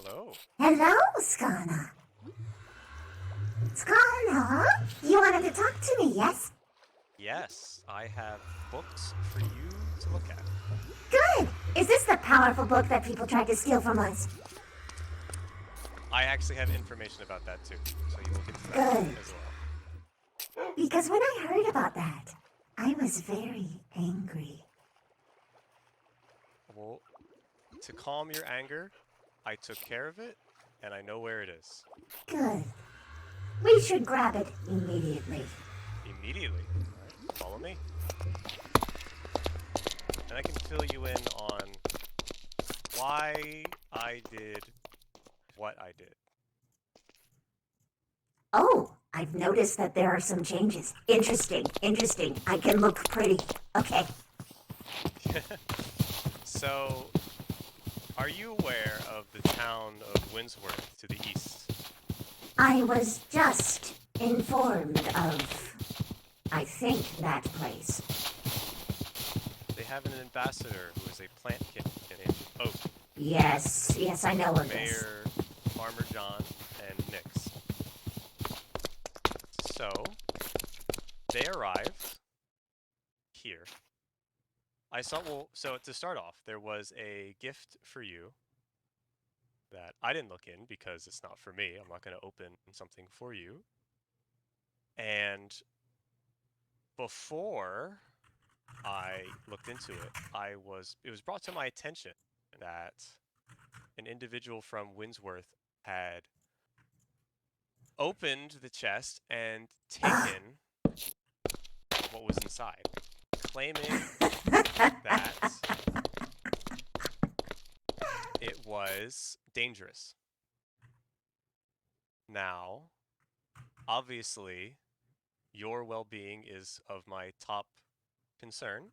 Hello. Hello, Skana. Skana, you wanted to talk to me, yes? Yes, I have books for you to look at. Good. Is this the powerful book that people tried to steal from us? I actually have information about that too, so you will get to that Good. as well. Because when I heard about that, I was very angry. Well, to calm your anger, I took care of it, and I know where it is. Good. We should grab it immediately. Immediately. Alright, follow me. And I can fill you in on why I did what I did. Oh, I've noticed that there are some changes. Interesting. I can look pretty. Okay. So, are you aware of the town of Windsworth to the east? I was just informed of, I think, that place. They have an ambassador who is a plant king named Oak. Yes, I know of this. Mayor, Farmer John, and Nix. So, they arrived here. So to start off, there was a gift for you that I didn't look in because it's not for me. I'm not going to open something for you. And before I looked into it, it was brought to my attention that an individual from Windsworth had opened the chest and taken what was inside, claiming that it was dangerous. Now, obviously, your well-being is of my top concern,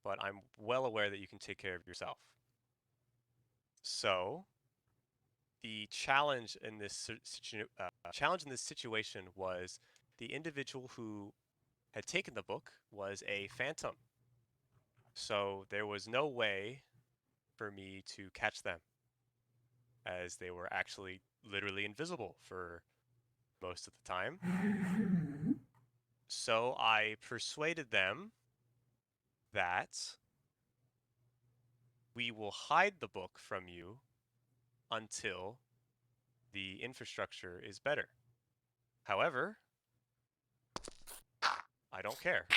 but I'm well aware that you can take care of yourself. So, the challenge in this situation was the individual who had taken the book was a phantom. So there was no way for me to catch them, as they were actually literally invisible for most of the time. So I persuaded them that we will hide the book from you until the infrastructure is better. However, I don't care.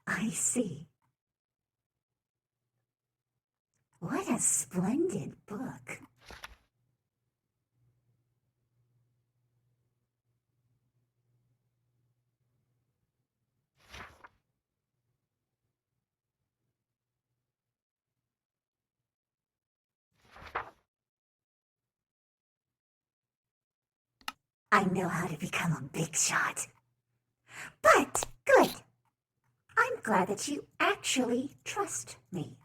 I see. What a splendid book. I know how to become a big shot. But, good. I'm glad that you actually trust me.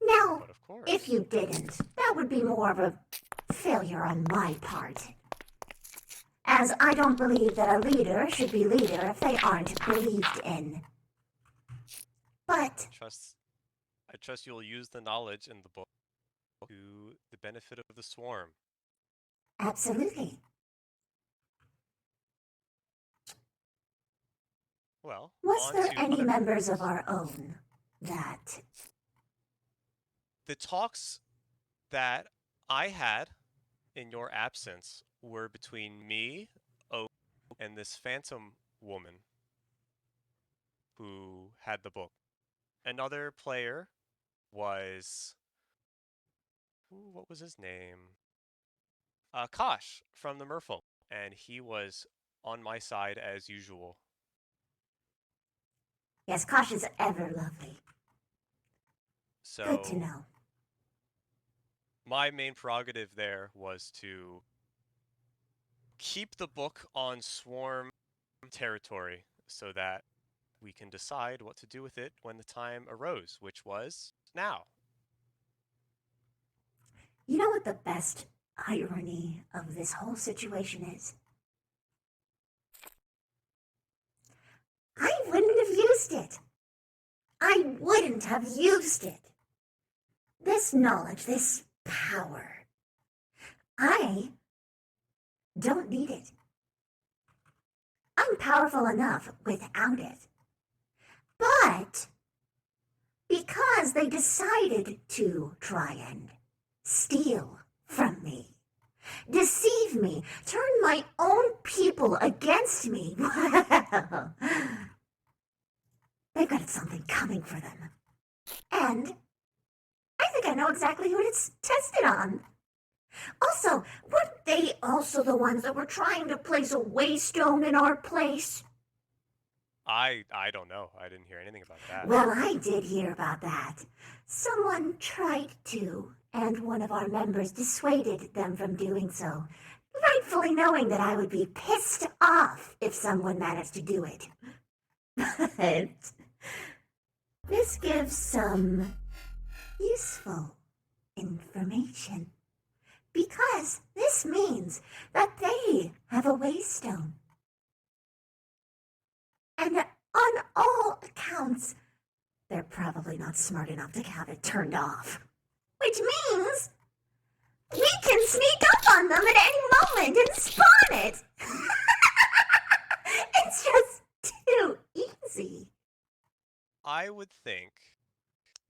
Now, But of course. if you didn't, that would be more of a failure on my part. As I don't believe that a leader should be leader if they aren't believed in. But I trust you'll use the knowledge in the book to the benefit of the swarm. absolutely. Well, Was on there to any other members matters. of our own that... The talks that I had in your absence were between me, Oak, and this phantom woman who had the book. Another player was what was his name? Kosh from the Merfolk, and he was on my side as usual. Yes, Kosh is ever lovely. Good to So know. my main prerogative there was to keep the book on swarm territory so that we can decide what to do with it when the time arose, which was now. You know what the best irony of this whole situation is? I wouldn't have used it. I wouldn't have used it. This knowledge, this power, I don't need it. I'm powerful enough without it. But because they decided to try and steal from me, deceive me, turn my own people against me, well, they've got something coming for them. And I think I know exactly who it's tested on. Also, weren't they also the ones that were trying to place a waystone in our place? I don't know. I didn't hear anything about that. Well, I did hear about that. Someone tried to, and one of our members dissuaded them from doing so, rightfully knowing that I would be pissed off if someone managed to do it. But this gives some useful information. Because this means that they have a waystone. And on all accounts, they're probably not smart enough to have it turned off. Which means we can sneak up on them at any moment and spawn it. It's just too easy. I would think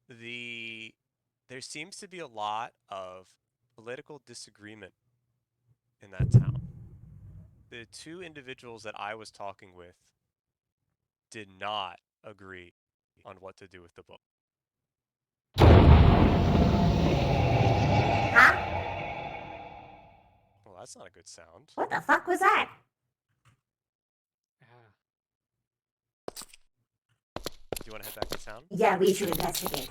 there seems to be a lot of political disagreement in that town. The two individuals that I was talking with did not agree on what to do with the book. Huh? Well, that's not a good sound. What the fuck was that? Do you want to head back to town? Yeah, we should investigate.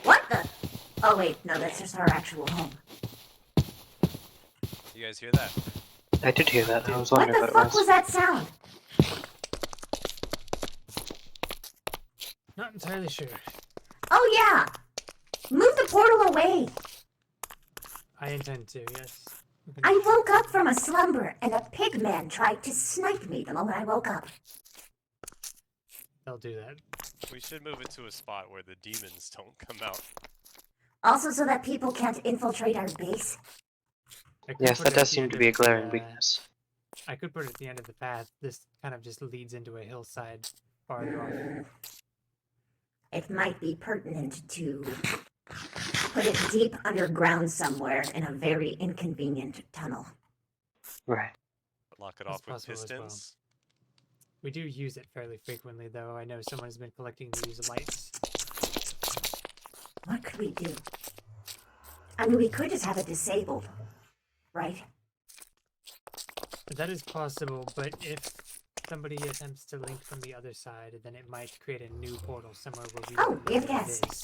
What the? Oh wait, no, that's just our actual home. You guys hear that? I did hear that. I was What wondering the what it fuck was that sound? Not entirely sure. Oh yeah! Move the portal away! I intend to, yes. I woke up from a slumber and a pig man tried to snipe me the moment I woke up. They'll do that. We should move it to a spot where the demons don't come out. Also so that people can't infiltrate our base. I could Yes, put that it at does the seem end to of be a the, glaring weakness. I could put it at the end of the path. This kind of just leads into a hillside farther off. It might be pertinent to put it deep underground somewhere in a very inconvenient tunnel. Right. Lock it That's off with possible as well. pistons. We do use it fairly frequently, though. I know someone has been collecting these lights. What could we do? I mean, we could just have it disabled, right? That is possible, but if somebody attempts to link from the other side, then it might create a new portal somewhere where we Oh, don't know yes, what yes. it is.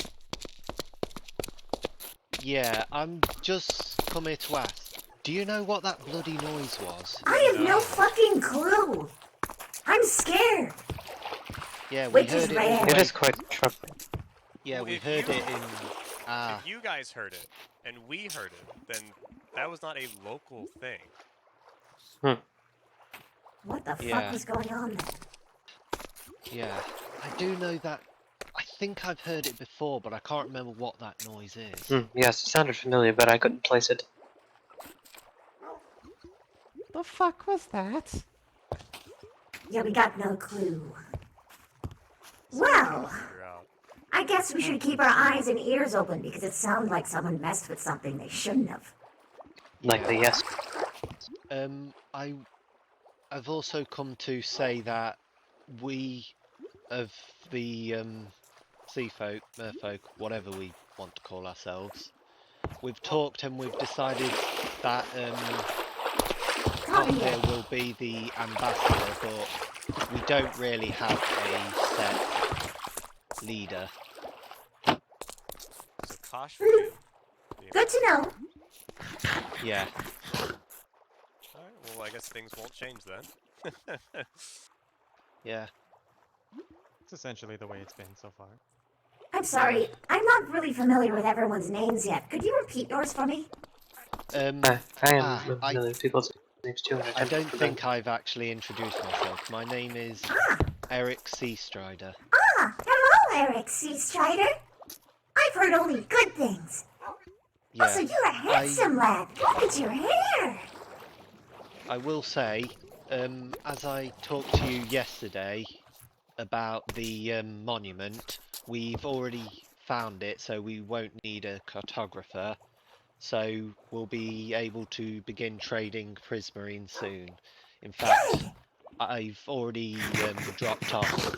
Yeah, I'm just come here to ask. Do you know what that bloody noise was? I have no fucking clue. I'm scared. Yeah, we Which is heard it. rare. It is quite troubling. Yeah, Well, we if heard you- it in. If you guys heard it and we heard it, then that was not a local thing. What the fuck Yeah. was going on there? Yeah, I do know that. I think I've heard it before, but I can't remember what that noise is. Yes, it sounded familiar, but I couldn't place it. The fuck was that? Yeah, we got no clue. Well, Figure out. I guess we should keep our eyes and ears open because it sounds like someone messed with something they shouldn't have. Likely, yes. I've also come to say that we of the sea folk, merfolk, whatever we want to call ourselves, we've talked and we've decided that yeah. Cochlear will be the ambassador, but we don't really have a set leader. So Kosh for you. Good to know. Yeah. Alright, well, I guess things won't change then. Yeah. It's essentially the way it's been so far. I'm sorry, I'm not really familiar with everyone's names yet. Could you repeat yours for me? I am I familiar with people's names too, and I attempt to don't prevent think I've actually introduced myself. My name is Eric Seastrider. Ah, hello, Eric C. Strider. I've heard only good things. Also, Yeah. you're a handsome lad. Look at your hair. I will say, as I talked to you yesterday about the monument, we've already found it, so we won't need a cartographer. So we'll be able to begin trading prismarine soon. In fact, Good. I've already dropped off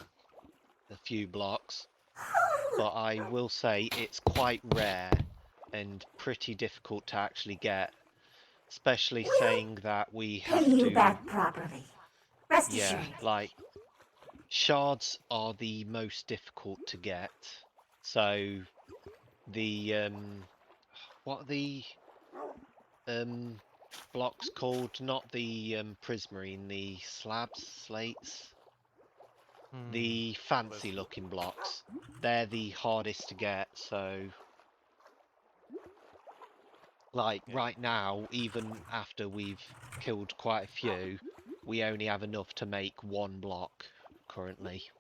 a few blocks, but I will say it's quite rare and pretty difficult to actually get, especially We'll saying that we pay have you to, back properly. Rest yeah, assured. like shards are the most difficult to get. So the what are the blocks called? Not the prismarine, the slabs, slates, the fancy looking blocks. They're the hardest to get. So like Yeah. right now, even after we've killed quite a few, we only have enough to make one block currently.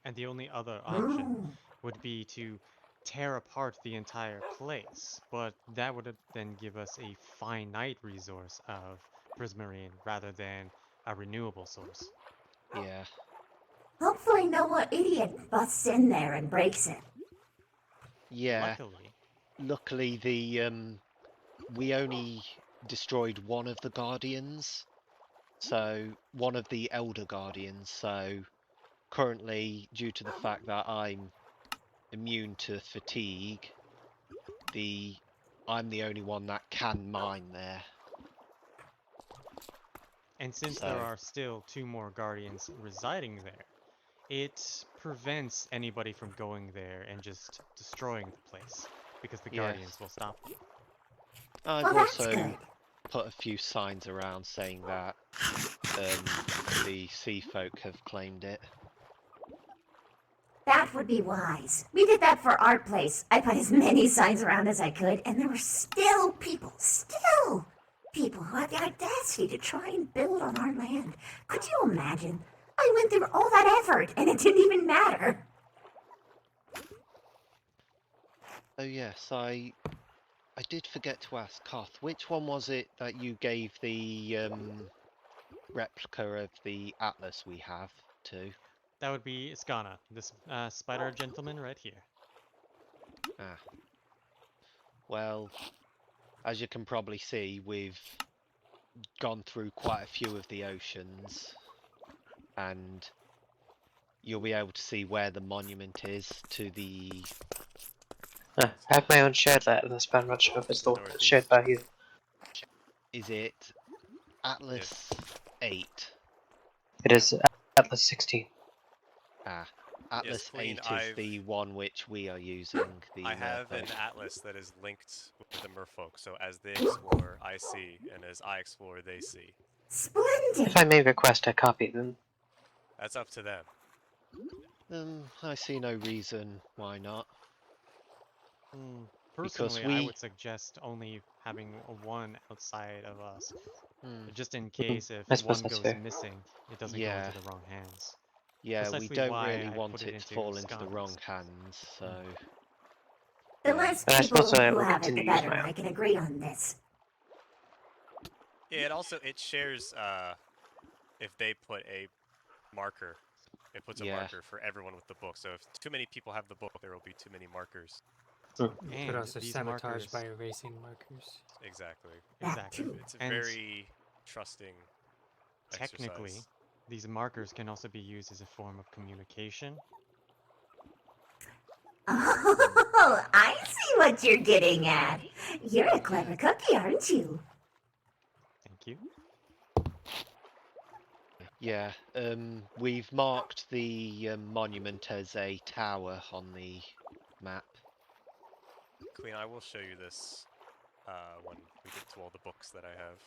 And the only other option Ooh. would be to tear apart the entire place, but that would then give us a finite resource of prismarine rather than a renewable source. Yeah. Hopefully no more idiot busts in there and breaks it. Yeah. Luckily, Luckily the we only destroyed one of the guardians. So one of the elder guardians. So currently, due to the fact that I'm immune to fatigue, I'm the only one that can mine there. and since there So are still 2 more guardians residing there, it prevents anybody from going there and just destroying the place, because the yeah, guardians will stop them. I've Well, that's also good. put a few signs around saying that the sea folk have claimed it. That would be wise. We did that for our place. I put as many signs around as I could, and there were still people who had the audacity to try and build on our land. Could you imagine? I went through all that effort, and it didn't even matter. Oh yes, I did forget to ask Koth, which one was it that you gave the replica of the atlas we have to? That would be Iskana, this spider gentleman right here. Ah, well, as you can probably see, we've gone through quite a few of the oceans, and you'll be able to see where the monument is to the... I have my own shared atlas, but I'm not sure if it's the one that's shared Northeast. by you. Is it Atlas 8? It is Atlas 16. Ah, Yes, Atlas Queen, 8 is the one which we are using, the I have an merfolk. atlas that is linked with the merfolk, so as they explore, I see, and as I explore, they see. Splendid. If I may request a copy, then That's up to them. I see no reason why not. Because Personally, I we... would suggest only having one outside of us, Hmm, just in case if I suppose one that's goes fair. missing, it doesn't go yeah, into the wrong hands. yeah, we Precisely don't why really I want put it it to into fall into the wrong Skana's. hands, so... The Yeah. less And I suppose people I who will have it, the continue to use better. my own. I can agree on this. Yeah, it shares, if they put a marker, it puts a Yeah. marker for everyone with the book. So if too many people have the book, there will be too many markers. You could And also these sabotage markers, by erasing markers. Exactly. That exactly. too. It's a And very trusting technically, exercise. these markers can also be used as a form of communication. Oh, I see what you're getting at. You're a clever cookie, aren't you? Thank you. Yeah, we've marked the monument as a tower on the map. Queen, I will show you this when we get to all the books that I have.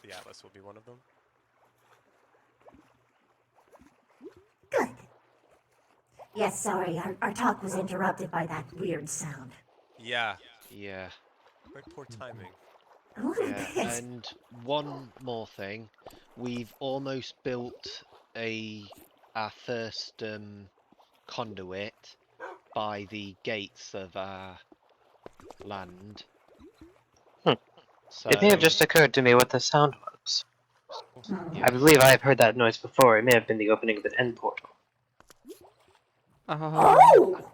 The atlas will be one of them. Good. Yes, sorry, our talk was interrupted by that weird sound. Yeah, Yeah. quite poor timing. A little Yeah, bit. and one more thing, we've almost built our first conduit by the gates of our land. So It may have just occurred to me what the sound was. Hmm. I believe I have heard that noise before. It may have been the opening of an end portal. Oh!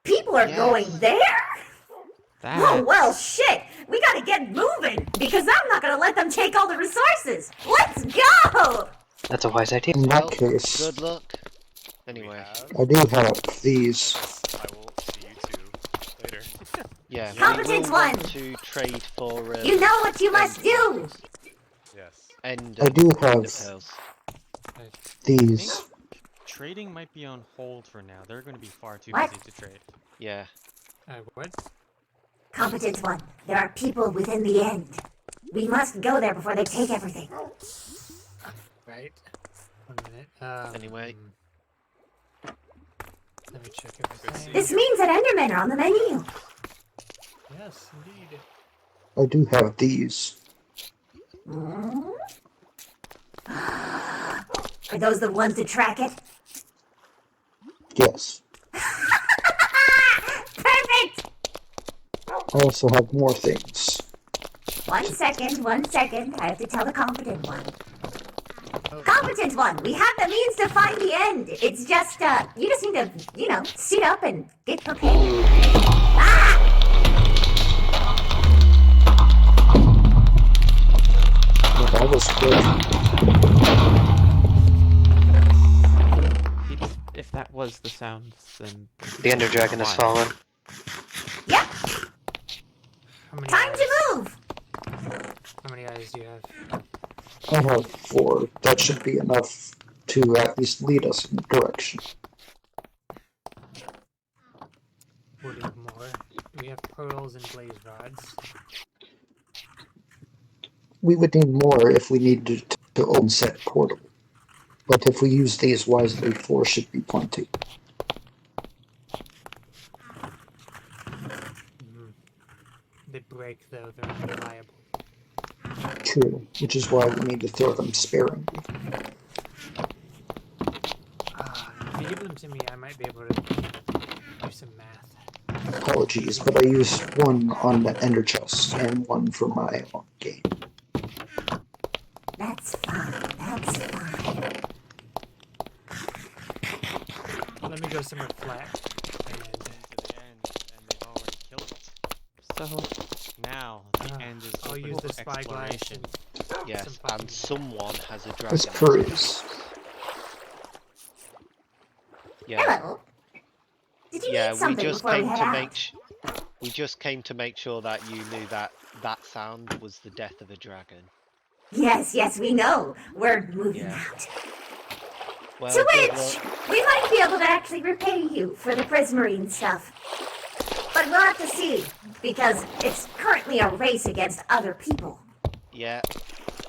People are going Yes. there? Oh, That. well, shit! We gotta get moving, because I'm not gonna let them take all the resources! Let's go! That's a wise idea. In well, that case, good luck. We Anyway, have. I do have these. Yes, I will see you two later. yeah, we Competent will one. want to trade for You know what you must do! Yes. end I do end have of pearls. these. Trading might be on hold for now. They're going to be far too What? busy to trade. Yeah. What? Competent one, there are people within the end. We must go there before they take everything. Right. 1 minute. Anyway. Let me check Good everything. seeing This means that Endermen are on the menu. Yes, indeed. I do have these. Hmm? Are those the ones to track it? Yes. Perfect! I also have more things. 1 second, 1 second. I have to tell the competent one. Competent one, we have the means to find the end. It's just, you just need to, suit up and get prepared. Ah! Well, that was quick. If that was the sound, then The Ender Dragon has fallen. Yep, How many time eyes? to move! How many eyes do you have? I have 4. That should be enough to at least lead us in the direction. We'll need more. We have pearls and blaze rods. We would need more if we needed to open set portal. But if we use these wisely, 4 should be plenty. They break though, they're unreliable. True, which is why we need to throw them sparingly. If you give them to me, I might be able to do some math. Apologies, but I used 1 on the ender chest and 1 for my own game. That's fine, that's fine. Let me go somewhere flat. And To the end, and they've already killed it. so Now the end is I'll open use the for spyglass exploration. and Yes, some fucking- and someone has a dragon. Let's cruise. Yeah. Hello. Did you Yeah, need we something just before we came head to out? we just came to make sure that you knew that that sound was the death of a dragon. Yes, we know. We're moving Yeah. out. Well, To good which, luck. we might be able to actually repay you for the prismarine stuff. But we'll have to see, because it's currently a race against other people. Yeah,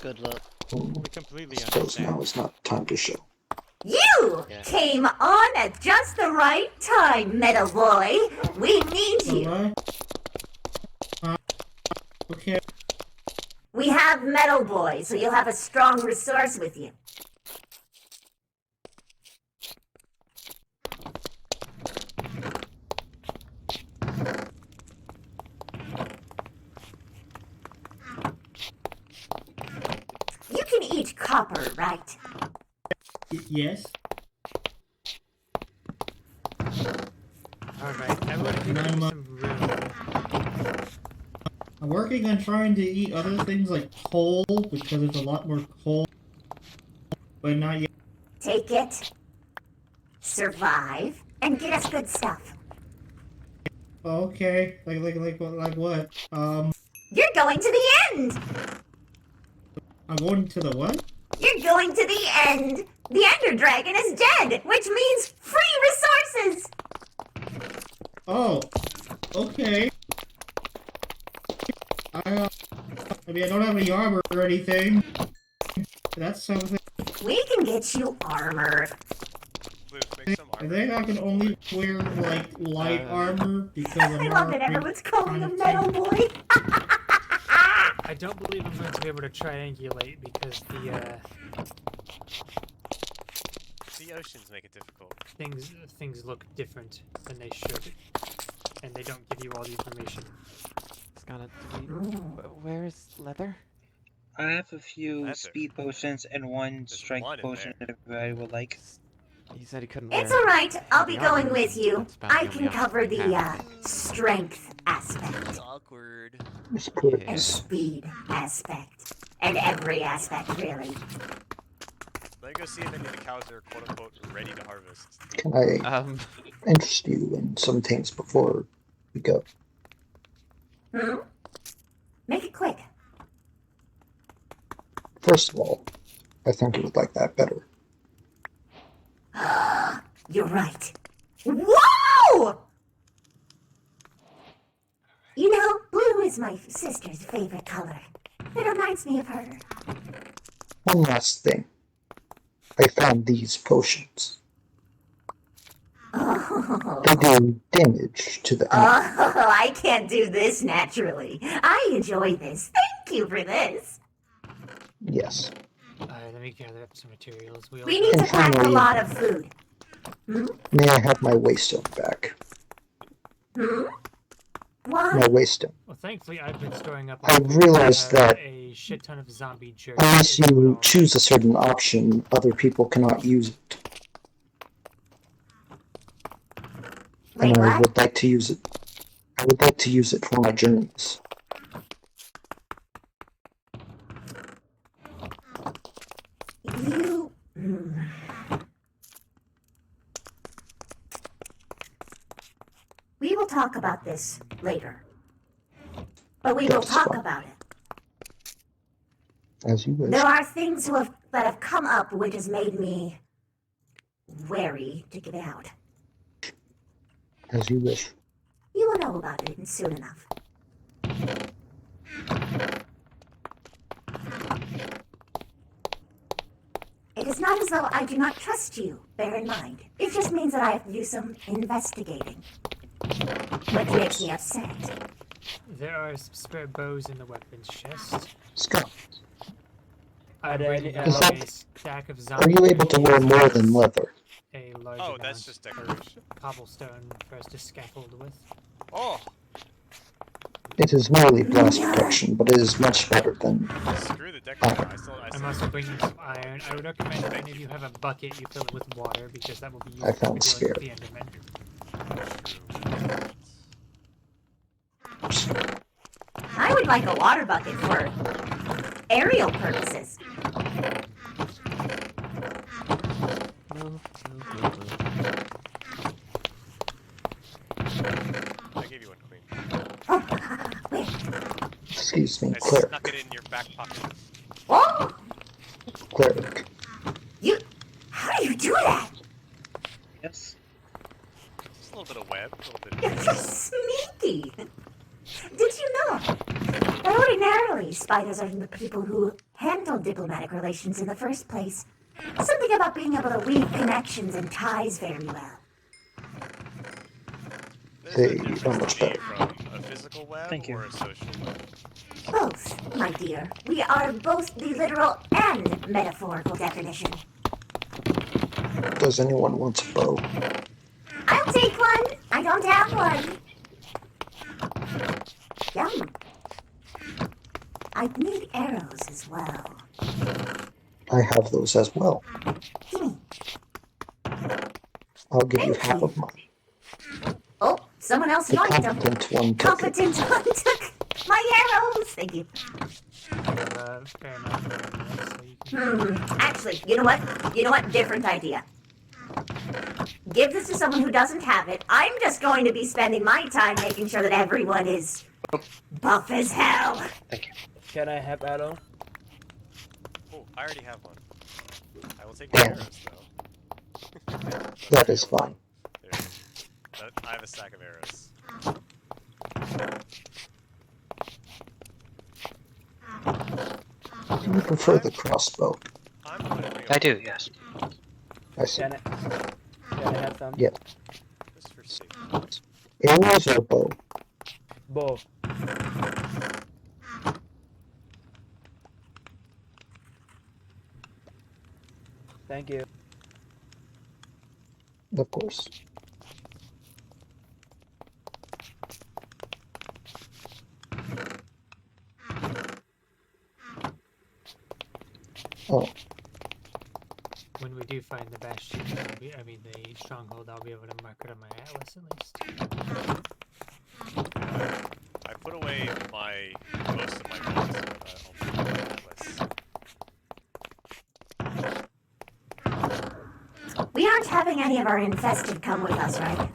good luck. We completely I suppose now understand. is not time to show. You Yeah. came on at just the right time, Metal Boy. We need you. Okay. We have Metal Boy, so you'll have a strong resource with you. You can eat copper, right? Yes. Alright, everyone give me some room. I'm working on trying to eat other things like coal because there's a lot more coal, but not yet. Take it, survive, and get us good stuff. Okay, like what? You're going to the end! I'm going to the what? You're going to the end! The Ender Dragon is dead, which means free resources! Oh, okay. I mean, I don't have any armor or anything. That's something. We can get you armor. Blue, make some I armor. think I can only wear, like, light armor because I I'm love that already everyone's calling kind him of Metal tanky. Boy. I don't believe I'm going to be able to triangulate because The oceans make it difficult. things look different than they should, and they don't give you all the information. It's gonna where's Leather? I have a few Leather. speed potions and one There's strength one in potion there. if I would like. He said he couldn't It's wear alright, I'll be heavy armor, going with you. that's about the I only can option cover we the, have. strength aspect. Awkward. Miss And Curtis. speed aspect. And every aspect, really. Let me go see if any of the cows are quote unquote ready to harvest. Can I interest you in some things before we go? Hmm? Make it quick. First of all, I think you would like that better. You're right. Whoa! You know, blue is my sister's favorite color. It reminds me of her. One last thing. I found these potions. Oh, They do damage to the enemy. I can't do this naturally. I enjoy this. Thank you for this. Yes. Alright, let me gather up some materials. We need to And pack a finally- lot of food. Hmm? May I have my waystone back? Hmm? Why? My waystone. Well, thankfully, I've been storing up. I on food. realized I have that a shit ton of zombie jerky. unless is what you I'll- choose a certain option, other people cannot use it. Wait, And I what? would like to use it. I would like to use it for my journeys. You. We will talk about this later. But we will That's talk fine. about it. As you wish. There are things that have come up which has made me wary to get out. As you wish. You will know about it soon enough. It is not as though I do not trust you, bear in mind. It just means that I have to do some investigating. Which makes me upset. There are some spare bows in the weapons chest. Scott, I'm bringing down Is a that- stack of are zombie you able to wear more than leather? a large Oh, amount that's just of decoration. cobblestone for us to scaffold with. Oh, It is merely blast protection, but it is much better than... screw the decoration. I I'm still also bringing some iron. I would recommend if any of you have a bucket, you fill it with water because that will be I used found for spare. dealing with the Enderman. I would like a water bucket for aerial purposes. I gave you one, Queen. Oh, wait. Excuse me, I cleric. snuck it in your back pocket. Oh, Cleric. you. How do you do that? Yes. Just a little bit of web, a little bit. You're just sneaky. Did you know that ordinarily spiders are the people who handle diplomatic relations in the first place? Something about being able to weave connections and ties very well. There's Hey, a you difference sound much to me better. from a physical web Thank you. or a social web. Both, my dear. We are both the literal and metaphorical definition. Does anyone want a bow? I'll take one. I don't have one. Yum. I need arrows as well. I have those as well. Gimme. I'll give you Thank half you. of mine. Oh, someone else The joined them. competent one took it. Competent one took my arrows. Thank you. Fair enough. So you can... Actually, you know what? You know what? Different idea. Give this to someone who doesn't have it. I'm just going to be spending my time making sure that everyone is buff as hell. Thank you. Can I have arrow? Oh, I already have one. I will take my arrows, though. That is fine. There. I have a stack of arrows. Do you prefer the crossbow? I'm whatever you I want, do, yes. I see. Janet. Janet has some. Yeah. just for safety. Arrows or bow? Bow. Thank you. Of course. Oh, When we do find the bastion, the stronghold, I'll be able to mark it on my atlas at least. I put away most of my bullets, but I'll put my atlas. We aren't having any of our infested come with us, right?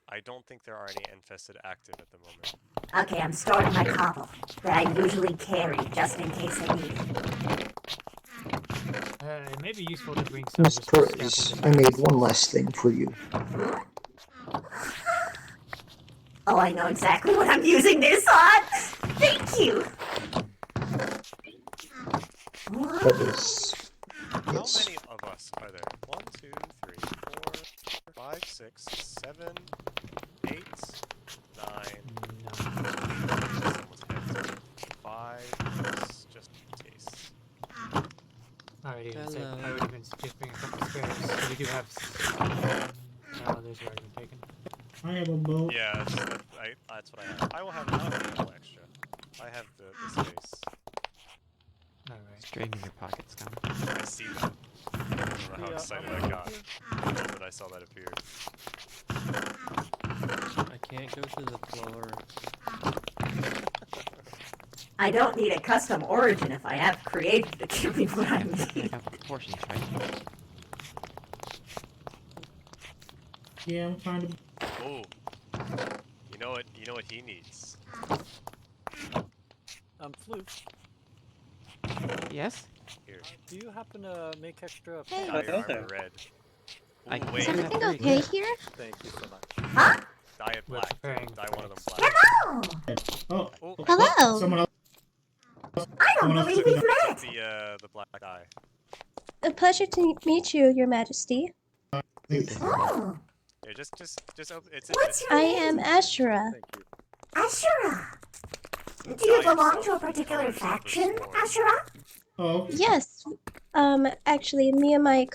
I don't think there are any infested active at the moment. Okay, I'm storing my cobble that I usually carry just in case I need it. It may be useful to bring some Miss just for Perez, scaffolding I made purposes. one last thing for you. Oh, I know exactly what I'm using this on! Thank you! That is... How Yes. many of us are there? 1, 2, 3, 4, 5, 6, 7, 8, 9. Someone's head. 5, just in case. I would even say, Hello. I would even suggest bring a couple spares. We do have. No, those are already been taken. I have a bow. Yeah, that's what I have. I'll have a couple extra. I have the space. Alright. Strain in your pockets, Connor. I see that. I don't know how excited I got when I saw that appear. I can't go to the floor. I don't need a custom origin if I have creative to give me what I I need. got proportions right. Yeah, I'm trying to. Oh, you know what he needs. Flute. Yes? Here, Do you happen to make extra Hey. Diet Hello armor there. red. I- Ooh, Is wait, Is everything Very okay good. here? Thank you so much. Huh? diet We're black. preparing Dye one of them black. Hello! Oh, Oh, Hello. someone else. I don't Someone else believe took we've that. met! the black eye. A pleasure to meet you, Your Majesty. Oh, Here, just open. It's what's your I name? am Ashura. Thank you. Ashura. Do you Dye belong to a yourself particular colors of the faction, sword. Ashura? Oh, Yes. Actually, me and my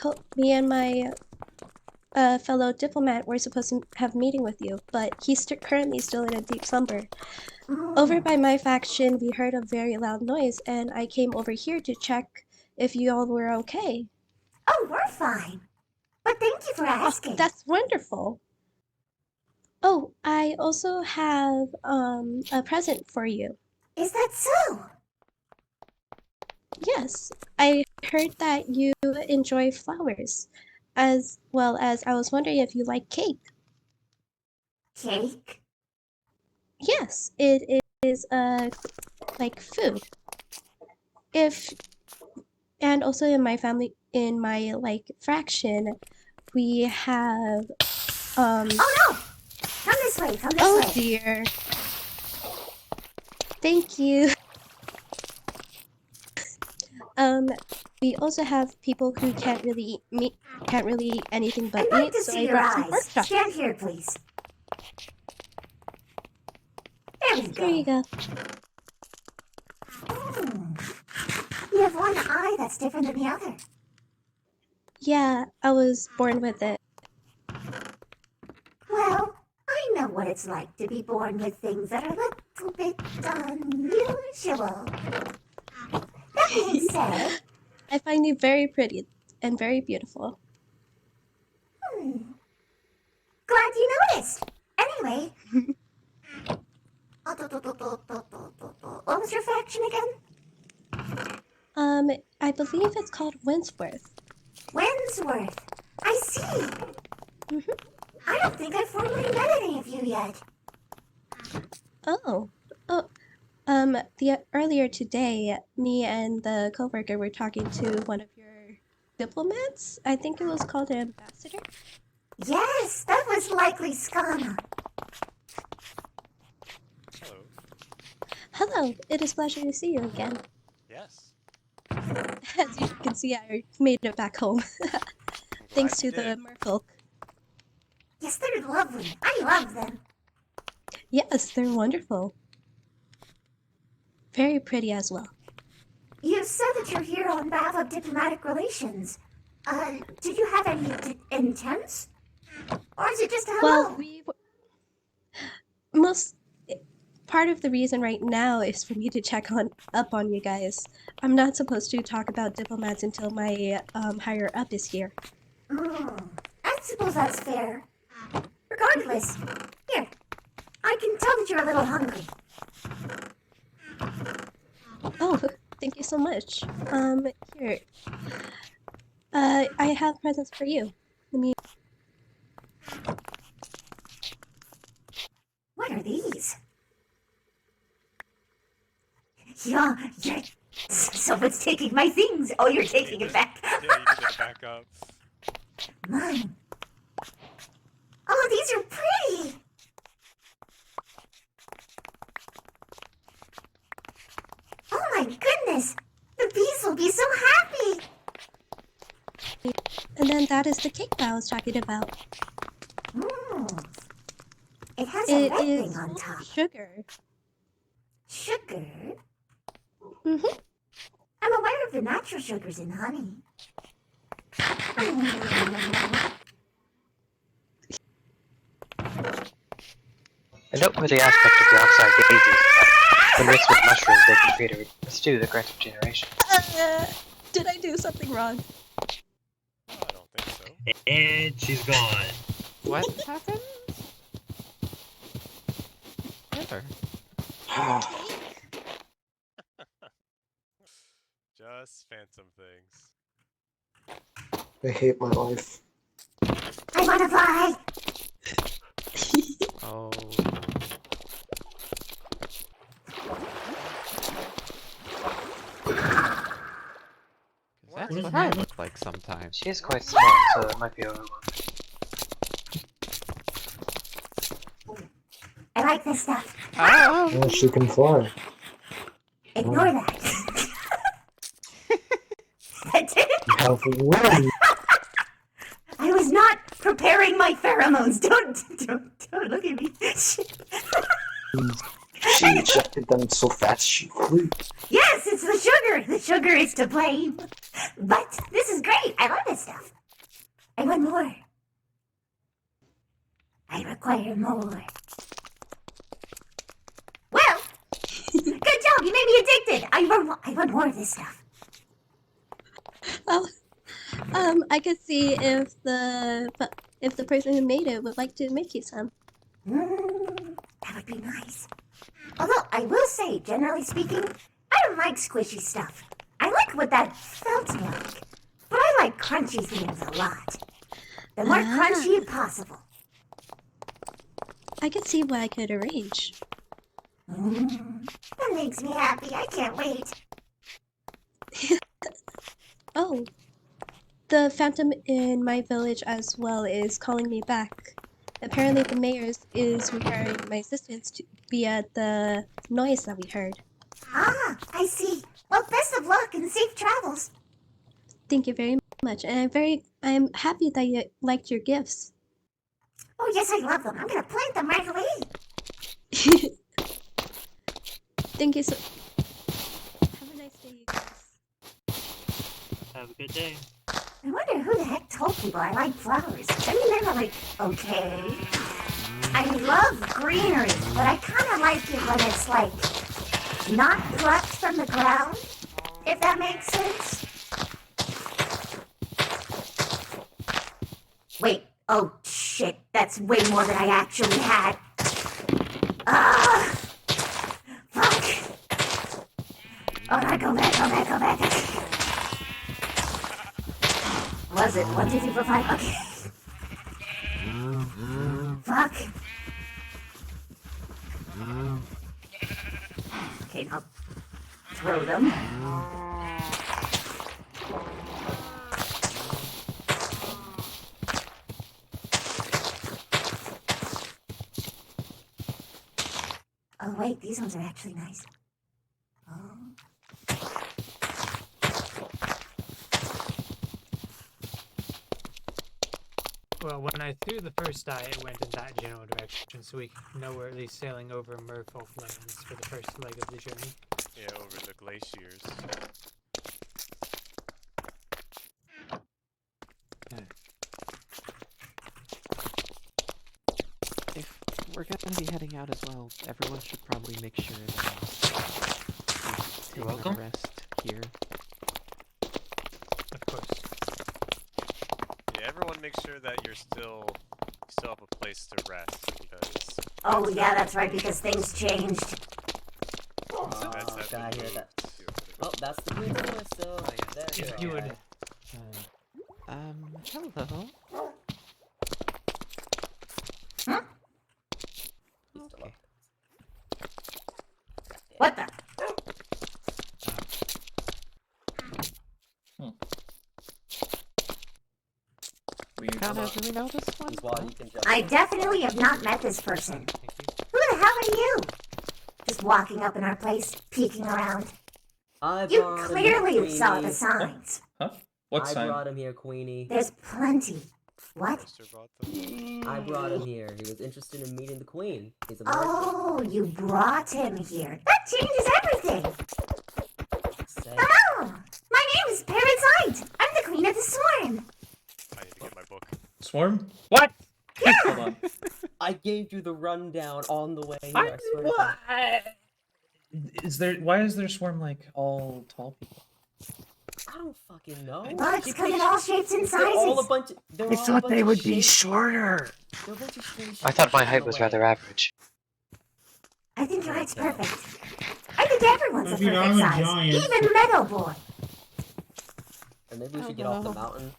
fellow diplomat were supposed to have a meeting with you, but he's currently still in a deep slumber. Over by my faction, we heard a very loud noise, and I came over here to check if you all were okay. Oh, we're fine. But thank you for asking. That's wonderful. Oh, I also have a present for you. Is that so? Yes, I heard that you enjoy flowers, as well as I was wondering if you like cake. Cake? Yes, it is like food. And also in my family, in my like fraction, we have Oh no! Come this way, come this oh way. dear. Thank you. We also have people who can't really eat meat, can't really eat anything but I'd like meat, to so see I your brought some pork eyes. chops. Stand here, please. There we go. Here you go. You have one eye that's different than the other. Yeah, I was born with it. Well, I know what it's like to be born with things that are a little bit unusual. That being said, I find you very pretty and very beautiful. glad you noticed. Anyway, what was your faction again? I believe it's called Winsworth. Winsworth. I see. I don't think I've formally met any of you yet. Oh, earlier today, me and the coworker were talking to one of your diplomats. I think it was called an ambassador. Yes, that was likely Skana. Hello. Hello, it is a pleasure to see you again. Yes. As you can see, I made it back home. Thanks you to the did. merfolk. Yes, they're lovely. I love them. Yes, they're wonderful. Very pretty as well. You said that you're here on behalf of diplomatic relations. Do you have any intents? Or is it just a hello? Well, most part of the reason right now is for me to check up on you guys. I'm not supposed to talk about diplomats until my higher up is here. I suppose that's fair. Regardless, here, I can tell that you're a little hungry. Oh, thank you so much. Here. I have presents for you. Let me. What are these? Yeah, someone's taking my things. Oh, you're taking it back. Yeah, you need to back up. Mine. Oh, these are pretty. Oh my goodness. The bees will be so happy. And then that is the cake that I was talking about. It has a It red is thing on top. sugar. Sugar? Mm-hmm. I'm aware of the natural sugars in honey. I don't know the aspect of the oxide daisies, but when mixed with mushrooms, they can create a stew that grants regeneration. Did I do something wrong? I don't think so. And she's gone. What happened? Never. Just phantom things. I hate my life. I wanna fly. Oh. That's what I look like sometimes. She is quite small, so it might be overwhelming. I like this stuff. Oh, she can fly. Ignore that. You have one. I was not preparing my pheromones. Don't look at me. She ejected them so fast she flew. Yes, it's the sugar. The sugar is to blame. But this is great. I love this stuff. I want more. I require more. Well, good job. You made me addicted. I want more of this stuff. Oh, I could see if the person who made it would like to make you some. That would be nice. Although, I will say, generally speaking, I don't like squishy stuff. I like what that felt like. But I like crunchy things a lot. The more crunchy possible. I could see what I could arrange. That makes me happy. I can't wait. Oh, the phantom in my village as well is calling me back. Apparently the mayor is requiring my assistance to via the noise that we heard. Ah, I see. Well, best of luck and safe travels. Thank you very much, and I'm happy that you liked your gifts. Oh, yes, I love them. I'm gonna plant them right away. Thank you so. Have a nice day, you guys. Have a good day. I wonder who the heck told people I like flowers. I mean, they're like, okay. I love greenery, but I kind of like it when it's like not plucked from the ground, if that makes sense. Wait, oh shit, that's way more than I actually had. Ah, fuck. Oh, no, go back. Was it 1, 2, 3, 4, 5? Okay. Fuck. Okay, now throw them. Oh wait, these ones are actually nice. Oh. Well, when I threw the first die, it went in that general direction, so we know we're at least sailing over Merfolk lands for the first leg of the journey. Yeah, over the glaciers. If we're gonna be heading out as well, everyone should probably make sure that You're taking welcome. a rest here. Of course. Yeah, everyone make sure that you still have a place to rest because Oh, yeah, that's right, because things changed. that's Can I hear that? Oh, that's the queen's voice, so there you If go. you would... Hello? Okay. What the? Kana, do we know this one? I definitely have not met this person. Who the hell are you? Just walking up in our place, peeking around. You clearly saw the signs. Huh? What I sign? brought him here, Queenie. There's plenty. What? I brought him here. He was interested in meeting the queen. He's a merchant. Oh, you brought him here. That changes everything. Say. Hello! My name is Parasite. I'm the queen of the swarm. I need to get my book. Swarm? What? Yeah. Hold on. I gave you the rundown on the way here. I swear to What? God. Why is there swarm like all tall people? I don't fucking know. Bugs come in all shapes and They're all a sizes. bunch of, they're I all a thought bunch they of would be shapes. shorter. They're a bunch of strange I thought my shapes height in was a way. rather average. I think your height's perfect. I think everyone's a Dude, perfect I'm a size. giant. Even Meadow Boy. And maybe we should get off the mountain.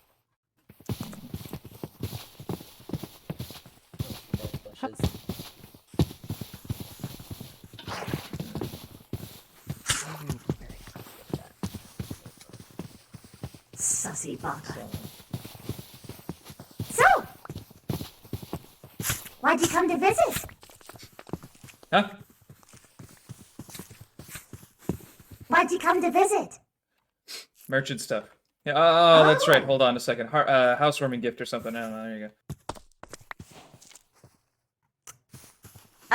Oh, there's bushes. Sussy baka. So, why'd you come to visit? Huh? Why'd you come to visit? Merchant stuff. Yeah. Oh, that's right. Hold on a second. Housewarming gift or something. I don't know. There you go.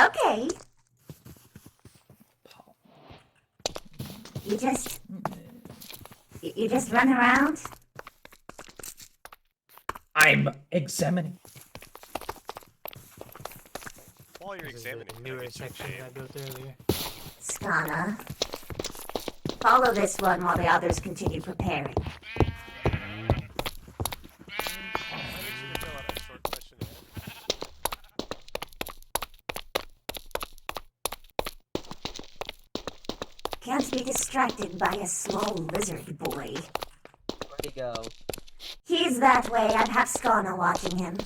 Okay. You just run around? I'm examining. While you're examining, the newer section I built earlier. Skana. Follow this one while the others continue preparing. Can't be distracted by a small lizard boy. Where'd he go? He's that way. I'd have Skana watching him.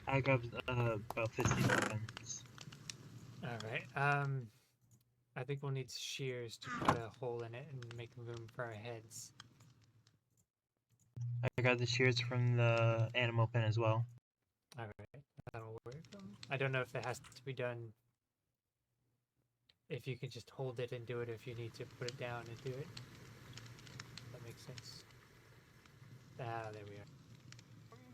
I grabbed about 15 weapons. Alright, I think we'll need shears to put a hole in it and make room for our heads. I got the shears from the animal pen as well. Alright, that'll work. I don't know if that has to be done. If you can just hold it and do it, or if you need to put it down and do it. That makes sense. Ah, there we are.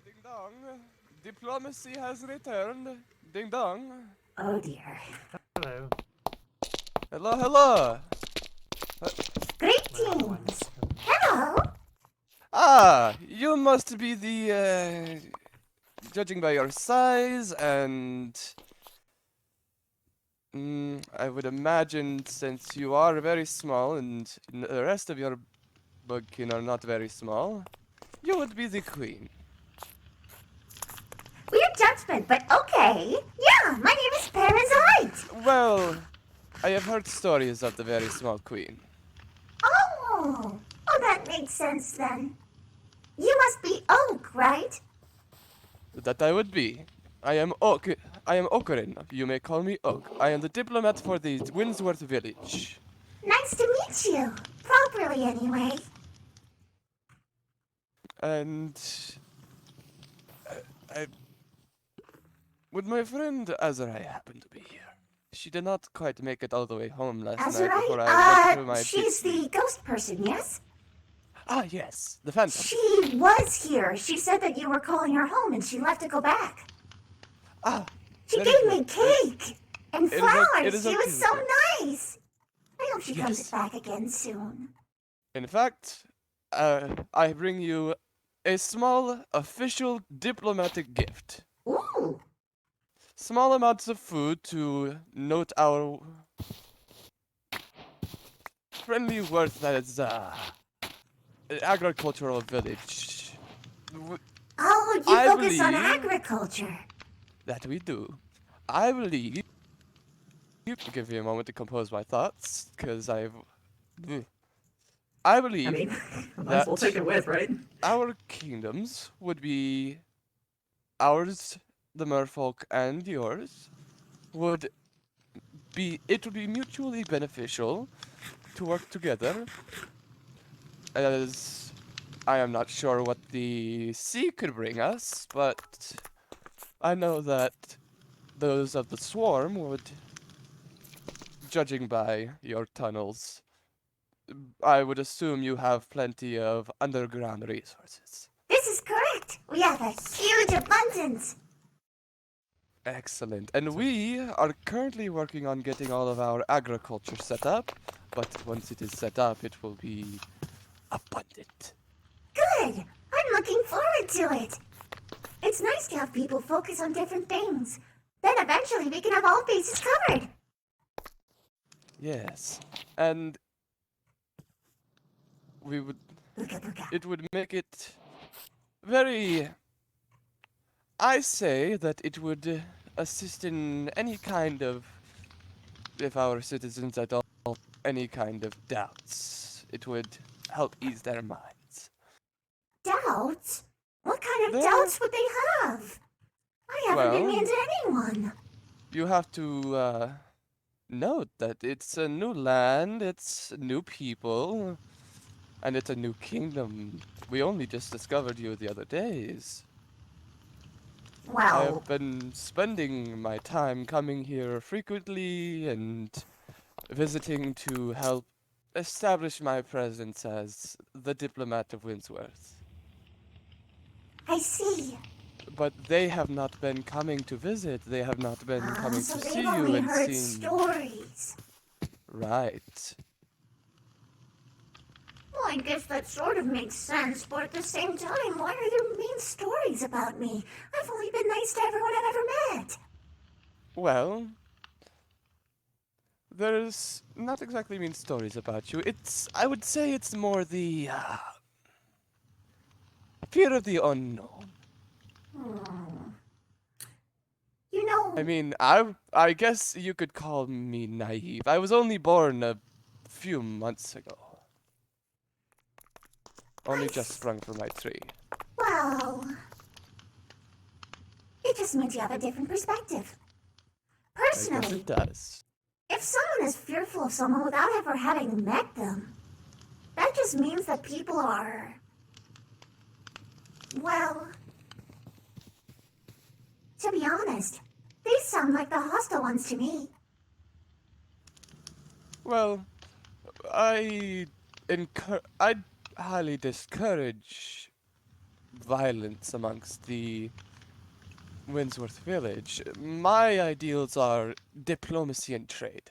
Ding dong. Diplomacy has returned. Ding dong. Oh dear. Hello. Hello, hello. Greetings. Hello. Ah, you must be the, judging by your size and... I would imagine since you are very small and the rest of your bugkin are not very small, you would be the queen. Weird judgment, but okay. Yeah, my name is Parasite. Well, I have heard stories of the very small queen. Oh, that makes sense then. You must be Oak, right? That I would be. I am Oak. I am Ocarin. You may call me Oak. I am the diplomat for the Windsworth village. Nice to meet you. Properly, anyway. And I would my friend Azrai happen to be here? She did not quite make it all the way home last night before I went to my She's the ghost person, yes? Ah, yes, the Phantom. She was here. She said that you were calling her home and she left to go back. Ah. She gave me cake and flowers. It is She was okay so with nice. I hope she comes back again soon. In fact, I bring you a small official diplomatic gift. Ooh. Small amounts of food to note our friendly worth as agricultural village. Oh, you focus on agriculture. That we do. I believe. Give me a moment to compose my thoughts, because I believe might as well take it with, right? our kingdoms would be ours, the merfolk, and yours. It would be mutually beneficial to work together, as I am not sure what the sea could bring us, but I know that those of the swarm would, judging by your tunnels, I would assume you have plenty of underground resources. This is correct. We have a huge abundance. Excellent. And we are currently working on getting all of our agriculture set up, but once it is set up, it will be abundant. Good. I'm looking forward to it. It's nice to have people focus on different things. Then eventually we can have all bases covered. Yes. And it would make it very, I say that it would assist in any kind of, if our citizens at all, any kind of doubts. It would help ease their minds. Doubts? What kind of doubts would they have? I haven't been mean to anyone. You have to note that it's a new land, it's new people, and it's a new kingdom. We only just discovered you the other days. I have been spending my time coming here frequently and visiting to help establish my presence as the diplomat of Windsworth. I see. But they have not been coming to visit. They have not been coming So to they've see you only and heard seen. stories. Right. Well, I guess that sort of makes sense, but at the same time, why are there mean stories about me? I've only been nice to everyone I've ever met. Well, there's not exactly mean stories about you. I would say it's more the fear of the unknown. You know... I mean, I guess you could call me naive. I was only born a few months ago. Only just sprung from my tree. Well... It just means you have a different perspective. Personally... I guess it does. If someone is fearful of someone without ever having met them, that just means that people are... Well... To be honest, they sound like the hostile ones to me. Well, I'd highly discourage violence amongst the Windsworth village. My ideals are diplomacy and trade.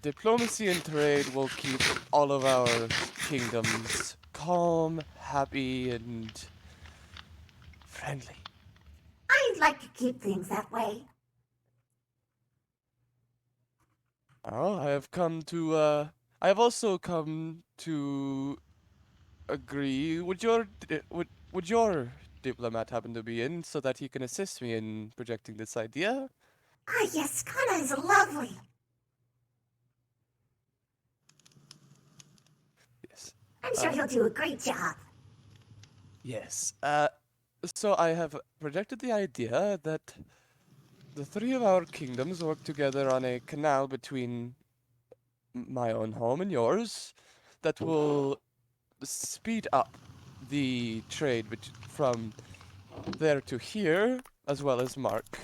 Diplomacy and trade will keep all of our kingdoms calm, happy, and friendly. I'd like to keep things that way. Oh, I have also come to agree. Would your diplomat happen to be in so that he can assist me in projecting this idea? Ah, yes, Kana is lovely. Yes. I'm sure he'll do a great job. Yes. So I have projected the idea that the three of our kingdoms work together on a canal between my own home and yours that will speed up the trade from there to here, as well as mark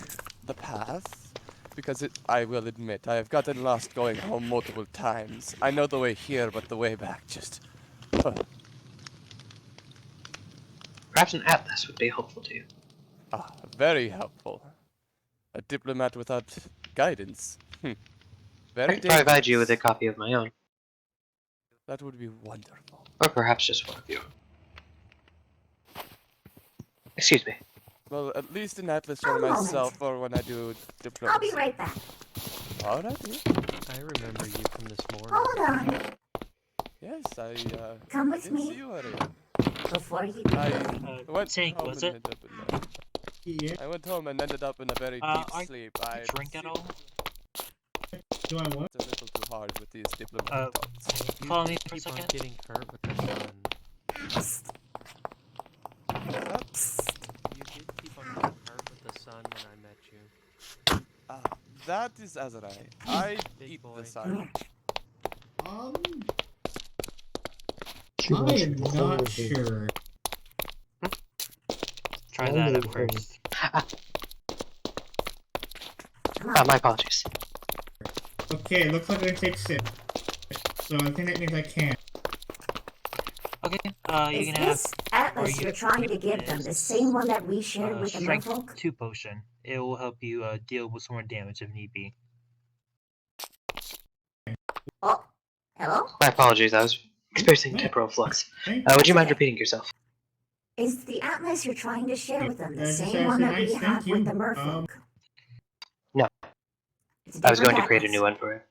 the path. Because I will admit, I have gotten lost going home multiple times. I know the way here, but the way back just... Perhaps an atlas would be helpful to you. Ah, very helpful. A diplomat without guidance. I Very could provide you with a dangerous. copy of my own. That would be wonderful. Or perhaps just one of you. Excuse me. Well, at least an atlas for A moment. myself or when I do I'll diplomacy. be right back. Alright, dear. I remember you from this morning. Hold on. Yes, Come with didn't me. see you earlier. Before you I do went Tank, home was and it? ended up in Yeah. I went home and ended up in a very deep I sleep. I drink at all? Do I what? It's a little too hard with these diplomatic talks. You Follow me for a keep on second. getting hurt with the sun. You did keep on getting hurt with the sun when I met you. That is Azrai. I Big eat boy. the sun. She I wants am you to not hold sure. Try that at first. My apologies. Okay, it looks like I can take 6. So I think that means I can. Okay, you Is can have. this atlas or you you're trying to give them the same one that we shared with the Strength merfolk? 2 potion. It will help you deal with some more damage if need be. Oh, hello? My apologies, I was experiencing temporal flux. Would you mind repeating yourself? Is the atlas you're trying to share with them the Just same one asking that we nice, have thank with you. the merfolk? No. It's a I was different going to create a atlas. new one for it.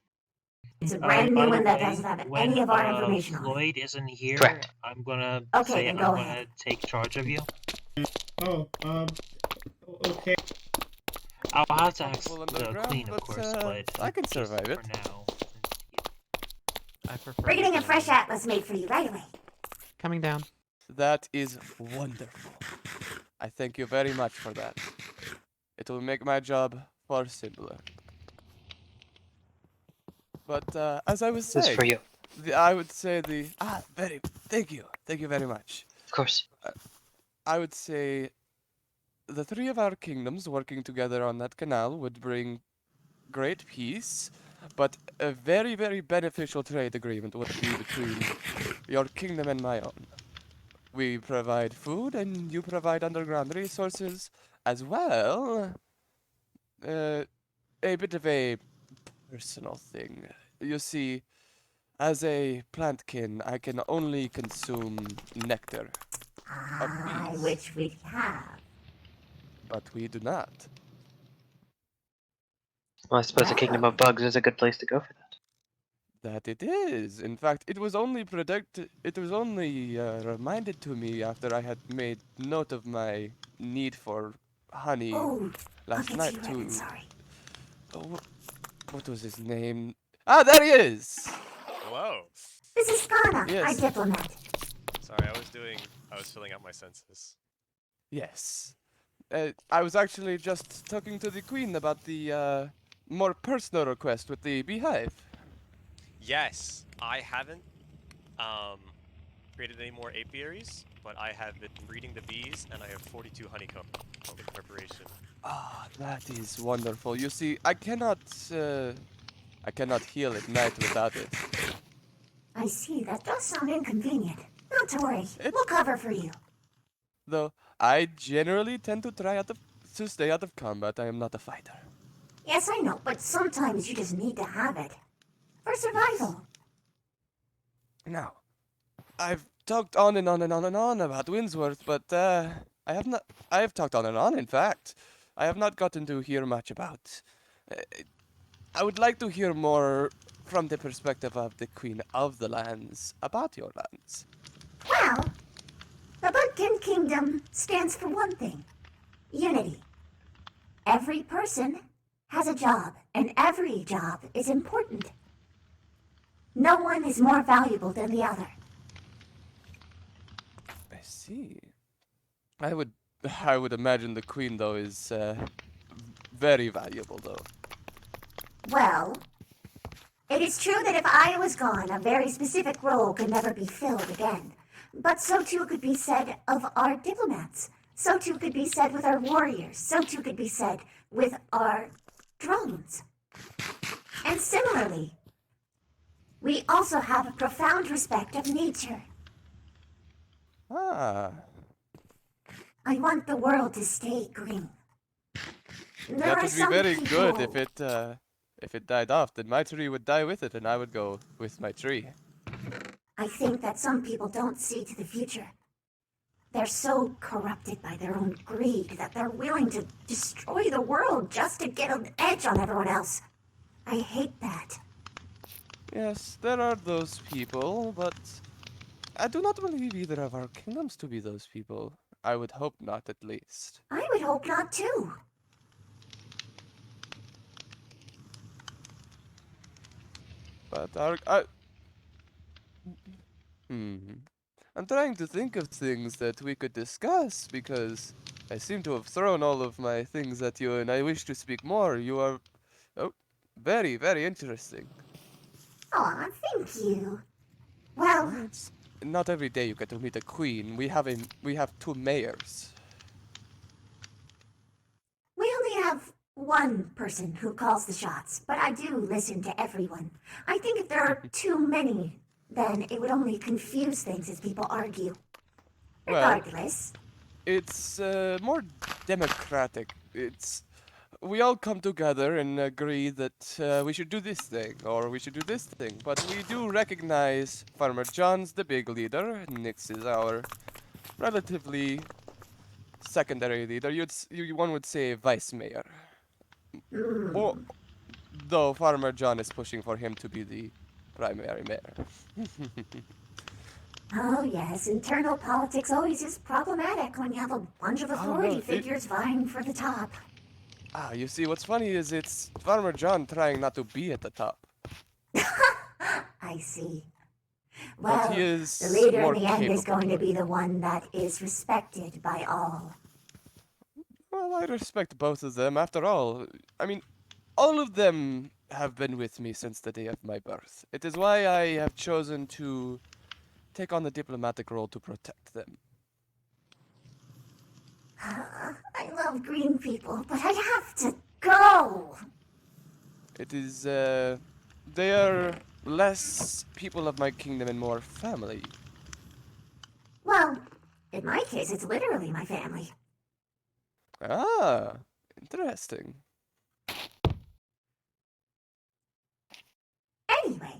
It's a brand By new the one that way, doesn't have when any of our information on it. Floyd isn't here, Correct. I'm gonna Okay, say then I'm go gonna ahead. take charge of you. Oh, okay. I'll have to ask Wonderful the underground, queen, of but, course, but I can just survive it. for now. I prefer We're getting a the fresh atlas made for you right away. Coming down. That is wonderful. I thank you very much for that. It will make my job far simpler. But as I was This is saying, for you. I would say thank you very much. Of course. I would say the three of our kingdoms working together on that canal would bring great peace, but a very, very beneficial trade agreement would be between your kingdom and my own. We provide food and you provide underground resources as well. A bit of a personal thing. You see, as a plantkin, I can only consume nectar of bees, Which we have. but we do not. Well, I suppose the Kingdom of Bugs is a good place to go for that. That it is. In fact, it was only reminded to me after I had made note of my need for honey Oh, last I'll night get you right, to. sorry. Oh, what was his name? Ah, there he is. Hello. This is Ghana, our Yes. diplomat. Sorry, I was filling out my senses. Yes. I was actually just talking to the queen about the more personal request with the beehive. Yes, I haven't created any more apiaries, but I have been breeding the bees, and I have 42 honeycomb in preparation. Ah, that is wonderful. You see, I cannot heal at night without it. I see, that does sound inconvenient. Not to worry, we'll cover for you. Though I generally tend to to stay out of combat. I am not a fighter. Yes, I know, but sometimes you just need to have it. For survival. Now, I've talked on and on and on and on about Winsworth, but I have talked on and on, in fact. I have not gotten to hear much about. I would like to hear more from the perspective of the Queen of the Lands about your lands. Well, the Budkin Kingdom stands for one thing. Unity. Every person has a job, and every job is important. No one is more valuable than the other. I see. I would I would imagine the queen, though, is very valuable, though. Well, it is true that if I was gone, a very specific role could never be filled again. But so too could be said of our diplomats. So too could be said with our warriors. So too could be said with our drones. And similarly, we also have a profound respect of nature. Ah. I want the world to stay green. There That are would be some very people... good if it died off. Then my tree would die with it, and I would go with my tree. I think that some people don't see to the future. They're so corrupted by their own greed that they're willing to destroy the world just to get an edge on everyone else. I hate that. Yes, there are those people, but I do not believe either of our kingdoms to be those people. I would hope not, at least. I would hope not too. But I'm trying to think of things that we could discuss, because I seem to have thrown all of my things at you, and I wish to speak more. You are... Oh, very, very interesting. Aw, thank you. Well, It's not every day you get to meet a queen. We have 2 mayors. we only have one person who calls the shots, but I do listen to everyone. I think if there are too many, then it would only confuse things as people argue. Well, Regardless. it's more democratic. We all come together and agree that we should do this thing, or we should do this thing. But we do recognize Farmer John's the big leader, Nix is our relatively secondary leader. One would say vice mayor. Or, though Farmer John is pushing for him to be the primary mayor. Oh yes, internal politics always is problematic when you have a bunch of authority figures vying for the top. Ah, you see, what's funny is it's Farmer John trying not to be at the top. I see. But Well, he is the leader more in the end is capable. going to be the one that is respected by all. Well, I respect both of them. After all, I mean, all of them have been with me since the day of my birth. It is why I have chosen to take on the diplomatic role to protect them. I love green people, but I have to go. It is, they are less people of my kingdom and more family. Well, in my case, it's literally my family. Ah, interesting. Anyway.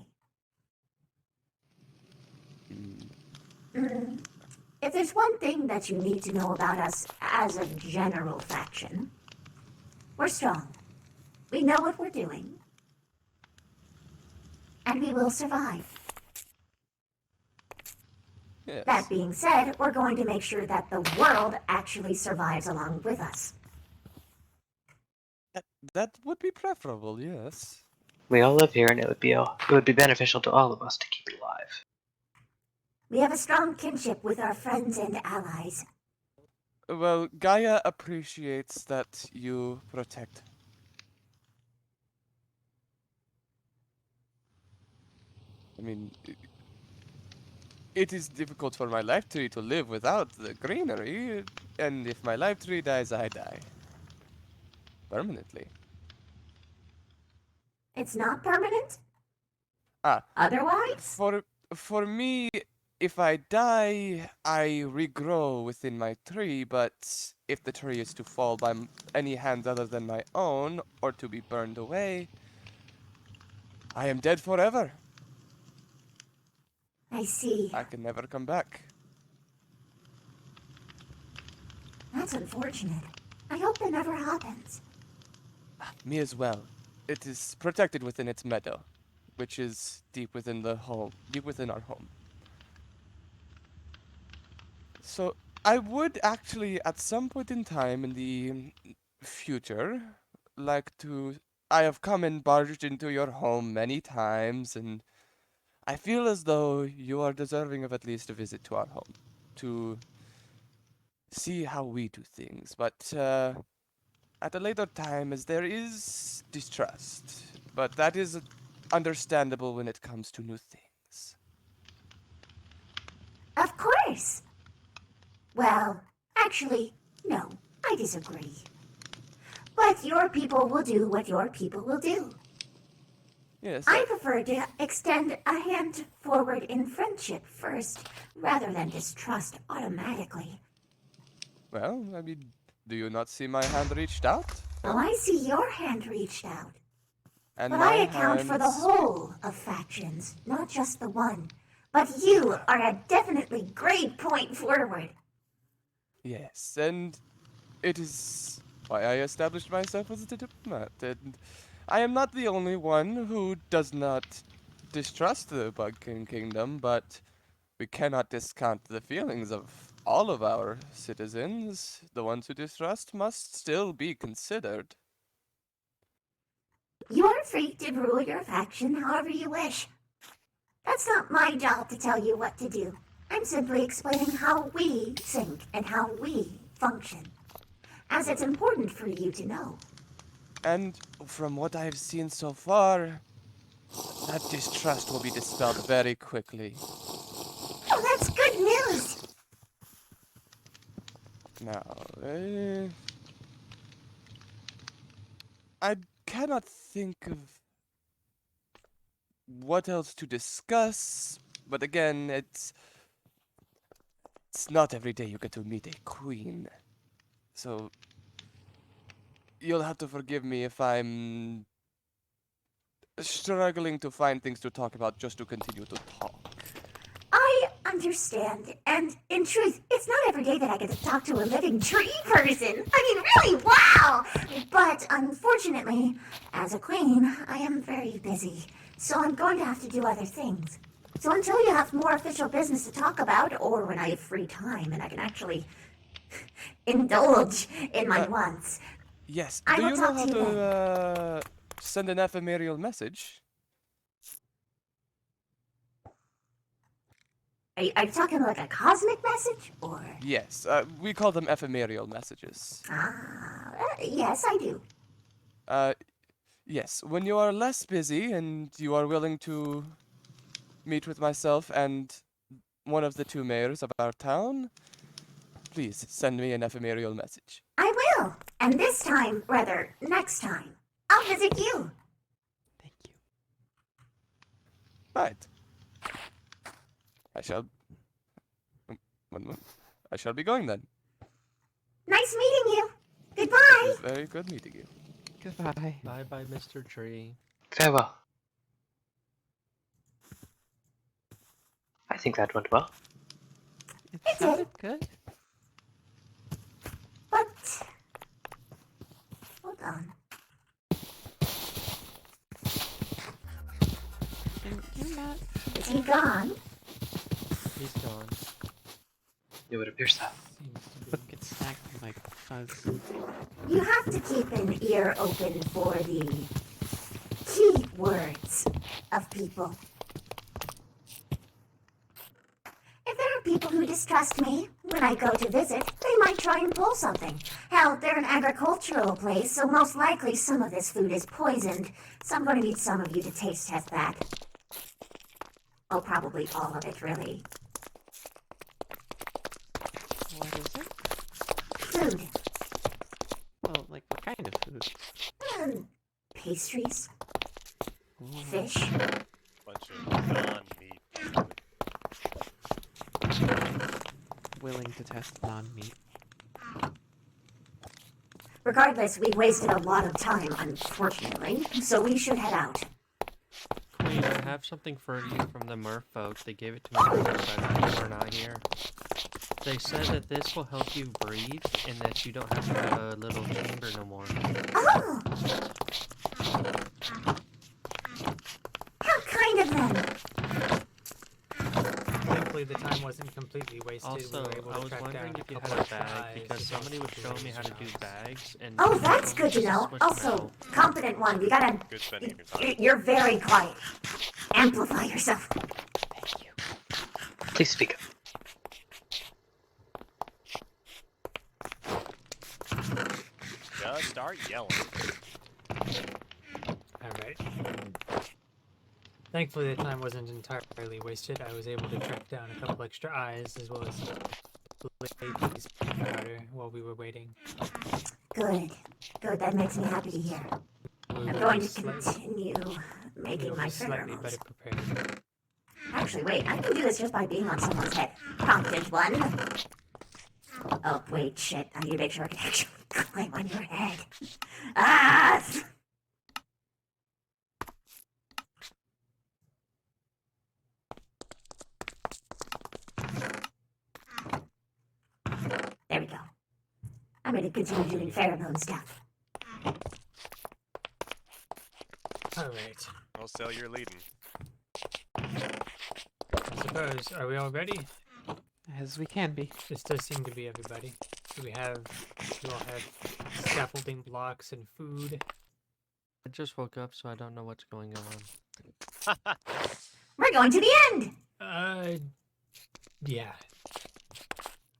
If there's one thing that you need to know about us as a general faction, we're strong. We know what we're doing. And we will survive. Yes. That being said, we're going to make sure that the world actually survives along with us. That would be preferable, yes. We all live here, and it would be beneficial to all of us to keep it alive. We have a strong kinship with our friends and allies. Well, Gaia appreciates that you protect. I mean, it is difficult for my life tree to live without the greenery, and if my life tree dies, I die. Permanently. It's not permanent? Ah. Otherwise? For me, if I die, I regrow within my tree, but if the tree is to fall by any hand other than my own, or to be burned away, I am dead forever. I see. I can never come back. That's unfortunate. I hope that never happens. Me as well. It is protected within its meadow, which is deep within our home. So, I would actually, at some point in time in the future, like to... I have come and barged into your home many times, and I feel as though you are deserving of at least a visit to our home. To see how we do things, but at a later time, as there is distrust, but that is understandable when it comes to new things. Of course. Well, actually, no, I disagree. But your people will do what your people will do. Yes. I prefer to extend a hand forward in friendship first, rather than distrust automatically. Well, I mean, do you not see my hand reached out? Oh, I see your hand reached out. And But my I account for the hands- whole of factions, not just the one. But you are a definitely great point forward. Yes, and it is why I established myself as a diplomat, and I am not the only one who does not distrust the Bug King Kingdom, but we cannot discount the feelings of all of our citizens. The ones who distrust must still be considered. You are free to rule your faction however you wish. That's not my job to tell you what to do. I'm simply explaining how we think and how we function, as it's important for you to know. And from what I've seen so far, that distrust will be dispelled very quickly. Oh, that's good news! Now, I cannot think of what else to discuss, but again, it's not every day you get to meet a queen. So you'll have to forgive me if I'm struggling to find things to talk about just to continue to talk. I understand, and in truth, it's not every day that I get to talk to a living tree person. I mean, really, wow! But unfortunately, as a queen, I am very busy, so I'm going to have to do other things. So until you have more official business to talk about, or when I have free time and I can actually indulge in my wants, Yes. I Do will you know talk how to you then. to send an ephemeral message? Are you talking like a cosmic message, or? Yes. We call them ephemeral messages. Yes, I do. Yes. When you are less busy and you are willing to meet with myself and one of the two mayors of our town, please send me an ephemeral message. I will. And this time, rather, next time, I'll visit you. Right. I shall be going then. Nice meeting you. It Goodbye. was very good meeting you. Goodbye. Bye-bye, Mr. Tree. Farewell. I think that went well. It sounded good. But hold on. You're not. Is he gone? He's gone. It would appear so. Look, get snagged in my fuzz. You have to keep an ear open for the key words of people. If there are people who distrust me when I go to visit, they might try and pull something. Hell, they're an agricultural place, so most likely some of this food is poisoned. So I'm going to need some of you to taste test that. Oh, probably all of it, really. What is it? Food. Well, like what kind of food? Pastries. Ooh. Fish. Bunch of non-meat food. Willing to test non-meat. Regardless, we've wasted a lot of time, unfortunately, so we should head out. Queen, I have something for you from the Murph folks. They gave it to me when you were not here. They said that this will help you breathe and that you don't have to have a little chamber no more. Oh! How kind of them! Thankfully, the time wasn't completely wasted. Also, we were able I to was track wondering down if you couple had a of bag, tries because to somebody was go showing me how to do jobs. bags, and Oh, that's good to just know. switch them Also, out. competent one, you gotta... Good spending of your time. You're very quiet. Amplify yourself. Please speak up. start yelling. Alright. Thankfully, the time wasn't entirely wasted. I was able to track down a couple extra eyes as well as ladies powder while we were waiting. Good. Good, that makes me happy to hear. I'm going to continue making my slightly pheromones. better prepared. Actually, wait, I can do this just by being on someone's head. Prompted one. Oh, wait, shit. I need to make sure I can actually climb on your head. Ah! There we go. I'm going to continue doing pheromone stuff. Alright. Well, Sel, you're leading. I suppose. Are we all ready? As we can be. This does seem to be everybody. Do you all have scaffolding blocks and food? I just woke up, so I don't know what's going on. We're going to the end! Yeah.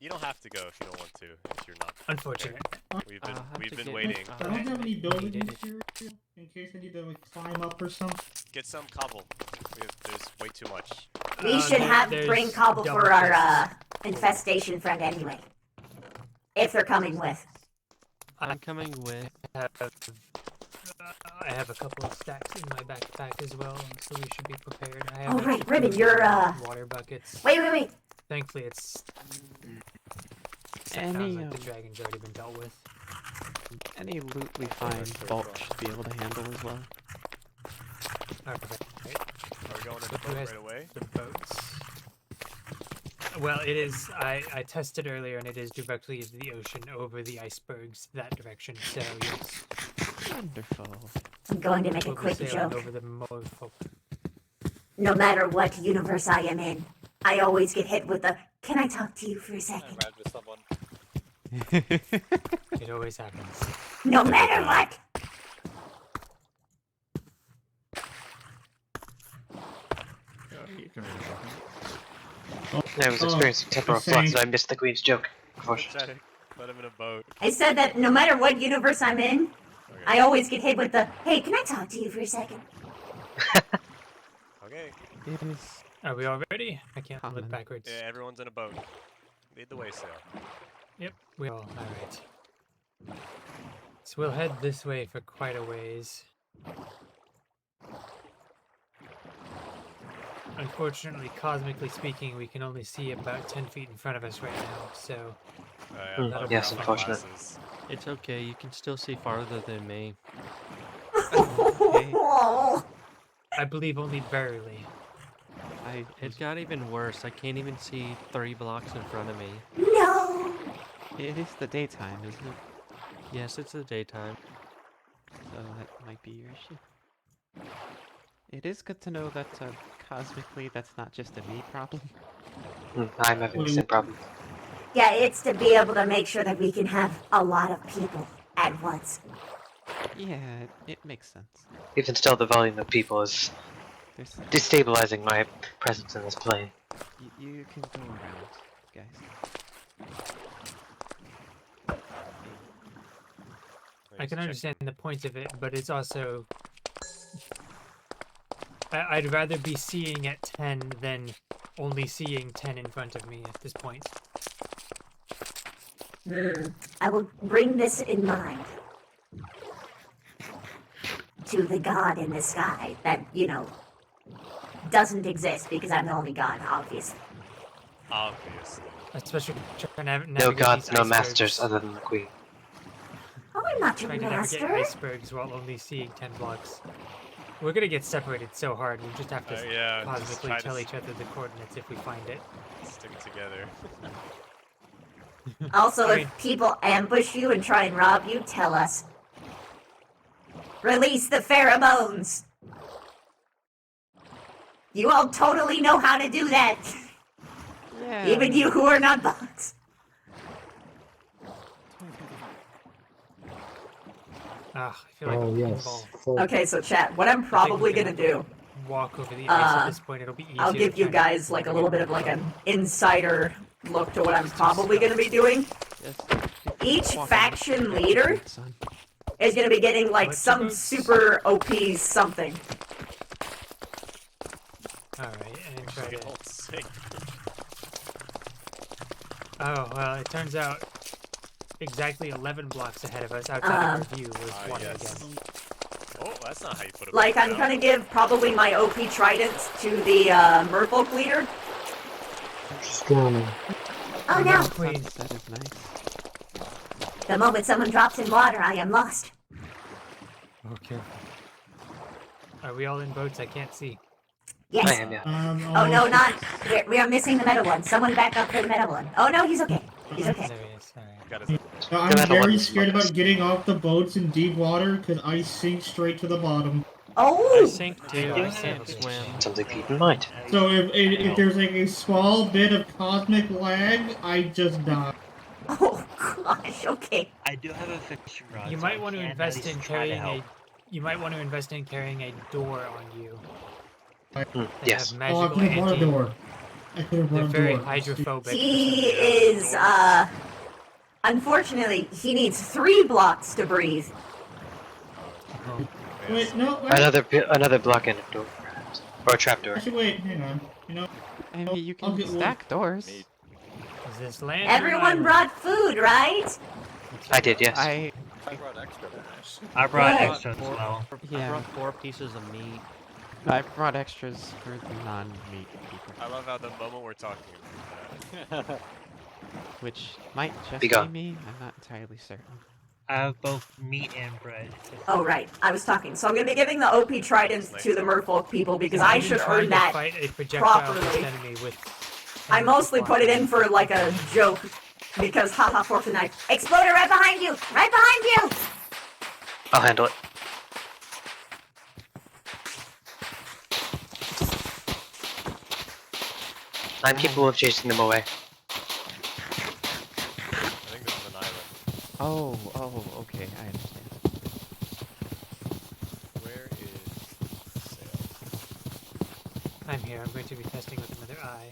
You don't have to go if you don't want to, if you're not. Unfortunate. We've been waiting. I don't have any building material in case I need to like climb up or something. Get some cobble. There's way too much. We should bring cobble for our infestation friend anyway. If they're coming with. I'm coming with. I have a couple of stacks in my backpack as well, so we should be prepared. I have Oh, right, Ribbon, you're, water buckets. Wait. Thankfully, it's... Any, sounds like the dragon's already been dealt with. Any loot we find, Bolt should be able to handle as well. Alright. Are we going to the boat right away? The boats. Well, it is... I tested earlier, and it is directly into the ocean over the icebergs, that direction, so yes. Wonderful. I'm going to make a We'll be quick sailing joke. over the Morpho. No matter what universe I am in, I always get hit with the, can I talk to you for a second? I with someone. It always happens. No matter what! I was experiencing temporal flux, so I missed the Queen's joke, unfortunately. Let him in a boat. I said that no matter what universe I'm in, I always get hit with the, hey, can I talk to you for a second? Okay. It is. Are we all ready? I can't look backwards. Yeah, everyone's in a boat. Lead the way, Sel. Yep, we all. Alright. So we'll head this way for quite a ways. Unfortunately, cosmically speaking, we can only see about 10 feet in front of us right now, so... that'll be Yes, fun. unfortunate. It's okay, you can still see farther than me. I believe only barely. It got even worse. I can't even see 3 blocks in front of me. No! It is the daytime, isn't it? Yes, it's the daytime. So that might be your issue. It is good to know that cosmically that's not just a me problem. I'm having the same problem. Yeah, it's to be able to make sure that we can have a lot of people at once. Yeah, it makes sense. Even still, the volume of people is destabilizing my presence in this plane. You can go around, guys. I can understand the point of it, but it's also... I'd rather be seeing at 10 than only seeing 10 in front of me at this point. I will bring this in mind to the god in the sky that, doesn't exist because I'm the only god, obviously. Obviously. Especially trying to navigate No gods, these no icebergs. masters other than the Queen. Oh, I'm not your Trying to navigate master. icebergs while only seeing 10 blocks. We're gonna get separated so hard, we just have to Yeah, just cosmically try to tell each other the coordinates if we find it. Stick it together. Also, if people ambush you and try and rob you, tell us. Release the pheromones! You all totally know how to do that! Yeah. Even you who are not bots. I feel like Oh, a yes. pinball. Okay, so chat, what I'm probably gonna do, Walk over the ice at this point, it'll be easier. I'll give to you kind guys like a little bit of like an insider look to what I'm probably gonna be doing. Each faction leader is gonna be getting like Electric some boats? super OP something. Alright, and try They to... don't sing. Oh, well, it turns out exactly 11 blocks ahead of us outside of our view was water yes. again. Oh, that's not how you put it. Like, I'm gonna give probably my OP trident to the merfolk leader. She's drowning. Oh no! Queen. That is nice. The moment someone drops in water, I am lost. Okay. Are we all in boats? I can't see. Yes. I am, yeah. Oh no, not. We are missing the metal one. Someone back up for the metal one. Oh no, he's okay. He's okay. There he is. Alright. Got his No, The I'm metal very one's scared locust. about getting off the boats in deep water because I sink straight to the bottom. Oh! I sink too. I can't swim. Something to keep in mind. So if there's like a small bit of cosmic lag, I just die. Oh gosh, okay. I do have a fishing rod. You so might I want to can at invest least in try to carrying a. help. You might want to invest in carrying a door on you. Yes. Have Oh, I magical could have brought a anti. door. I could have They're brought a very door. hydrophobic. He is, unfortunately, he needs 3 blocks to breathe. Wait, no, wait. Another block and a door, perhaps. Or a trap door. Actually, wait, hang on. You know, I mean, you I'll can get one. stack doors. Is this land? Everyone brought food, right? I did, yes. I brought extra. I brought Good. extra as well. I Yeah. brought 4 pieces of meat. I brought extras for the non-meat people, I love how the moment we're talking about that. which might just Be be gone. me. I'm not entirely certain. I have both meat and bread. Oh, right. I was talking. So I'm gonna be giving the OP trident to the merfolk people because I should earn that Fight a projectile-based properly. enemy with. I mostly put it in for like a joke because haha fork and knife. Exploder right behind you! Right behind you! I'll handle it. I'm capable of chasing them away. I think this is an island. Oh, okay, I understand. Where is sail? I'm here. I'm going to be testing with another eye.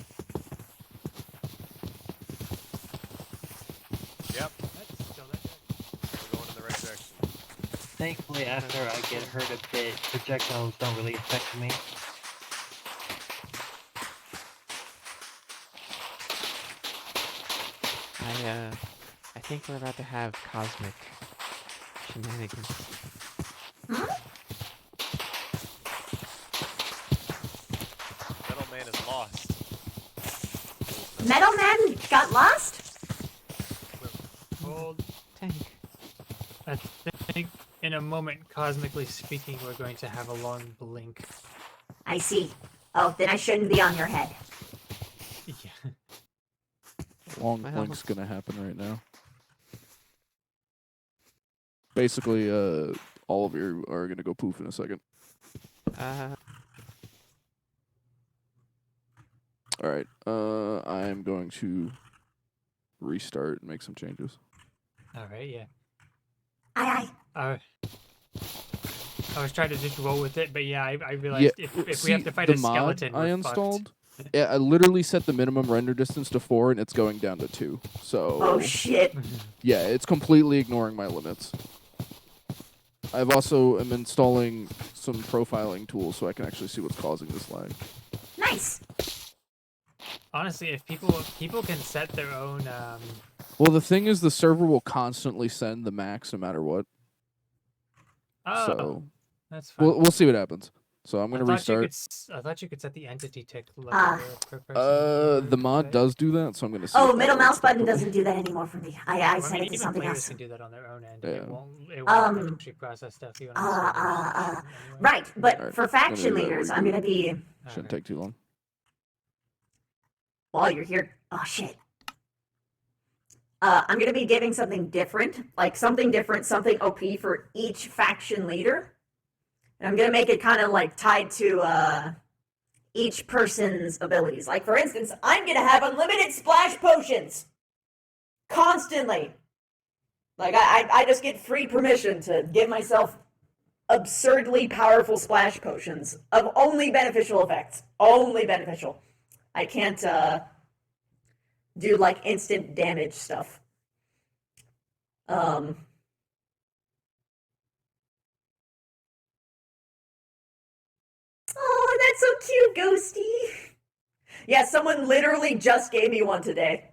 Yep, That's still that good. we're going in the right direction. Thankfully, after I get hurt a bit, projectiles don't really affect me. I think we're about to have cosmic shenanigans. Metal Man is lost. Metal Man got lost? Hold. Tank. I think in a moment, cosmically speaking, we're going to have a long blink. I see. Oh, then I shouldn't be on your head. Yeah. Long Well. blink's gonna happen right now. Basically, all of you are gonna go poof in a second. All right. I'm going to restart and make some changes. All right. Yeah. Aye, I was trying to just roll with it, but yeah, I realized if we have to fight the a skeleton, mod I we're installed, yeah, I literally set the minimum render distance to 4, and it's going down to 2. So. Oh shit. Yeah, it's completely ignoring my limits. I've also am installing some profiling tools so I can actually see what's causing this lag. nice. Honestly, if people can set their own. Well, the thing is, the server will constantly send the max no matter what. Oh, So that's fine. we'll see what happens. So I'm I gonna thought restart. I thought you could set the entity tick level Ah. per person. The mod does do that, so I'm gonna see. Oh, if that middle works mouse button properly. doesn't do that anymore for me. I I set mean, it to even something players else. can do that on their own end. Yeah. It won't actually process stuff even on the servers anyway. Right, but Alright, for gonna faction do that leaders, real I'm quick. gonna be. Shouldn't take too long. While you're here. Oh shit. I'm gonna be giving something different, something OP for each faction leader. And I'm gonna make it kind of like tied to each person's abilities. Like for instance, I'm gonna have unlimited splash potions constantly. Like I just get free permission to give myself absurdly powerful splash potions of only beneficial effects. Only beneficial. I can't do like instant damage stuff. Oh, that's so cute, Ghosty. Yeah, someone literally just gave me one today.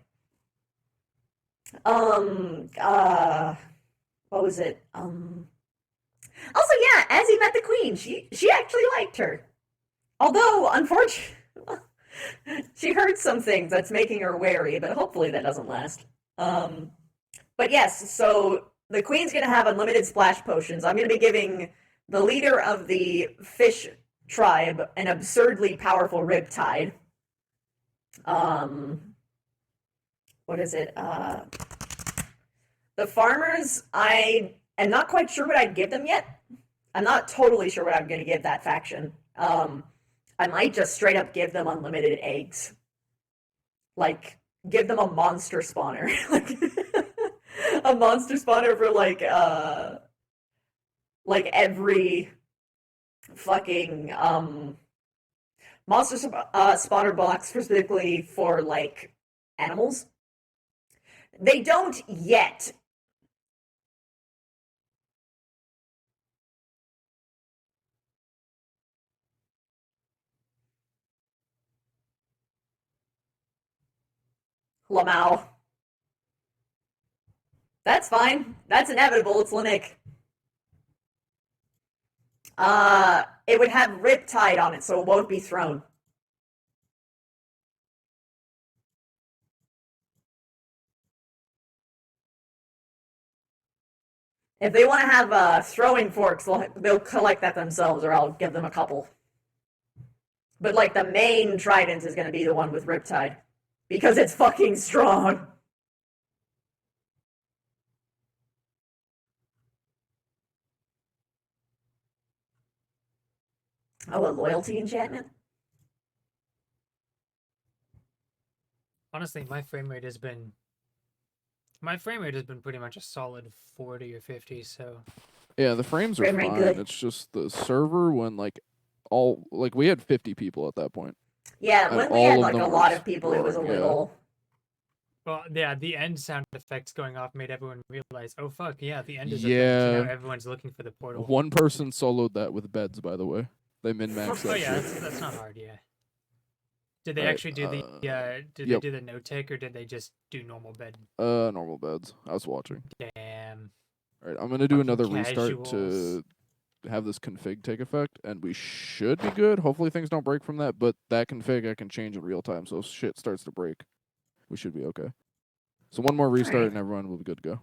What was it? Also, yeah, as he met the queen, she actually liked her. Although, unfortunately, she heard some things that's making her wary, but hopefully that doesn't last. But yes, so the queen's gonna have unlimited splash potions. I'm gonna be giving the leader of the fish tribe an absurdly powerful riptide. What is it? The farmers, I am not quite sure what I'd give them yet. I'm not totally sure what I'm going to give that faction. I might just straight up give them unlimited eggs. Like, give them a monster spawner. Like, a monster spawner for, like every fucking, monster spawner box specifically for, like, animals. They don't yet. Lamau. That's fine. That's inevitable. It's Linick. It would have Riptide on it, so it won't be thrown. If they want to have throwing forks, they'll collect that themselves, or I'll give them a couple. But, like, the main trident is going to be the one with Riptide. Because it's fucking strong. Oh, a loyalty enchantment? Honestly, my frame rate has been pretty much a solid 40 or 50, so Yeah, the frames are Frame rate fine. good. It's just the server when we had 50 people at that point. Yeah, And when we all had, of like, them a were lot of people, it was a roaring, yeah. little... well, yeah, the end sound effects going off made everyone realize, oh fuck, yeah, the end is a thing. So Yeah. now everyone's looking for the portal. One person soloed that with beds, by the way. They min-maxed that Oh yeah, shit. that's not hard, yeah. Did they Alright, actually do the did yep. they do the note take, or did they just do normal bed? Normal beds. I was watching. Damn. Alright, I'm gonna do Fucking another restart casuals. to have this config take effect, and we should be good. Hopefully things don't break from that, but that config I can change in real time, so if shit starts to break, we should be okay. So one more restart and everyone will be good to go.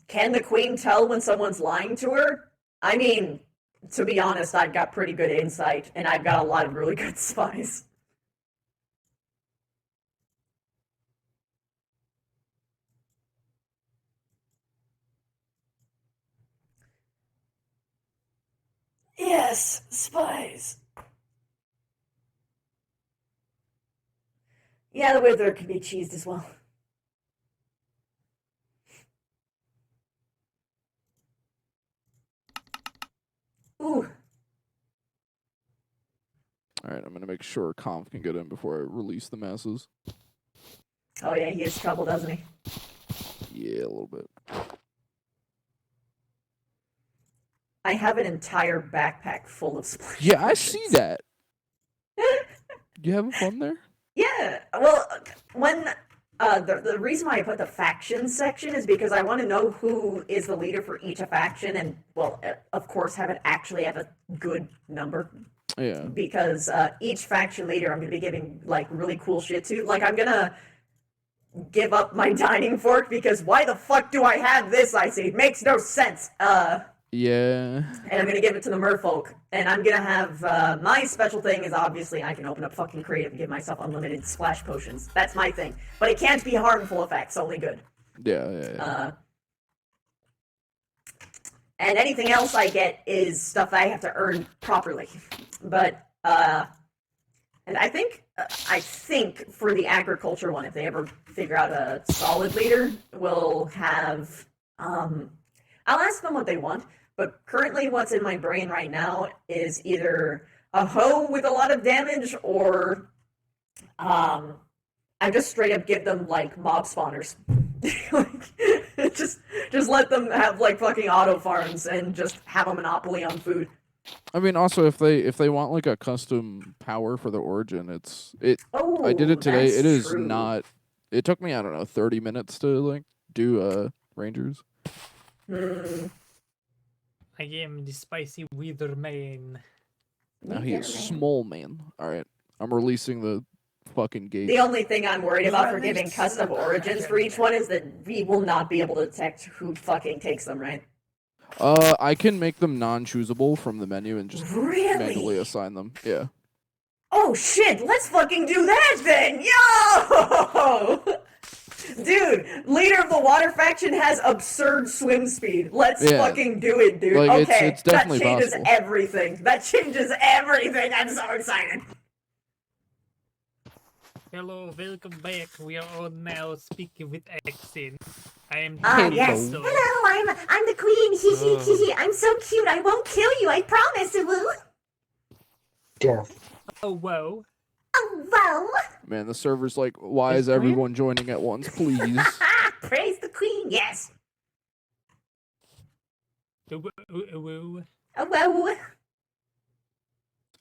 Can the queen tell when someone's lying to her? I mean, to be honest, I've got pretty good insight, and I've got a lot of really good spies. Yes, spies. Yeah, the wither can be cheesed as well. Ooh. Alright, I'm gonna make sure Conf can get in before I release the masses. Oh yeah, he has trouble, doesn't he? Yeah, a little bit. I have an entire backpack full of splash Yeah, I potions. see that. You having fun there? Yeah, well, when the reason why I put the faction section is because I want to know who is the leader for each faction, and well, of course, have a good number. Yeah. Because each faction leader, I'm gonna be giving like really cool shit to. Like, I'm gonna give up my dining fork because why the fuck do I have this? I see, it makes no sense. Yeah. And I'm gonna give it to the merfolk. And I'm gonna have, my special thing is obviously I can open up fucking creative and give myself unlimited splash potions. That's my thing. But it can't be harmful effects, only good. Yeah. And anything else I get is stuff I have to earn properly. But, and I think for the agriculture one, if they ever figure out a solid leader, we'll have, I'll ask them what they want, but currently what's in my brain right now is either a hoe with a lot of damage or I just straight up give them like mob spawners. Like, just let them have like fucking auto farms and just have a monopoly on food. I mean, also if they want like a custom power for the origin, Oh, I did it today. that's It is true. not. It took me, I don't know, 30 minutes to like do rangers. I am the spicy wither man. Now he is small man. All right, I'm releasing the fucking gate. The only thing I'm worried about for giving custom origins for each one is that we will not be able to detect who fucking takes them, right? I can make them non-choosable from the menu and just Really? manually assign them. Yeah. Oh shit, let's fucking do that then! Yo! Dude, leader of the water faction has absurd swim speed. Let's Yeah. fucking do it, dude. Like, okay, it's definitely that changes possible. everything. That changes everything. I'm so excited. Hello, welcome back. We are all now speaking with accent. I am Yes. Crystal. Hello, I'm the queen. Hee hee hee hee. I'm so cute. I won't kill you. I promise. Woo. Death. Oh, whoa. Oh, whoa. Man, the server's like, why is everyone joining at once, please? Praise the queen. Yes. Woo. Oh, whoa.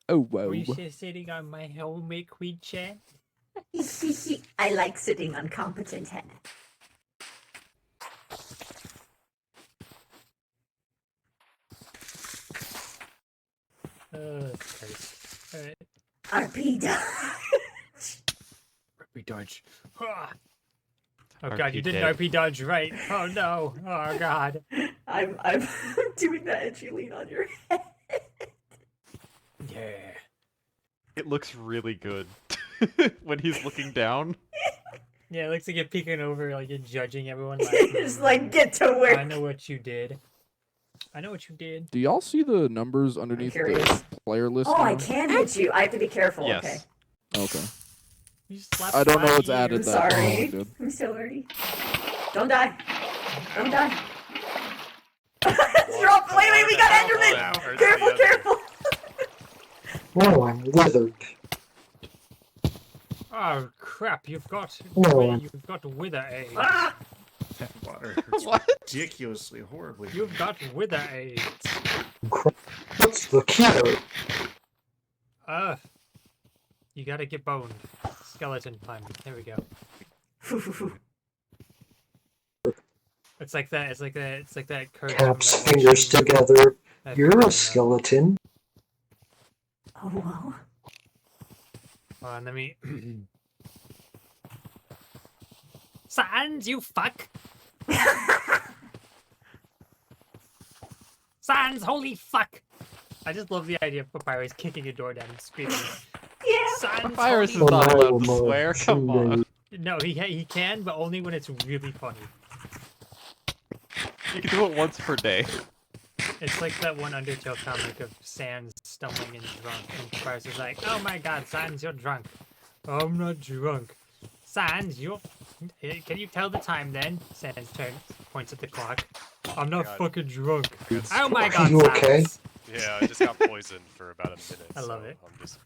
Oh, whoa. Were you sitting on my helmet, Queen Chan? I like sitting on competent head. Oh, Christ. Alright. RP dodge. RP dodge. Ah. Oh god, you RP didn't dead. RP dodge right. Oh no. Oh god. I'm doing that and you lean on your head. Yeah. It looks really good when he's looking down. Yeah, it looks like you're peeking over, like you're judging everyone. Like, Just like, get to work. I know what you did. I know what you did. Do y'all see the numbers underneath the curious. player list? Oh, I now? can hit you. I have to be careful. Yes. Okay. Okay. You slapped I don't know my what's added ears. that. Sorry. Oh, good. I'm sorry. Don't die. Don't die. Drop. Wait, we got Enderman. Careful, careful. Oh, I'm withered. Oh crap! You've got No. you've got wither AIDS. Ah! That water hurts ridiculously horribly. You've got wither AIDS. What's the carrot? You gotta get boned. Skeleton climbing. There we go. It's like that. It's like that. It's like that curse. from Caps that one fingers show. together. That You're video. a skeleton. Oh, whoa. Hold on, let me. Sans, you fuck! Sans, holy fuck! I just love the idea of Papyrus kicking a door down and screaming. Yeah. Sans, Papyrus is holy not Well, allowed now to I'm swear. Come someday. on. No, he can, but only when it's really funny. You can do it once per day. It's like that one Undertale comic of Sans stumbling and drunk, and Papyrus is like, "Oh my God, Sans, you're drunk." I'm not drunk. Sans, you're. Can you tell the time then? Sans points at the clock. I'm not God. fucking drunk. It's- Oh my Are God, you Sans. okay? Yeah, I just got poisoned for about a minute. I love so it. I'm just.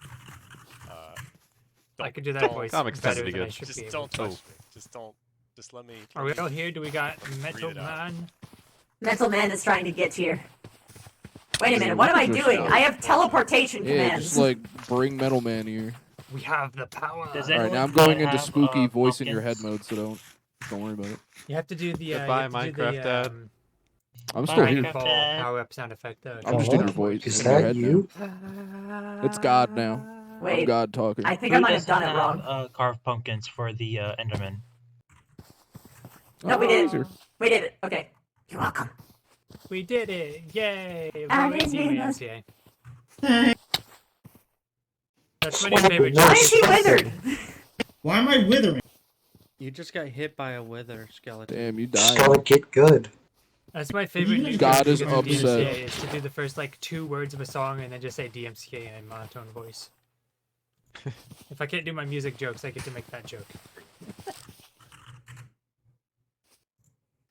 I could do that don't- voice Comics tend better to be than I good. should be Just able don't to. touch me. Just don't. Just let me. Are we all here? Do we got Metal it out. Man? Mental Man is trying to get here. Wait a minute. What am I Just doing? shout. I have teleportation Yeah, commands. just like bring Metal Man here. We have the power. Does All right, anyone now I'm going into have, spooky voice in your head pumpkins? mode, so don't worry about it. You have to do the. Goodbye, you have to do Minecraft Dad. I'm Bye, still here. Minecraft Ball Dad. power up sound effect though. I'm just in your voice. Is in your that head you? now. It's God now. I'm Wait, God talking. I think Who I might have doesn't done it wrong. carved pumpkins for the Enderman? No, we Oh, did easier. it. We did it. Okay. You're welcome. We did it! Yay! I Vote didn't mean Man's that. yay. That's my new Slap favorite it, Why joke. is he withered? Why am I withering? You just got hit by a wither skeleton. Damn, you Just died. gotta get good. That's my favorite new God joke is to do in upset. DMCA is to do the first like 2 words of a song and then just say DMCA in a monotone voice. If I can't do my music jokes, I get to make that joke.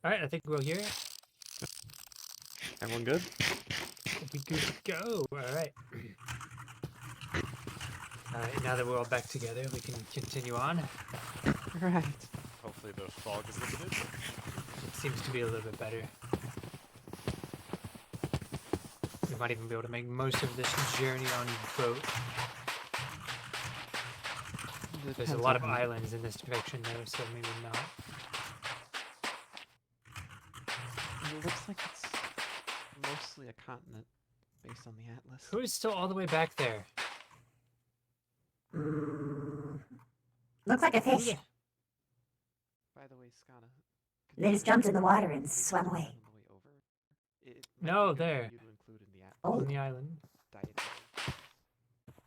Alright, I think we'll hear it. Everyone good? We good to go. Alright. Alright, now that we're all back together, we can continue on. Right. Hopefully the fog is lifted. It seems to be a little bit better. We might even be able to make most of this journey on boat. There's a lot of islands in this direction though, so maybe not. It looks like it's mostly a continent based on the atlas. Who is still all the way back there? Looks like a fish. By the way, Skana. They just jumped in the water and swam away. No, there. Oh. On the island.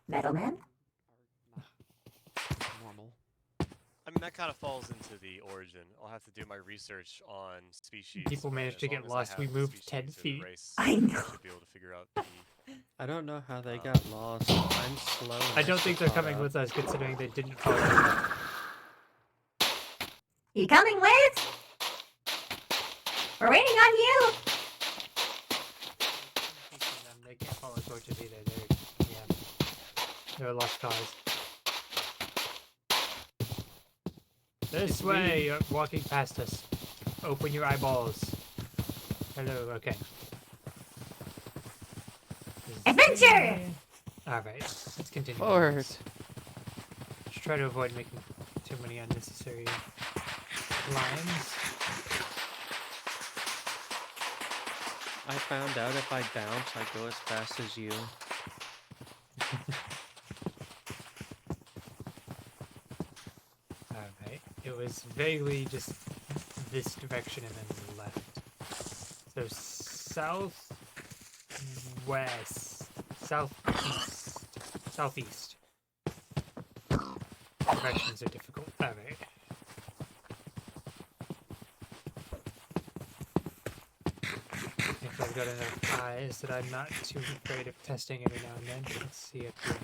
Metal Man? Normal. I mean, that kind of falls into the origin. I'll have to do my research on species. People managed to get lost. We moved 10 feet. I know. Should be able to figure out the... I don't know how they got lost. I'm slow. I don't think they're coming with us, considering they didn't follow us. You coming with? We're waiting on you. They can't follow torches either. They're a lost cause. This way, you're walking past us. Open your eyeballs. Hello, okay. Adventure! Alright, let's continue. Forward. Just try to avoid making too many unnecessary lines. I found out if I bounce, I go as fast as you. Alright, it was vaguely just this direction and then left. So southwest, southeast. Directions are difficult. Alright. If I've got enough eyes that I'm not too afraid of testing every now and then. Let's see it here.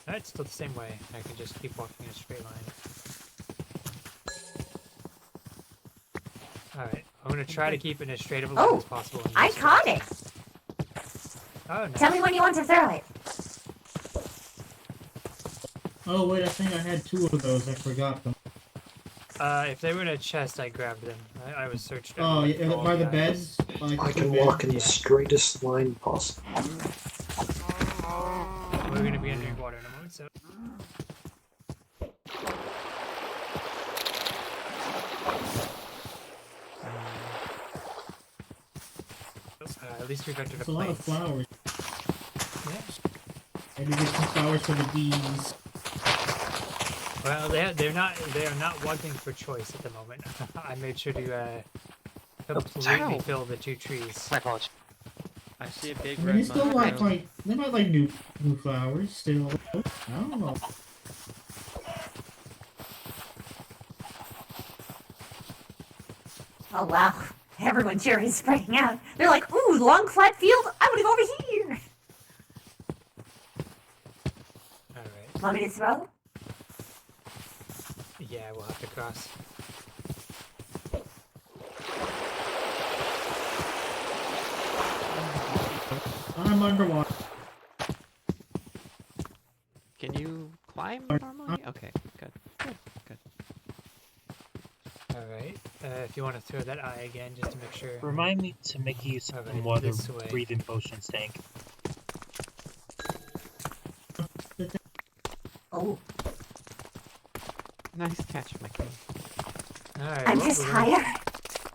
It's still the same way. I can just keep walking in a straight line. Alright, I'm gonna try to keep it as straight of a line as possible. I caught it. Oh, nice. Tell me when you want to throw it. Oh wait, I think I had 2 of those. I forgot them. If they were in a chest, I grabbed them. I was searched. Oh, yeah, by the beds? I can walk in the straightest line possible. We're gonna be underwater in a moment, so. At least we got to the There's a lot of plates. flowers. Yeah. Maybe get some flowers for the bees. Well, they are not wanting for choice at the moment. I made sure to completely fill the 2 trees. My apologies. I see a big I mean, red they still mushroom. they might like new flowers still. I don't know. Oh wow. Everyone's here is spreading out. They're like, ooh, long flat field? I want to go over here. Alright. Want me to throw? Yeah, we'll have to cross. I'm underwater. Can you climb normally? Okay, good. Good. Alright. If you want to throw that eye again, just to make sure. Remind me to make use of Alright, water this way. breathing potions tank. Oh. Nice catch, Mickey. Alright. I'm well, just we're gonna- higher.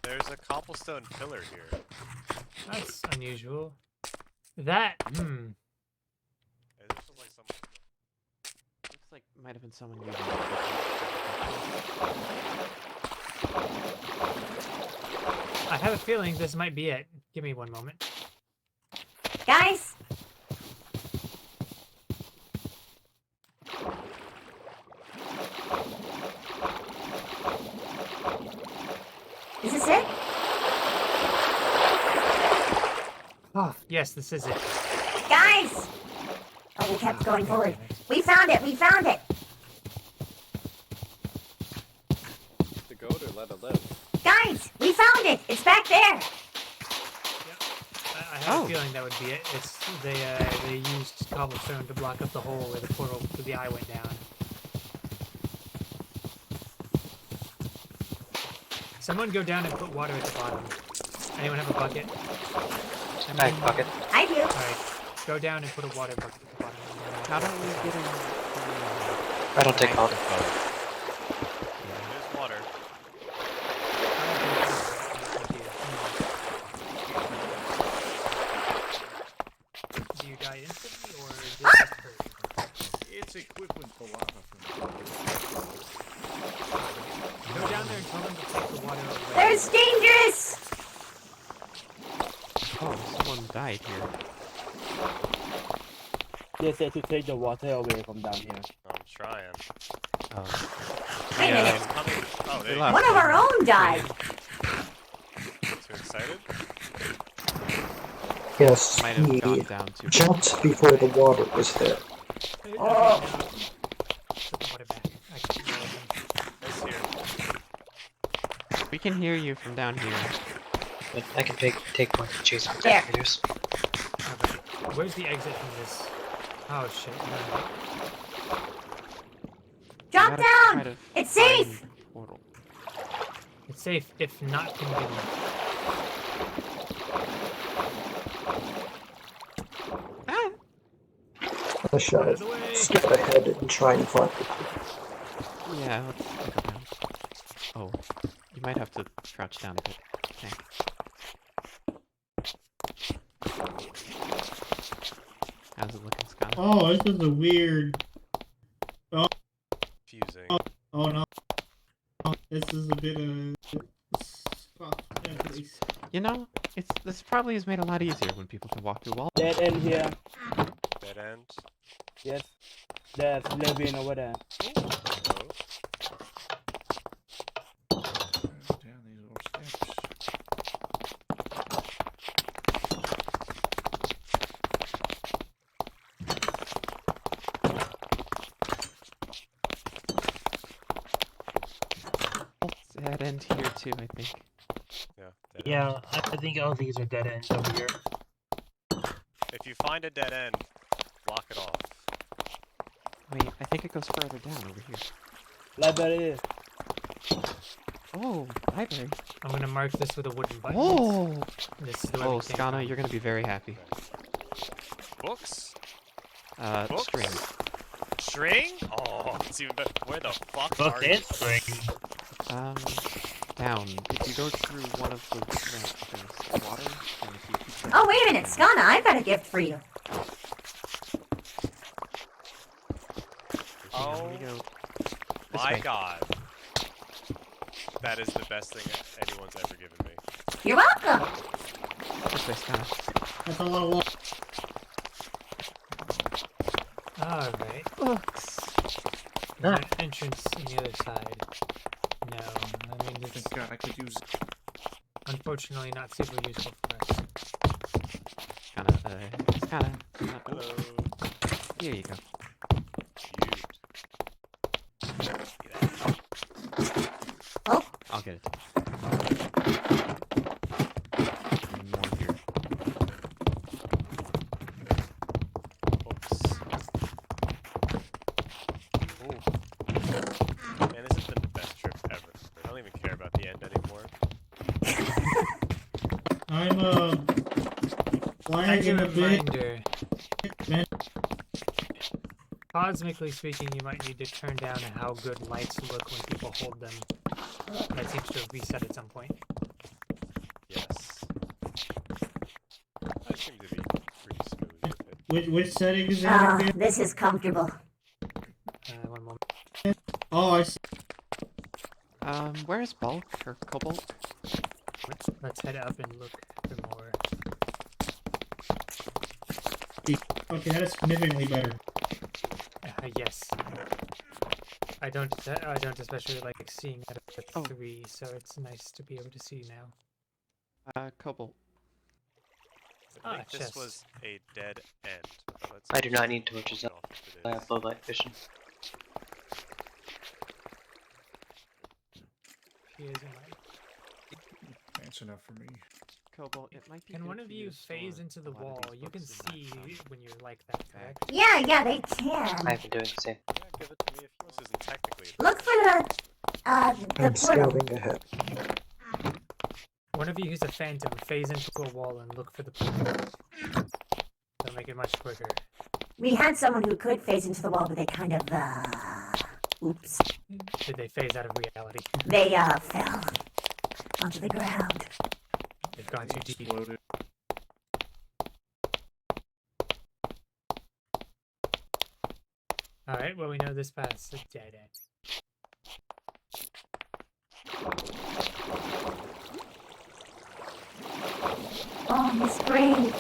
There's a cobblestone pillar here. That's unusual. That, Is this just like some... Looks like might have been someone using I have a feeling this might be it. Give me one moment. Guys. Is this it? Oh, yes, this is it. Guys! Oh, we kept going forward. We found it! We found it! The it! It's back there! I have a feeling that would be it. They used cobblestone to block up the hole where the portal for the eye went down. Someone go down and put water at the bottom. Anyone have a bucket? I have a bucket. I do. Alright, go down and put a water bucket at the bottom. How do we get in? I don't take water. There's water. Do you die instantly, or is it Ah! just hurt? It's equivalent to lava for me. Go down there and tell them to take the water away. There's dangerous! Oh, someone died here. They said to take the water away from down here. I'm trying. Oh. Wait a minute. It's coming. Oh, there you One of our own died. Too excited? Yes, Might have he gone down too. jumped before the water was there. Oh. Put the water back. I can't hear them. It's here. We can hear you from down here. But I can take points to chase There. invaders. Okay. Where's the exit from this? Oh shit. No. Drop gotta try down! to It's find safe! the portal. It's safe, if not convenient. I shall skip ahead and try and find it. Yeah, let's go down. Oh, you might have to crouch down a bit. Okay. How's it looking, Scott? Oh, this is a weird. Oh, Fusing. oh no. Oh, this is a bit of. You know, this probably is made a lot easier when people can walk through walls. Dead end here. Dead end. Yes. There's Levin over there. Down these little steps. Dead end here too, I think. Yeah. Yeah, I think all these are dead ends over here. If you find a dead end, block it off. Wait, I think it goes further down over here. Library. Oh, library. I'm gonna mark this with a wooden button. Oh! This is the way Oh, we came Skana, from. you're gonna be very happy. Books? Books? String. String? Oh, it's even better. Where the fuck Book are you? and string. Down. If you go through one of the ramps, there's water, and if you keep Oh, wait a minute, Skana, I've got a gift for you. Oh my god. That is the best thing anyone's ever given me. You're welcome. This way, Skana. That's a lot of water. Alright. Books. There's an entrance on the other side. No, I mean, it's Thank God I could use it. unfortunately not super useful for us. Skana. Hello. Here you go. Oh. I'll get it. And more here. Books. Ooh. Man, this has been the best trip ever. I don't even care about the end anymore. I'm As lagging a a bit. reminder, cosmically speaking, you might need to turn down how good lights look when people hold them. That seems to have reset at some point. Yes. I seem to be pretty smooth with it. Which setting is that Ah, again? this is comfortable. One moment. Oh, I see. Where's bulk or cobalt? Let's head up and look for more. Okay, that is significantly better. Yes. I don't especially like seeing at a 3, so it's nice to be able to see now. Cobalt. I think this chest. was a dead end. Let's I do not need torches turn up. off if it I is. have low light vision. She is in light. That's enough for me. Cobalt, it might be Can good one for of you you to store phase into the a lot of wall? these You can books in that, see when you're like that, correct? Yeah, they can. I've been doing the same. Yeah, give it to me if you want. This isn't technically. Look for the I'm portal. scouting ahead. One of you who's a phantom, phase into a wall and look for the portal. That'll make it much quicker. We had someone who could phase into the wall, but they kind of, oops. Did they phase out of reality? They, fell onto the ground. They've gone too deep. Exploded. Alright, well we know this path's a dead end. Oh, Miss Brave.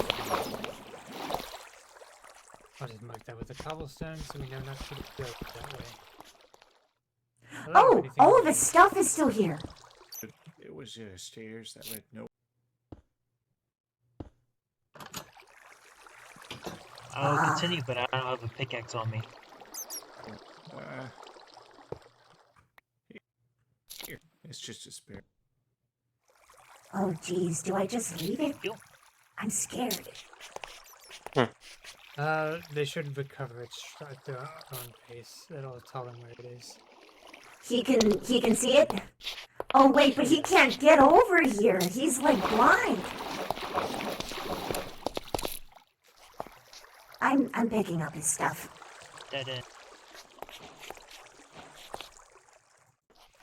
I'll just mark that with a cobblestone so we know not to go that way. Hello, Oh, anything all you of the need? stuff is still here. It was stairs that led no. I'll continue, but I don't have a pickaxe on me. Here, it's just a spare. Oh, geez, do I just leave it? I'm scared. They should recover it at their own pace. That'll tell them where it is. He can see it? Oh, wait, but he can't get over here. He's, like, blind. I'm picking up his stuff. Dead end.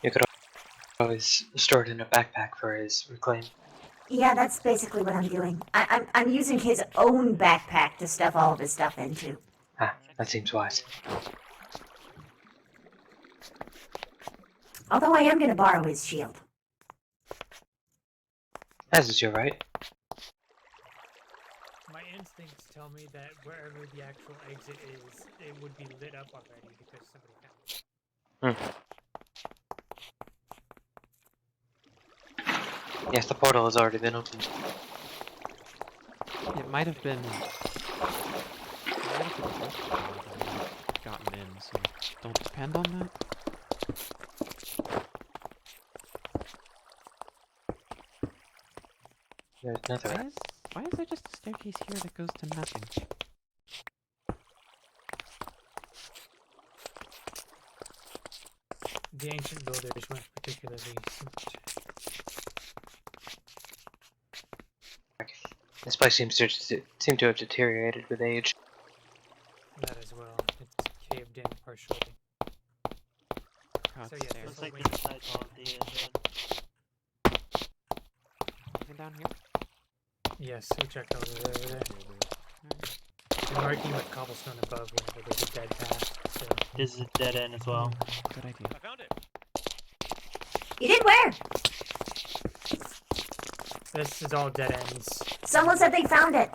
You could always store it in a backpack for his reclaim. Yeah, that's basically what I'm doing. I'm using his own backpack to stuff all of his stuff into. Ah, that seems wise. Although I am going to borrow his shield. As is your right. My instincts tell me that wherever the actual exit is, it would be lit up already because somebody found it. Yes, the portal has already been opened. It might have been. Gotten in, so don't depend on that. There's another. Why is there just a staircase here that goes to nothing? The ancient builders weren't particularly smart. This place seem to have deteriorated with age. That as well. It's caved in partially. So yeah, Looks this like wing. the inside's all dead. Anything down here? Yes, we checked over there. I'm marking with cobblestone above whenever there's a dead path. So. This is a dead end as well. Good idea. I found it. You did where? This is all dead ends. Someone said they found it.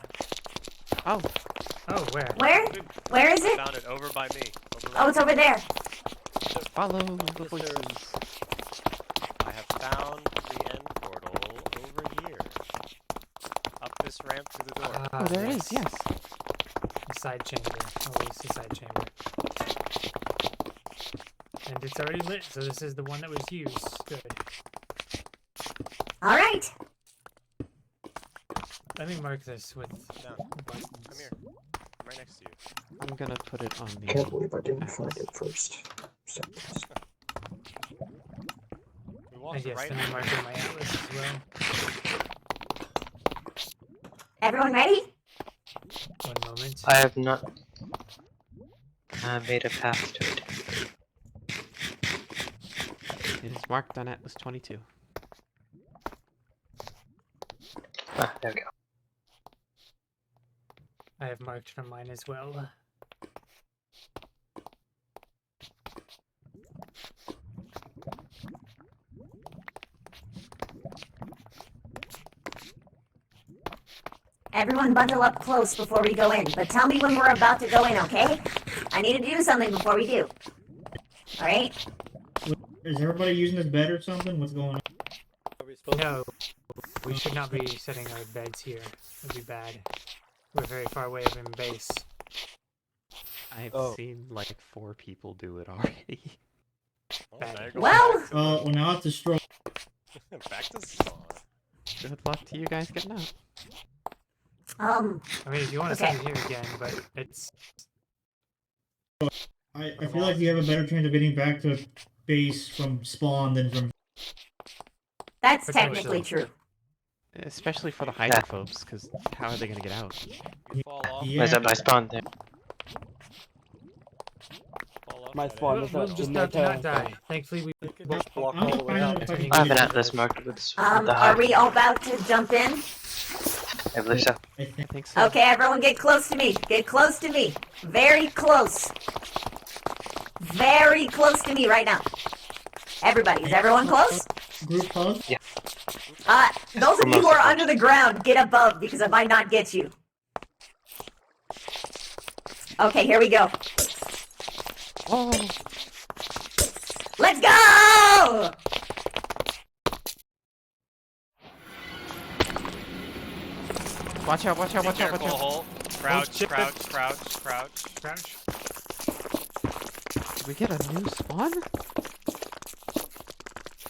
Oh. Oh, where? Where? Where is it? Found it over by me. Oh, it's over there. Follow the voices. I have found the end portal over here. Up this ramp through the door. Oh, there it is, yes. The side chamber. Always the side chamber. And it's already lit, so this is the one that was used. Good. Alright. Let me mark this with No. buttons. Come here. I'm right next to you. I'm gonna put it on the. Can't believe I didn't find it first. Seconds. We walked And yes, right let me mark in my atlas as well. Everyone ready? One moment. I have not made a path to it. It is marked on Atlas 22. Ah, there we go. I have marked on mine as well. Everyone bundle up close before we go in, but tell me when we're about to go in, okay? I need to do something before we do. Alright? Is everybody using this bed or something? What's going on? No, we should not be setting our beds here. It'd be bad. We're very far away from base. I've seen like 4 people do it already. Oh, there you go. Well, well, now it's a stroke. Back to spawn. Good luck to you guys getting out. I mean, if you want to okay. send it here again, but it's... I feel like you have a better chance of getting back to base from spawn than from... That's technically true. Especially for the hydrophobes, because how are they going to get out? You fall off. Yeah. Is that my spawn there? Fall off My that spawn edge. is We'll not just in have to my not town. die. Thankfully, we... Just block I'm all the way fine up. with fucking I have good. an atlas marked with the Are hide. we all about to jump in? I believe so. I think. I think so. Okay, everyone get close to me. Get close to me. Very close. Very close to me right now. Everybody, is everyone close? Group hug? Yeah. Those of you who are under the ground, get above because I might not get you. Okay, here we go. Oh, Let's go! watch out, watch out, Be watch out, careful, watch out. hole. Crouch, shit. crouch, crouch, crouch. Crouch. Did we get a new spawn?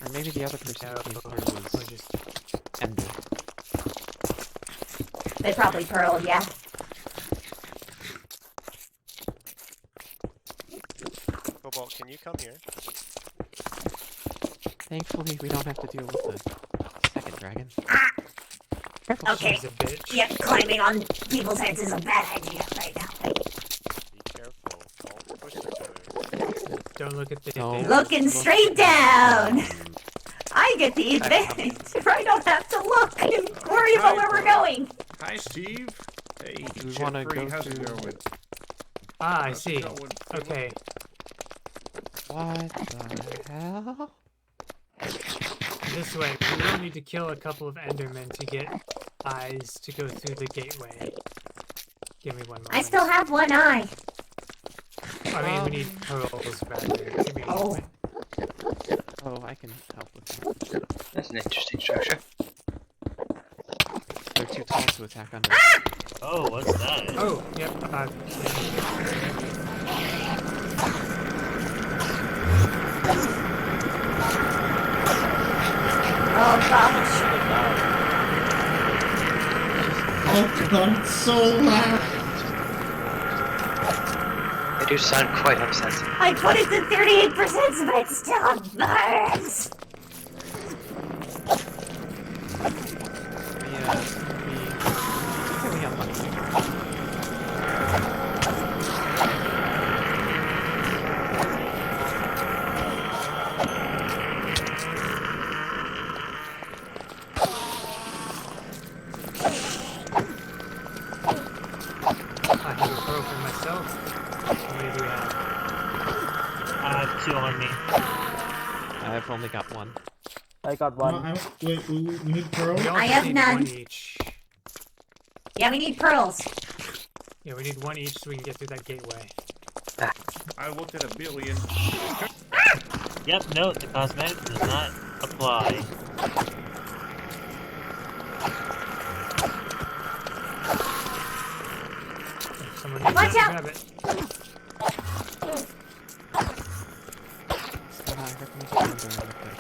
Or maybe the other person who came through Or was just... Ender. They probably pearled, yeah. Cobalt, can you come here? Thankfully, we don't have to deal with the second dragon. Careful. Okay. She's a bitch. Yep, climbing on people's heads is a bad idea right now. Be careful. Don't push each other. Don't look at the... Don't Looking straight down! I get the advantage. I don't have to look and worry about where we're going. Hi, Steve. Hey, Do we Chip wanna Free, go how's it through- going? Ah, I How's it see. going? Okay. What the hell? This way. We will need to kill a couple of Endermen to get eyes to go through the gateway. Give me 1 moment. I still have one eye. I mean, we need pearls rather. Give me Oh. Oh, I can help with that. That's an interesting structure. They're too tall to attack under. Oh, what's that? Oh, yep. Oh gosh. Oh god, it's so loud. They do sound quite upset. I put it to 38% but it still burns. We unlucky. I have a pearl for myself. How many do we have? I have 2 on me. I've only got one. I got No, one. we need pearl. We all I just have need none. 1 each. Yeah, we need pearls. Yeah, we need 1 each so we can get through that gateway. I looked at a billion. Yep, no, the cosmetic does not apply. Someone needs Watch to out! grab it.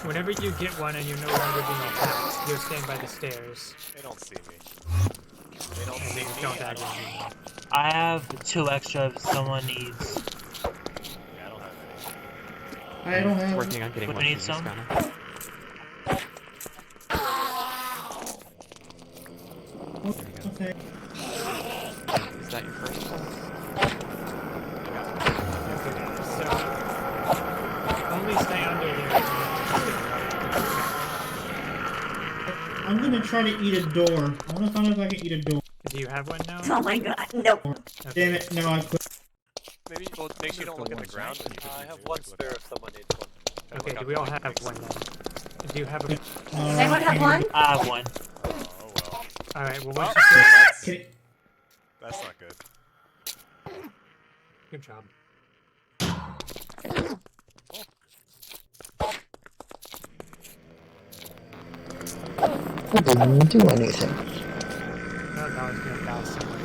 Whenever you get one and you're no longer being attacked, you'll stand by the stairs. They don't see me. They don't And see they me. don't I add don't one. I have 2 extra if someone needs. Yeah, I don't have any. I don't have. Working on getting We one need for some. Vizcana. Okay. Is that your first one? Okay, so only stay under there. I'm gonna try to eat a door. I wanna find out if I can eat a door. Do you have one now? Oh my god, nope. Damn it, no, I quit. Maybe well, make sure you don't look at the ground when you I have one spare if someone needs one. Okay, do we all have one then? Do you have a... Does anyone have one? I have one. Oh well. Alright, well, Oh, once you that's, Can it- that's not good. Good job. It didn't do anything. No, no, it's gonna die somewhere.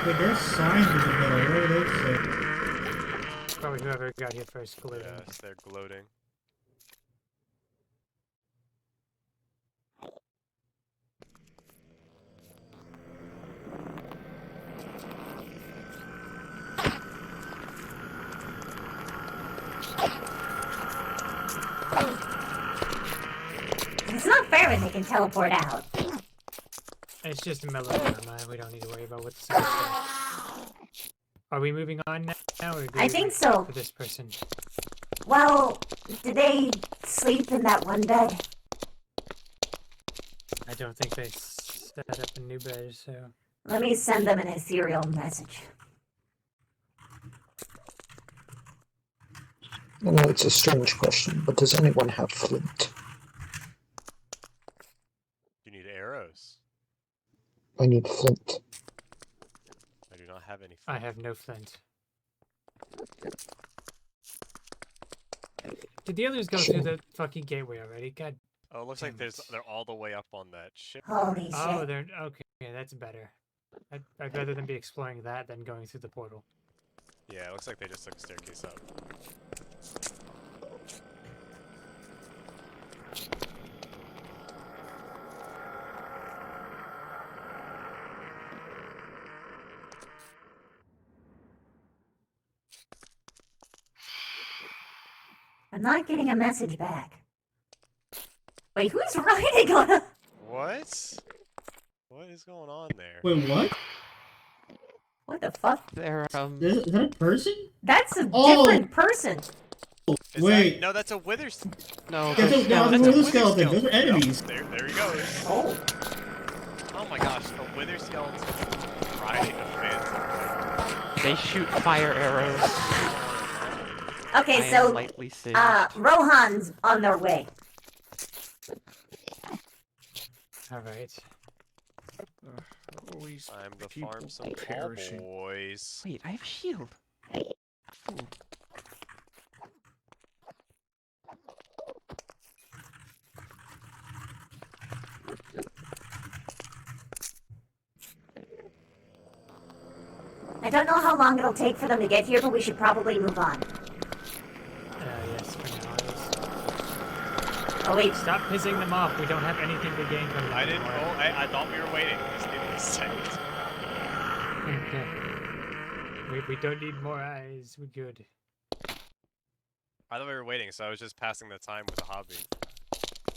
Wait, there's signs in the middle. Where are they say? Probably whoever got here first gloating. Yes, they're gloating. and they can teleport out. It's just a melodrama. We don't need to worry about what the sounds are. Are we moving on now, or do I we think wait so. for this person? Well, did they sleep in that one bed? I don't think they set up a new bed, so... Let me send them an ethereal message. I know it's a strange question, but does anyone have flint? You need arrows. I need flint. I do not have any. I have no flint. Did the others go through the fucking gateway already? God. Oh, it looks like they're all the way up on that ship. Holy Oh, shit. they're okay. That's better. I'd rather them be exploring that than going through the portal. Yeah, it looks like they just took a staircase up. I'm not getting a message back. Wait, who's writing on a... What? What is going on there? Wait, what? What the fuck? They're, Is that a person? That's a different person. Wait. No, that's a withers. No, That's a wither skeleton. Those are enemies. There he goes. Oh. Oh my gosh, a wither skeleton riding a phantom. They shoot fire arrows. Okay, I am so lightly singed. Rohan's on their way. Alright. Time to farm some tall boys. Wait, I have a shield. Ooh. I don't know how long it'll take for them to get here, but we should probably move on. Yes, for now at least. Oh wait. Stop pissing them off. We don't have anything to gain from them. I didn't. anymore. Oh, I thought we were waiting. Just give me a second. Okay. We don't need more eyes. We're good. I thought we were waiting, so I was just passing the time with a hobby.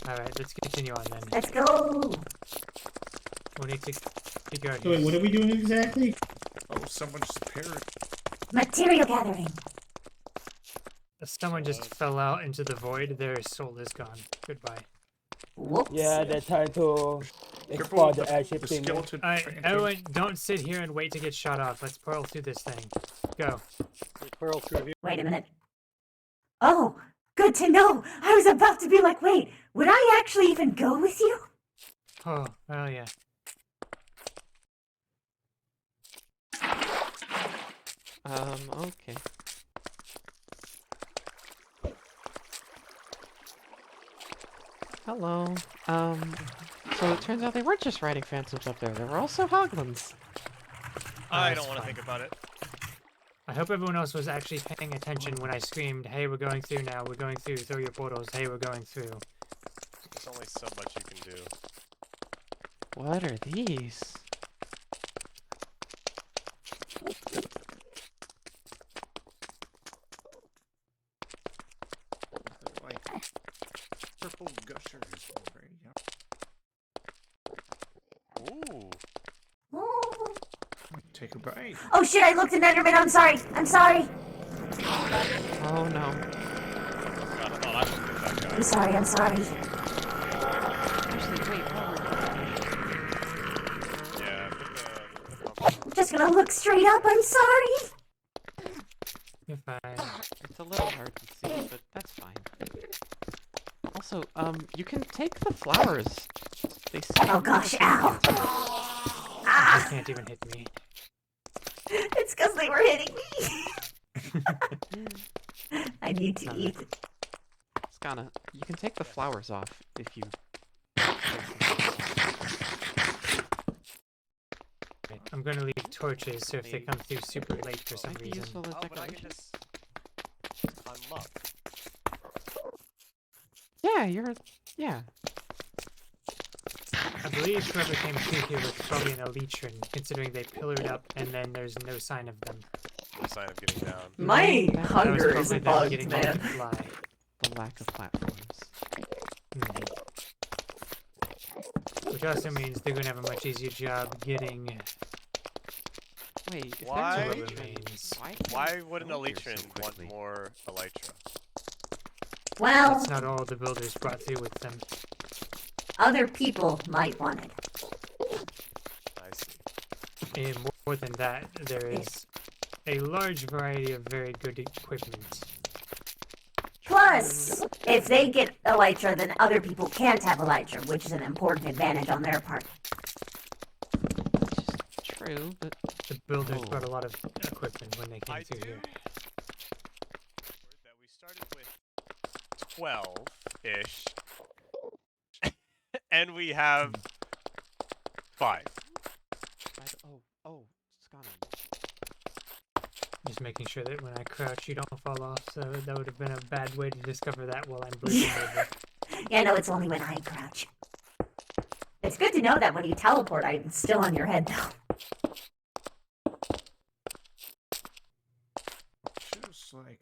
Alright, let's continue on then. Let's go. We'll need to figure out So wait, what are we doing exactly? Oh, someone just parried. Material gathering. If someone just fell out into the void, their soul is gone. Goodbye. Whoops. Yeah, they're trying to explore the airship thing. Alright, everyone, don't sit here and wait to get shot off. Let's pearl through this thing. Go. Pearl through here. Wait a minute. Oh, good to know. I was about to be like, wait, would I actually even go with you? Oh, well, yeah. Okay. Hello. So it turns out they weren't just riding phantoms up there. There were also hoglins. I don't want to think about it. I hope everyone else was actually paying attention when I screamed, hey, we're going through now, we're going through your portals, hey, we're going through. There's only so much you can do. What are these? Like purple gushers. Right, yeah. Ooh. Take a bite. Oh shit, I looked in Enderman. I'm sorry. I'm sorry. Oh no. God, I thought I looked at that guy. I'm sorry. I'm sorry. Actually, wait, what were Yeah, I'm just gonna look straight up. I'm sorry. You're fine. It's a little hard to see, but that's fine. Also, you can take the flowers. They seem Oh gosh, ow. They can't even hit me. It's because they were hitting me. I need to eat. Skana, you can take the flowers off if you... I'm gonna leave torches, so if they come through super late for some reason. Oh, but I can just climb them up. Yeah, yeah. I believe whoever came through here was probably an Elytron, considering they pillared up and then there's no sign of them. No sign of getting down. My That was hunger is probably them bugged, getting man. off to fly. The lack of platforms. Which also means they're gonna have a much easier job getting. Wait, if Why? there's Why? Elytron, Why would an build here Elytron so want quickly? more Elytra? Well, That's not all the builders brought through with them. other people might want it. I see. And more than that, there is a large variety of very good equipment. Plus, if they get Elytra, then other people can't have Elytra, which is an important advantage on their part. True, but the builders brought a lot of equipment when they came through here. That we started with 12-ish, and we have 5. Oh, Scott. Just making sure that when I crouch, you don't fall off. So that would have been a bad way to discover that while I'm breathing over. Yeah, no, it's only when I crouch. It's good to know that when you teleport, I'm still on your head, though. Just like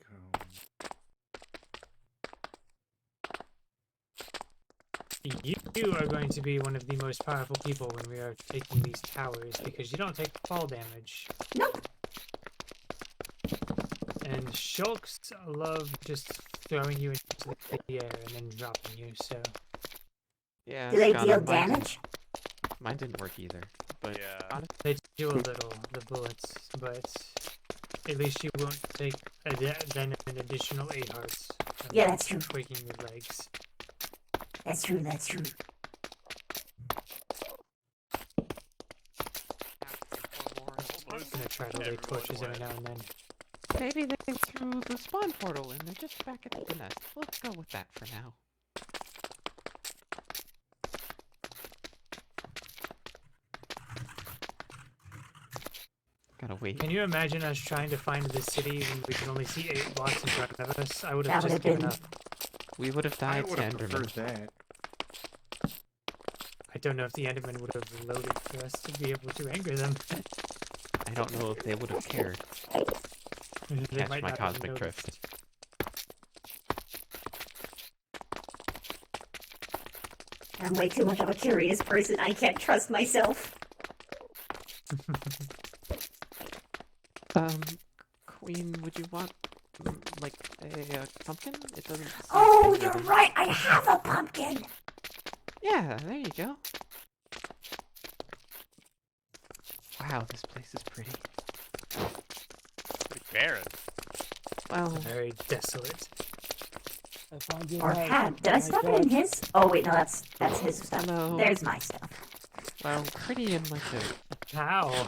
You are going to be one of the most powerful people when we are taking these towers because you don't take fall damage. Nope. And shulks love just throwing you into the air and then dropping you, so. Yeah, Do they Scott, deal mine damage? Mine didn't work either. But yeah. They do a little, the bullets, but at least you won't take then an additional 8 hearts. Yeah, that's true. Breaking your legs. That's true, that's true. I'm gonna try to lay torches every now and then. Maybe they came through the spawn portal and they're just back at the nest. Let's go with that for now. Gotta wait. Can you imagine us trying to find the city when we can only see 8 blocks in front of us? I would have That just would have given been- up. We would have died to would have preferred Enderman. that. I don't know if the Enderman would have loaded for us to be able to anger them. I don't know if they would have cared. They Catch might my not have cosmic noticed. drift. I'm way too much of a curious person. I can't trust myself. Queen, would you want like a pumpkin? It doesn't. seem Oh, bigger you're than- right. I have a pumpkin. Yeah, there you go. Wow, this place is pretty. Pretty barren. Well, very desolate. I found you Or guys. had. Did I stuff it in his? Oh wait, no, that's his stuff. No. There's my stuff. Well, pretty in like a How?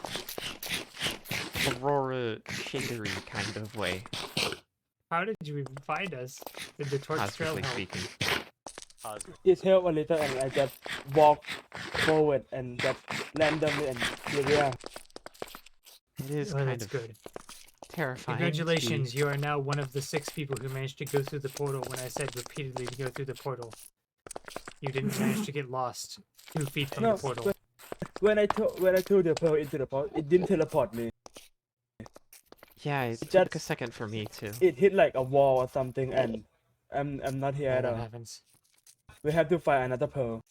Aurora shadery kind of way, How did you even find us? Did the torch trail cosmically help? speaking. It helped a little, and I just walk forward and just randomly and yeah. It is Oh, kind that's of good. terrifying. Congratulations, you are now one of the 6 people who managed to go through the portal when I said repeatedly to go through the portal. You didn't manage to get lost 2 feet from No, the portal. when I threw the pearl into the pot, it didn't teleport me. Yeah, it Just- took a second for me too. It hit like a wall or something, and I'm not here Yeah, at that all. happens. We have to find another pearl.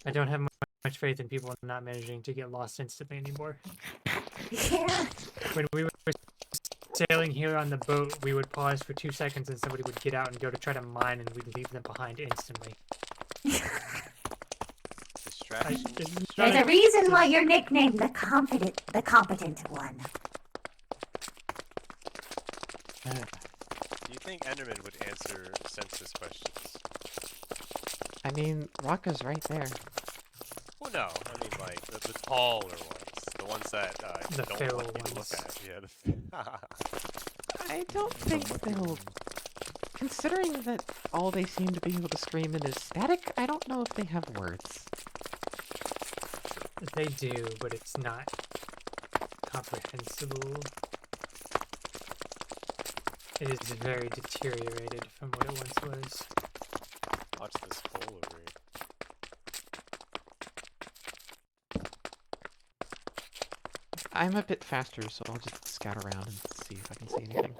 I don't have much faith in people not managing to get lost instantly anymore. Yeah. When we were sailing here on the boat, we would pause for 2 seconds and somebody would get out and go to try to mine and we'd leave them behind instantly. Distraction. There's a reason why you're nicknamed the competent one. Do you think Enderman would answer census questions? I mean, Rocka's right there. Well, no. I mean, like, the taller ones. The ones that The don't feral want you to look ones. at. Yeah, I don't think they'll. Considering that all they seem to be able to scream in is static, I don't know if they have words. They do, but it's not comprehensible. It is very deteriorated from what it once was. Watch this hole over here. I'm a bit faster, so I'll just scout around and see if I can see anything.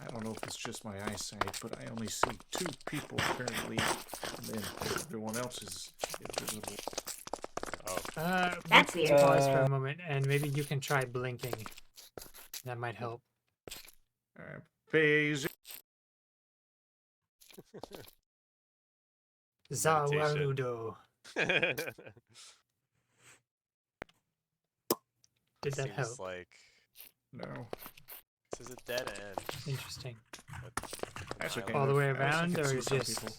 I don't know if it's just my eyesight, but I only see 2 people apparently, and then everyone else is invisible. That's let's weird. pause for a moment, and maybe you can try blinking. That might help. Phase. Zawarudo. Did that Seems help? like no. This is a dead end. Interesting. That's okay. All the way I wish I around, could or see some just? people.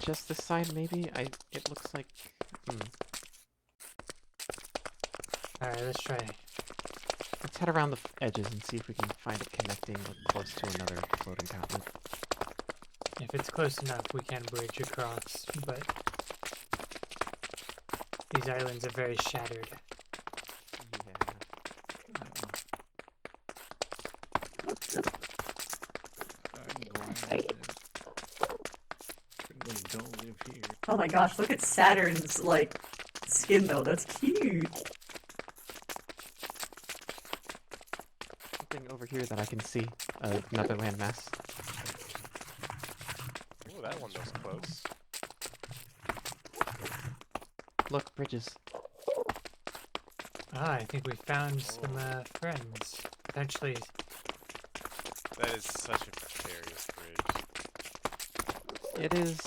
Just this side, maybe? It looks like... Alright, let's try. Let's head around the edges and see if we can find it connecting close to another floating continent. If it's close enough, we can bridge across, but these islands are very shattered. Don't live here. Oh my gosh, look at Saturn's, like, skin though. That's cute. Something over here that I can see. Another landmass. Ooh, that one was close. Look, bridges. Ah, I think we found some friends. Potentially. That is such a precarious bridge. It is...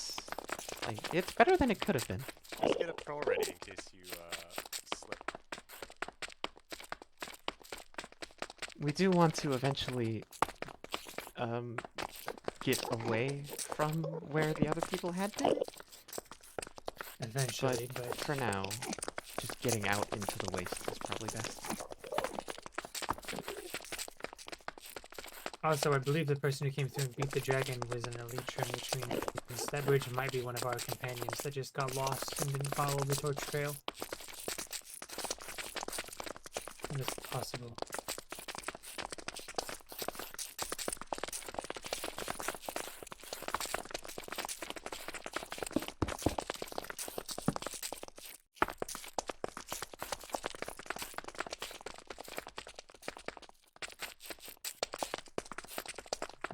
like, it's better than it could have been. Just get a pro ready in case you slip. We do want to eventually get away from where the other people had been. Eventually, but for now, just getting out into the waste is probably best. also, I believe the person who came through and beat the dragon was an Elytrum, which means that bridge might be one of our companions that just got lost and didn't follow the torch trail. That's possible.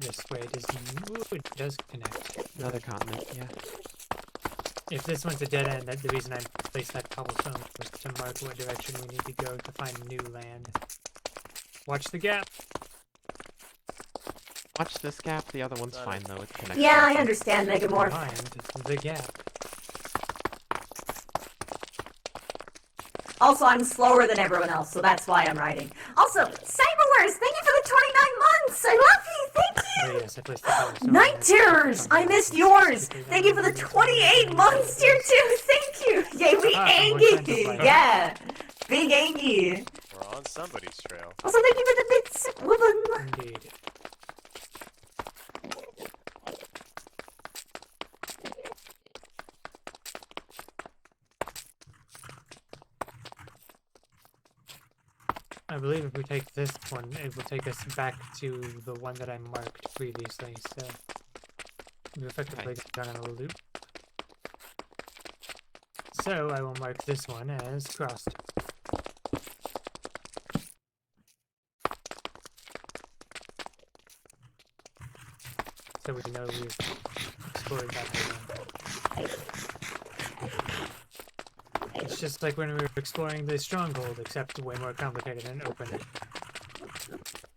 This way it does connect. Another continent, yeah. If this one's a dead end, the reason I placed that cobblestone was to mark what direction we need to go to find new land. Watch the gap! Watch this gap, the other one's fine though, it's connected. Yeah, I understand, Megamorph. Find the gap. Also, I'm slower than everyone else, so that's why I'm riding. Also, Cyberwares, thank you for the 29 months! I love you! Thank you! Oh, yes, I placed the cobblestone. Night Terrors! I missed yours! Thank you for the 28 months, tier 2! Thank you! Yay, we ANGY! Yeah! Big ANGY! We're on somebody's trail. Also, thank you for the bits, woman! Indeed. I believe if we take this one, it will take us back to the one that I marked previously, so we've effectively done a loop. So I will mark this one as crossed. So we know we've explored that area. It's just like when we were exploring the stronghold, except way more complicated and open.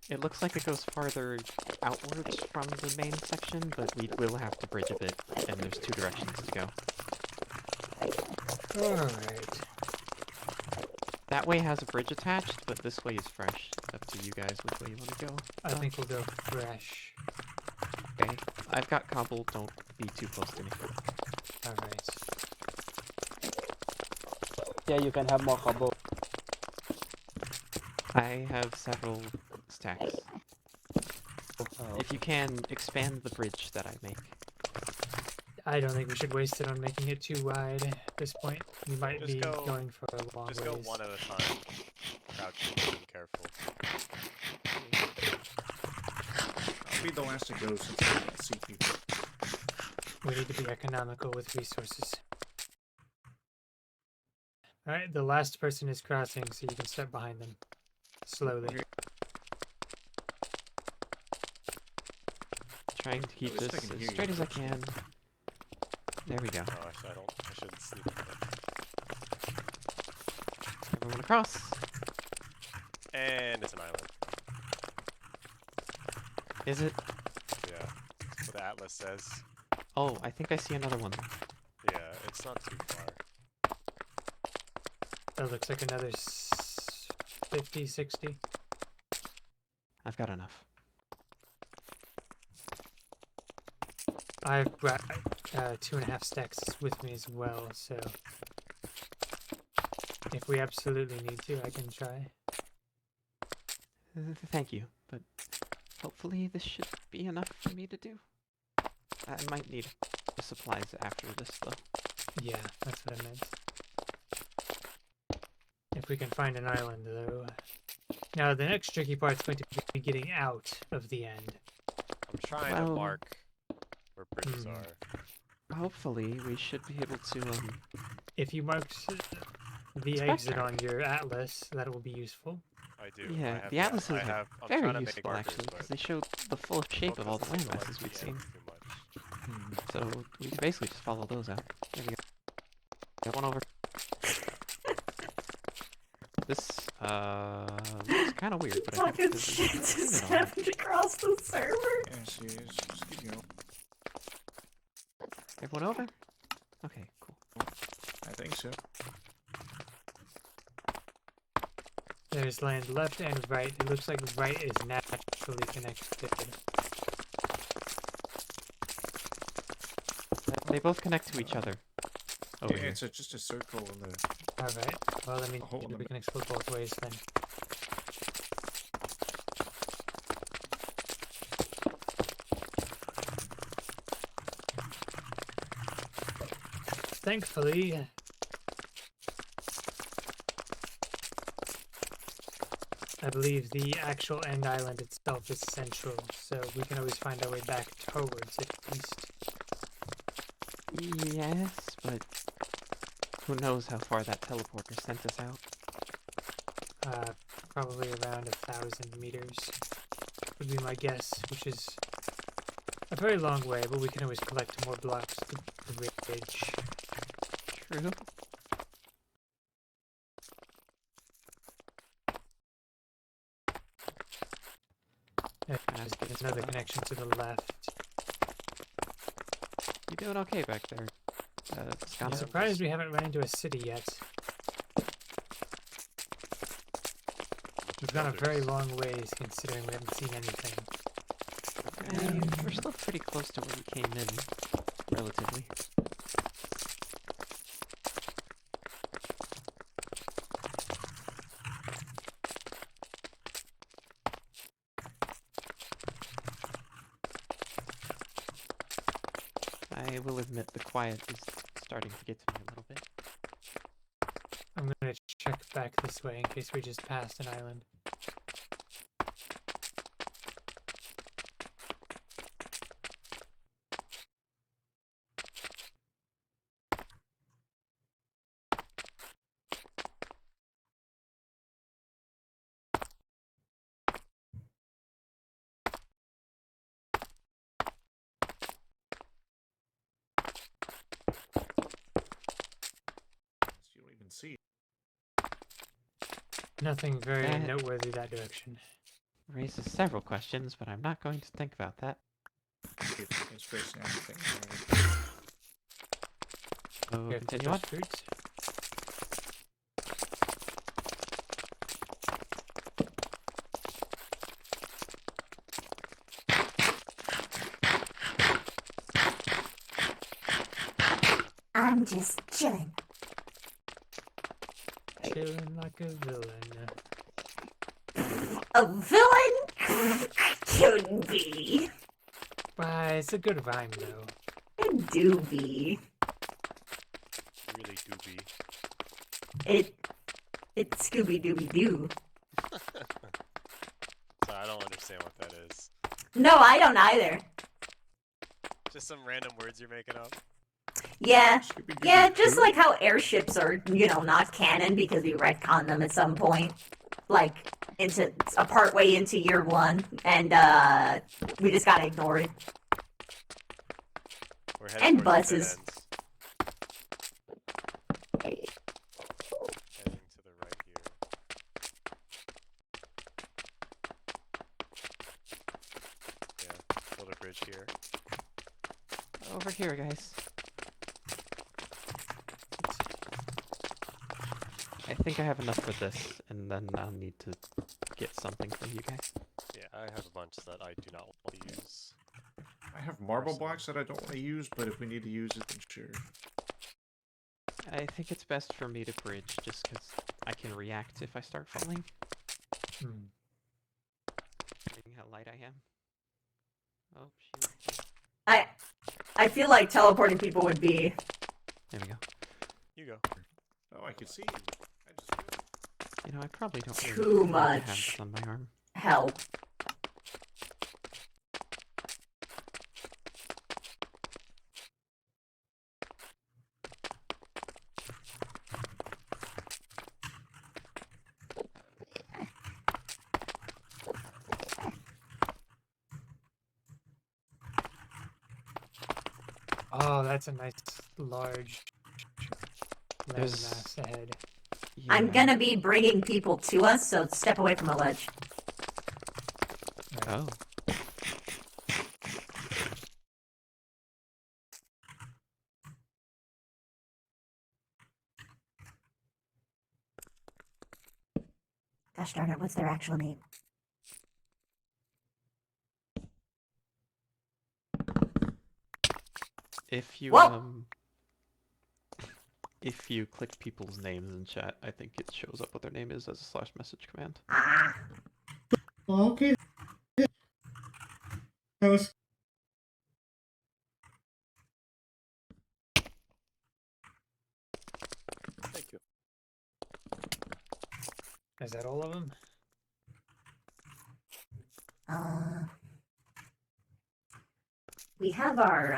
It looks like it goes farther outwards from the main section, but we will have to bridge a bit, and there's 2 directions to go. Alright. That way has a bridge attached, but this way is fresh. It's up to you guys which way you want to go. I think we'll go fresh. Okay. I've got cobble, don't be too close to me. Alright. Yeah, you can have more cobble. I have several stacks. If you can, expand the bridge that I make. I don't think we should waste it on making it too wide at this point. We might be going for a long ways. Just go one at a time. Crouching and careful. I'll be the last to go since I can't see people. We need to be economical with resources. Alright, the last person is crossing, so you can step behind them. Slowly. trying to keep At least I this can as hear straight you. as I can. There we go. Oh, I shouldn't sleep. Everyone across. And it's an island. Is it? Yeah. That's what the atlas says. Oh, I think I see another one. Yeah, it's not too far. That looks like another 50, 60. I've got enough. I've brought 2.5 stacks with me as well, so if we absolutely need to, I can try. Thank you, but hopefully this should be enough for me to do. I might need the supplies after this, though. Yeah, that's what I meant. If we can find an island, though. Now, the next tricky part's going to be getting out of the end. I'm trying to mark where bridges are. Hopefully, we should be able to, If you marked the exit on your atlas, that will be useful. I do. Yeah, I the have, atlases I'm are trying very to make useful, markers, actually, because but they show the full shape of all the landmasses we've seen. So, we can basically just follow those out. There we go. Got one over. This, looks kind of weird, but I Fucking think this shit is just it on. happened across the server. Yes, yes. Just keep going. Everyone over? Okay, cool. I think so. There's land left and right. It looks like right is naturally connected. They both connect to each other. Over Yeah, here. it's just a circle in the. Alright, well, I mean, hole in the we can explore both ways then. Thankfully, I believe the actual end island itself is central, so we can always find our way back towards it at least. Yes, but who knows how far that teleporter sent us out? Probably around 1,000 meters would be my guess, which is a very long way, but we can always collect more blocks to the bridge. True. There's another connection to the left. You doing okay back there, I'm surprised we haven't run into a city yet. We've gone a very long ways considering we haven't seen anything. We're still pretty close to where we came in, relatively. I will admit the quiet is starting to get to me a little bit. I'm gonna check back this way in case we just passed an island. You don't even see. Nothing very That- noteworthy that direction. Raises several questions, but I'm not going to think about that. It's facing everything. So Here, continue on. fruits. I'm just chilling. Chilling like a villain. A villain? Couldn't be. Why, it's a good rhyme though. It do be. Really do be. It's Scooby Dooby Doo. So I don't understand what that is. No, I don't either. Just some random words you're making up. Yeah, yeah, just like how airships are, not canon because we retconned them at some point, like into a part way into year one, and we just gotta ignore it. We're heading And towards the dead buses. ends. Heading to the right here. Yeah, build a bridge here. Over here, guys. I think I have enough for this, and then I'll need to get something from you guys. Yeah, I have a bunch that I do not want to use. I have marble blocks that I don't want to use, but if we need to use it, then sure. I think it's best for me to bridge, just because I can react if I start falling. Seeing how light I am. Oh, shoot. I feel like teleporting people would be. There we go. You go. Oh, I can see you. I just... You know, I probably don't Too really need to have much this on my arm. help. Oh, that's a nice large There's- landmass ahead. I'm gonna be bringing people to us, so step away from the ledge. Oh. Gosh darn it, what's their actual name? If you Whoa! if you click people's names in chat, I think it shows up what their name is as a /message command. Okay. That was. Thank you. Is that all of them? We have our,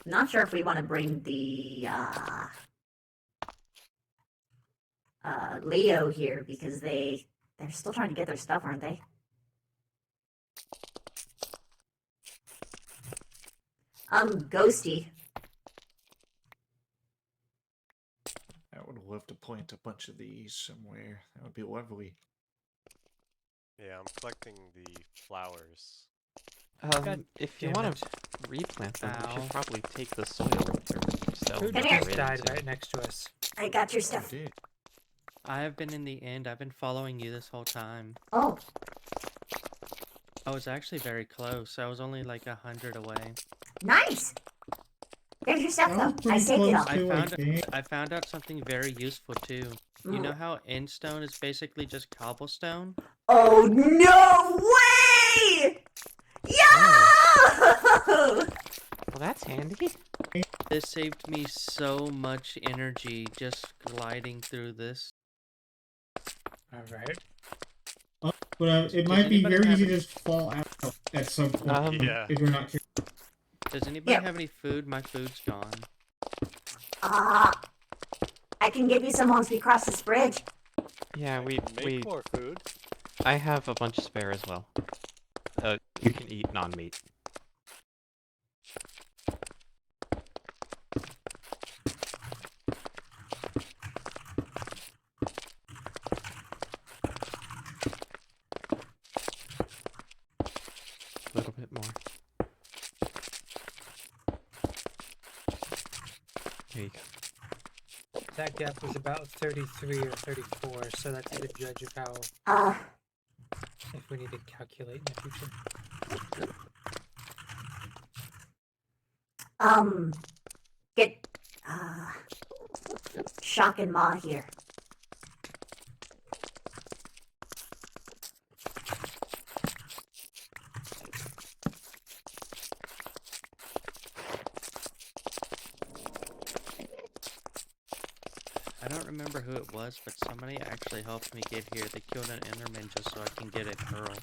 not sure if we want to bring the, Leo here, because they're still trying to get their stuff, aren't they? Ghosty. I would love to plant a bunch of these somewhere. That would be lovely. Yeah, I'm collecting the flowers. If you damn want it. to replant them, you Ow. should probably take the soil or stone Who that just they're in died too. right next to us? I got your stuff. I have been in the end. I've been following you this whole time. Oh, I was actually very close. I was only like 100 away. nice! There's your stuff, That was though. I pretty saved it close all. to, I found out something very useful too. You know how endstone is basically just cobblestone? Oh, no way! Yo! Well, that's handy. This saved me so much energy just gliding through this. Alright. But it might be very easy to just fall out at some point Yeah. if you're not careful. Does anybody have any food? My food's gone. I can give you some once we cross this bridge. Yeah, we Make more food. I have a bunch spare as well. You can eat non-meat. A little bit more. Here you go. That gap was about 33 or 34, so that's a good judge of how. If we need to calculate in the future. Get, Shock and Ma here. I don't remember who it was, but somebody actually helped me get here. They killed an Enderman just so I can get a pearl.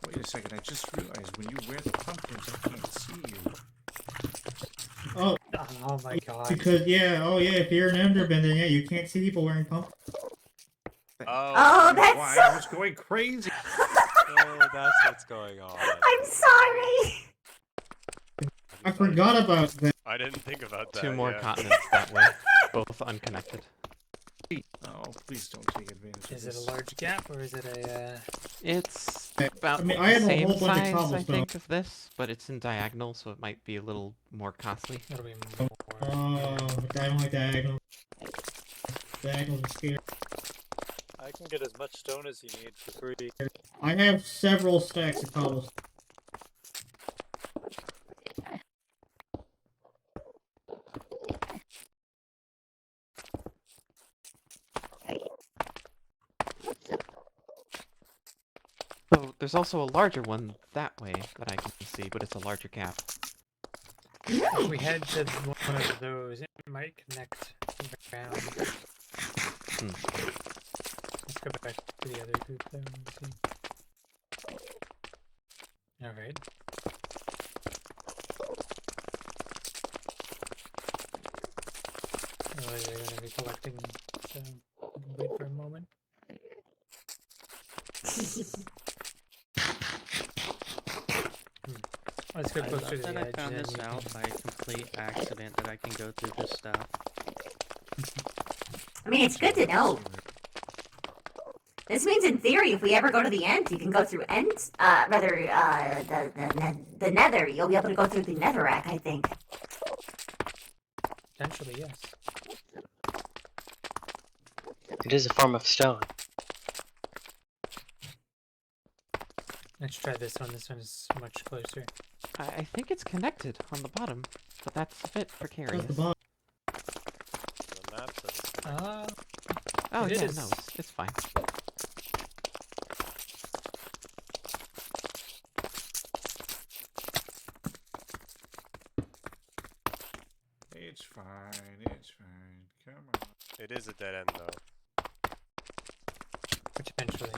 Wait a second, I just realized when you wear the pumpkins, I can't see you. Oh. Oh my god. Because, if you're an Enderman, then you can't see people wearing pumpkins. Oh, that's why so... I was going crazy. Oh, that's what's going on. I'm sorry. forgot about that. I didn't think about that. 2 more yeah. continents that way, both unconnected. Oh, please don't take advantage of Is this. it a large gap or is it a? It's about I mean, I the had a same whole bunch of size, I cobblestone. think, of this, but it's in diagonal, so it might be a little more costly. It'll be more. Oh, I don't like diagonal. Diagonals are scary. I can get as much stone as you need for free. I have several stacks of cobblestone. So there's also a larger one that way that I can see, but it's a larger gap. If we head to one of those, it might connect around. Let's go back to the other group though and see. Alright. Oh, they're gonna be collecting, so wait for a moment. Let's go I closer love to the that I edge. found then this we out can- by complete accident that I can go through this stuff. I mean, it's good to know. This means, in theory, if we ever go to the end, you can go through the nether. You'll be able to go through the netherrack, I think. Potentially, yes. It is a form of stone. Let's try this one. This one is much closer. I think it's connected on the bottom, but that's a bit precarious. The map says Oh It yeah, is. no, it's fine. It's fine, it's fine. Come on. it is a dead end though. Potentially.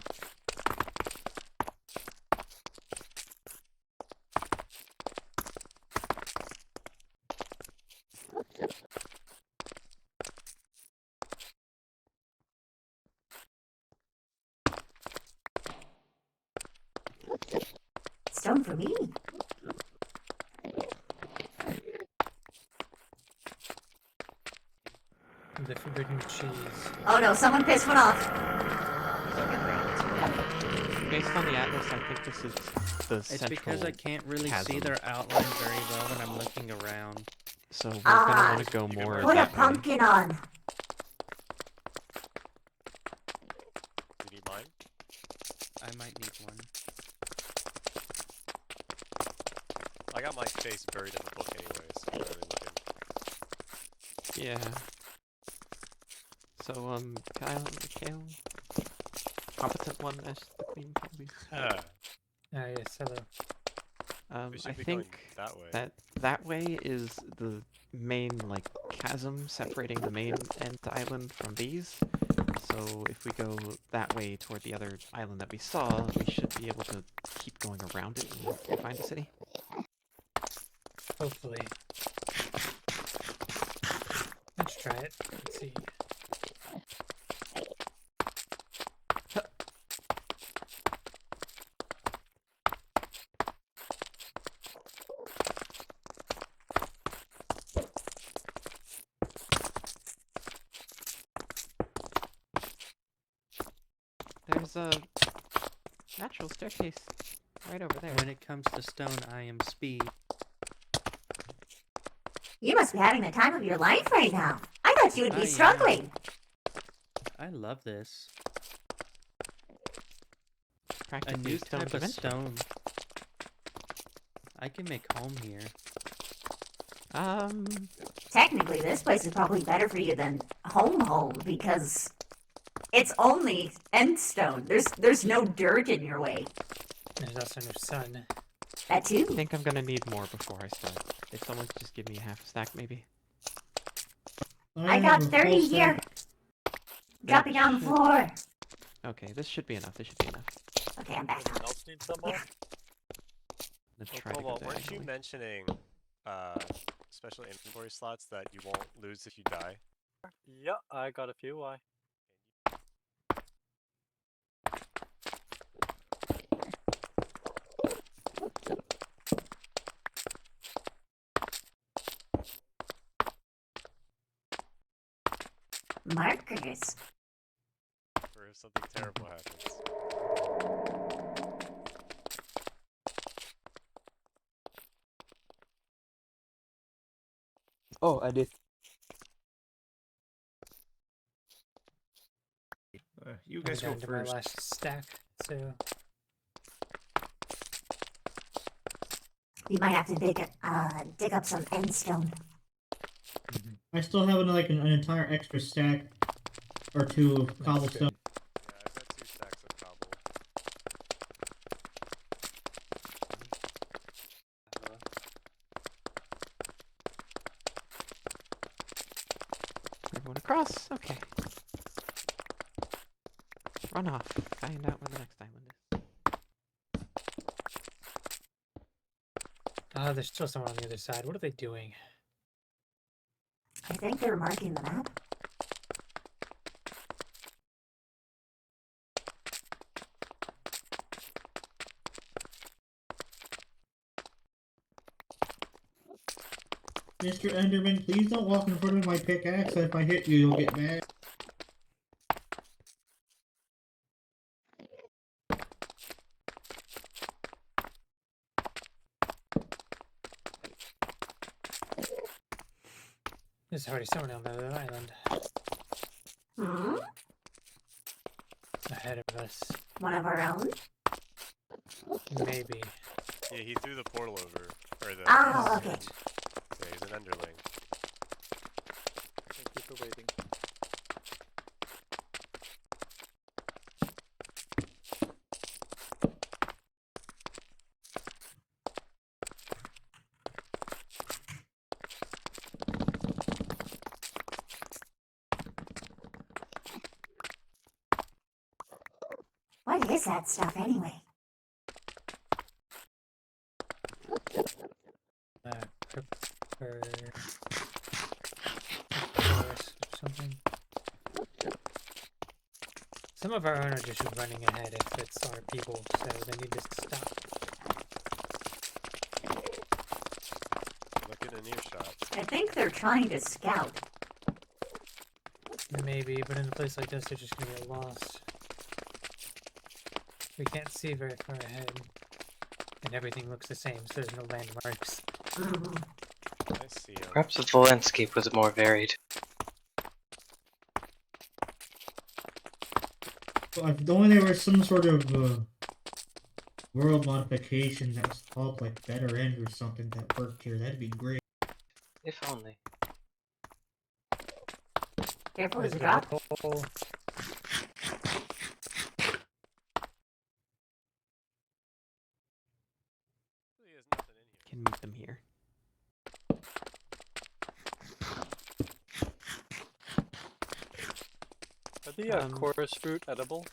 Stone for me. The forbidden cheese. Oh no, someone pissed one off. Based on the atlas, I think this is the It's central because I can't really see chasm. their outline very well when I'm looking around. So we're gonna want to go You can more put Put a that way. pumpkin on. Do you need mine? I might need one. I got my face buried in the book anyway, so I'm not really looking. Yeah. So, Mikhail? Competent one as the queen, probably. Ah, Ah, yes, hello. we I should be going think that way. that way is the main, like, chasm separating the main end island from these. So if we go that way toward the other island that we saw, we should be able to keep going around it and find the city. Hopefully. Let's try it. Let's see. There's a natural staircase right over there. When it comes to stone, I am speed. You must be having the time of your life right now. I thought you would I be am. struggling. I love this. A Practically new a stone type of dimension. stone. I can make home here. Technically, this place is probably better for you than home because it's only end stone. There's no dirt in your way. There's also no sun. That too. I think I'm gonna need more before I start. If someone could just give me a half stack, maybe. I got 30 here. Drop it down the floor. Okay, this should be enough. This should be enough. Okay, I'm back. Anyone else need some more? Let's Oh, try to go Cobalt, weren't you diagonally. mentioning special inventory slots that you won't lose if you die? Yeah, I got a few. Why? Markers. For if something terrible happens. Oh, I did. You I'm guys go down to my first. last stack, so We might have to dig up some endstone. I still have like an entire extra stack or two of cobblestone. Yeah, I've got 2 stacks of cobble. We're going across. Okay. Run off. Find out where the next island is. oh, there's still someone on the other side. What are they doing? I think they're marking the map. Mr. Enderman, please don't walk in front of my pickaxe. If I hit you, you'll get mad. There's already someone on the other island. Hmm? Ahead of us. One of our own? Maybe. Yeah, he threw the portal over. Or the... Oh, okay. Yeah, he's an underling. Thank you for waiting. What is that stuff anyway? Or something. Some of our own are just running ahead if it's our people, so they need to stop. Look at an earshot. I think they're trying to scout. Maybe, but in a place like this, they're just gonna get lost. We can't see very far ahead, and everything looks the same, so there's no landmarks. I see him. Perhaps if the landscape was more varied. If only there was some sort of world modification that was called like Better End or something that worked here, that'd be great. If only. Careful, There's there's a a drop. hole. Can meet them here. Are the chorus fruit edible?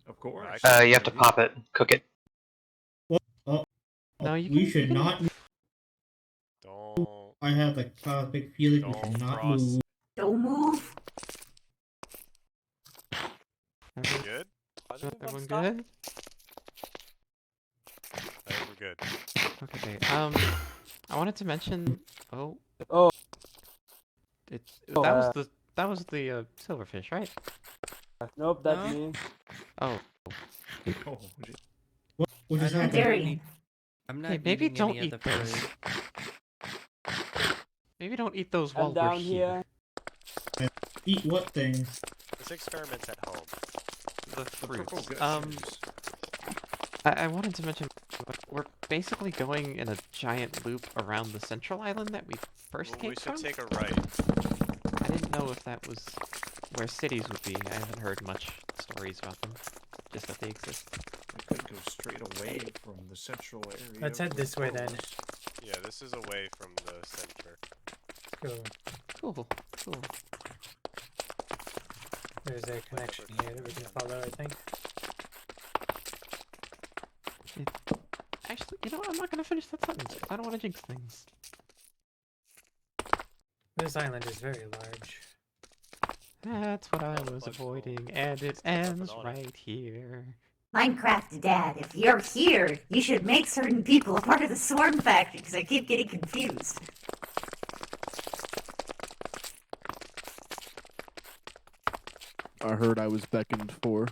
Of course. You have to pop it, cook it. Oh, No, you we can- should you can- not. Don't. I have a big feeling we should not move. Don't move. Everyone Good? everyone good? I think we're good. Okay. I wanted to mention. Oh. Oh. It's Oh, that was the silverfish, right? Nope, that's No? me. Oh. Oh, What just I don't happened? know Dare any- you. I'm not Hey, maybe eating don't any eat of the those. fruit. Maybe don't eat those while I'm we're down here. here. Eat what things? This experiment at home. The purple fruits. gushers. I wanted to mention we're basically going in a giant loop around the central island that we first Well, came we should from. take a right. I didn't know if that was where cities would be. I haven't heard much stories about them. Just that they exist. We could go straight away from the central area. Let's head with this way then. portals. Yeah, this is away from the center. Let's go. Cool. There's a connection here that we can follow, I think. Actually, you know what? I'm not gonna finish that sentence. I don't want to jinx things. This island is very large. That's what I was avoiding, and it ends right here. Minecraft Dad, if you're here, you should make certain people a part of the Swarm Factory, because I keep getting confused. I heard I was beckoned for.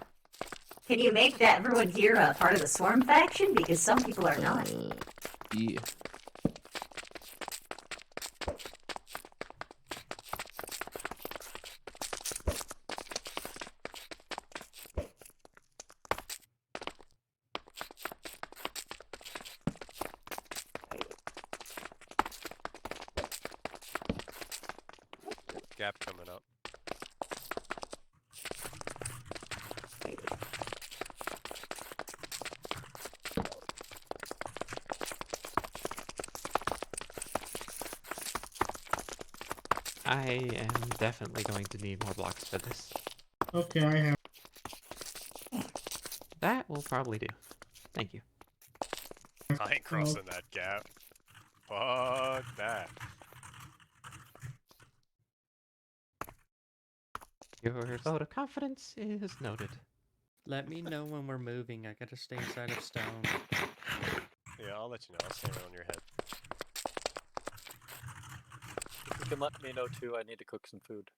Can you make that everyone here part of the Swarm faction? Because some people are not. Yeah. Gap coming up. I am definitely going to need more blocks for this. Okay, I have. That will probably do. Thank you. I ain't crossing that gap. Fuck that. Your vote of confidence is noted. Let me know when we're moving. I gotta stay inside of stone. Yeah, I'll let you know. I'll stay around your head. You can let me know too. I need to cook some food.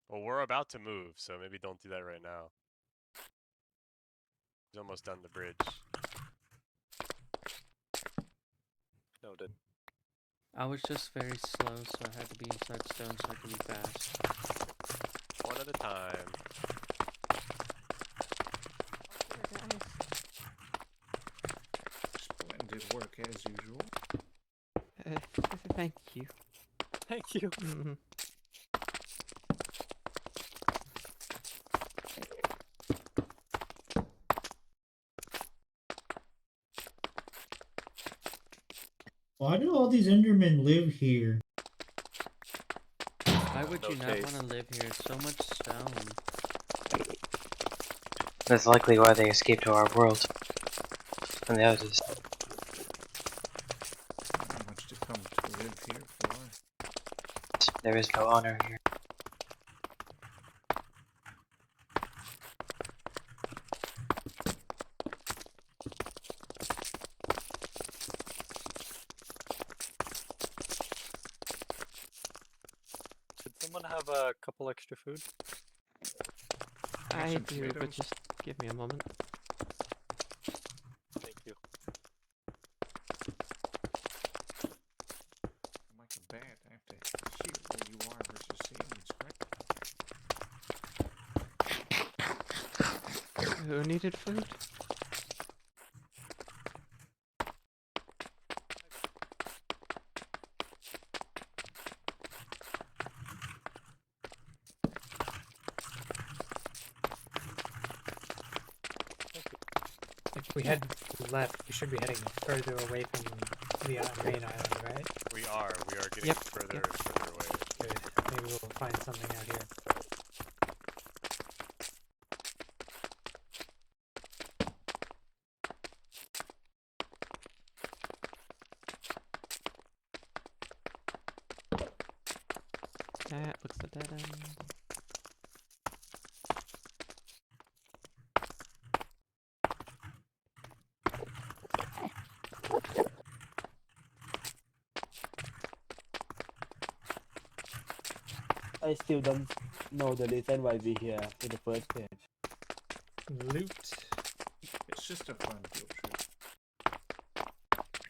Well, we're about to move, so maybe don't do that right now. He's almost done the bridge. Noted. I was just very slow, so I had to be inside stone so I could be fast. One at a time. Splendid work as usual. Thank you. Thank you. Mhm. Why do all these Endermen live here? Why would you not want to live here? So much stone. That's likely why they escaped to our world. And the others. Not much to come to live here for. There is no honor here. Did someone have a couple extra food? I some do, but tomatoes. just give me a moment. Thank you. Like a bat, I have to hear where you are versus seeing it's correct. Who needed food? If we head left, we should be heading further away from the main island, right? We are getting further and further away. Good. Maybe we'll find something out here. That looks a dead end. I still don't know the reason why we're here in the first place. Loot. It's just a fun field trip.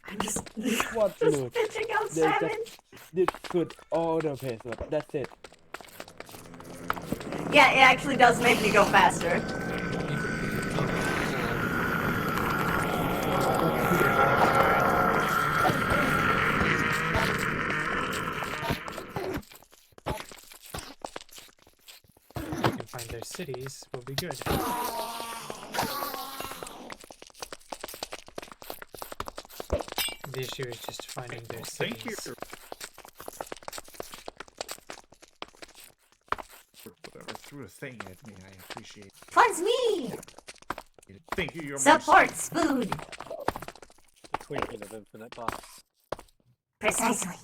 I'm just What just loot? bitching out There's salmon. just this food all the place, but that's it. Yeah, it actually does make me go faster. If we can find their cities, we'll be good. The issue is just finding their cities. Thank you. Whatever threw a thing at me, I appreciate it. 'Twas me! Thank you, Your Supports food! The twinkling of infinite box. Precisely.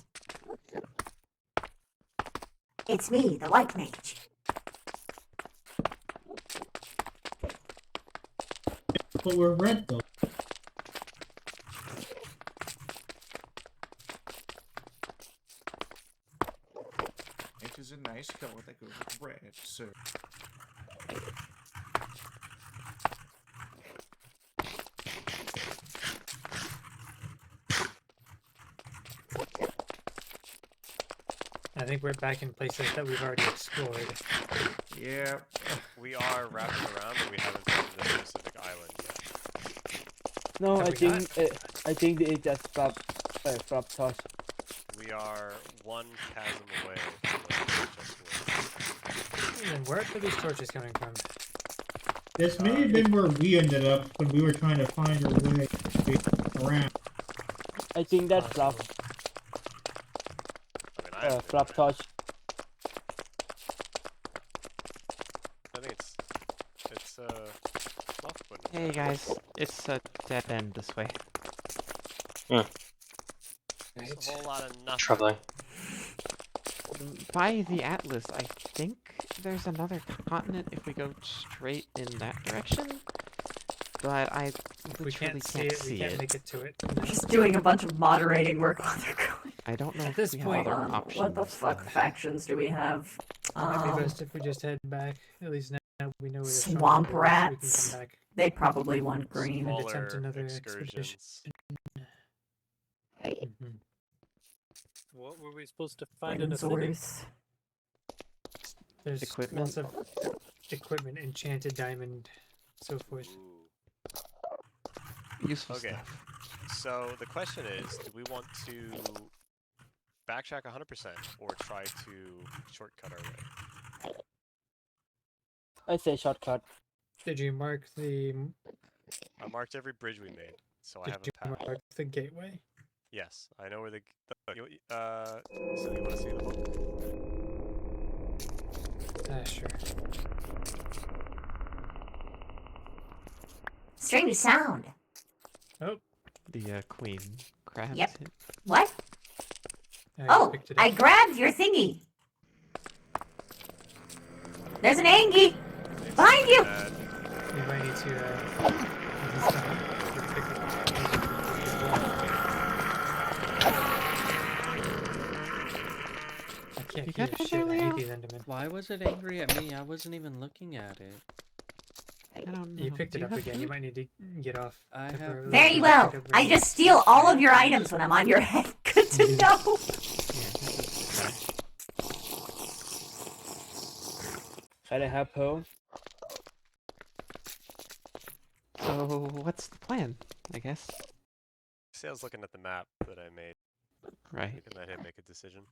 It's me, the white mage. But we're red though. It is a nice color that goes with red, sir. I think we're back in places that we've already explored. Yeah. We are wrapping around, but we haven't been to this specific island yet. No, Have I we think they just flop toss. We are one chasm away from where we just were. And where are these torches coming from? This may have been where we ended up when we were trying to find our way around. I think that's flop. I mean, Flop toss. I think it's flop one. Hey guys, it's a dead end this way. It's a whole lot of nothing. Troubling. By the atlas, I think there's another continent if we go straight in that direction. But I We literally can't see it. We can't make it to it. Just doing a bunch of moderating work while they're going. I don't know At if this we point, have other options. What the fuck factions do we have? It might be best if we just head back. At least now we know where the Swamp stronghold is, rats. We can come back They probably want green. and attempt Smaller another excursions. expedition. What were we supposed to find in a city? Windsors. There's Equipment. lots of equipment, enchanted diamond, so forth. Useful Okay. stuff. So the question is, do we want to backtrack 100% or try to shortcut our way? I say shortcut. Did you mark the? I marked every bridge we made, so I Did have you a path. mark the gateway? Yes, I know where the so you want to see the book? Sure. Strange sound. Oh. The queen crabs. Yep. it. What? I Oh, picked it up. I grabbed your thingy. There's an ANGY behind you. You might need to pick I can't You hear got one shit. I there, hate Leo? these Endermen. Why was it angry at me? I wasn't even looking at it. I don't know. You picked Do it you up have again. You food? might need to get off. I have temporarily. Very Pick well. up I right just steal all of your items when I'm on your head. Good to know. Can I have pearl? So what's the plan? I guess. See, I was looking at the map that I made. Right. We can let him make a decision.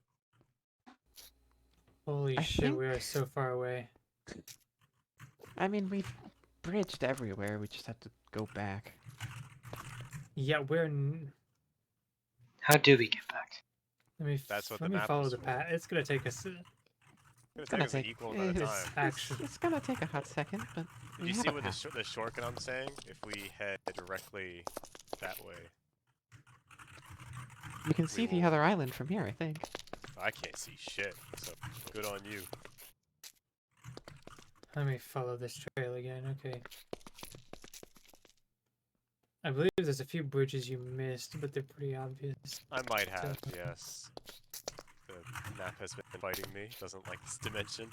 Holy I shit, think- we are so far away. I mean, we've bridged everywhere. We just have to go back. Yeah, How do we get back? That's what let the me map follow was the for. path. It's gonna take us. It's gonna take us an equal amount of it's- time. Actually, It's gonna take a hot second, but Did we you have see a what path. the shortcut I'm saying? If we head directly that way. You can see the other island from here, I think. I can't see shit, so good on you. let me follow this trail again. Okay. I believe there's a few bridges you missed, but they're pretty obvious. I might have, yes. The map has been fighting me. Doesn't like this dimension.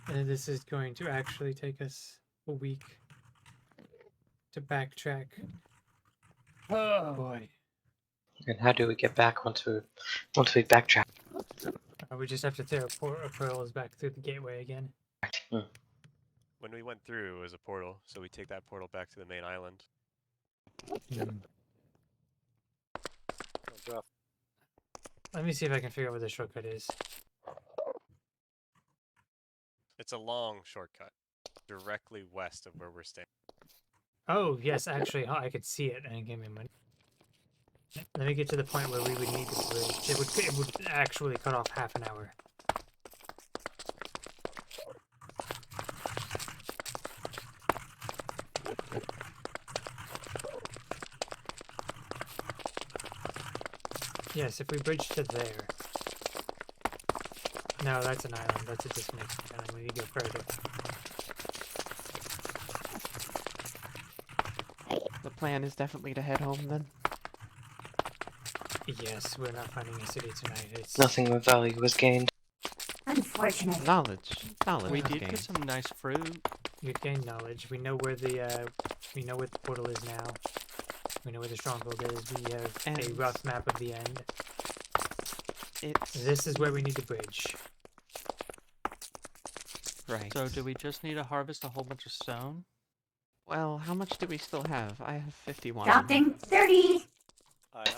And this is going to actually take us a week to backtrack. Oh boy. And how do we get back once we backtrack? We just have to throw pearls back through the gateway again. When we went through, it was a portal, so we take that portal back to the main island. Let me see if I can figure out what the shortcut is. It's a long shortcut, directly west of where we're staying. Oh, yes, actually, I could see it, and it gave me money. Let me get to the point where we would need the bridge. It would actually cut off half an hour. Yes, if we bridge to there. No, that's an island. That's a disconnected island. We need to go further. The plan is definitely to head home then. Yes, we're not finding a city tonight. It's Nothing of value was gained. Unfortunate. Knowledge. Knowledge We was did gained. get some nice fruit. We've gained knowledge. We know where the portal is now. We know where the stronghold is. We have a And- rough map of the end. It's This is where we need to bridge. right. So do we just need to harvest a whole bunch of stone? Well, how much do we still have? I have 51. Counting 30.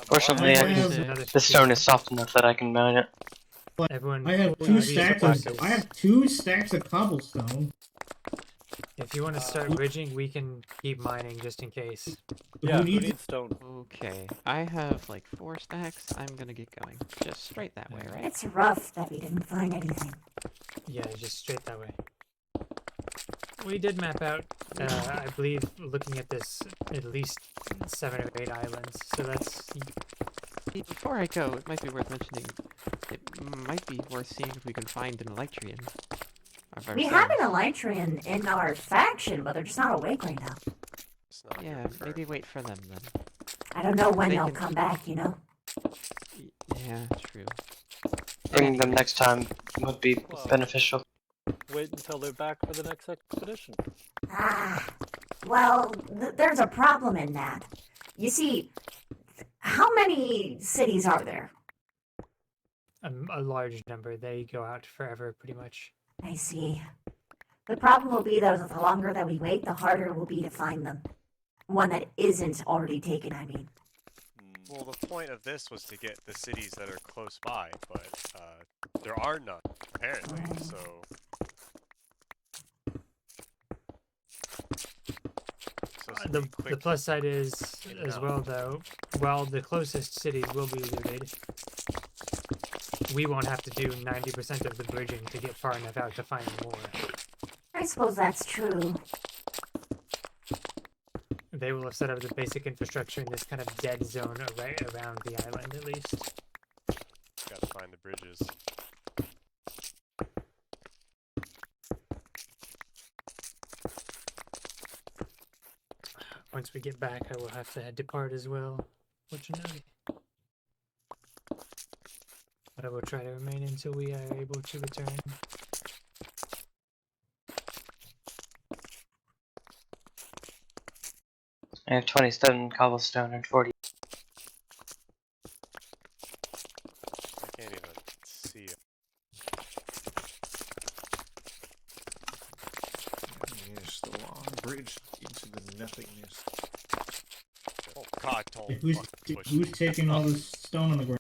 Fortunately, I have- the stone is soft enough that I can mine it. Everyone, I have two stacks I have 2 stacks of cobblestone. If you want to start bridging, we can keep mining just in case. Yeah, who needs- needs stone? Okay, I have like 4 stacks. I'm gonna get going. Just straight that way, right? It's rough that we didn't find anything. Yeah, just straight that way. We did map out, I believe, looking at this, at least 7 or 8 islands. So that's... Before I go, it might be worth mentioning, it might be worth seeing if we can find an Elytrian. of We have ourselves. an Elytrian in our faction, but they're just not awake right now. Yeah, maybe wait for them then. I don't know when They they'll can- come back, you know? Yeah, true. Bringing them next time would be beneficial. Wait until they're back for the next expedition. Ah, well, there's a problem in that. You see, how many cities are there? A large number. They go out forever, pretty much. I see. The problem will be that the longer that we wait, the harder it will be to find them. One that isn't already taken, I mean. Well, the point of this was to get the cities that are close by, but there are none, apparently, so... The plus side is, as well, though, while the closest cities will be looted, we won't have to do 90% of the bridging to get far enough out to find more. I suppose that's true. They will have set up the basic infrastructure in this kind of dead zone right around the island, at least. Gotta find the bridges. Once we get back, I will have to depart as well, fortunately. But I will try to remain until we are able to return. I have 27 cobblestone and 40. I can't even see it. Yes, the long bridge into the nothingness. Oh god, don't Who's fucking push who's me. taking all this stone on the ground?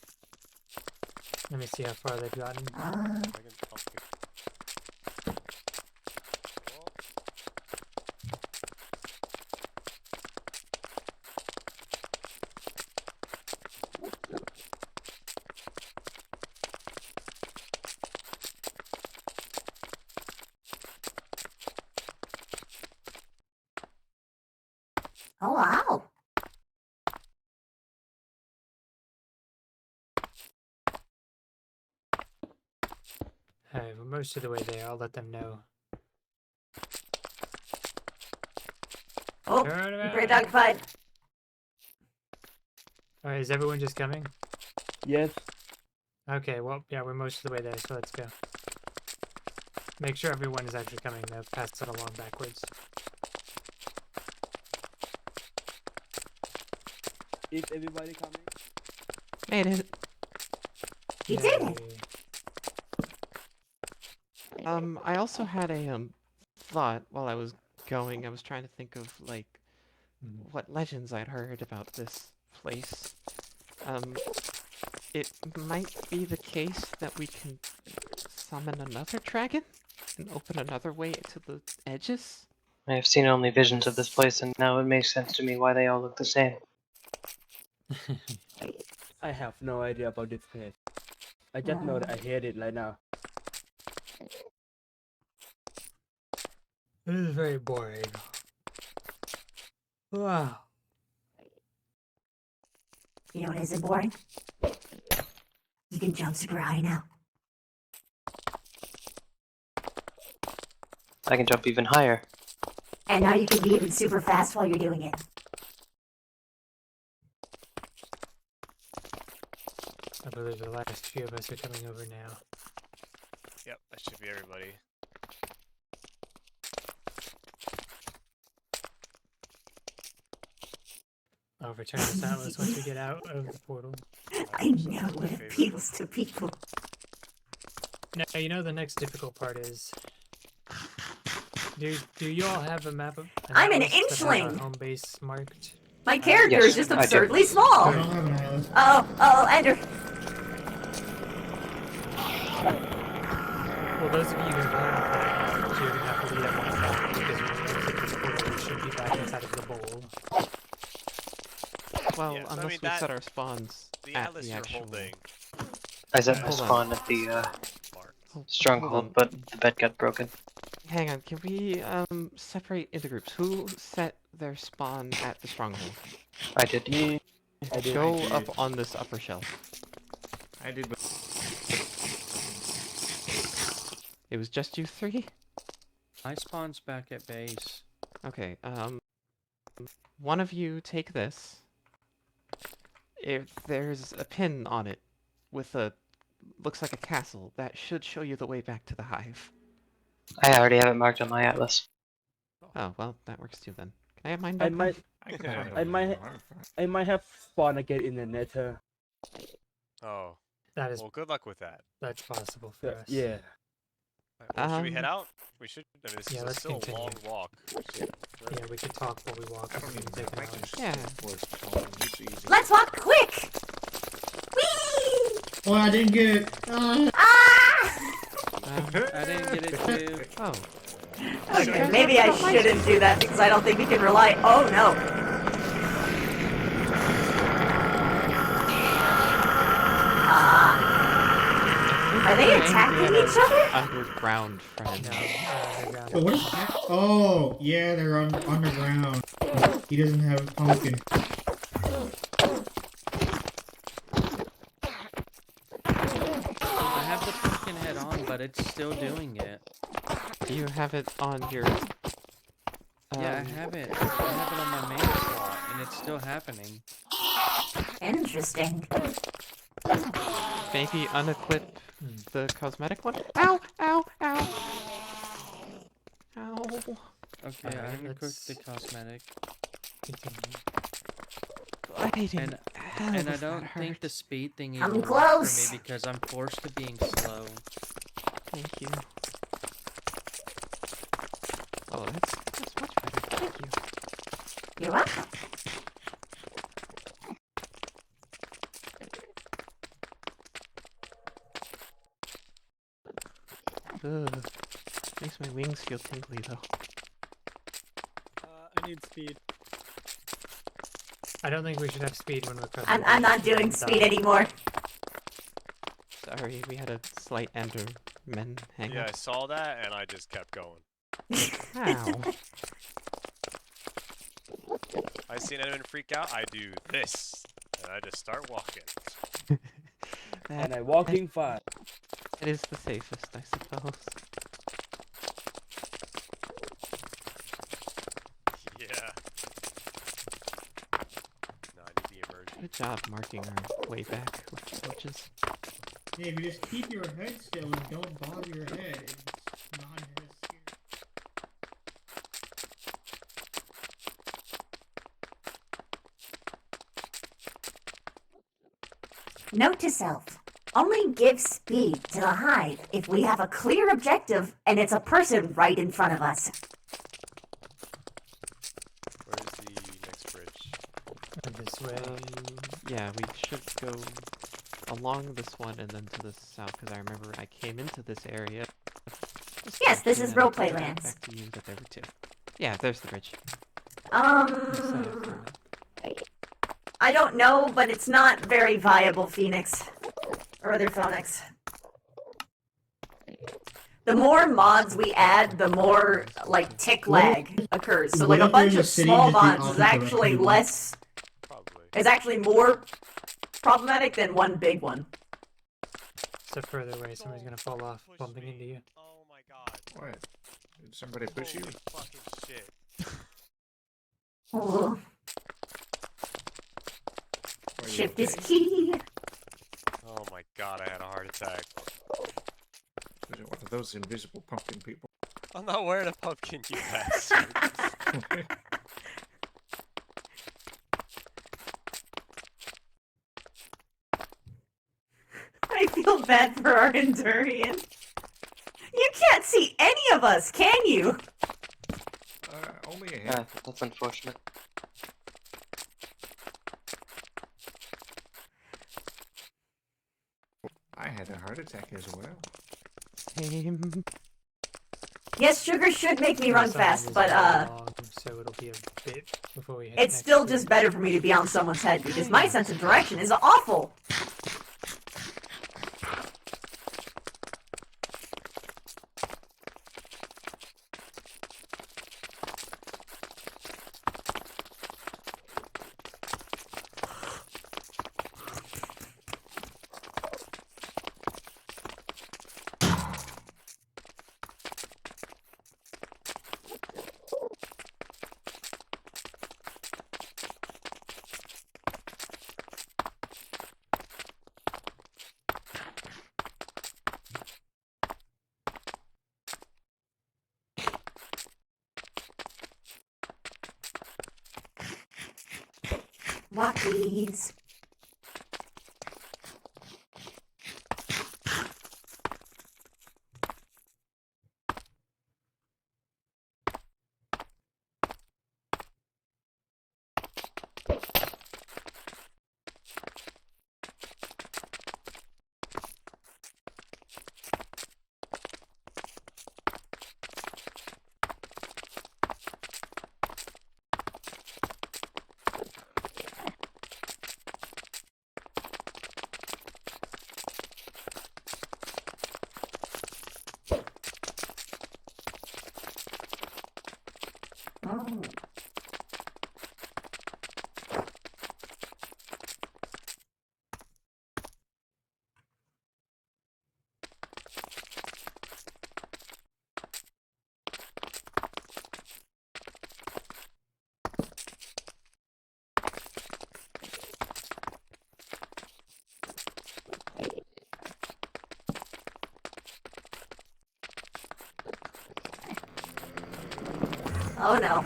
Let me see how far they've gotten. Oh, wow. Alright, we're most of the way there. I'll let them know. Oh, Turn around. great occupied. Alright, is everyone just coming? Yes. Okay, well, yeah, we're most of the way there, so let's go. Make sure everyone is actually coming, though. Pass it along backwards. Is everybody coming? Made it. You did it. I also had a thought while I was going. I was trying to think of like what legends I'd heard about this place. It might be the case that we can summon another dragon and open another way to the edges. I have seen only visions of this place, and now it makes sense to me why they all look the same. I have no idea about this place. I just know that I hate it right now. It is very boring. Wow. You know what isn't boring? You can jump super high now. I can jump even higher. And now you can be even super fast while you're doing it. I believe the last few of us are coming over now. Yep, that should be everybody. I'll return to Silence once we get out of the portal. I know it appeals to people. Now, you know the next difficult part is... Do you all have a map of... I'm an atlas that has our inchling. home base marked? My character is just I do. absurdly small. I don't have an atlas. Oh, Ender. Well, those of you who have that, you're going to have to lead up on that because when we exit this portal, we should be back inside of the bowl. Well, Yeah, so I unless mean we that- set our spawns The at atlas the you're actual... holding. I set my Hold on. spawn at the Hold stronghold, on. but the bed got broken. Hang on, can we separate into groups? Who set their spawn at the stronghold? I did. I did. Go I did. up on this upper shelf. I did. It was just you three? My spawn's back at base. Okay, one of you take this. If there's a pin on it with a... looks like a castle, that should show you the way back to the hive. I already have it marked on my atlas. Oh, well, that works too then. Can I have mine I back? might, I I might have spawn again in the nether. Oh. That is... Well, good luck with that. That's possible for us. Yeah. Well, should we head out? We should. I mean, this Yeah, is let's still continue. a long walk. Yeah, we could talk while we walk. I don't even take know. an I can hour. just Yeah. voice call. It's easy. Let's walk quick! Whee! Oh, I didn't get it. Ah! I didn't get it too. Oh. Okay, maybe I shouldn't do that because I don't think we can rely. Oh no. Are they attacking each other? Underground friend. Oh, what is that? Oh, yeah, they're underground. He doesn't have a pumpkin. I have the pumpkin head on, but it's still doing it. Do you have it on your... Yeah, I have it. I have it on my main slot, and it's still happening. Interesting. Maybe unequip the cosmetic one? Ow! Ow! Ow! Ow! Okay, I unequipped the cosmetic. Bleeding hell, And I does that don't think hurt. the speed thing I'm will work close. for me because I'm forced to being slow. Thank you. Oh, that's much better. Thank you. You're welcome. Ugh. Makes my wings feel tingly though. I need speed. I don't think we should have speed when we're present. I'm not doing speed anymore. Sorry, we had a slight Enderman hang Yeah, up. I saw that and I just kept going. Ow. I see an enemy freak out. I do this, and I just start walking. And I'm walking fast. It is the safest, I suppose. Yeah. No, I need the emergency. Good job marking our way back with the torches. Hey, if you just keep your head still and don't bother your head, it's not as scary. Note to self. Only give speed to the hive if we have a clear objective and it's a person right in front of us. Where's the next bridge? This way. Yeah, we should go along this one and then to the south, because I remember I came into this area. Yes, this is and then I roleplay came lands. back to you that there were two. Yeah, there's the bridge. I don't know, but it's not very viable, Phoenix. Or other Phoenix. The more mods we add, the more, like, tick lag occurs. So, like, a bunch of small mods is actually less... is actually more problematic than one big one. So further away, somebody's gonna fall off, bumping into you. Oh my god. What? Did somebody push you? Holy fucking shit. Oh. Are you Shift okay? is key. Oh my god, I had a heart attack. Is it one of those invisible pumpkin people? I'm not wearing a pumpkin, you bastard. feel bad for our Endurian. You can't see any of us, can you? Only a hand. That's unfortunate. I had a heart attack as well. Same. Yes, sugar should make me run This fast, is but very long, so it'll be a bit before we hit it's next still week. just better for me to be on someone's head because my sense of direction is awful. Walkies. Oh. Oh no.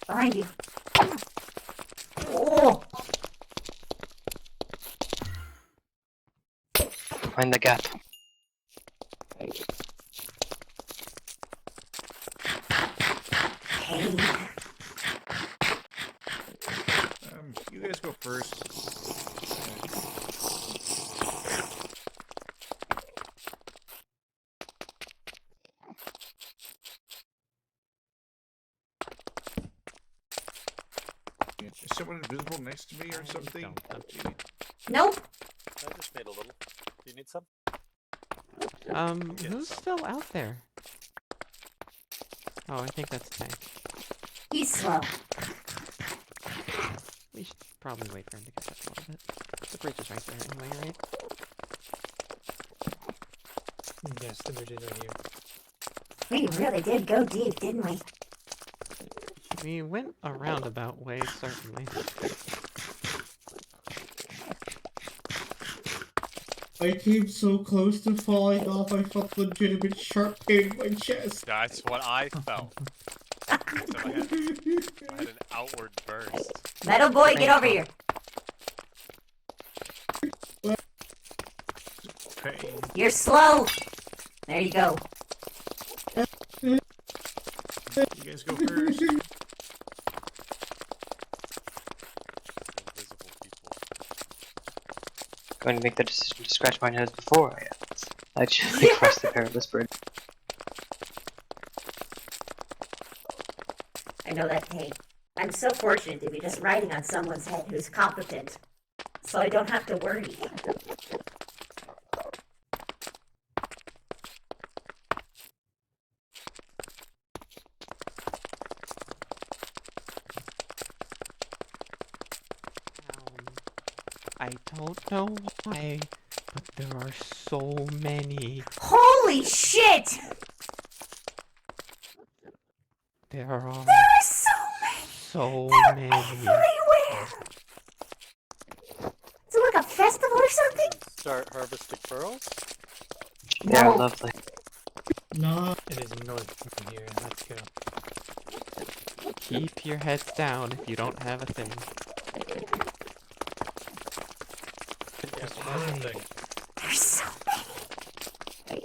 Behind you. Oh! Find the gap. You guys go first. Is someone invisible next to me or something? Nope. I just made a little. Do you need some? Who's still out there? Oh, I think that's Tank. He's slow. We should probably wait for him to catch up a little bit. The bridge is right there anyway, right? Yes, the bridge is right here. We really did go deep, didn't we? We went a roundabout way, certainly. I came so close to falling off, I felt legitimate sharp pain in my chest. That's what I felt. So I had an outward burst. Metal boy, get over here. You're slow. There you go. You guys go first. Going to make the decision to scratch my nose before I actually cross the perilous bridge. I know that pain. I'm so fortunate to be just riding on someone's head who's competent, so I don't have to worry. I don't know why, but there are so many. Holy shit! There are There are so many. Everywhere! Is it like a festival or something? Start harvesting pearls? Yeah, lovely. No. It is north from here. Let's go. Keep your heads down if you don't have a thing. Yeah, harvesting. There's so many.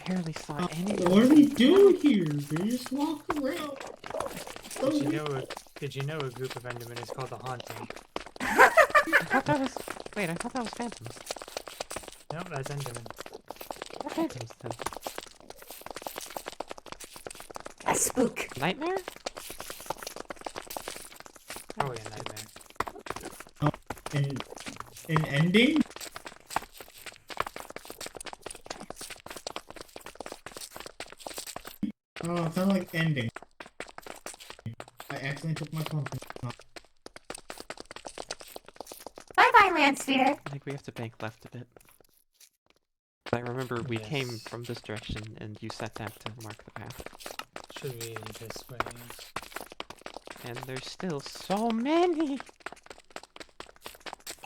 Barely saw any. What do we do here? They just walk around. Did you know a group of Endermen is called the Haunting? I thought that was. Wait, I thought that was phantoms. No, that's Enderman. What phantoms then? A spook. Nightmare? Oh yeah, Nightmare. An ending? Oh, I felt like ending. I accidentally took my pumpkin. Bye-bye, Landsphere. I think we have to bank left a bit. I remember we came from this direction and you set that to mark the path. Should be this way. And there's still so many!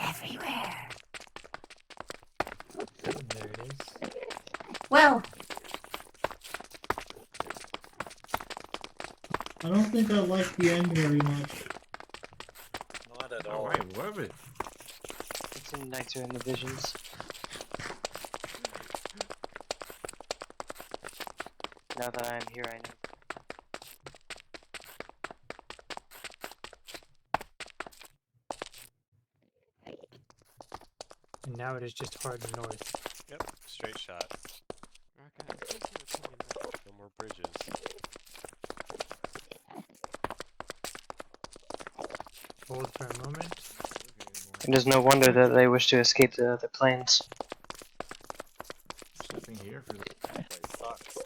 Everywhere. There it is. Well, I don't think I like the end very much. Not at Oh, all. I love it. It's nicer in the visions. Now that I'm here, I know. And now it is just hard north. Yep, straight shot. Okay. No more bridges. Hold for a moment. It is no wonder that they wish to escape the other planes. There's nothing here for this place sucks.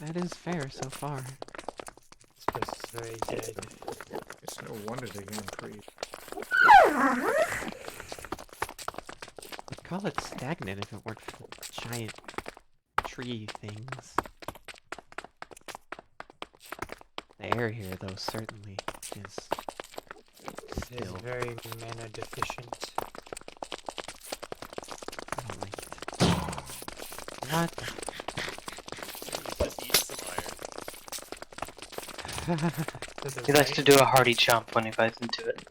That is fair so far. This place is very dead. It's no wonder they can breathe. I'd call it stagnant if it weren't for the giant tree things. The air here, though, certainly is It is still. very mana deficient. I don't like it. What? Just eat some iron. He likes to do a hearty chomp when he bites into it.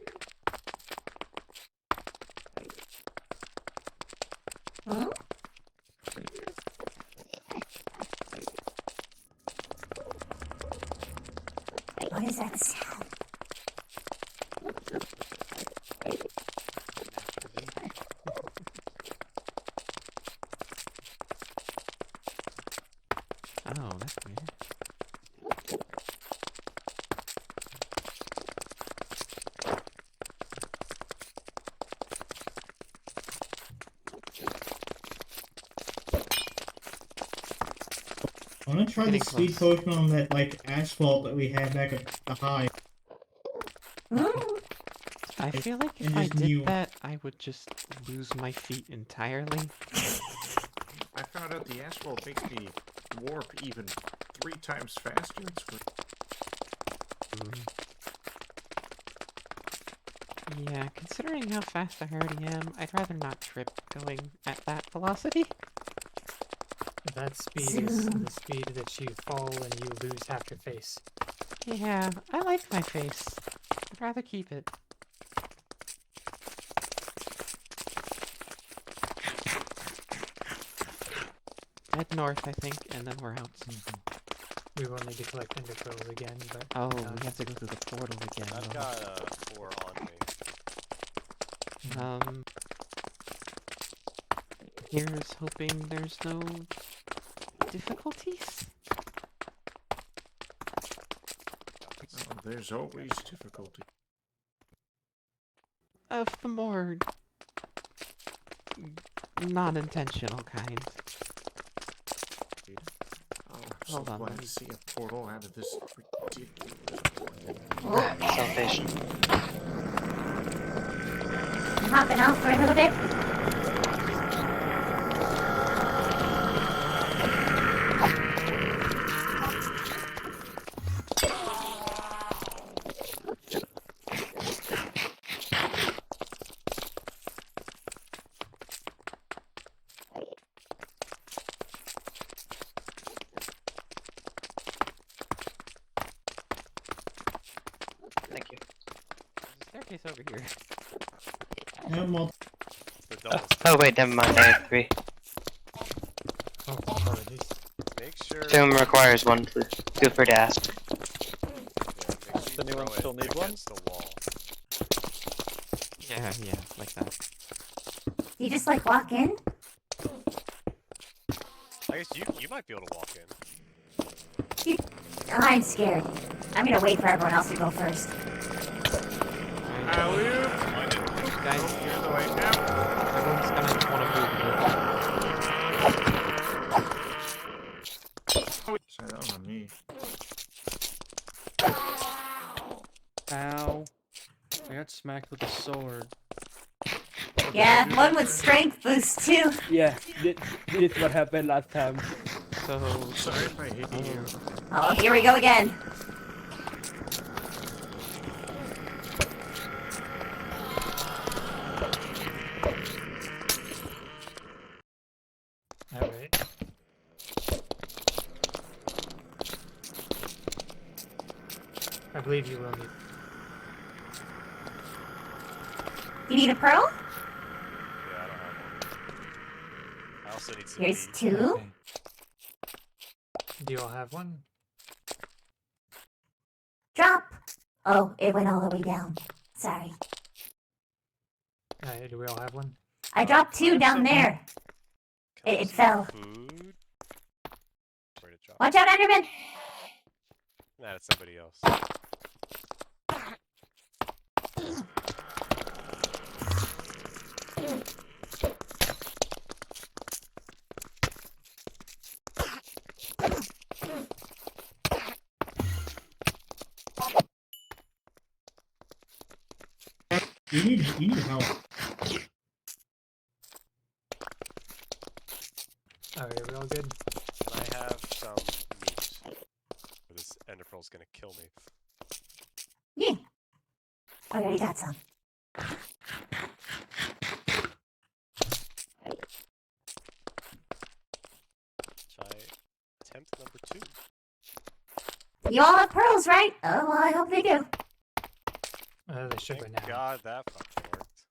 huh? What is that sound? Oh, that's weird. I want to try the Getting speed close. potion on that, like, asphalt that we had back at the high. I feel like And if I just did new- that, I would just lose my feet entirely. I found out the asphalt makes me warp even 3 times faster. It's great. Yeah, considering how fast I already am, I'd rather not trip going at that velocity. That speed is the speed that you fall and you lose half your face. Yeah, I like my face. I'd rather keep it. Head north, I think, and then we're out. We will need to collect ender pearls again, but Oh, we have to go through the portal again. I've though. got 4 on me. Here's hoping there's no difficulties. Oh, there's always difficulty. Of the more non-intentional kind. Oh, I'm so Hold on, glad let to me- see a portal out of this ridiculous Salvation. I'm hopping out for a little bit. Nice over here. No more. The doubles. Oh wait, never mind. I have 3. Oh, apologies. Make sure. Doom requires 1. Please. Feel free to ask. Does anyone still need one? Against the wall. Yeah, like that. You just like walk in? I guess you might be able to walk in. I'm scared. I'm gonna wait for everyone else to go first. Guys, everyone's gonna want to move. Sorry, that was on me. Ow. I got smacked with a sword. Yeah, one with strength boost too. Yeah, this is what happened last time. So sorry if I hit you. Oh, here we go again. Alright. I believe you will need. You need a pearl? Yeah, I don't have one. I also need some. Here's meat. 2. Okay. Do you all have one? Drop. Oh, it went all the way down. Sorry. Do we all have one? I dropped 2 down there. It fell. Food. Where to drop? Watch out, Enderman! Nah, that's somebody else. You need help. Alright, are we all good? I have some meat. Or this ender pearl's gonna kill me. Yeah. I already got some. Try attempt number 2. You all have pearls, right? Oh, well, I hope they do. They should by Thank now. God that fucking worked.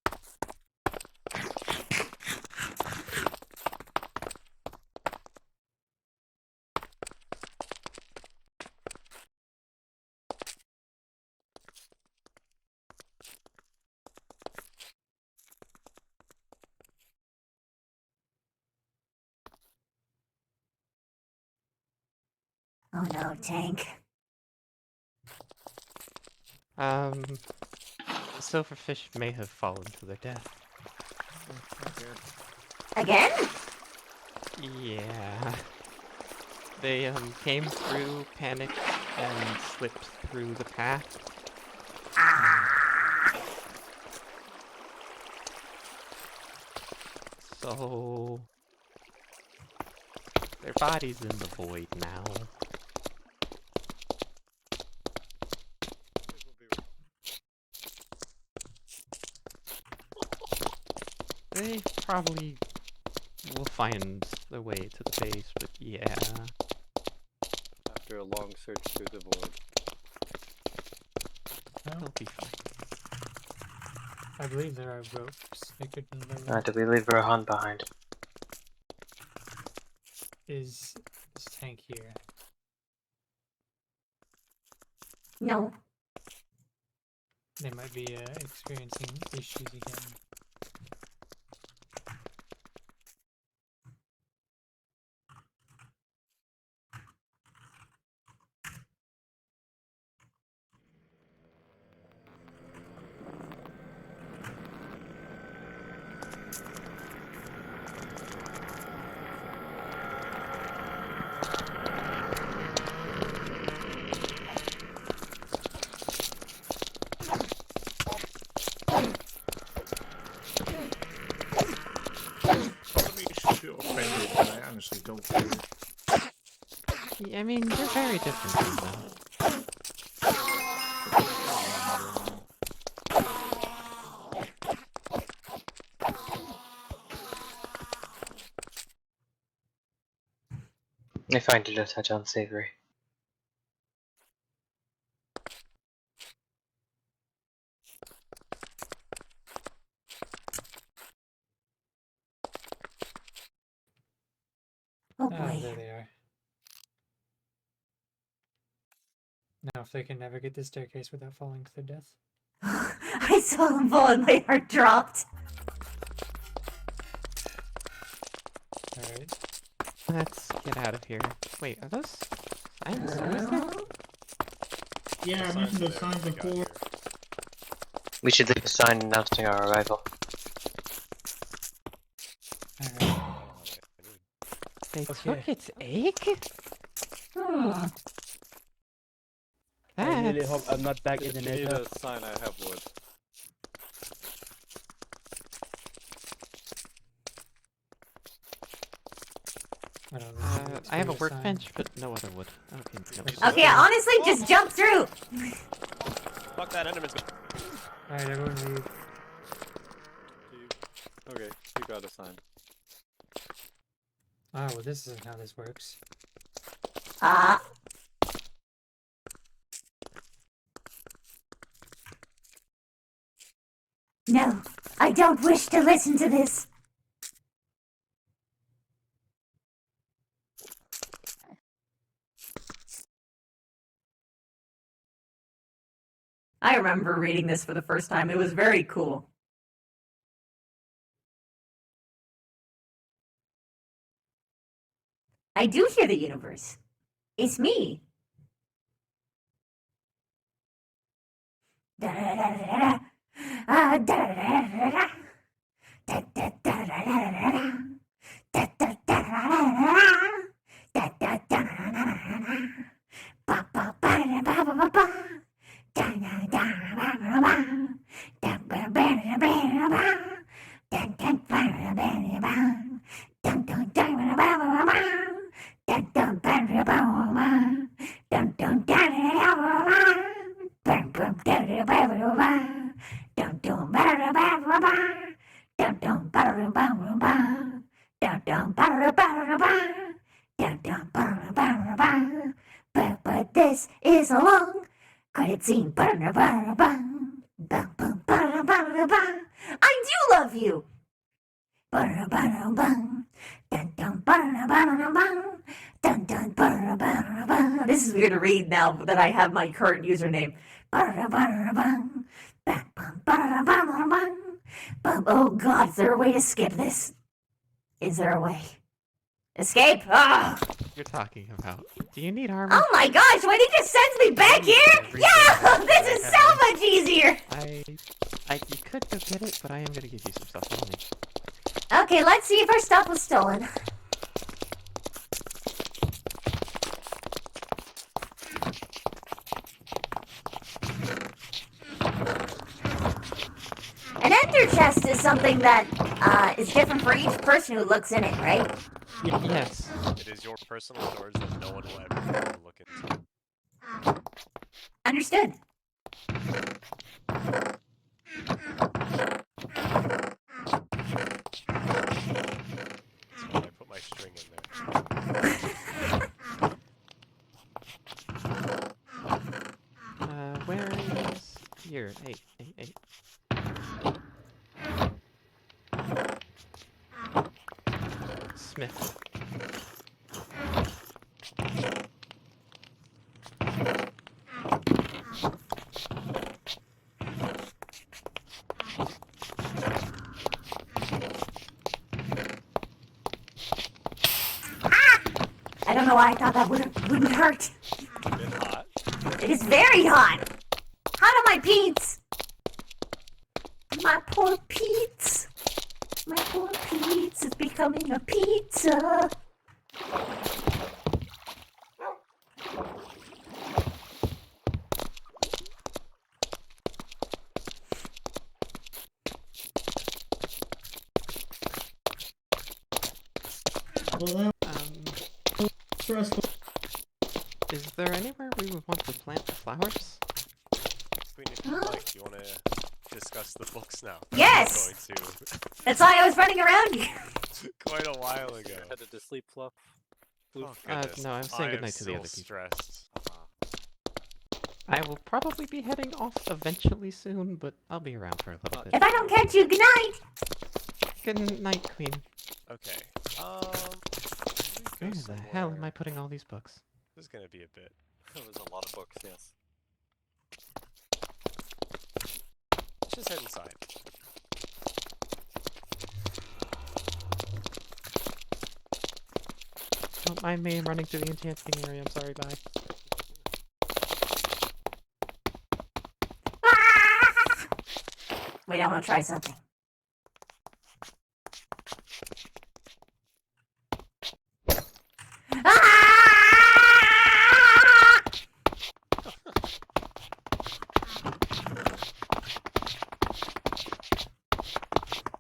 Oh no, Tank. The silverfish may have fallen to their death. Again? Yeah. They came through, panicked, and slipped through the path. So their body's in the void now. They probably will find their way to the base, but yeah. After a long search through the void. They'll be fine. I believe there are ropes they could lower. Do we leave Rohan behind? Is Tank here? No. They might be experiencing issues again. Feel offended, but I honestly don't care. Yeah, I mean, they're very different from them. I find it a touch unsavory. boy. there they are. Now, if they can never get the staircase without falling to their death. I saw them fall and my heart dropped. Alright. Let's get out of here. Wait, are those signs always there? Yeah, I mentioned the signs before. We should leave a sign announcing our arrival. They took its egg? I really That's... hope I'm not back in the If you need nether. a sign, I have wood. I have a workbench, but no other wood. Okay, no. Okay, honestly, just jump through. Fuck that Enderman's. Alright, everyone leave. Okay, you got a sign. Oh, well, this isn't how this works. No, I don't wish to listen to this. I remember reading this for the first time. It was very cool. I do hear the universe. It's me. But this is a long credit scene. I do love you. This is weird to read now that I have my current username. Oh God, is there a way to skip this? Is there a way? Escape? Ah! You're talking about. Do you need armor? Oh my gosh, when he just sends me back here? Yeah, this is so much easier. You could go get it, but I am gonna give you some stuff on me. Okay, let's see if our stuff was stolen. An ender chest is something that is different for each person who looks in it, right? Yes. It is your personal storage that no one will ever look into. Understood. That's why I put my string in there. Where is... Here, hey. Smith. I don't know why I thought that wouldn't hurt. A bit hot. It is very hot. Hot on my Pete's. My poor Pete's. My poor Pete's is becoming a pizza. Well, stressful. Is there anywhere we would want to plant the flowers? Queen, if you like, do you want to discuss the books now? Yes! I'm going to. That's why I was running around here. Quite a while ago. Headed to sleep, Fluff. Oh, goodness. No, I'm saying I goodnight am to the other still people. stressed. I will probably be heading off eventually soon, but I'll be around for a little bit. If I don't catch you, good night. Good night, Queen. Okay. Where the hell am I putting all these books? This is gonna be a bit. That was a lot of books, yes. Let's just head inside. Don't mind me, I'm running through the enchanting area. I'm sorry, bye. Wait, I want to try something.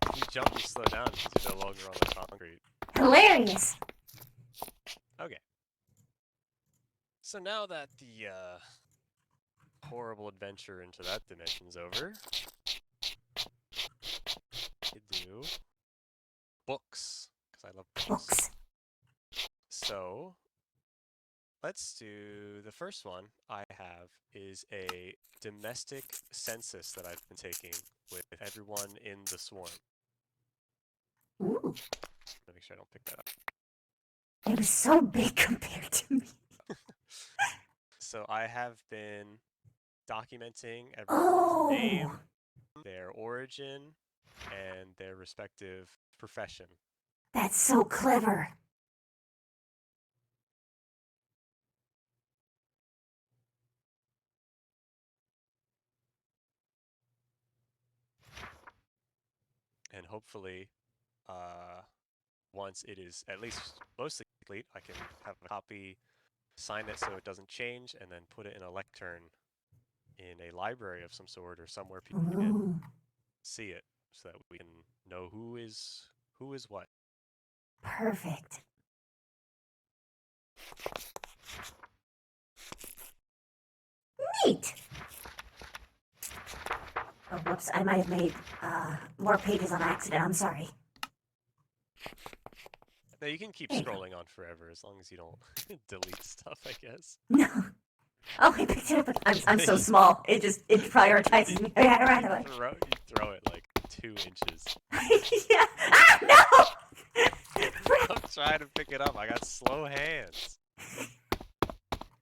If you jump, you slow down because you're no longer on the concrete. Hilarious. Okay. So now that the horrible adventure into that dimension's over, you do books, because I love books. So let's do the first one I have is a domestic census that I've been taking with everyone in the swarm. Ooh. Let me make sure I don't pick that up. It was so big compared to me. So I have been documenting everyone's name, their origin, and their respective profession. That's so clever. And hopefully, once it is at least mostly complete, I can have a copy, sign it so it doesn't change, and then put it in a lectern in a library of some sort or somewhere people can see it, so that we can know who is what. Perfect. Neat. Oh, whoops, I might have made more pages on accident. I'm sorry. Now you can keep scrolling on forever as long as you don't delete stuff, I guess. No. Oh, I picked it up. I'm so small. It prioritizes me right away. You throw it like 2 inches. Yeah. Ah, no! I'm trying to pick it up. I got slow hands.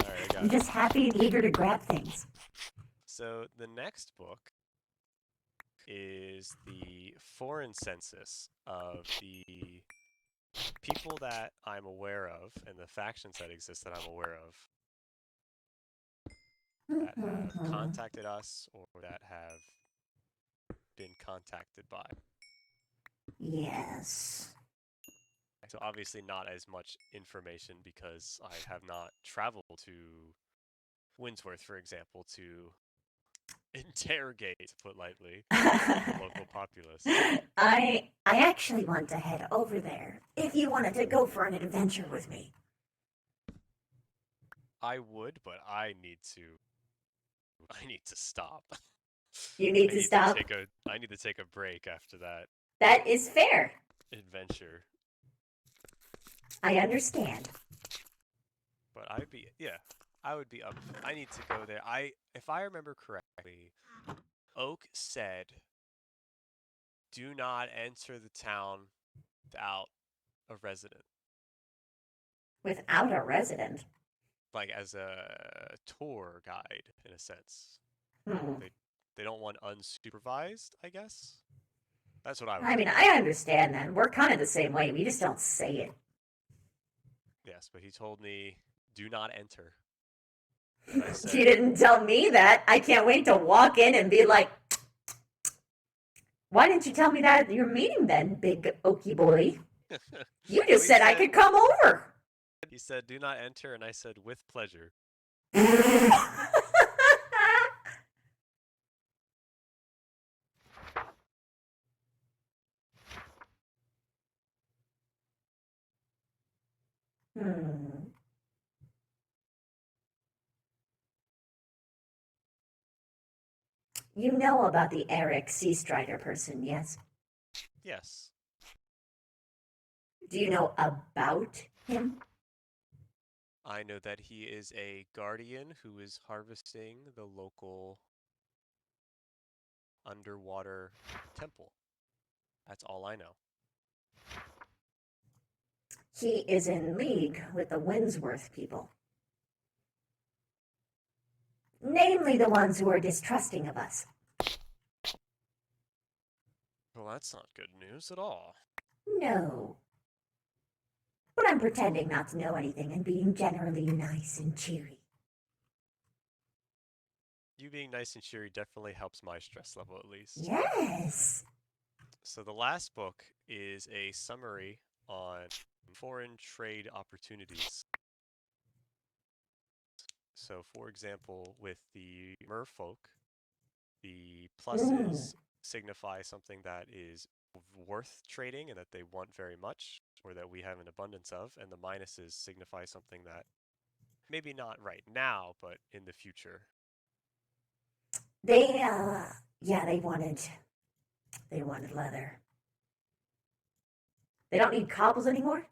Alright, I got I'm it. just happy and eager to grab things. So the next book is the foreign census of the people that I'm aware of and the factions that exist that I'm aware of that have contacted us or that have been contacted by. Yes. So obviously not as much information because I have not traveled to Windsworth, for example, to interrogate, to put lightly, the local populace. I actually want to head over there if you wanted to go for an adventure with me. I would, but I need to stop. You need to stop? I need to take a break after that That is fair. adventure. I understand. But I would be up. I need to go there. If I remember correctly, Oak said, "Do not enter the town without a resident." Without a resident? Like as a tour guide, in a sense. Hmm. They don't want unsupervised, I guess. That's what I was. I mean, I understand that. We're kind of the same way. We just don't say it. Yes, but he told me, "Do not enter." And I said, You didn't tell me that. I can't wait to walk in and be like, why didn't you tell me that at your meeting then, big oaky boy? You just said I could come over. He said, "Do not enter," and I said, "With pleasure." You know about the Eric Sea Strider person, yes? Yes. Do you know about him? I know that he is a guardian who is harvesting the local underwater temple. That's all I know. he is in league with the Windsworth people. Namely the ones who are distrusting of us. Well, that's not good news at all. No. But I'm pretending not to know anything and being generally nice and cheery. You being nice and cheery definitely helps my stress level at least. Yes. So the last book is a summary on foreign trade opportunities. So for example, with the merfolk, the pluses signify something that is worth trading and that they want very much, or that we have an abundance of, and the minuses signify something that maybe not right now, but in the future. They wanted leather. They don't need cobbles anymore?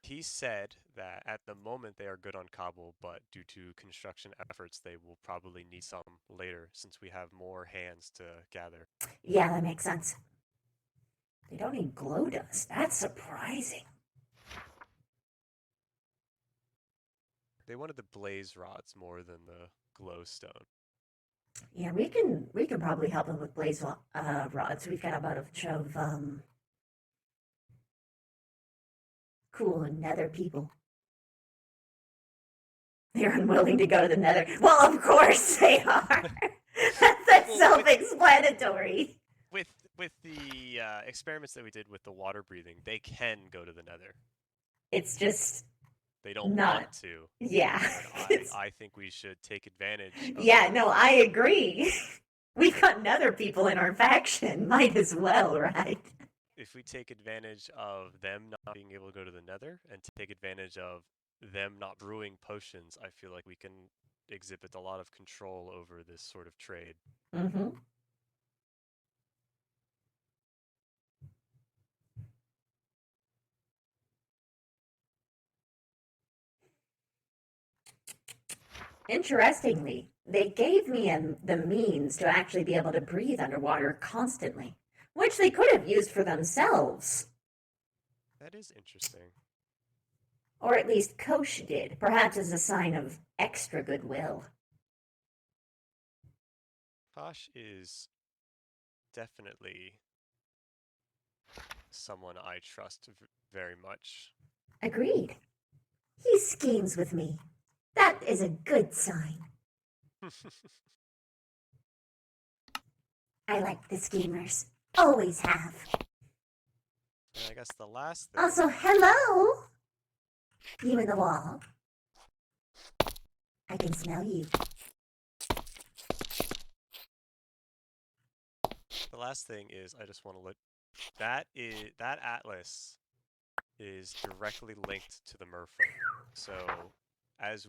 He said that at the moment they are good on cobble, but due to construction efforts, they will probably need some later since we have more hands to gather. Yeah, that makes sense. They don't need glow dust. That's surprising. They wanted the blaze rods more than the glowstone. Yeah, we can probably help them with blaze rods. We've got a bunch of cool nether people. They're unwilling to go to the nether. Well, of course they are. That's self-explanatory. With the experiments that we did with the water breathing, they can go to the nether. It's just they don't not, want to. Yeah. I think we should take advantage of Yeah, no, I agree. We've got nether people in our faction. Might as well, right? If we take advantage of them not being able to go to the nether and take advantage of them not brewing potions, I feel like we can exhibit a lot of control over this sort of trade. Mm-hmm. Interestingly, they gave me the means to actually be able to breathe underwater constantly, which they could have used for themselves. That is interesting. Or at least Kosh did, perhaps as a sign of extra goodwill. Kosh is definitely someone I trust very much. Agreed. He schemes with me. That is a good sign. I like the schemers. Always have. And I guess the last thing... Also, hello! You in the wall. I can smell you. The last thing is, I just want to look. That atlas is directly linked to the merfolk. So, as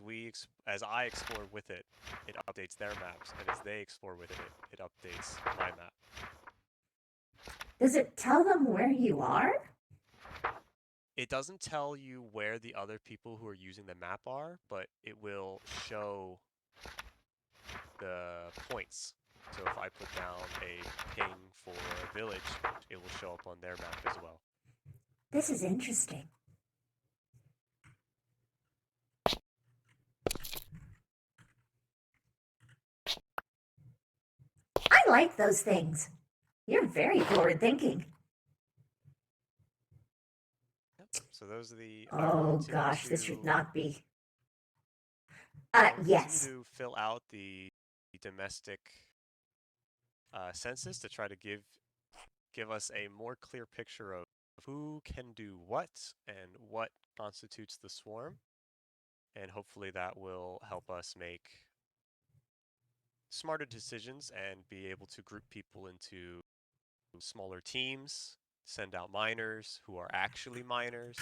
I explore with it, it updates their maps, and as they explore with it, it updates my map. Does it tell them where you are? It doesn't tell you where the other people who are using the map are, but it will show the points. So if I put down a ping for a village, it will show up on their map as well. This is interesting. I like those things. You're very forward thinking. Yep. So those are the... Oh gosh, this should not be. Yes. To fill out the domestic census to try to give us a more clear picture of who can do what and what constitutes the swarm, and hopefully that will help us make smarter decisions and be able to group people into smaller teams, send out miners who are actually miners,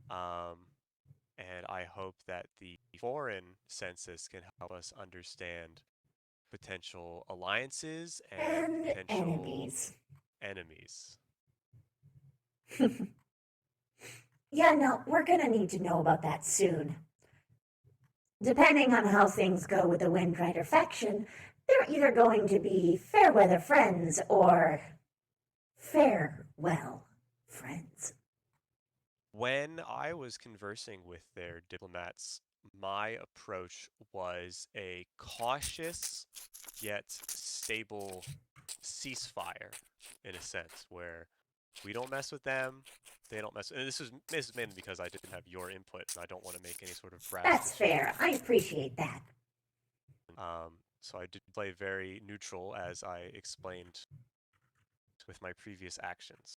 and I hope that the foreign census can help us understand potential alliances and potential enemies. Yeah, no, we're gonna need to know about that soon. Depending on how things go with the Windrider faction, they're either going to be fair weather friends or farewell friends. When I was conversing with their diplomats, my approach was a cautious yet stable ceasefire, in a sense, where we don't mess with them, they don't mess. And this is mainly because I didn't have your input, and I don't want to make any sort of brash That's decision. fair. I appreciate that. So I did play very neutral, as I explained with my previous actions.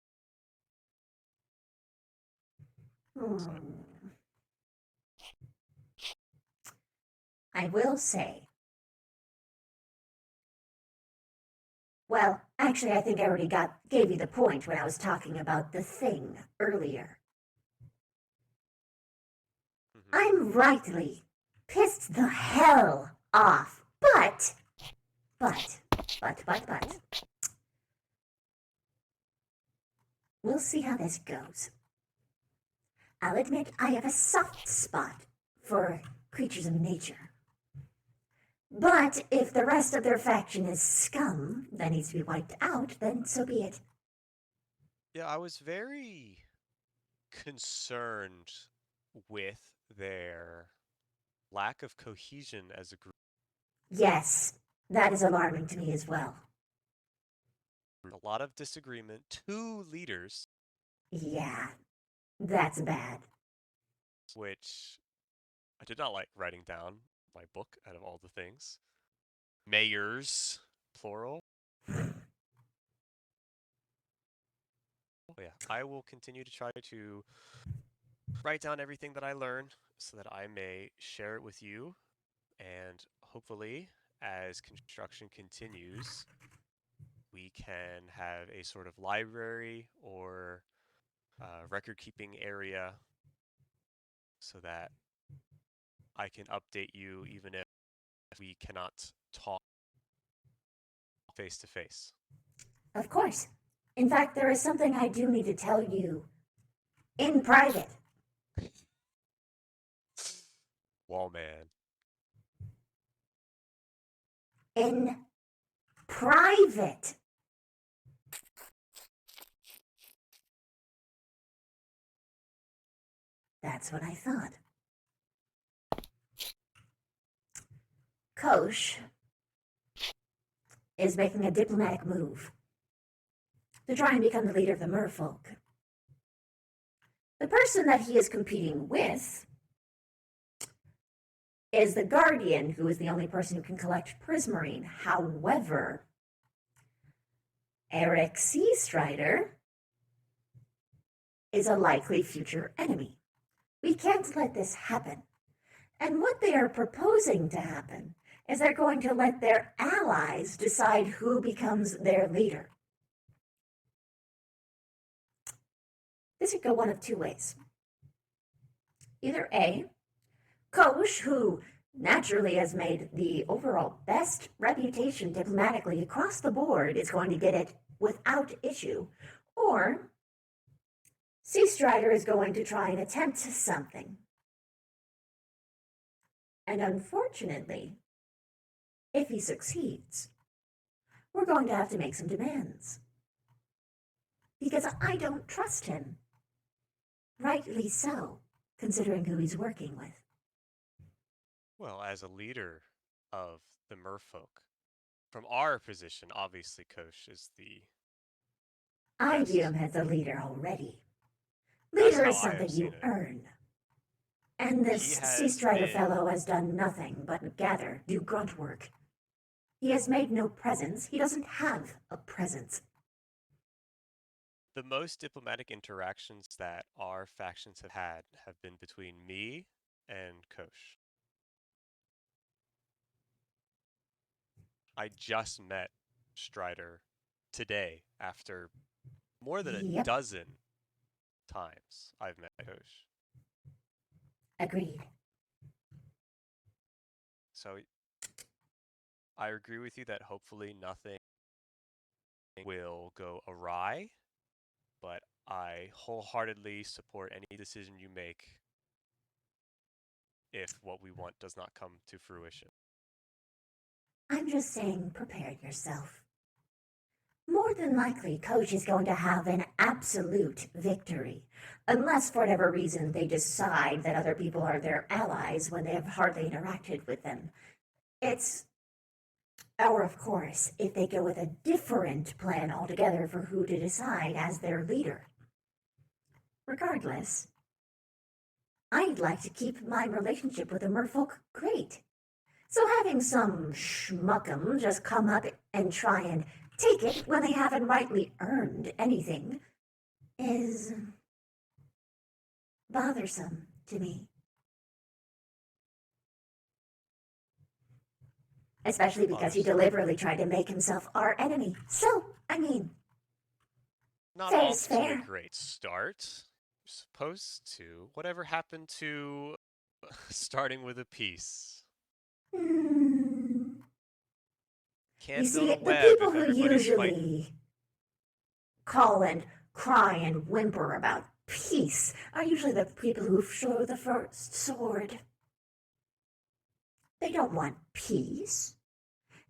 I will say. Well, actually, I think I already gave you the point when I was talking about the thing earlier. I'm rightly pissed the hell off, but, we'll see how this goes. I'll admit I have a soft spot for creatures of nature. But if the rest of their faction is scum that needs to be wiped out, then so be it. Yeah, I was very concerned with their lack of cohesion as a group. Yes, that is alarming to me as well. A lot of disagreement, 2 leaders. Yeah, that's bad. Which I did not like writing down my book out of all the things. Mayors, plural. Yeah, I will continue to try to write down everything that I learn so that I may share it with you. And hopefully, as construction continues, we can have a sort of library or record-keeping area so that I can update you even if we cannot talk face to face. Of course. In fact, there is something I do need to tell you in private. Wallman. In private. That's what I thought. Kosh is making a diplomatic move to try and become the leader of the merfolk. The person that he is competing with is the Guardian, who is the only person who can collect prismarine. However, Eric Seastrider is a likely future enemy. We can't let this happen. And what they are proposing to happen is they're going to let their allies decide who becomes their leader. This could go one of 2 ways. Either A, Kosh, who naturally has made the overall best reputation diplomatically across the board, is going to get it without issue, or Seastrider is going to try and attempt something. And unfortunately, if he succeeds, we're going to have to make some demands. Because I don't trust him. Rightly so, considering who he's working with. Well, as a leader of the merfolk, from our position, obviously Kosh is the I view him as a leader already. Leader is something you earn. And this Seastrider fellow has done nothing but gather, do grunt work. He has made no presence. He doesn't have a presence. The most diplomatic interactions that our factions have been between me and Kosh. I just met Strider today after more than a dozen times I've met Kosh. Agreed. So I agree with you that hopefully nothing will go awry, but I wholeheartedly support any decision you make if what we want does not come to fruition. I'm just saying, prepare yourself. More more than likely Coach is going to have an absolute victory. Unless, for whatever reason, they decide that other people are their allies when they have hardly interacted with them. Or, of course, if they go with a different plan altogether for who to decide as their leader. Regardless, I'd like to keep my relationship with the merfolk great. So having some schmuckum just come up and try and take it when they haven't rightly earned anything is bothersome to me. Especially because he deliberately tried to make himself our enemy. So, I mean, Not fair off is to a fair. great start. You're supposed to. Whatever happened to starting with a piece? Can't You build see, a the web people if who everybody's fighting. usually call and cry and whimper about peace are usually the people who show the first sword. They don't want peace.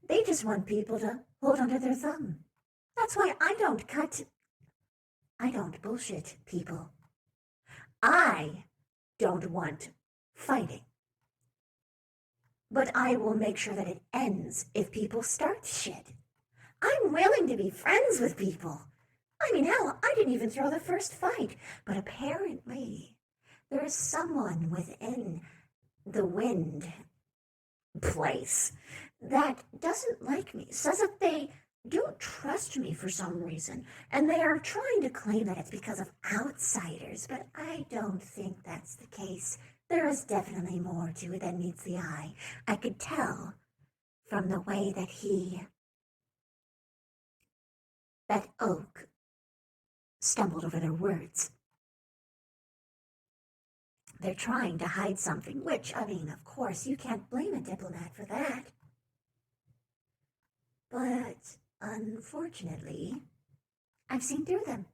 They just want people to hold under their thumb. That's why I don't bullshit people. I don't want fighting. But I will make sure that it ends if people start shit. I'm willing to be friends with people. I mean, hell, I didn't even throw the first fight. But apparently, there is someone within the wind place that doesn't like me, says that they don't trust me for some reason, and they are trying to claim that it's because of outsiders, but I don't think that's the case. There is definitely more to it than meets the eye. I could tell from the way that Oak stumbled over their words. They're trying to hide something, which, I mean, of course, you can't blame a diplomat for that. But, unfortunately, I've seen through them.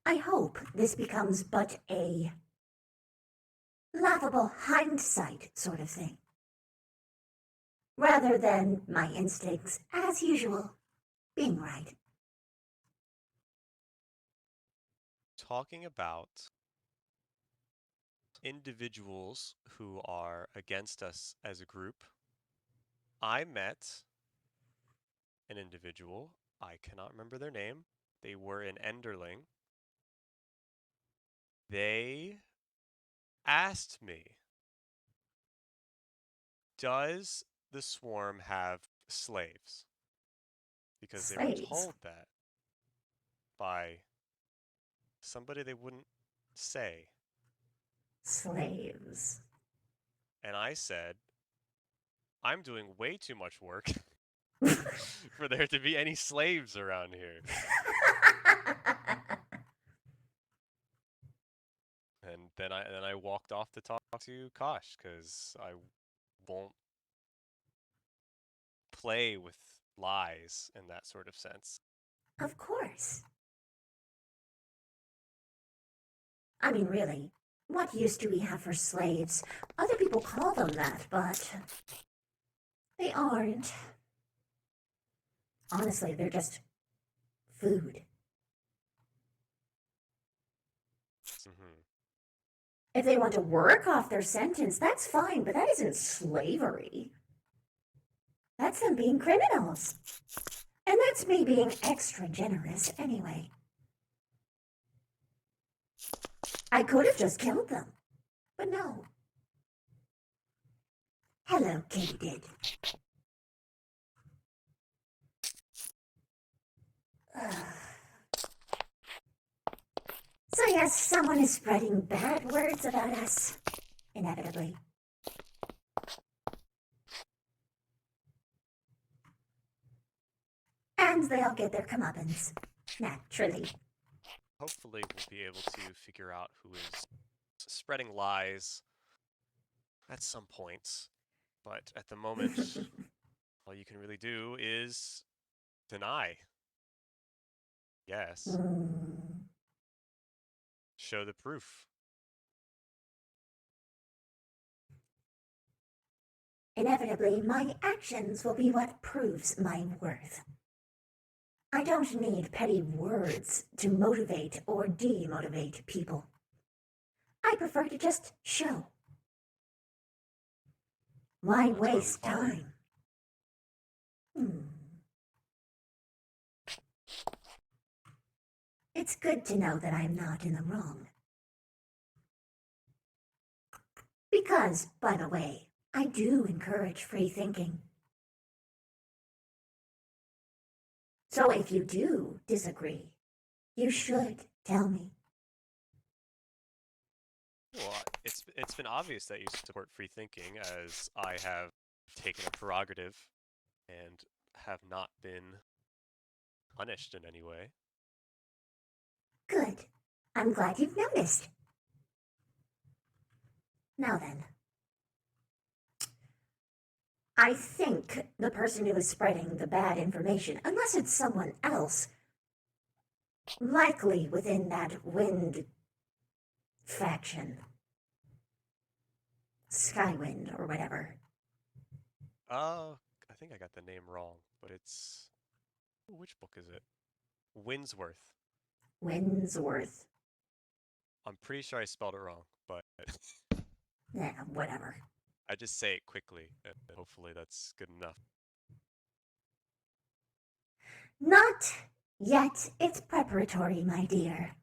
I hope this becomes but a laughable hindsight sort of thing, rather than my instincts, as usual, being right. Talking about individuals who are against us as a group, I met an individual. I cannot remember their name. They were an Enderling. They asked me, does the swarm have slaves? Because they were Slaves? told that by somebody they wouldn't say. Slaves. And I said, I'm doing way too much work for there to be any slaves around here. And then I walked off to talk to Kosh because I won't play with lies in that sort of sense. Of course. I mean, really, what use do we have for slaves? Other people call them that, but they aren't. Honestly, they're just food. If they want to work off their sentence, that's fine, but that isn't slavery. That's them being criminals. And that's me being extra generous anyway. I could have just killed them, but no. Hello, Katydid. So yes, someone is spreading bad words about us, inevitably. And they all get their comeuppance, naturally. Hopefully we'll be able to figure out who is spreading lies at some point. But at the moment, all you can really do is deny. Yes. Show the proof. Inevitably, my actions will be what proves my worth. I don't need petty words to motivate or demotivate people. I prefer to just show. Why waste time? It's good to know that I'm not in the wrong. Because, by the way, I do encourage free thinking. So if you do disagree, you should tell me. Well, it's been obvious that you support free thinking, as I have taken a prerogative and have not been punished in any way. Good. I'm glad you've noticed. Now then. I think the person who is spreading the bad information, unless it's someone else, likely within that wind faction, Skywind or whatever. I think I got the name wrong, but it's... Which book is it? Windsworth. Windsworth. I'm pretty sure I spelled it wrong, but... Yeah, whatever. I just say it quickly, and hopefully that's good enough. Not yet. It's preparatory, my dear.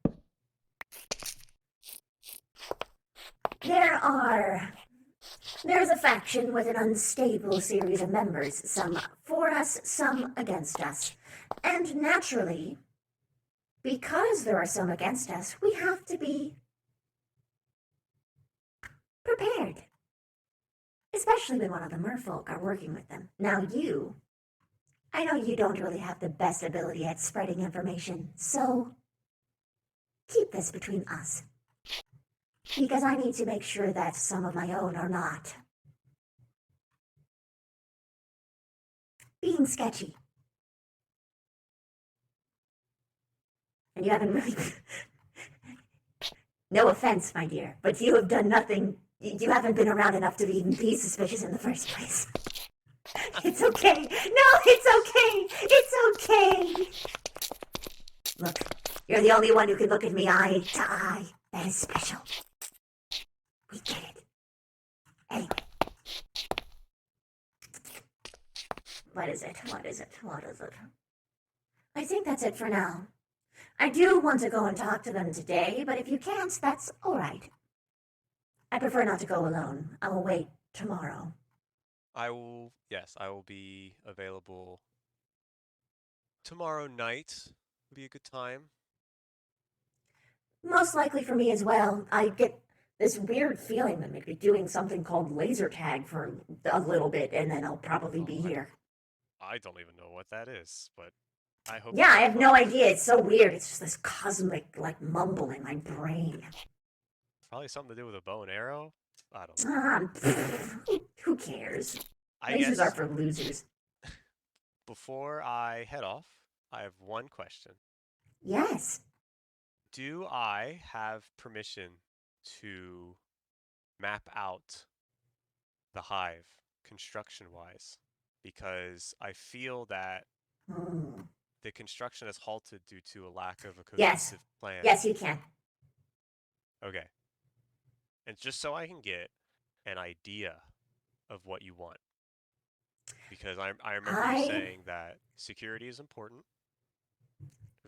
There's a faction with an unstable series of members, some for us, some against us. And naturally, because there are some against us, we have to be prepared. Especially when one of the merfolk are working with them. Now I know you don't really have the best ability at spreading information, so keep this between us. Because I need to make sure that some of my own are not being sketchy. And you haven't really... No offense, my dear, but you have done nothing. You haven't been around enough to even be suspicious in the first place. It's okay. No, it's okay. It's okay. Look, you're the only one who can look at me eye to eye. That is special. We get it. Anyway. What is it? I think that's it for now. I do want to go and talk to them today, but if you can't, that's all right. I prefer not to go alone. I will wait tomorrow. I will be available tomorrow night. Would be a good time. Most likely for me as well. I get this weird feeling that maybe doing something called laser tag for a little bit, and then I'll probably be here. I don't even know what that is, but I hope... Yeah, I have no idea. It's so weird. It's just this cosmic, mumble in my brain. Probably something to do with a bow and arrow? I don't know. Who cares? I Lasers guess are for losers. Before I head off, I have one question. Yes. Do I have permission to map out the hive construction-wise? Because I feel that the construction has halted due to a lack of a cohesive plan. Yes, you can. Okay. And just so I can get an idea of what you want. Because I remember you saying that security is important.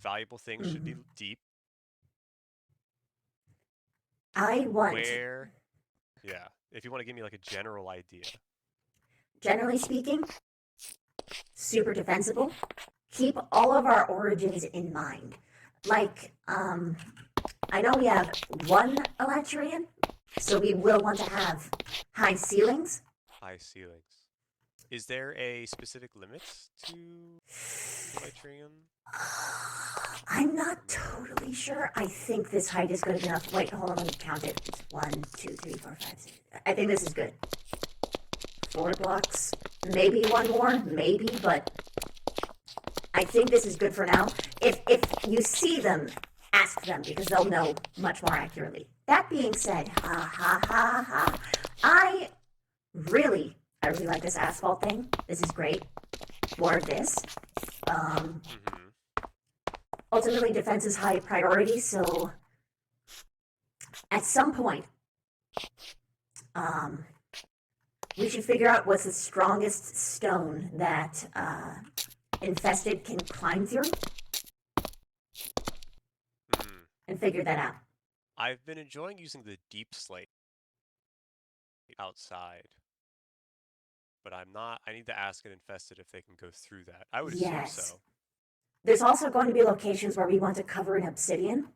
Valuable things should be deep. Where? Yeah. If you want to give me like a general idea. Generally speaking, super defensible. Keep all of our origins in mind. Like, I know we have one Elatrian, so we will want to have high ceilings. High ceilings. Is there a specific limit to Elatrian? I'm not totally sure. I think this height is good enough. Wait, hold on, let me count it. It's 1, 2, 3, 4, 5, 6. I think this is good. 4 blocks. Maybe one more, maybe, but I think this is good for now. If you see them, ask them, because they'll know much more accurately. That being said, I really I really like this asphalt thing. This is great. More of this. Ultimately, defense is high priority, so at some point, we should figure out what's the strongest stone that infested can climb through, and figure that out. I've been enjoying using the deep slate outside, but I'm not. I need to ask an infested if they can go through that. I would assume so. There's also going to be locations where we want to cover in obsidian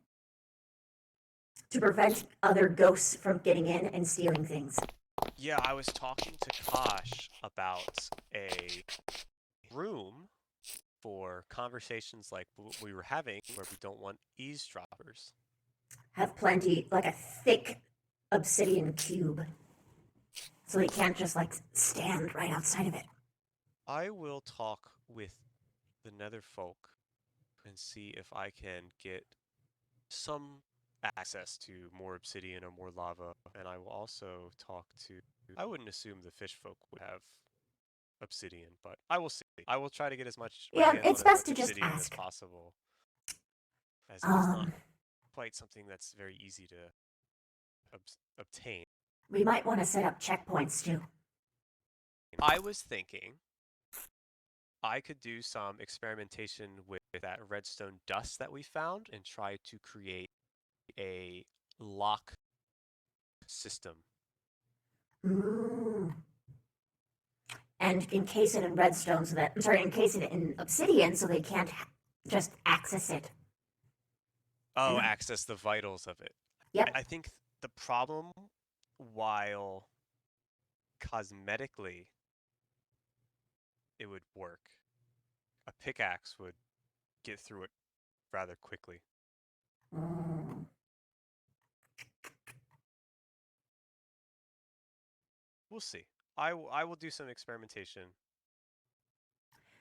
to prevent other ghosts from getting in and stealing things. Yeah, I was talking to Kosh about a room for conversations like we were having where we don't want eavesdroppers. Have plenty, like a thick obsidian cube, so they can't just like stand right outside of it. I will talk with the nether folk and see if I can get some access to more obsidian or more lava, and I will also talk to... I wouldn't assume the fish folk would have obsidian, but I will see. I will try to get as much It's best to just obsidian as ask. possible, as it's not quite something that's very easy to obtain. We might want to set up checkpoints too. I was thinking I could do some experimentation with that redstone dust that we found and try to create a lock system. And encase it in redstone so that, encase it in obsidian so they can't just access it. Oh, access the vitals of it. Yep. I think the problem, while cosmetically it would work, a pickaxe would get through it rather quickly. We'll see. I will do some experimentation.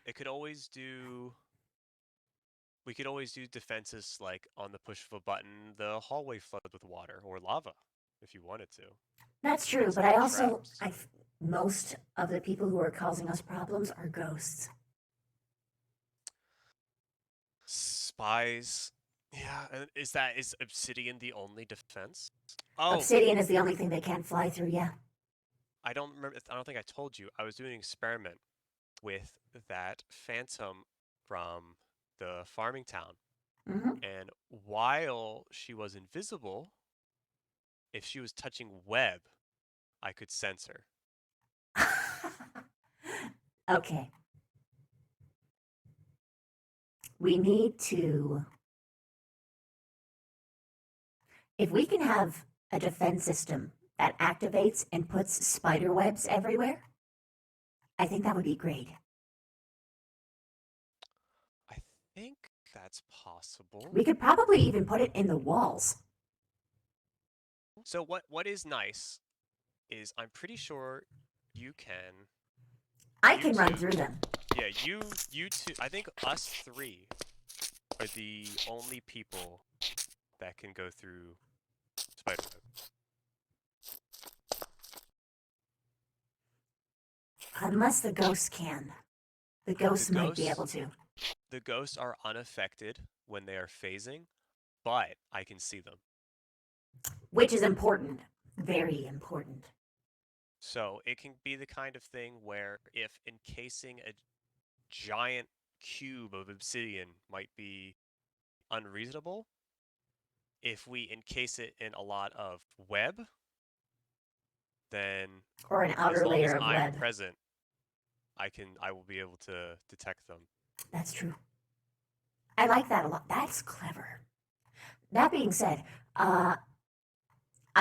It could always do... We could always do defenses like on the push of a button, the hallway flood with water or lava, if you wanted to. That's true, but I also, most of the people who are causing us problems are ghosts. Spies. Yeah, and is obsidian the only defense? Oh, Obsidian is the only thing they can't fly through, yeah. I don't think I told you. I was doing an experiment with that phantom from the farming town. And while she was invisible, if she was touching web, I could sense her. Okay. We need to... If we can have a defense system that activates and puts spider webs everywhere, I think that would be great. I think that's possible. We could probably even put it in the walls. So what is nice is I'm pretty sure you can... I can run through them. Yeah, you two, I think us three are the only people that can go through spiderweb. Unless the ghosts can. The ghosts might be able to. The ghosts are unaffected when they are phasing, but I can see them. Which is important. Very important. So it can be the kind of thing where if encasing a giant cube of obsidian might be unreasonable, if we encase it in a lot of web, then or an outer as long layer as of I'm web. present, I will be able to detect them. That's true. I like that a lot. That's clever. That being said, I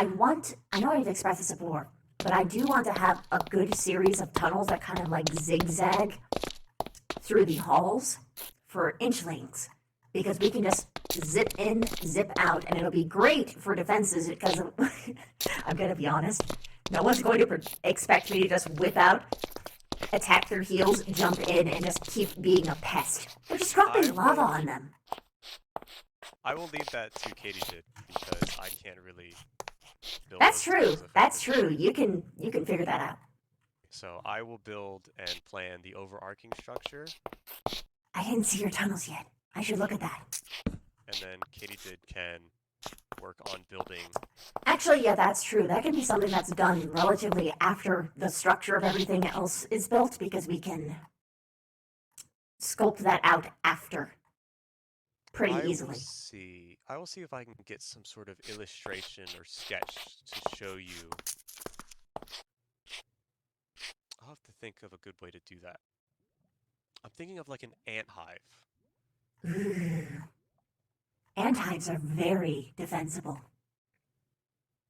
know I've expressed this before, but I do want to have a good series of tunnels that kind of like zigzag through the halls for inchlings, because we can just zip in, zip out, and it'll be great for defenses because I'm going to be honest, no one's going to expect me to just whip out, attack their heels, jump in, and just keep being a pest. They're just dropping lava on them. I will leave that to Katie's because I can't really build That's those true. tunnels That's true. You can figure that out. So I will build and plan the overarching structure, I didn't see your tunnels yet. I should look at that. and then Katydid can work on building. Actually, yeah, that's true. That can be something that's done relatively after the structure of everything else is built, because we can sculpt that out after pretty easily. I will see if I can get some sort of illustration or sketch to show you. I'll have to think of a good way to do that. I'm thinking of like an ant hive. Ooh. Ant hives are very defensible.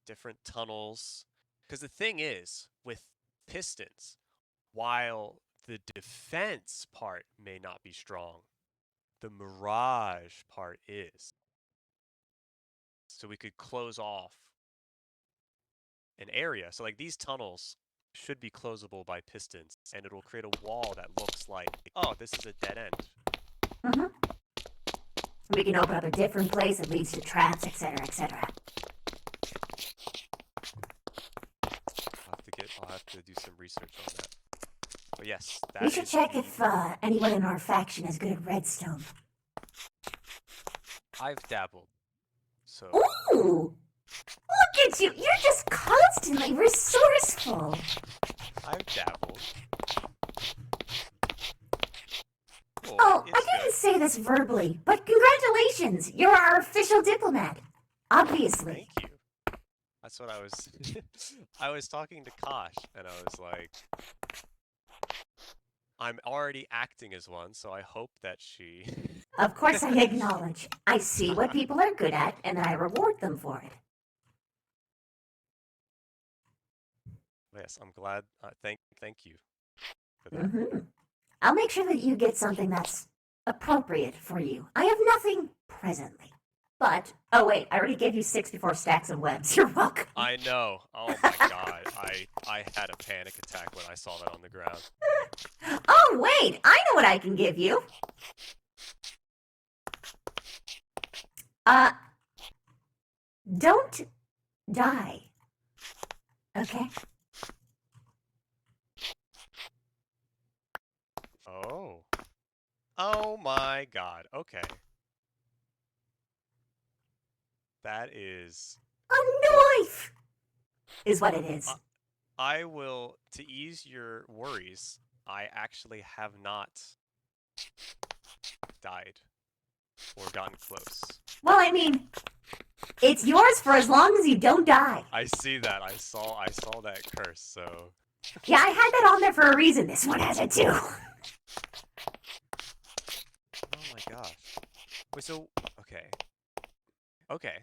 Different tunnels. Because the thing is, with pistons, while the defense part may not be strong, the mirage part is. So we could close off an area. So like these tunnels should be closable by pistons, and it'll create a wall that looks like, oh, this is a dead end. We can open up a different place that leads to traps, etc., etc. I'll have to do some research on that. But yes, that We should is check the- if anyone in our faction is good at redstone. I've dabbled. So Ooh! Look at you! You're just constantly resourceful! I've dabbled. Cool, Oh, I it's didn't good. say this verbally, but congratulations! You're our official diplomat. Obviously. Thank you. That's what I was. I was talking to Kosh, and I was like, I'm already acting as one, so I hope that she. Of course I acknowledge. I see what people are good at, and I reward them for it. Yes, I'm glad. Thank you for that. Mm-hmm. I'll make sure that you get something that's appropriate for you. I have nothing presently. But, oh wait, I already gave you 64 stacks of webs. You're welcome. I know. Oh my god. I had a panic attack when I saw that on the ground. Oh wait, I know what I can give you. Don't die. Okay? Oh. Oh my god. Okay. That is. A knife! Is what it is. I will, to ease your worries, I actually have not died or gotten close. Well, I mean, it's yours for as long as you don't die. I see that. I saw that curse, so. Yeah, I had that on there for a reason. This one has it too. Oh my gosh. Wait, so okay. Okay.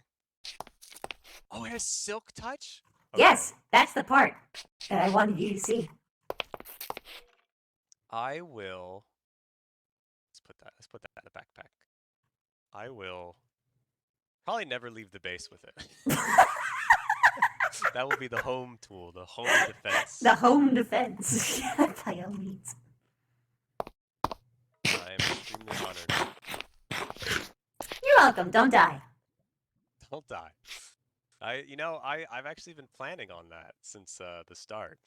Oh, it has silk touch? Okay. Yes, that's the part that I wanted you to see. I will. Let's put that in the backpack. I will probably never leave the base with it. That will be the home tool, the home defense. The home defense. By all means. I am extremely honored. You're welcome. Don't die. Don't die. I've actually been planning on that since the start.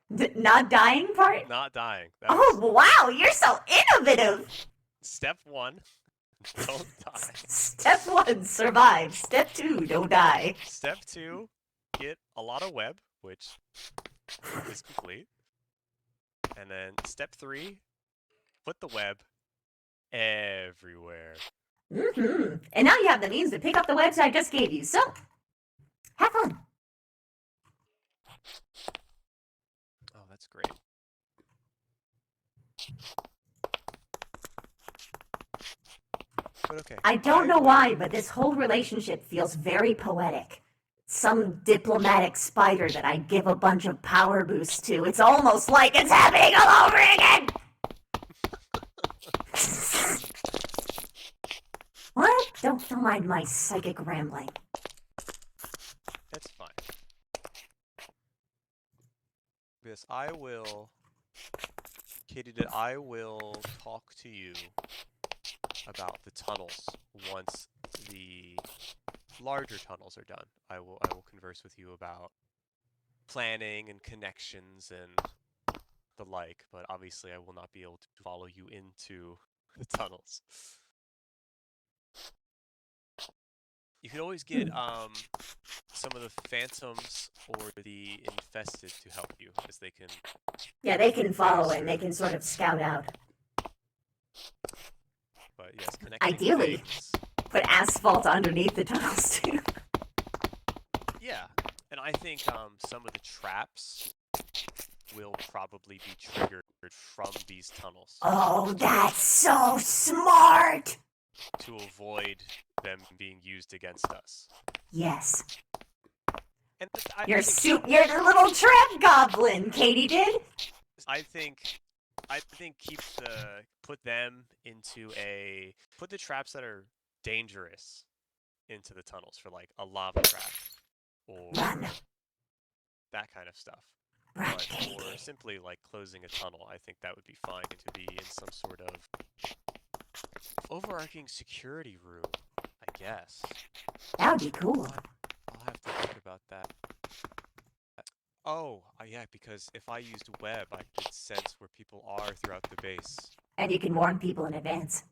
Not dying part? Not dying. That Oh, was wow. You're so innovative. step 1. Don't die. Step 1, survive. Step 2, don't die. Step 2, get a lot of web, which is complete. And then step 3, put the web everywhere. Mm-hmm. And now you have the means to pick up the webs I just gave you, so have fun. Oh, that's great. But okay. I don't know why, but this whole relationship feels very poetic. Some diplomatic spider that I give a bunch of power boosts to. It's almost like it's happening all over again! What? Don't mind my psychic rambling. That's fine. Yes, I will. Katydid, I will talk to you about the tunnels once the larger tunnels are done. I will converse with you about planning and connections and the like, but obviously I will not be able to follow you into the tunnels. You can always get some of the phantoms or the infested to help you, as they can. Yeah, they can follow and they can sort of scout out. But yes, connecting Ideally, things. put asphalt underneath the tunnels too. Yeah, and I think some of the traps will probably be triggered from these tunnels. Oh, that's so smart! To avoid them being used against us. Yes. And You're the little trap goblin, Katie did. I think put them into put the traps that are dangerous into the tunnels for like a lava trap or that kind of stuff. But for simply like closing a tunnel, I think that would be fine to be in some sort of overarching security room, I guess. That would be cool. I'll have to think about that. Oh, yeah, because if I used web, I could sense where people are throughout the base. And you can warn people in advance.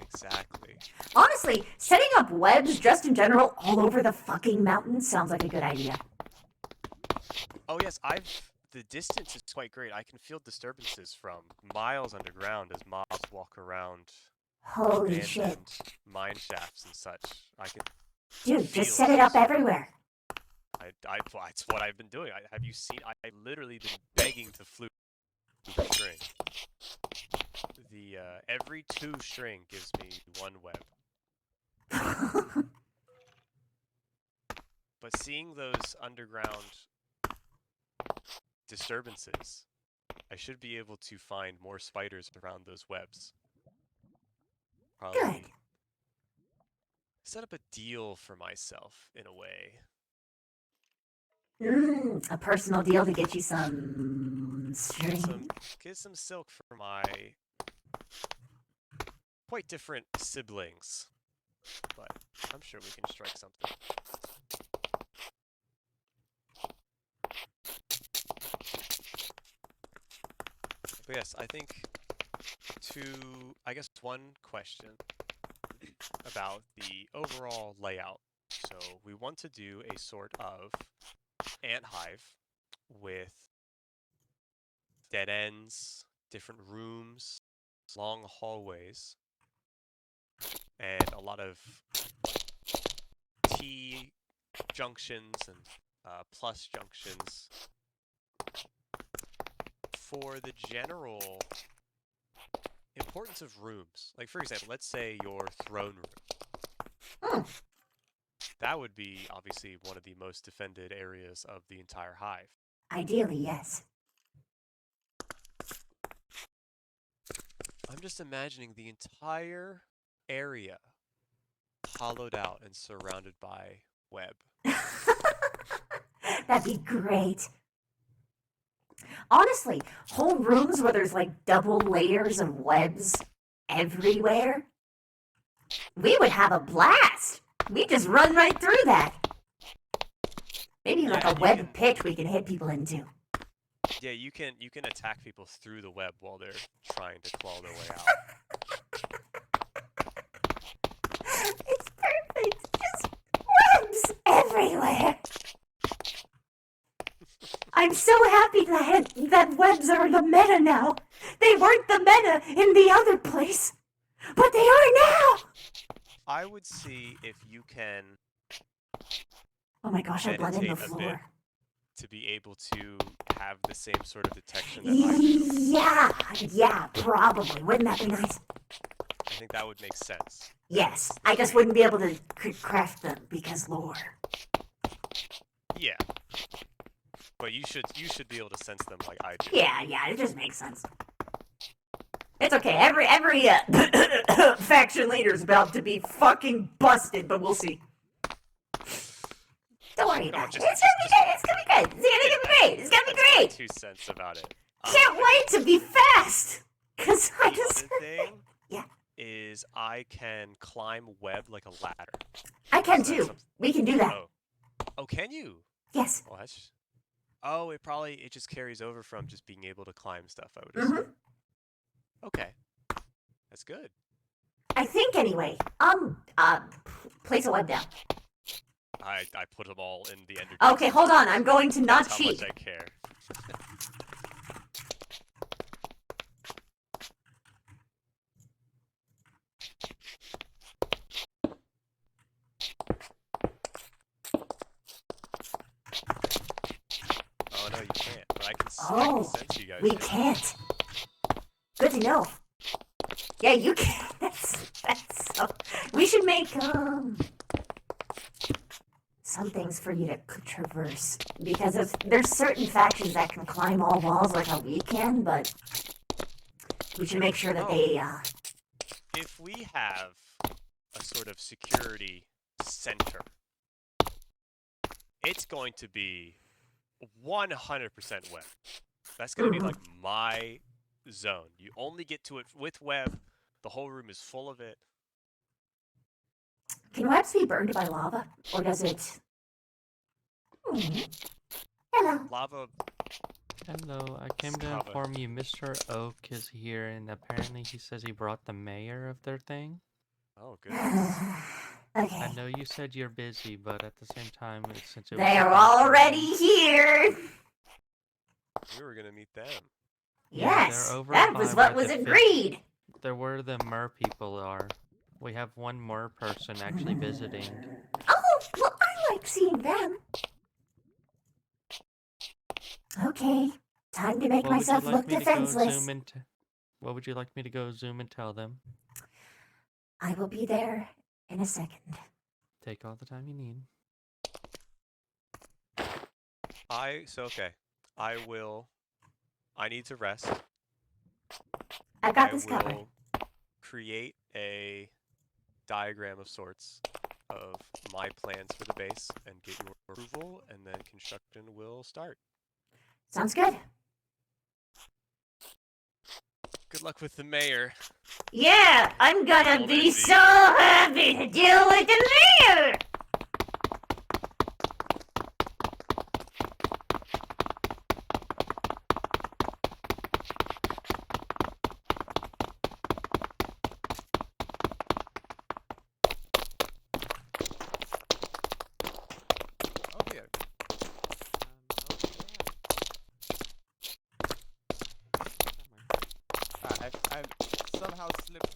Exactly. Honestly, setting up webs just in general all over the fucking mountain sounds like a good idea. Oh yes, the distance is quite great. I can feel disturbances from miles underground as mobs walk around. Holy shit. Abandoned mine shafts and such. I can. Dude, just set it up everywhere. That's what I've been doing. Have you seen? I literally been begging to flute the string. The every 2 string gives me 1 web. But seeing those underground disturbances, I should be able to find more spiders around those webs. Probably Good. set up a deal for myself in a way. A personal deal to get you some string. Get some silk for my quite different siblings, but I'm sure we can strike something. But yes, I think I guess one question about the overall layout. So we want to do a sort of ant hive with dead ends, different rooms, long hallways, and a lot of T junctions and plus junctions for the general importance of rooms. Like, for example, let's say your throne room. That would be obviously one of the most defended areas of the entire hive. Ideally, yes. I'm just imagining the entire area hollowed out and surrounded by web. That'd be great. Honestly, whole rooms where there's like double layers of webs everywhere, we would have a blast. We'd just run right through that. Maybe like a web pit we can hit people into. Yeah, you can attack people through the web while they're trying to claw their way out. It's perfect. Just webs everywhere. I'm so happy that webs are the meta now. They weren't the meta in the other place, but they are now. I would see if you can. Oh my gosh, I bled in the meditate a bit floor. to be able to have the same sort of detection that I do. Yeah, probably. Wouldn't that be nice? I think that would make sense. Yes, I just wouldn't be able to craft them because lore. Yeah. But you should be able to sense them like I do. Yeah, it just makes sense. It's okay. Every faction leader's about to be fucking busted, but we'll see. Don't worry about it. It's gonna be good. It's gonna be great. It's gonna be great. 2 cents about it. Can't wait to be fast. Cause I The just other thing yeah. is I can climb web like a ladder. I can too. We can do that. Oh, can you? Yes. Oh, that's. Oh, it just carries over from just being able to climb stuff, I would Mm-hmm. assume. Okay. That's good. I think anyway. Place a web down. I put them all in the ender. Okay, hold on. I'm going to not That's cheat. how much I care. Oh no, you can't. But I can sense you guys. We can't. Good to know. Yeah, you can. That's so. We should make some things for you to traverse because there's certain factions that can climb all walls like how we can, but we should make sure that they. If we have a sort of security center, it's going to be 100% web. That's going to be like my zone. You only get to it with web. The whole room is full of it. Can webs be burned by lava, or does it? Hello. Lava. Hello, I came to inform you Mr. Oak is here, and apparently he says he brought the mayor of their thing. Oh, goodness. Okay. I know you said you're busy, but at the same time, since it was They are already here. We were going to meet them. Yes, they're over that was by what where was the agreed. They're where the mer people are. We have one mer person actually visiting. Oh, well, I like seeing them. Okay, time to make What would you myself like look me to go defenseless. zoom and what would you like me to go zoom and tell them? I will be there in a second. Take all the time you need. Okay. I need to rest. I got this covered. will create a diagram of sorts of my plans for the base and get your approval, and then construction will start. Sounds good. Good luck with the mayor. Yeah, I'm gonna be so happy to deal with the mayor. I've somehow slipped.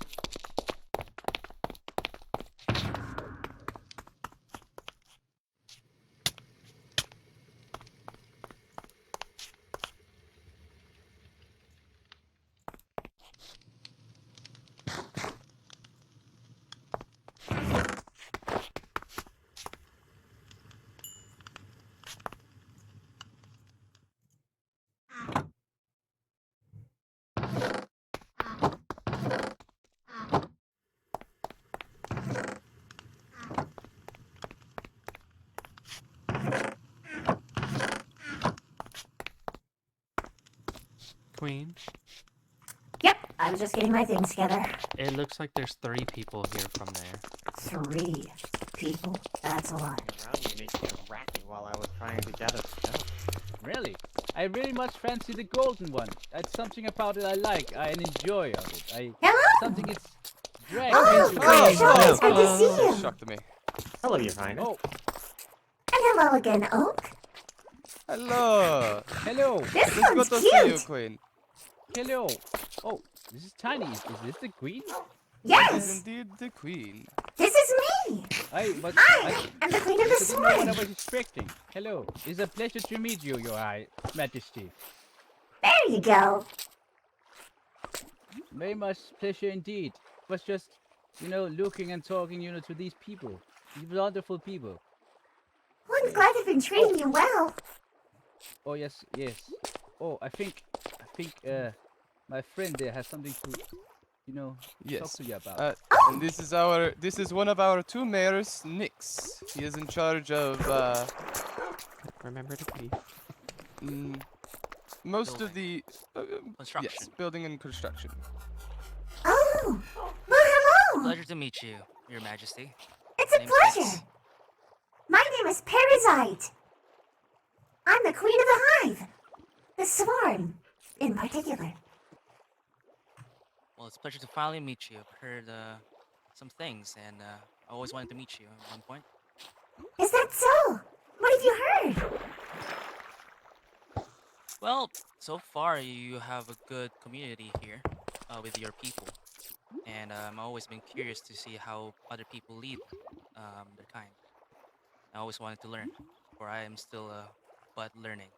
Queen? Yep, I was just getting my things together. It looks like there's 3 people here from there. 3 people? That's a lot. Around me makes me racket while I was trying to gather stuff. Really? I very much fancy the golden one. That's something about it I like. I enjoy of it. Something it's dragged into it's good to see you. Shocked me. Hello, Your Highness. Oh. And hello again, Oak. Hello. Hello. This It's one's good to cute. see you, Queen. Hello. Oh, this is Tiny. Is this the queen? Yes. This is indeed the Queen. This is me. I am the queen of the didn't know what I sword. was expecting. Hello. It's a pleasure to meet you, Your High Majesty. There you go. Very much pleasure indeed. Was just, looking and talking, to these people. These wonderful people. Well, I'm glad they've been treating you well. Oh yes. Oh, I think, my friend there has something to, Yes. talk to you about. And this is one of our 2 mayors, Nix. He is in charge of Remember to breathe. most of the Construction. Yes, building and construction. Oh, well, hello. Pleasure to meet you, Your Majesty. It's a My name's pleasure. Nix. My name is Parasite. I'm the queen of the hive. The swarm, in particular. Well, it's a pleasure to finally meet you. I've heard some things, and I always wanted to meet you at one point. Is that so? What have you heard? Well, so far you have a good community here with your people, and I've always been curious to see how other people lead their kind. I always wanted to learn, for I am still but learning.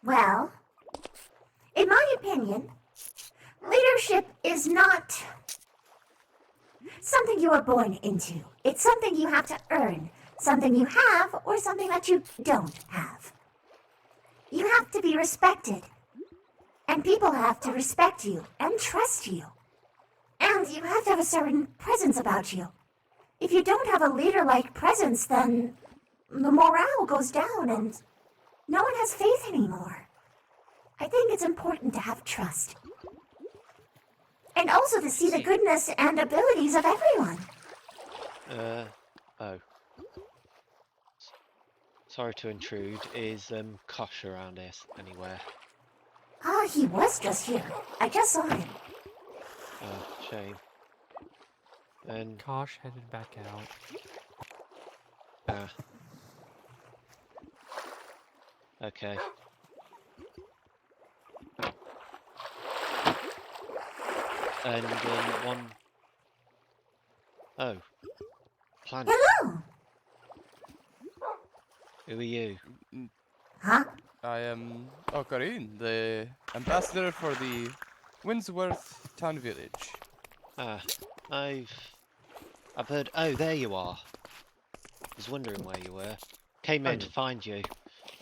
Well, in my opinion, leadership is not something you are born into. It's something you have to earn, something you have or something that you don't have. You have to be respected, and people have to respect you and trust you. And you have to have a certain presence about you. If you don't have a leader-like presence, then the morale goes down and no one has faith anymore. I think it's important to have trust. And also to see the goodness and abilities of everyone. Oh. Sorry to intrude. Is Kosh around here anywhere? Ah, he was just here. I just saw him. Oh, shame. And Kosh headed back out. Okay. And one. Oh. Planet. Hello. Who are you? Huh? I am Ocarine, the ambassador for the Windsworth Town Village. Ah, I've heard. Oh, there you are. I was wondering where you were. Came in to find you.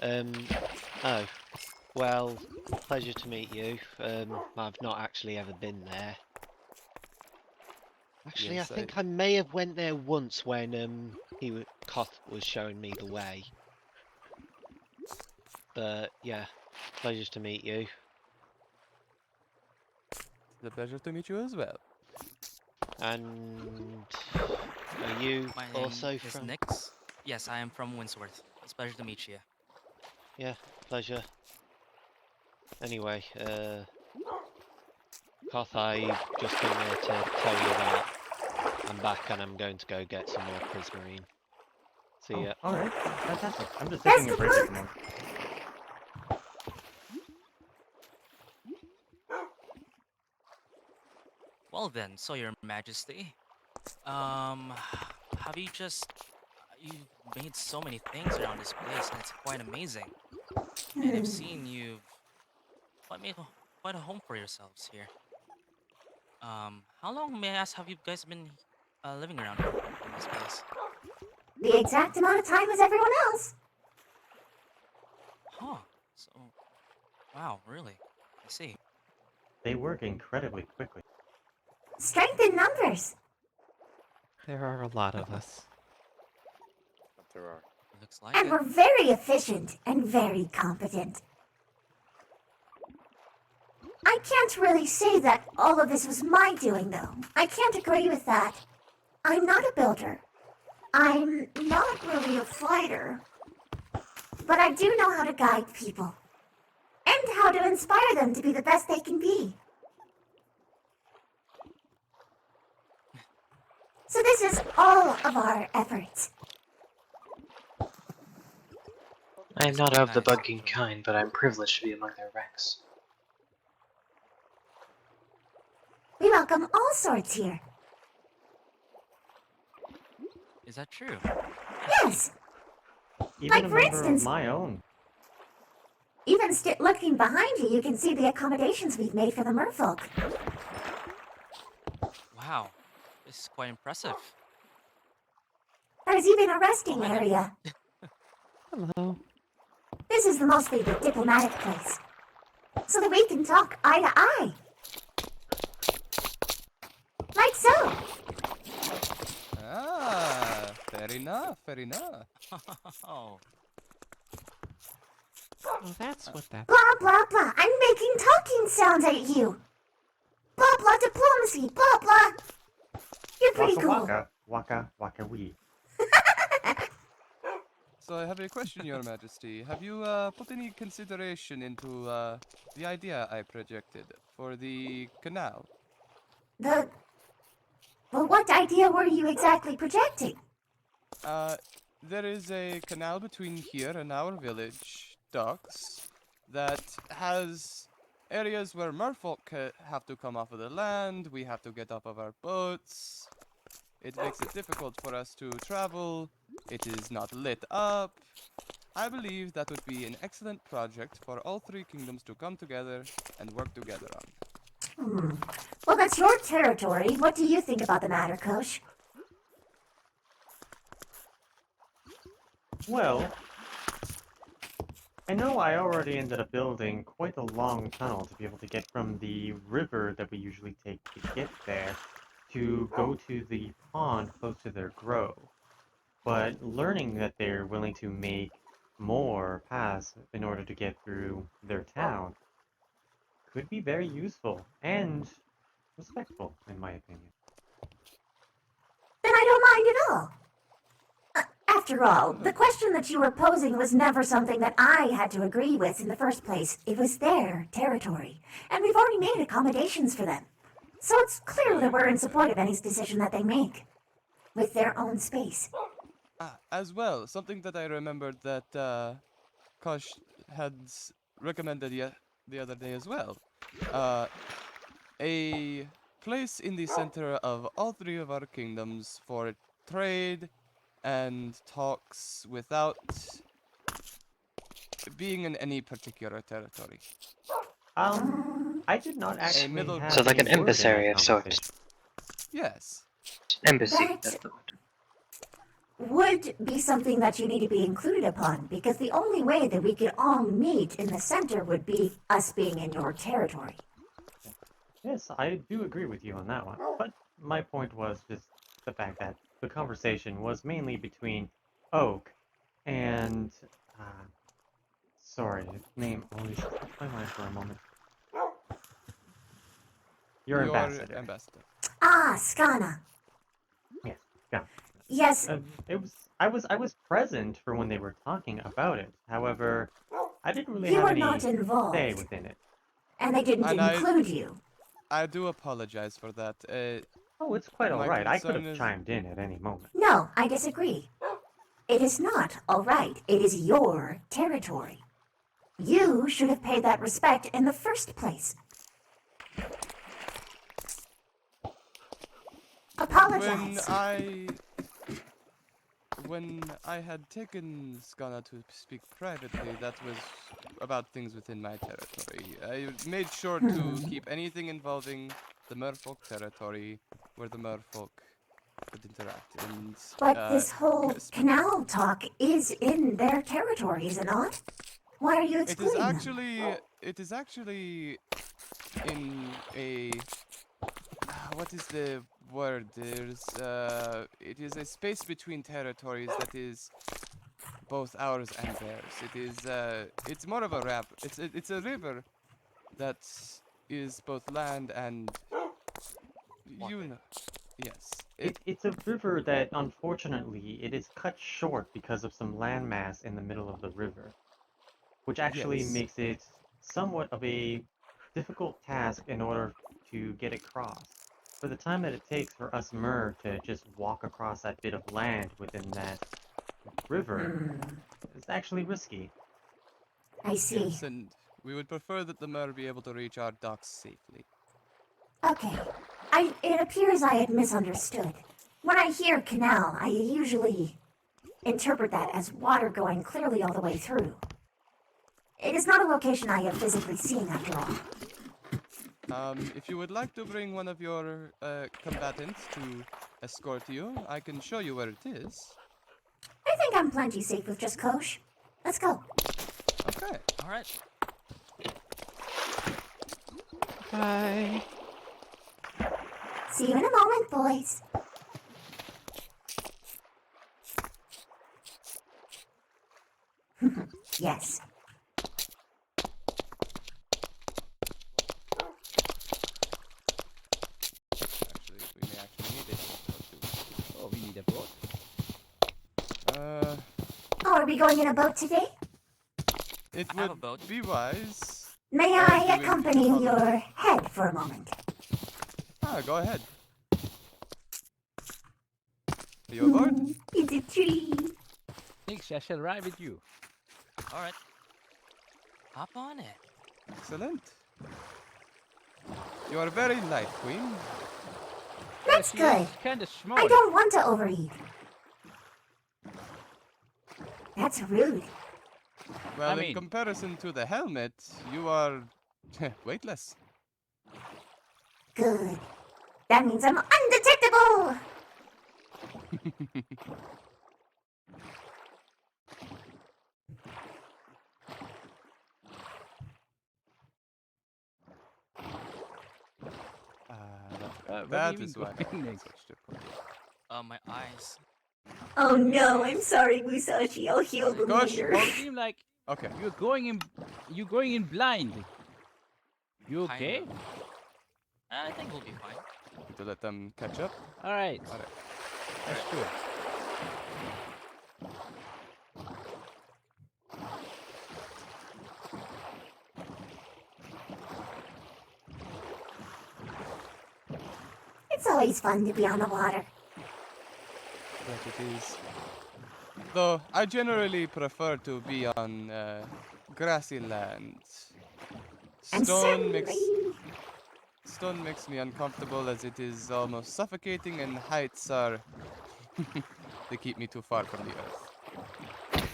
Oh, well, pleasure to meet you. I've not actually ever been there. Actually, Yes, I think I may have went there once when Koth was showing me the way. But yeah, pleasure to meet you. It's a pleasure to meet you as well. And are you My also name from? is Nix. Yes, I am from Windsworth. It's a pleasure to meet you. Yeah, pleasure. Anyway, Koth, I just came here to tell you that I'm back and I'm going to go get some more prismarine. See ya. Alright, fantastic. I'm just taking a break at the moment. Well then, so your majesty, have you you've made so many things around this place and it's quite amazing. And I've seen you've made quite a home for yourselves here. How long, may I ask, have you guys been living around here in this place? The exact amount of time as everyone else. Huh, so, wow, really, I see. They work incredibly quickly. Strength in numbers. There are a lot of us. There are. Looks like And it. we're very efficient and very competent. I can't really say that all of this was my doing, though. I can't agree with that. I'm not a builder. I'm not really a fighter. But I do know how to guide people. And how to inspire them to be the best they can be. So this is all of our efforts. I am not of the bugging kind, but I'm privileged to be among their ranks. We welcome all sorts here. Is that true? Yes. Even Like, a for member instance, of my own. Even looking behind you, you can see the accommodations we've made for the merfolk. Wow, this is quite impressive. There's even a resting area. Hello. This is mostly the diplomatic place. So that we can talk eye to eye. Like so. Ah, fair enough, fair enough. Oh. Oh, that's what that. Blah, blah, blah. I'm making talking sounds at you. Blah, blah, diplomacy. Blah, blah. You're pretty Waka cool. waka, waka waka wee. So I have a question, Your Majesty. Have you put any consideration into the idea I projected for the canal? Well, what idea were you exactly projecting? There is a canal between here and our village, docks, that has areas where merfolk have to come off of the land, we have to get off of our boats. It makes it difficult for us to travel. It is not lit up. I believe that would be an excellent project for all three kingdoms to come together and work together on. Well, that's your territory. What do you think about the matter, Kosh? Well, I know I already ended up building quite a long tunnel to be able to get from the river that we usually take to get there to go to the pond close to their grove. But learning that they're willing to make more paths in order to get through their town could be very useful and respectful, in my opinion. Then I don't mind at all. After all, the question that you were posing was never something that I had to agree with in the first place. It was their territory, and we've already made accommodations for them. So it's clear that we're in support of any decision that they make, with their own space. As well, something that I remembered that Kosh had recommended the other day as well. A place in the center of all three of our kingdoms for trade and talks without being in any particular territory. I did not actually have So like an any word in that emissary of sorts. conversation. Yes. Embassy, That- that's the word. Would be something that you need to be included upon, because the only way that we could all meet in the center would be us being in your territory. Yes, I do agree with you on that one. But my point was just the fact that the conversation was mainly between Oak and sorry, his name always slips my mind for a moment. Your ambassador. Skana. Yes, yeah. Yes. I was present for when they were talking about it. However, I didn't really You have were any not involved. say within it. And they didn't include you. I do apologize for that. Oh, it's quite my alright. I could concern have is- chimed in at any moment. No, I disagree. It is not all right. It is your territory. You should have paid that respect in the first place. Apologize. When I had taken Skana to speak privately, that was about things within my territory. I made sure to keep anything involving the merfolk territory where the merfolk could interact. And But this whole canal talk is in their territory, is it not? Why are you excluding them? It is actually in a what is the word? It is a space between territories that is both ours and theirs. It's more of a wrap. It's a river that is both land and yes. It's a river that, unfortunately, it is cut short because of some landmass in the middle of the river, which actually Yes. makes it somewhat of a difficult task in order to get across. For the time that it takes for us Mer to just walk across that bit of land within that river, it's actually risky. I see. Yes, and we would prefer that the Mer be able to reach our docks safely. Okay. It appears I had misunderstood. When I hear canal, I usually interpret that as water going clearly all the way through. It is not a location I have physically seen, after all. If you would like to bring one of your combatants to escort you, I can show you where it is. I think I'm plenty safe with just Kosh. Let's go. Okay. All right. Bye. See you in a moment, boys. Yes. We may actually need it. Oh, we need a boat. Our Are we going in a boat today? It I have a would boat. be wise. May if I you will accompany follow- your head for a moment? Ah, go ahead. Are you aboard? It's a tree. Thanks, I shall ride with you. All right. Hop on it. Excellent. You are very light, Queen. That's good. Kinda small. I don't want to overeat. That's rude. Well, I in comparison to the helmet, you are weightless. Good. That means I'm undetectable. what That do you is mean why going I next? switched to purple. My eyes. Oh no, I'm sorry, Musashi. I'll heal them Gosh, later. You seem like Okay. you're going in blind. You Kind okay? of. I think we'll be fine. To let them catch up. All right. All right. That's good. It's always fun to be on the water. That it is. Though I generally prefer to be on grassy lands. And Stone makes certainly, stone makes me uncomfortable as it is almost suffocating, and heights are they keep me too far from the earth.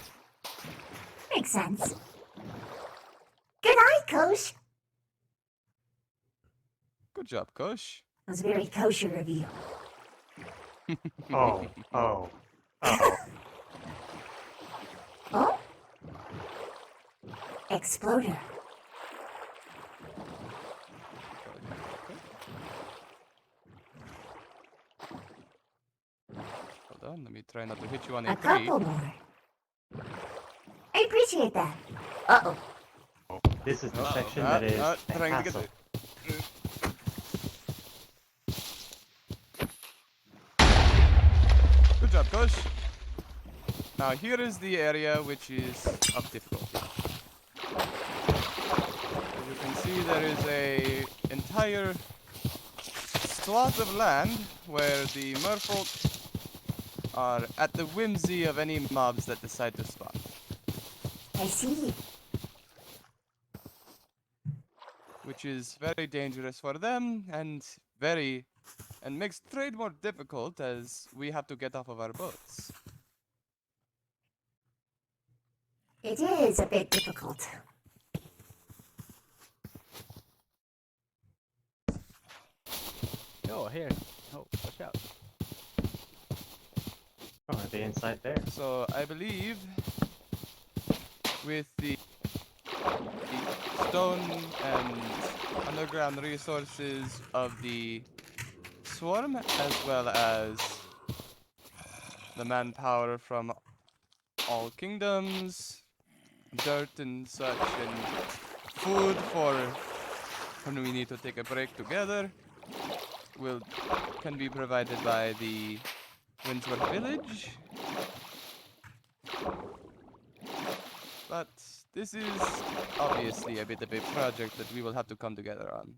makes sense. Good eye, Kosh. Good job, Kosh. That was very kosher of you. Oh. Oh? Exploder. Hold on, let me try not to hit you on A a tree. couple more. I appreciate that. Uh-oh. This is the Uh-oh. section that is a trying to get hassle. Good job, Kosh. Now here is the area which is of difficulty. As you can see, there is a entire swath of land where the merfolk are at the whimsy of any mobs that decide to spawn. I see. Which is very dangerous for them and makes trade more difficult as we have to get off of our boats. It is a bit difficult. Oh, here. Oh, watch out. Oh, are they inside there? So I believe with the stone and underground resources of the swarm, as well as the manpower from all kingdoms, dirt and such, and food for when we need to take a break together, can be provided by the Windsworth village. But this is obviously a bit of a project that we will have to come together on.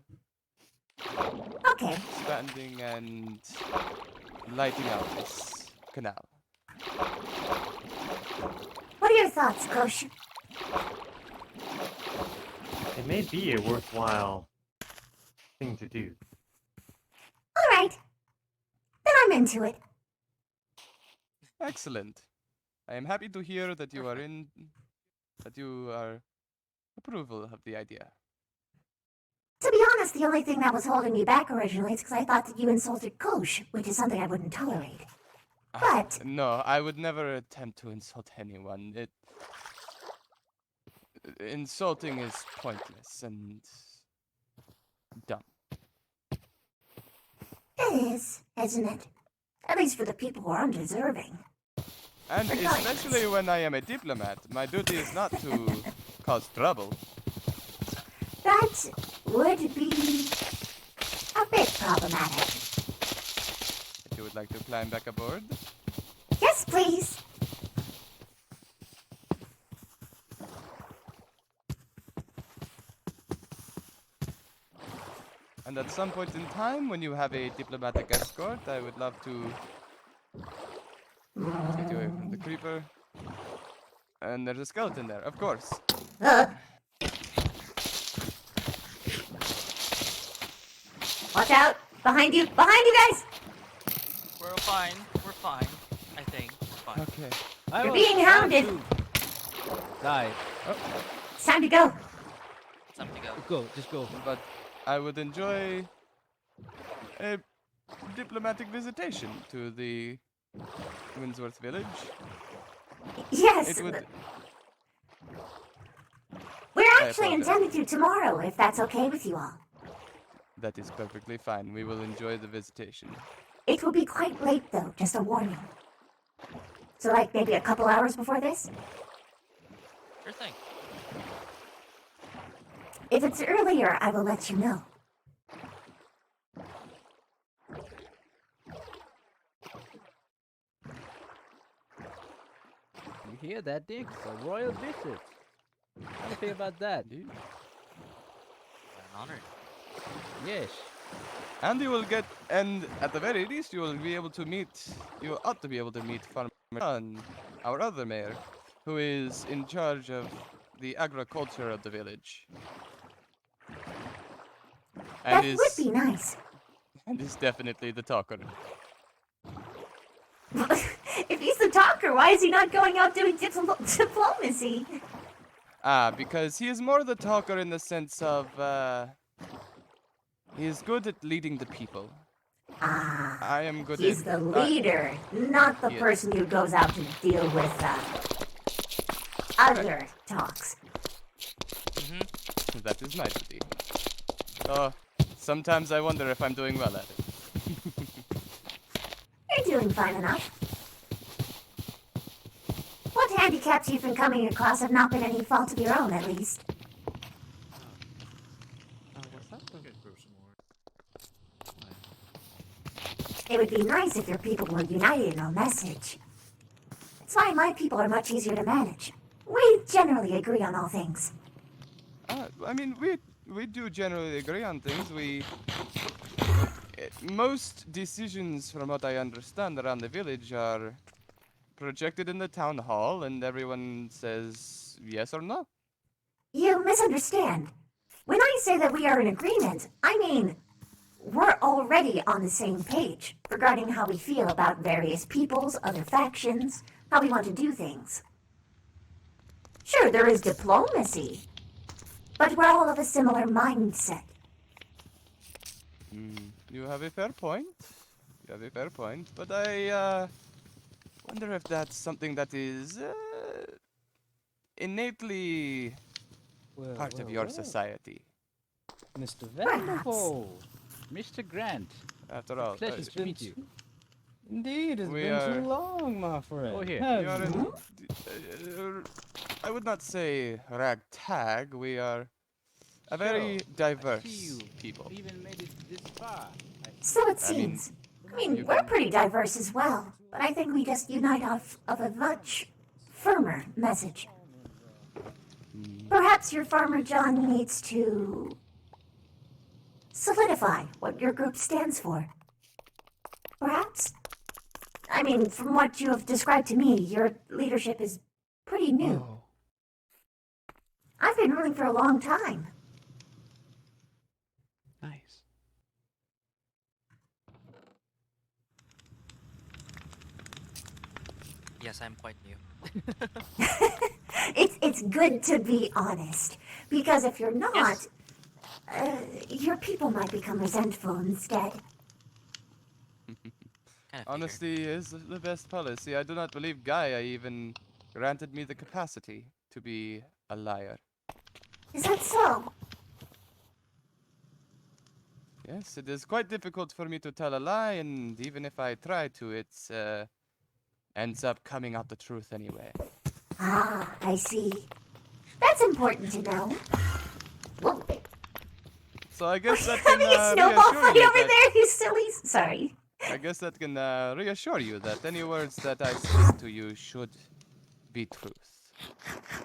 Okay. Expanding and lighting out this canal. What are your thoughts, Kosh? It may be a worthwhile thing to do. All right. Then I'm into it. Excellent. I am happy to hear that you are approval of the idea. To be honest, the only thing that was holding me back originally is because I thought that you insulted Kosh, which is something I wouldn't tolerate. But No, I would never attempt to insult anyone. Insulting is pointless and dumb. it is, isn't it? At least for the people who are undeserving. And especially when I am a diplomat, my duty is not to cause trouble. That would be a bit problematic. If you would like to climb back aboard. Yes, please. And at some point in time, when you have a diplomatic escort, I would love to take you away from the creeper. And there's a skeleton there, of course. Watch out! Behind you! Behind you guys! We're fine. We're fine. I think we're fine. Okay. You're being hounded! Die. It's time to go. It's time to go. Go, just go. But I would enjoy a diplomatic visitation to the Windsworth village. Yes. It would. We're I actually apologize. intending to tomorrow, if that's okay with you all. That is perfectly fine. We will enjoy the visitation. It will be quite late, though, just a warning. So, like, maybe a couple hours before this? Sure thing. If it's earlier, I will let you know. You hear that, Dick? A royal visit. How do you feel about that? I'm honored. Yes. And you will get, and at the very least, you will be able to meet, you ought to be able to meet Farmer John, our other mayor, who is in charge of the agriculture of the village. And That would be nice. And is definitely the talker. If he's the talker, why is he not going out doing diplomacy? Because he is more the talker in the sense of, he is good at leading the people. I am good He's at... the leader, not the Yes. person who goes out to deal with other talks. That is nice of thee. Oh, sometimes I wonder if I'm doing well at it. You're doing fine enough. What handicaps you've been coming across have not been any fault of your own, at least. It would be nice if your people were united in a message. That's why my people are much easier to manage. We generally agree on all things. I mean, we do generally agree on things. Most decisions, from what I understand, around the village are projected in the town hall, and everyone says yes or no. You misunderstand. When I say that we are in agreement, I mean we're already on the same page regarding how we feel about various peoples, other factions, how we want to do things. Sure, there is diplomacy, but we're all of a similar mindset. You have a fair point. You have a fair point. But I wonder if that's something that is innately part of your society. Mr. Vanderpool. Mr. Grant. After all, Pleasure to meet you. Indeed, it's We been are- too long, my friend. Oh, here. We are I would not say ragtag. We are a very diverse people. Even made it this far. So it I mean, seems. We're pretty diverse as well, but I think we just unite off of a much firmer message. Perhaps your farmer John needs to solidify what your group stands for. Perhaps? I mean, from what you have described to me, your leadership is pretty new. I've been ruling for a long time. Nice. Yes, I'm quite new. It's good to be honest, because if you're not, your people might become resentful instead. Honesty is the best policy. I do not believe Gaia even granted me the capacity to be a liar. Is that so? Yes, it is quite difficult for me to tell a lie, and even if I try to, it ends up coming out the truth anyway. Ah, I see. That's important to know. Well, So I guess that having can a snowball reassure fight you over that- there, you sillies. Sorry. I guess that can reassure you that any words that I speak to you should be truth.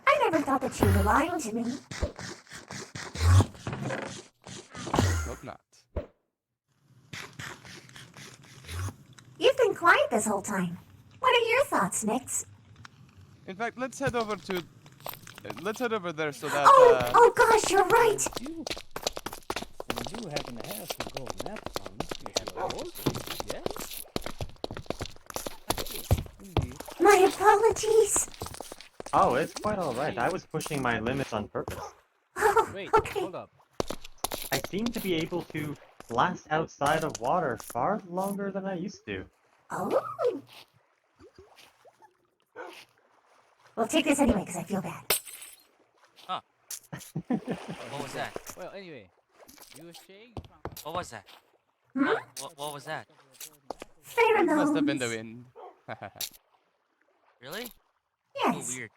I never thought that you were lying to me. Hope not. quiet this whole time. What are your thoughts, Nix? In fact, let's head over to. Let's head over there so that. Oh gosh, you're right. You do happen to have some golden apples on you. You have a horse? Yes? Indeed. My apologies. Oh, it's quite alright. I was pushing my limits on purpose. Wait, hold up. I seem to be able to last outside of water far longer than I used to. Oh. We'll take this anyway, because I feel bad. Huh. What was that? Well, anyway, you were saying. What was that? Hmm? What was that? It must have been the Pheromones. wind. Really? Yes. Oh, weird.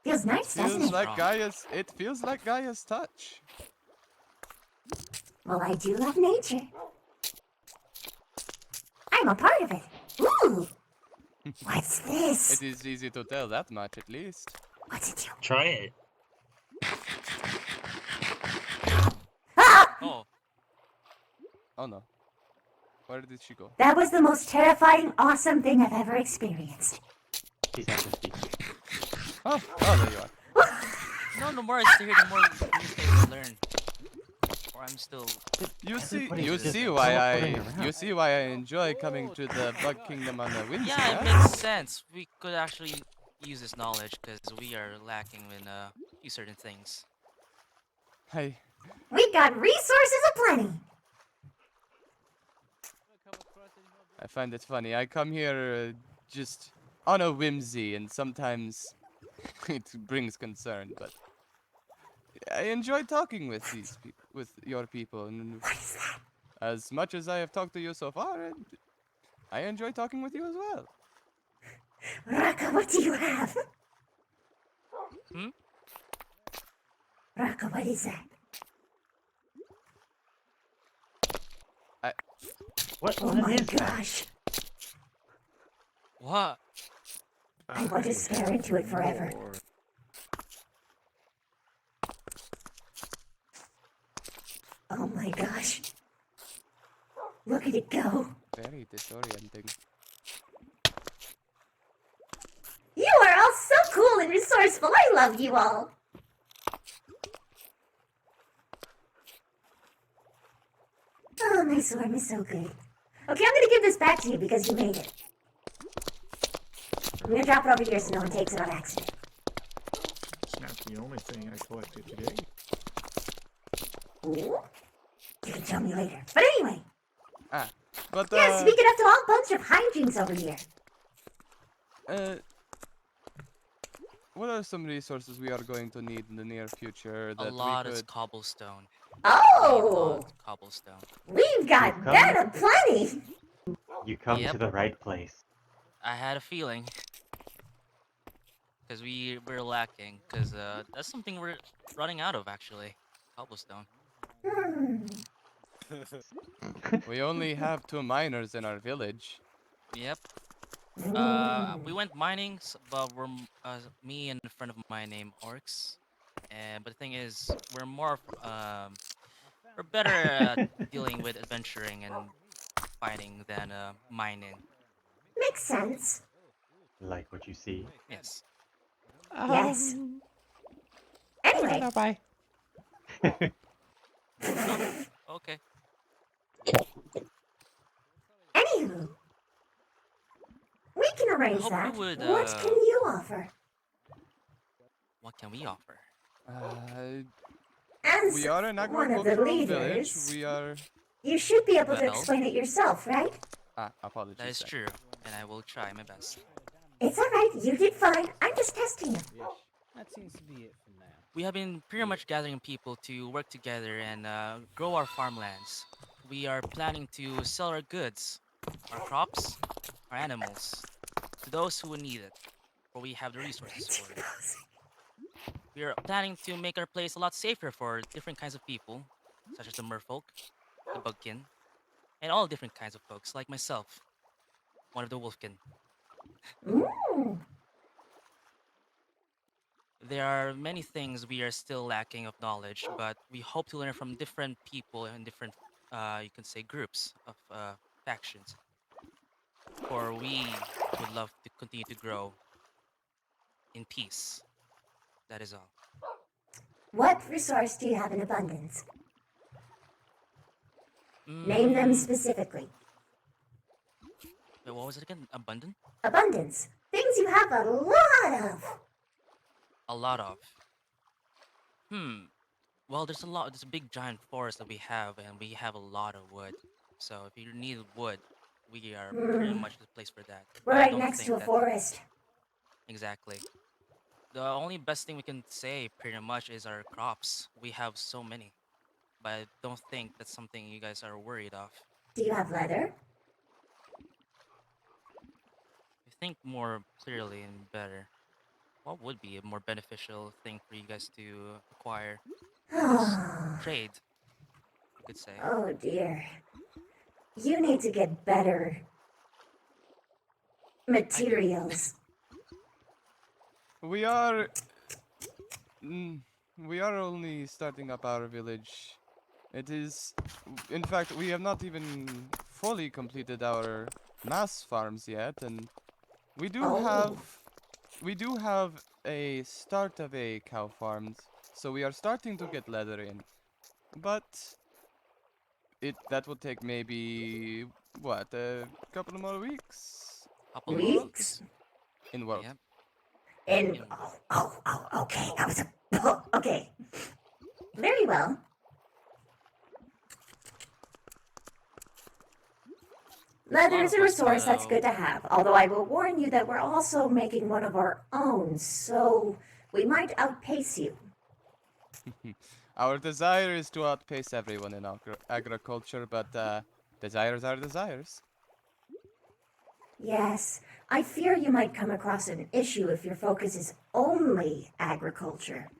Feels nice, doesn't Feels it? like Gaia's. It feels like Gaia's touch. Well, I do love nature. I'm a part of it. Ooh. What's this? It is easy to tell that much, at least. What's it do? Try it. Ah! Oh. Oh no. Where did she go? That was the most terrifying, awesome thing I've ever experienced. She's at the speak. Oh, there you are. No, the more I stay here, the more things I learn. Or I'm still. You see just why teleporting I around. you see why I enjoy coming to the Bug Kingdom on the Whimsy. Yeah, it huh? makes sense. We could actually use this knowledge because we are lacking in a few certain things. Hey, We got resources aplenty. I find it funny. I come here just on a whimsy, and sometimes it brings concern. But I enjoy talking with these people, with your people, and as much as I have talked to you so far, I enjoy talking with you as well. Raka, what do you have? Hmm? Raka, what is that? What Oh my gosh. What? I want to stare into it forever. Oh my gosh. Look at it go. Very disorienting. You are all so cool and resourceful. I love you all. Oh, my swarm is so good. Okay, I'm gonna give this back to you because you made it. I'm gonna drop it over here so no one takes it on accident. It's not the only thing I collected today. Ooh. You can tell me later. But anyway, But yes, we get up to a whole bunch of hijinks over here. What are some resources we are going to need in the near future A that lot we is could? cobblestone. Oh! Cobblestone. We've got that aplenty. You come Yep. to the right place. I had a feeling. Because we're lacking. Because that's something we're running out of, actually. Cobblestone. We only have 2 miners in our village. Yep. We went mining, but we're me and a friend of mine named Orcs. But the thing is, we're better at dealing with adventuring and fighting than mining. Makes sense. Like what you see. Yes. Yes. Anyway. No, bye. Okay. Anywho. We can arrange hope that. you would, What can you offer? What can we offer? As We are an one of the agricultural village. leaders, We are. you should be able to Well. explain it yourself, right? Apologies. That is true, and I will try my best. It's alright, you did fine. I'm just testing you. That seems to be it for now. We have been pretty much gathering people to work together and grow our farmlands. We are planning to sell our goods, our crops, our animals, to those who would need it, for we have the resources for it. We are planning to make our place a lot safer for different kinds of people, such as the merfolk, the bugkin, and all different kinds of folks, like myself, one of the wolfkin. Ooh. There are many things we are still lacking of knowledge, but we hope to learn from different people and different, you can say, groups of factions. For we would love to continue to grow in peace. That is all. What resource do you have in abundance? Name them specifically. Wait, what was it again? Abundant? Abundance. Things you have a lot of. A lot of. Well, there's a lot. There's a big giant forest that we have, and we have a lot of wood. So if you need wood, we are pretty much the place for that. We're But I right don't next think to a that forest. exactly. The only best thing we can say pretty much is our crops. We have so many, but I don't think that's something you guys are worried of. Do you have leather? If you think more clearly and better, what would be a more beneficial thing for you guys to acquire? Just trade, you could say. Oh dear. You need to get better materials. We are. We are only starting up our village. It is. In fact, we have not even fully completed our mass farms yet, and we do have. We do have a start of a cow farms, so we are starting to get leather in. But that will take maybe what, a couple of more weeks? Couple In more world? weeks. In world. Yep. And okay. I was okay. Very well. Leather is a resource that's good to have, although I will warn you that we're also making one of our own, so we might outpace you. Our desire is to outpace everyone in agriculture, but desires are desires. Yes, I fear you might come across an issue if your focus is only agriculture,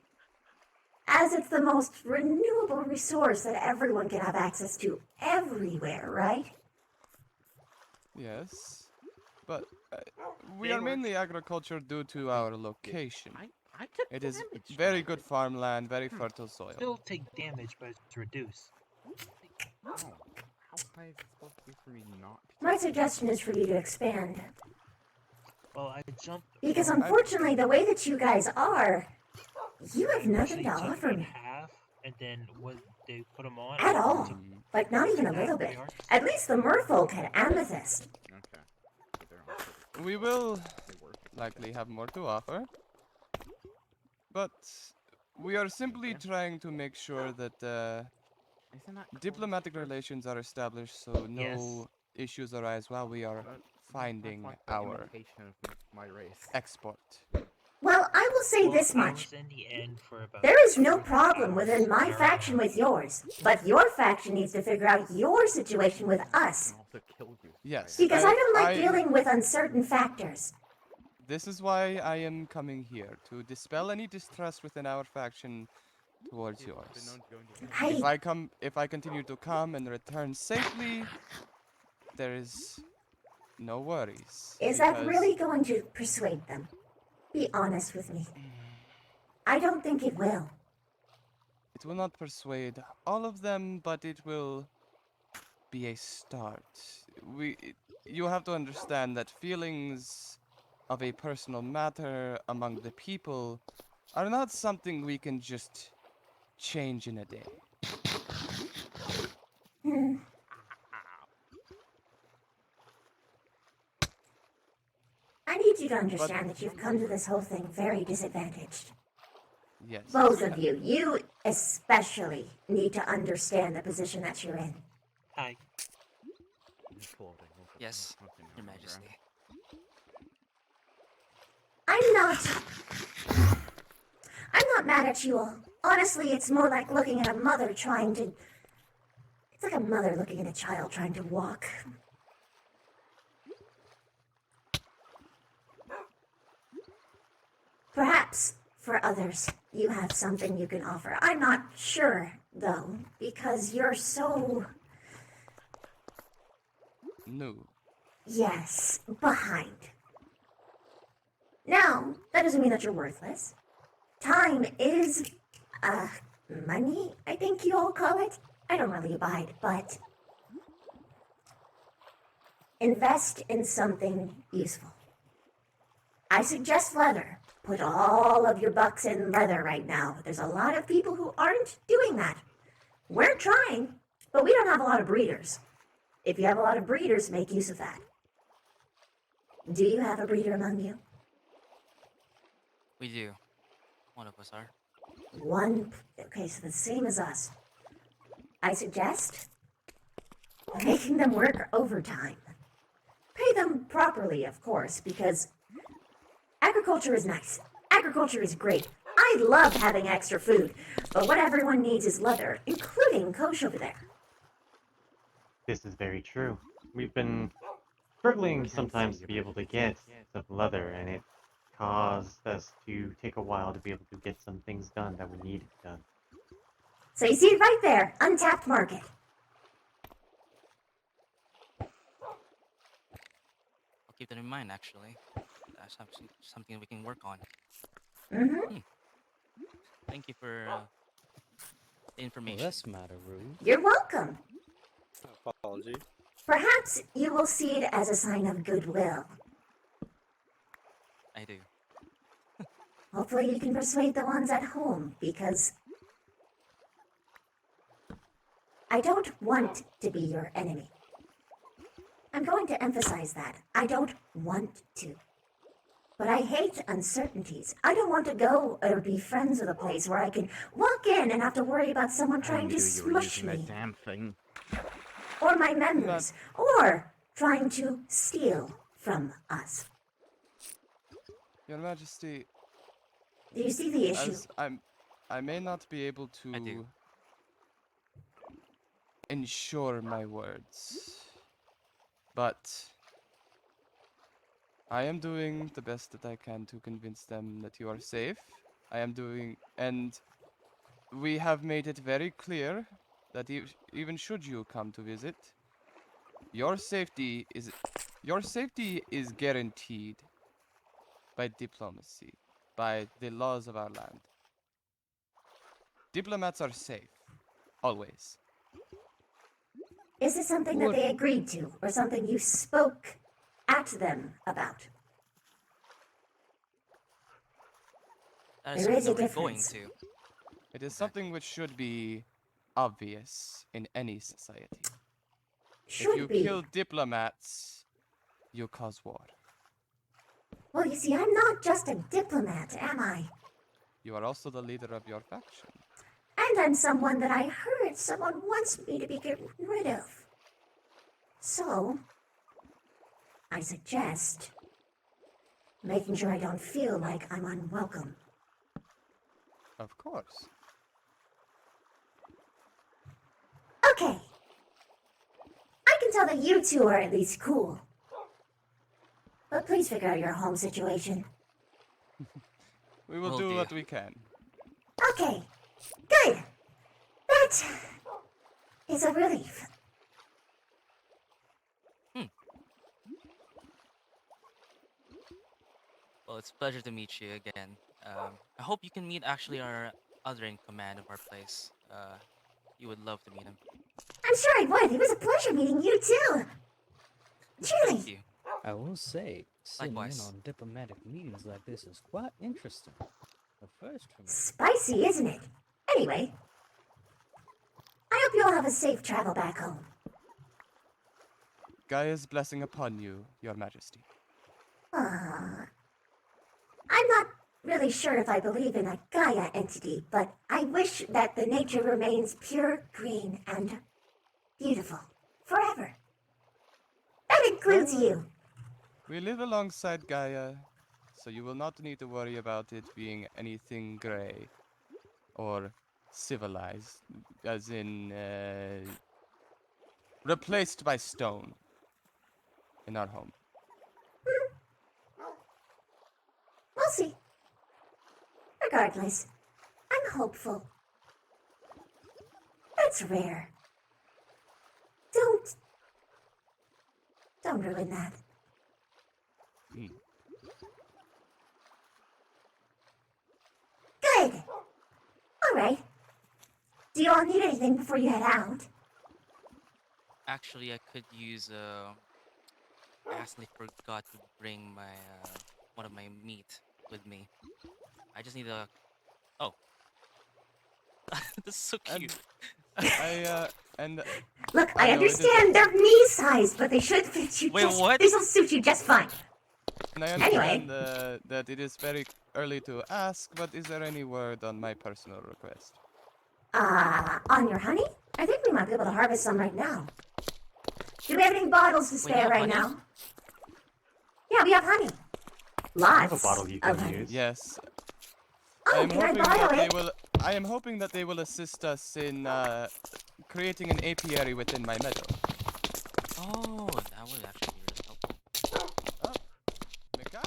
as it's the most renewable resource that everyone can have access to everywhere, right? Yes, but we are mainly agriculture due to our location. It is very good farmland, very fertile soil. Still take damage, but it's reduced. Oh, how high is it supposed to be for me not to? My suggestion is for you to expand. Well, I jumped. Because unfortunately, the way that you guys are, you have nothing to offer me. Half, and then when they put them on. At all. Like, not even a little bit. At least the merfolk had amethyst. Okay. We will likely have more to offer. But we are simply trying to make sure that diplomatic relations are established so no issues arise while we are finding our export. Well, I will say this much. There is no problem within my faction with yours, but your faction needs to figure out your situation with us. Yes. Because I don't like dealing with uncertain factors. This is why I am coming here, to dispel any distrust within our faction towards yours. If I continue to come and return safely, there is no worries. Is that really going to persuade them? Be honest with me. I don't think it will. It will not persuade all of them, but it will be a start. You have to understand that feelings of a personal matter among the people are not something we can just change in a day. I need you to understand that you've come to this whole thing very disadvantaged. Yes. Both of you. You especially need to understand the position that you're in. Hi. Yes, Your Majesty. I'm not mad at you all. Honestly, it's more like looking at a mother trying to... It's like a mother looking at a child trying to walk. Perhaps, for others, you have something you can offer. I'm not sure, though, because you're so... New. Yes, behind. Now, that doesn't mean that you're worthless. Time is, money, I think you all call it. I don't really abide, but... invest in something useful. I suggest leather. Put all of your bucks in leather right now. There's a lot of people who aren't doing that. We're trying, but we don't have a lot of breeders. If you have a lot of breeders, make use of that. Do you have a breeder among you? We do. One of us are. One. Okay, so the same as us. I suggest making them work overtime. Pay them properly, of course, because agriculture is nice. Agriculture is great. I love having extra food, but what everyone needs is leather, including Kosh over there. This is very true. We've been struggling sometimes to be able to get some leather, and it caused us to take a while to be able to get some things done that we needed done. So you see it right there, untapped market. I'll keep that in mind, actually. That's something we can work on. Mm-hmm. Thank you for the information. Well, that's mighty rude. You're welcome. Apology. Perhaps you will see it as a sign of goodwill. I do. Hopefully you can persuade the ones at home, because I don't want to be your enemy. I'm going to emphasize that. I don't want to. But I hate uncertainties. I don't want to go or be friends with a place where I can walk in and have to worry about someone trying to smush me. That damn thing. Or my members. Or trying to steal from us. Your Majesty. Do you see the issue? I may not be able to ensure my words, but I am doing the best that I can to convince them that you are safe. And we have made it very clear that even should you come to visit, your safety is guaranteed by diplomacy, by the laws of our land. Diplomats are safe, always. Is this something that they agreed to, or something you spoke at them about? That is There is a something we're going difference. to. It is something which should be obvious in any society. Should if you be. kill diplomats, you cause war. Well, you see, I'm not just a diplomat, am I? You are also the leader of your faction. And I'm someone that I heard someone wants me to be getting rid of. So, I suggest making sure I don't feel like I'm unwelcome. Of course. Okay. I can tell that you two are at least cool. But please figure out your home situation. We will do what we can. Okay. Good. That is a relief. Well, it's a pleasure to meet you again. I hope you can meet actually our other in command of our place. You would love to meet him. I'm sure I would. It was a pleasure meeting you too. Truly. Thank you. I will say, sitting Likewise. in on diplomatic meetings like this is quite interesting. The first for me. Spicy, isn't it? Anyway, I hope you'll have a safe travel back home. Gaia's blessing upon you, Your Majesty. I'm not really sure if I believe in a Gaia entity, but I wish that the nature remains pure green and beautiful forever. That includes you. We live alongside Gaia, so you will not need to worry about it being anything gray or civilized, as in replaced by stone in our home. We'll see. Regardless, I'm hopeful. That's rare. Don't ruin that. Good. All right. Do you all need anything before you head out? Actually, I could use accidentally forgot to bring my one of my meat with me. I just need a. Oh, this is so cute. And Look, I I know it is understand they're knee-sized, but they should fit you Wait, just. what? This'll suit you just fine. and I Anyway. understand that it is very early to ask, but is there any word on my personal request? On your honey? I think we might be able to harvest some right now. Do we have any bottles to Wait, spare you have right honey? now? Yeah, we have honey. Lots I have a bottle you can of honey. use. Yes. Oh, I am can I hoping borrow that they it? will. I am hoping that they will assist us in creating an apiary within my meadow. Oh, that would actually be really helpful. Oh, Mikhail,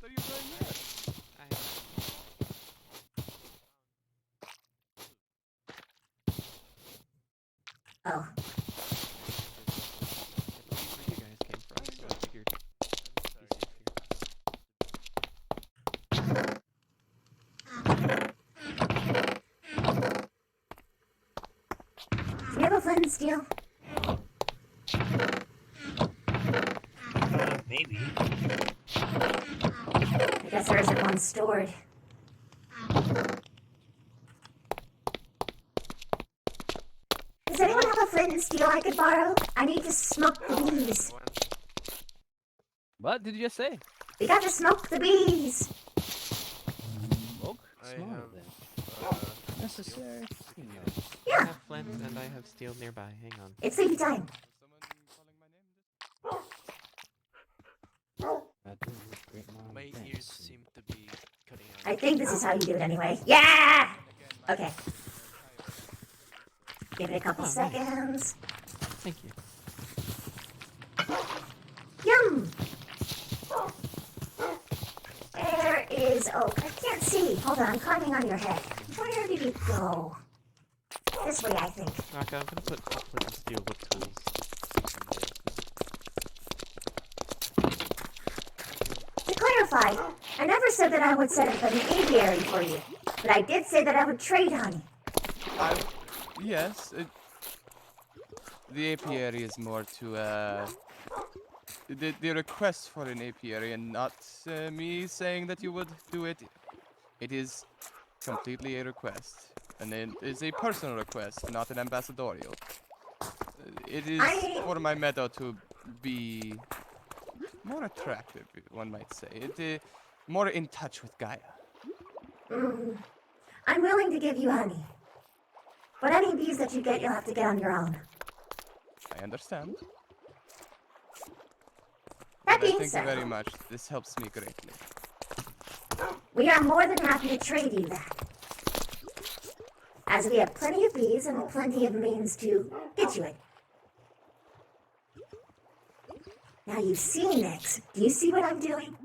what are you doing here? Oh. You guys came from, so I figured. Do you have a flint and steel? Maybe. I guess there isn't one stored. Does anyone have a flint and steel I could borrow? I need to smoke the bees. What did you just say? We got to smoke the bees. Smoke? Small Necessary. Yeah. I have flint and I have steel nearby. Hang on. It's sleepy time. My ears seem to be cutting out. I think this is how you do it anyway. Yeah! Okay. Give it a couple seconds. Thank you. Yum! There is oak. I can't see. Hold on, I'm climbing on your head. Where did you go? This way, I think. Raka, I'm gonna put flint and steel wood tools. To clarify, I never said that I would set up an apiary for you, but I did say that I would trade honey. Yes. The apiary is more to the request for an apiary, and not me saying that you would do it. It is completely a request, and it is a personal request, not an ambassadorial. It is for my meadow to be more attractive, one might say. More in touch with Gaia. I'm willing to give you honey. But any bees that you get, you'll have to get on your own. I understand. That But being thank said, you very much. This helps me greatly. we are more than happy to trade you that. As we have plenty of bees and plenty of means to get you it. Now you've seen it. Do you see what I'm doing?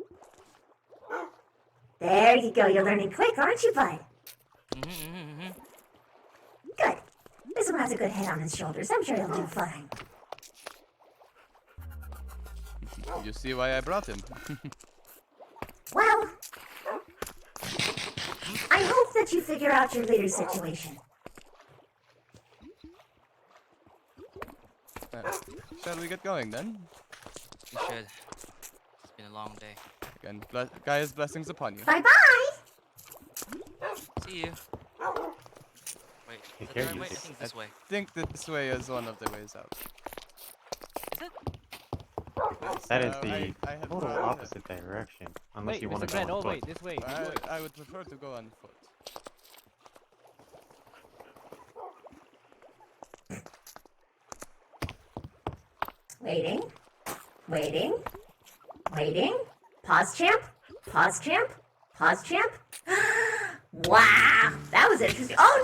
There you go. You're learning quick, aren't you, bud? Good. This one has a good head on his shoulders. I'm sure he'll do fine. You see why I brought him. Well, I hope that you figure out your leader situation. Shall we get going then? We should. It's been a long day. Again, Gaia's blessings upon you. Bye-bye! See you. Wait, is that the right way? I think it's this way. I think that this way is one of the ways out. Is it? That is I the have total no idea. opposite direction. Unless Wait, you want to Mr. go Brand, on oh foot. wait, this way. I would prefer to go on foot. Waiting. Waiting. Waiting. Pause, champ. Pause, champ. Pause, champ. Wow! That was interesting. Oh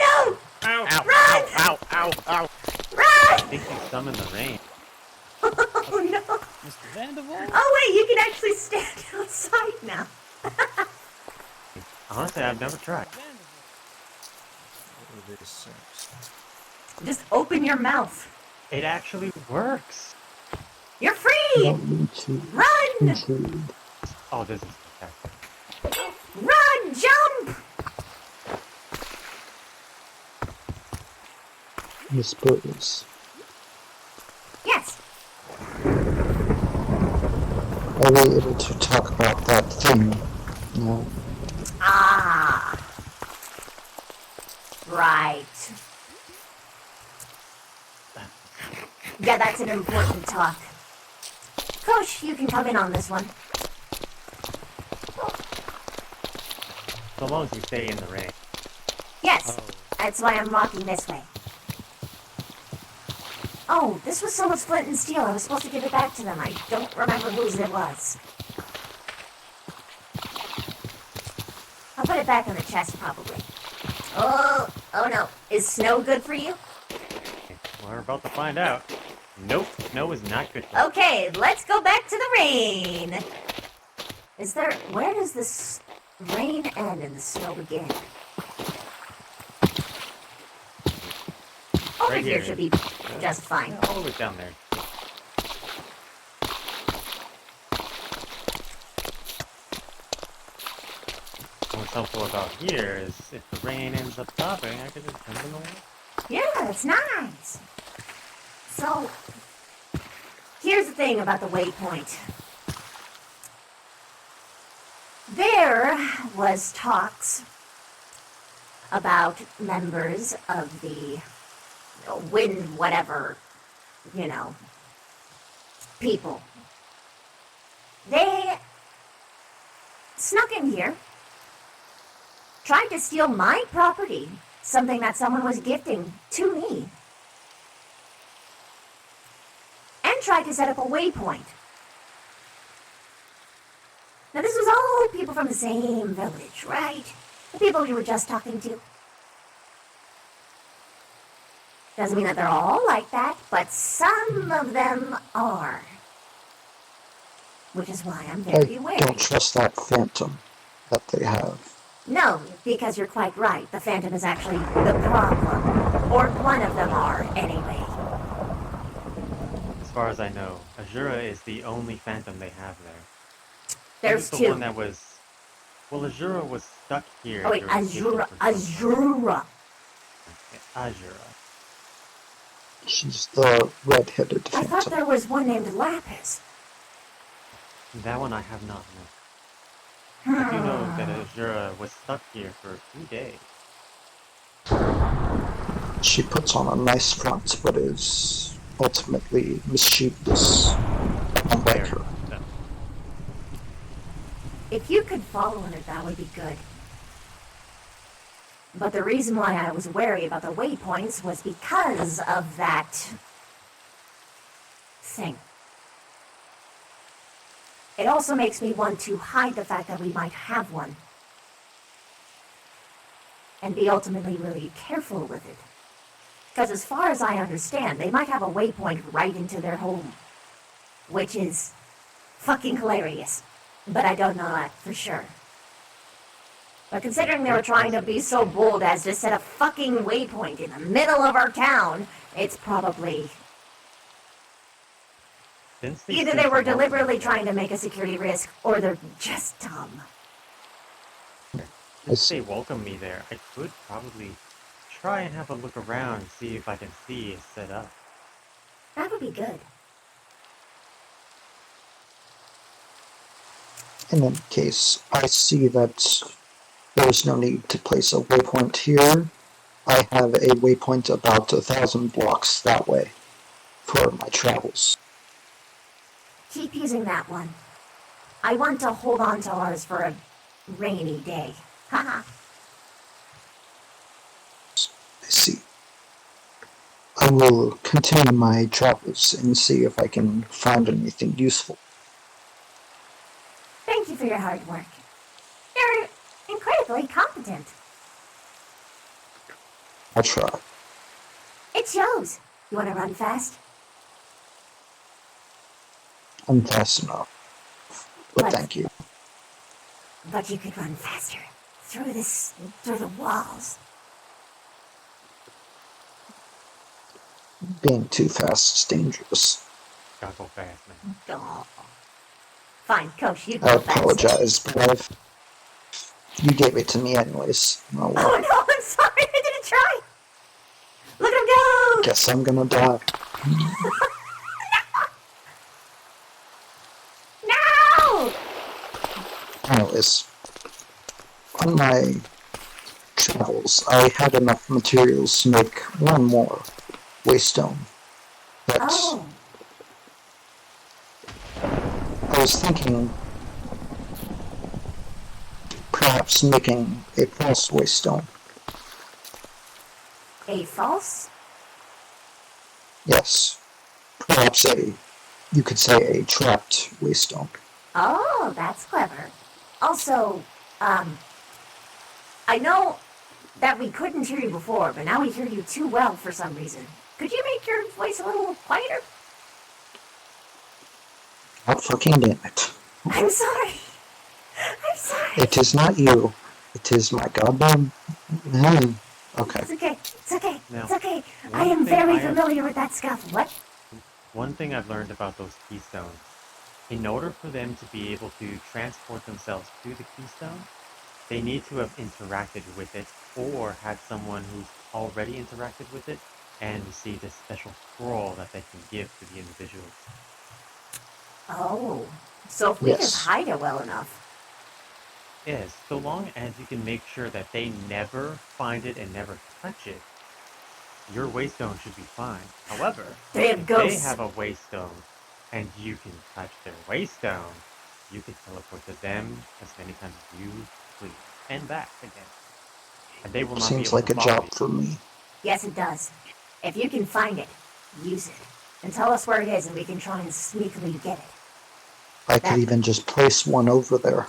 no! Ow! Run! Ow! Ow! Ow! Run! I think you summoned the rain. Oh no! Mr. Vanderwall? Oh wait, you can actually stand outside now. Honestly, I've never tried. Just open your mouth. It actually works. You're free! Run! Oh, this is spectacular. Run! Jump! I suppose. Yes. Are we able to talk about that thing? No. Ah. Right. Yeah, that's an important talk. Kosh, you can come in on this one. So long as we stay in the ring. Yes, that's why I'm walking this way. Oh, this was someone's flint and steel. I was supposed to give it back to them. I don't remember whose it was. I'll put it back in the chest, probably. Oh no. Is snow good for you? We're about to find out. Nope, snow is not good for me. Okay, let's go back to the rain. Where does this rain end and the snow begin? Over Right here should be just fine. Yeah, all the way down there. What's helpful about here is if the rain ends up stopping, I can just jump in the water. Yeah, it's nice. So, here's the thing about the waypoint. There was talks about members of the wind whatever, people. They snuck in here, tried to steal my property, something that someone was gifting to me, and tried to set up a waypoint. Now this was all people from the same village, right? The people we were just talking to. Doesn't mean that they're all like that, but some of them are. Which is why I'm very I wary. don't trust that phantom that they have. No, because you're quite right. The Phantom is actually the problem. Or one of them are, anyway. As far as I know, Azura is the only phantom they have there. There's the two. one that was... Well, Azura was stuck here. Oh wait, during gifting Azura. for something. Azura. Azura. She's the red-headed I thought phantom. there was one named Lapis. That one I have not known. I do know that Azura was stuck here for a few days. She puts on a nice front, but is ultimately mischievous. I don't like her. If you could follow her, that would be good. But the reason why I was wary about the waypoints was because of that thing. It also makes me want to hide the fact that we might have one. And be ultimately really careful with it. Because as far as I understand, they might have a waypoint right into their home. Which is fucking hilarious. But I don't know that for sure. But considering they were trying to be so bold as to set a fucking waypoint in the middle of our town, it's probably... Either they were deliberately trying to make a security risk, or they're just dumb. Since they welcome me there, I could probably try and have a look around and see if I can see it set up. That would be good. In any case, I see that there is no need to place a waypoint here. I have a waypoint about 1,000 blocks that way for my travels. Keep using that one. I want to hold on to ours for a rainy day. Haha. I see. I will continue my travels and see if I can find anything useful. Thank you for your hard work. You're incredibly competent. I'll try. It shows. You want to run fast? I'm fast enough. But thank you. But you could run faster. Through the walls. Being too fast is dangerous. Gotta go fast, man. Oh. Fine, Coach, you I go fast. apologize, but you gave it to me anyways. Oh well. Oh no, I'm sorry, I didn't try. Look at him go! Guess I'm gonna die. No! Anyways, on my travels, I had enough materials to make one more waystone. But Oh, I was thinking perhaps making a false waystone. a false? Yes, perhaps you could say a trapped waystone. Oh, that's clever. Also, I know that we couldn't hear you before, but now we hear you too well for some reason. Could you make your voice a little quieter? God fucking damn it. I'm sorry. I'm sorry. It is not you. It is my goddamn... Okay. It's okay. It's okay. Now, It's okay. I one am thing very I have- familiar with that scuffle. What? One thing I've learned about those keystones, in order for them to be able to transport themselves to the keystone, they need to have interacted with it or had someone who's already interacted with it and received a special scroll that they can give to the individual. Oh, so if we just hide it well enough. Yes, so long as you can make sure that they never find it and never touch it, your waystone should be fine. However, They have if ghosts. they have a waystone and you can touch their waystone, you can teleport to them as many times as you please, and back again. And they will not be Seems able like to a follow job you. for me. Yes, it does. If you can find it, use it. And tell us where it is and we can try and sneakily get it. I could even just place one over there.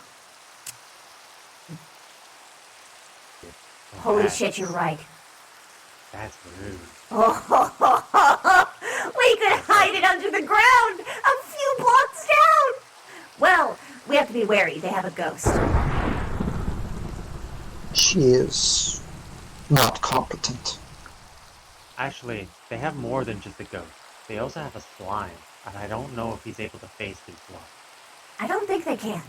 Holy shit, you're right. That's rude. Oh, we could hide it under the ground, a few blocks down. Well, we have to be wary. They have a ghost. She is not competent. Actually, they have more than just a ghost. They also have a slime, and I don't know if he's able to face his blood. I don't think they can.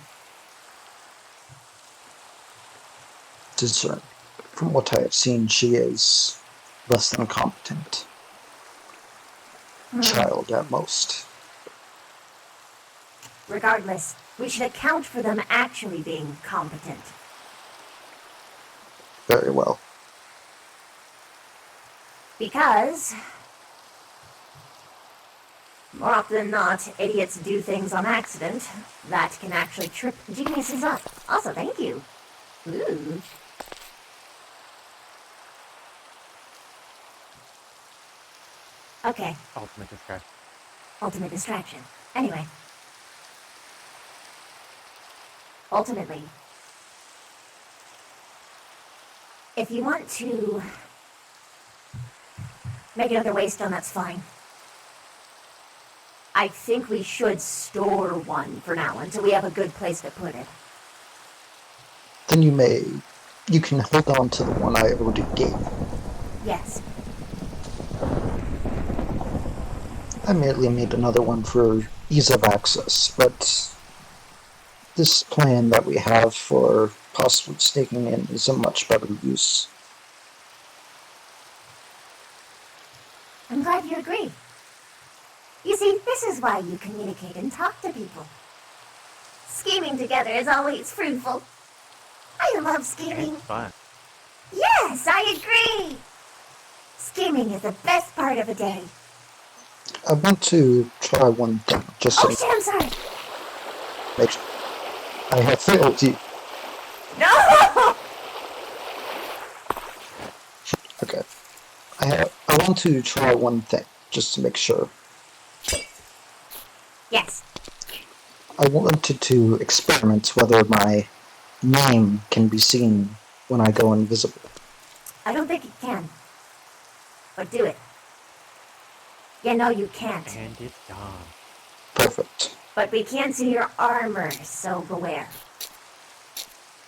Discern. From what I have seen, she is less than competent. Child at most. Regardless, we should account for them actually being competent. Very well. Because, more often than not, idiots do things on accident that can actually trip geniuses up. Also, thank you. Ooh. Okay, Ultimate distraction. ultimate distraction. Anyway. Ultimately, if you want to make another waystone, that's fine. I think we should store one for now until we have a good place to put it. Then you can hold on to the one I already gave. Yes. I merely made another one for ease of access, but this plan that we have for possibly sneaking in is a much better use. I'm glad you agree. You see, this is why you communicate and talk to people. Scheming together is always fruitful. I love scheming. It's fun. Yes, I agree. Scheming is the best part of a day. I want to try one thing, just so Oh shit, I'm sorry. make sure. I have failed you. No! Okay. I want to try one thing, just to make sure. Yes. I wanted to experiment whether my name can be seen when I go invisible. I don't think it can. But do it. Yeah, no, you can't. And it's gone. Perfect. But we can see your armor, so beware.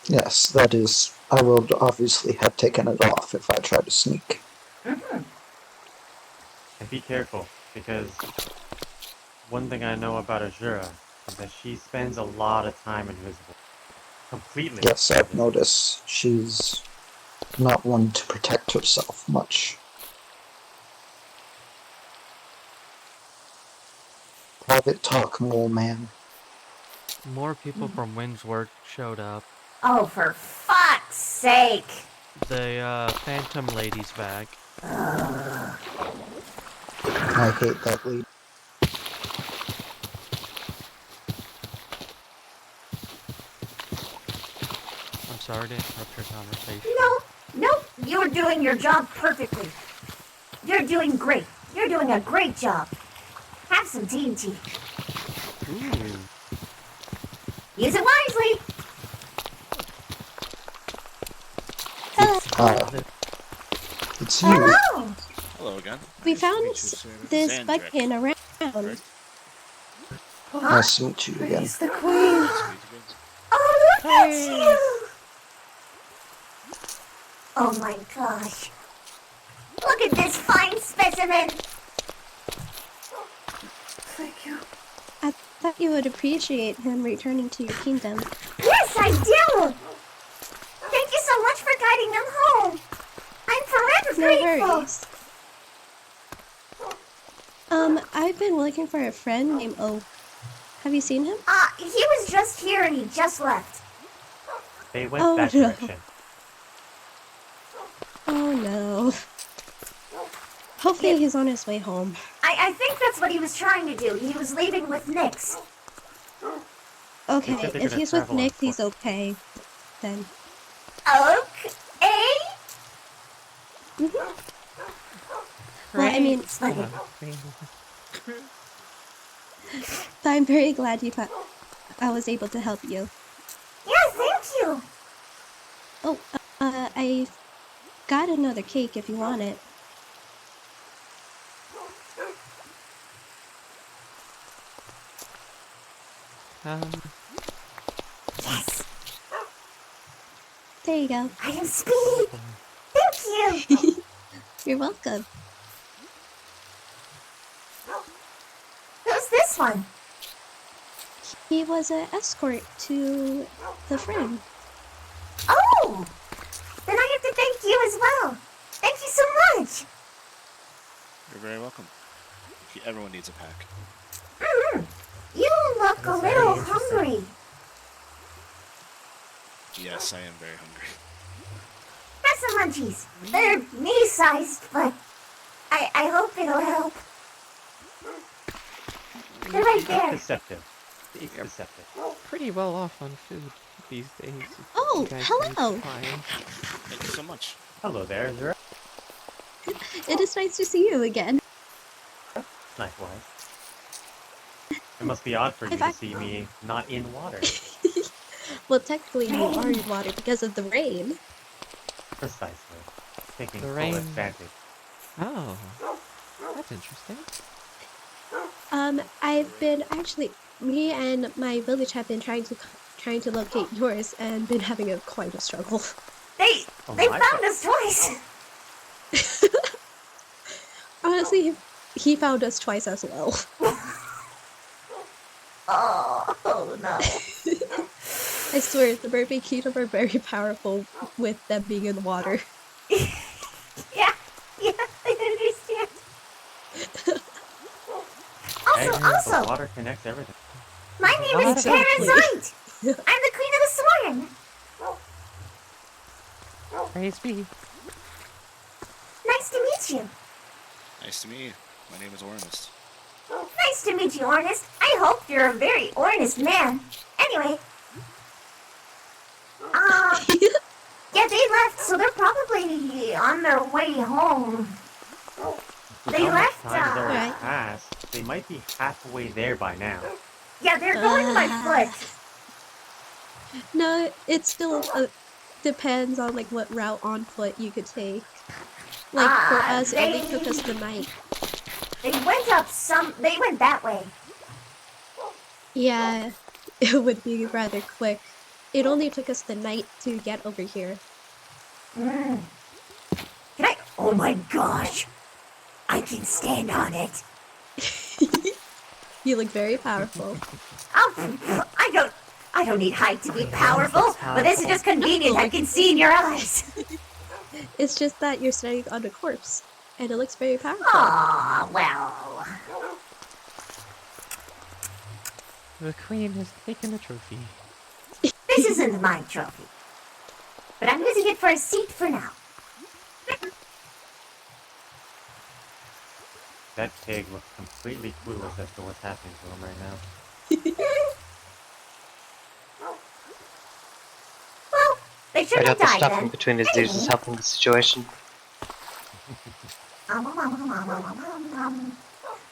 Yes, that is. I would obviously have taken it off if I tried to sneak. Mm-hmm. And be careful, because one thing I know about Azura is that she spends a lot of time invisible. Completely. Yes, I've noticed she's not one to protect herself much. Private talk, mole man. More people from Windsworth showed up. Oh, for fuck's sake! The Phantom Lady's back. I hate that lead. I'm sorry to interrupt your conversation. Nope, you're doing your job perfectly. You're doing great. You're doing a great job. Have some TNT. Ooh. Use it wisely. It's you. Hello. Hello again. We found this Sandrick, bug pin around. right? Nice to meet you again. It's the queen. Nice to meet you guys. Oh, look at you. Oh my gosh. Look at this fine specimen. Thank you. I thought you would appreciate him returning to your kingdom. Yes, I do. Thank you so much for guiding them home. I'm forever No grateful. worries. I've been looking for a friend named O. Have you seen him? He was just here and he just left. They went that direction. Oh no. Hopefully he's on his way home. I think that's what he was trying to do. He was leaving with Nyx. Okay, They said they're if gonna he's with travel on Nick, he's okay. Then. Okay. Well, I mean, but I'm very glad I was able to help you. Yeah, thank you. Oh, I got another cake if you want it. Yes. There you go. I am Speed. Thank you. You're welcome. Who's this one? He was an escort to the friend. Oh! Then I have to thank you as well. Thank you so much. You're very welcome. Everyone needs a pack. You look a little hungry. Yes, I am very hungry. Have some munchies. They're me-sized, but I hope it'll help. They're right there. Deceptive. It's deceptive. Pretty well off on food these days. Oh, You guys hello. need supplies. Thank you so much. Hello there, is there? It is nice to see you again. Likewise. It must be odd for you to see me not in water. Well, technically you are in water because of the rain. Precisely. Taking The full rain- advantage. Oh, that's interesting. Me and my village have been trying to locate yours and been having quite a struggle. They my found us twice. Honestly, he found us twice as well. Oh no. I swear, the mermaid kingdom are very powerful with them being in the water. Yeah, I understand. Also, The water connects everything. my name is Exactly. Parasite. I'm the queen of the swarm. Praise be. Nice to meet you. Nice to meet you. My name is Ornest. Nice to meet you, Ornest. I hope you're a very earnest man. Anyway. Yeah, they left, so they're probably on their way home. They How much left, time has already right. passed? They might be halfway there by now. Yeah, they're going by foot. No, it still depends on like what route on foot you could take. Like for us, it only took us the night. They went that way. Yeah, it would be rather quick. It only took us the night to get over here. Can I? Oh my gosh. I can stand on it. You look very powerful. Oh, I don't need height to be powerful, but this is just convenient. I can see in your eyes. It's just that you're standing on a corpse, and it looks very powerful. Aw, well. The queen has taken a trophy. This isn't my trophy. But I'm using it for a seat for now. That pig looks completely clueless as to what's happening to him right now. Well, they I'd shouldn't hope have that died stopping then. between his ears is helping the situation.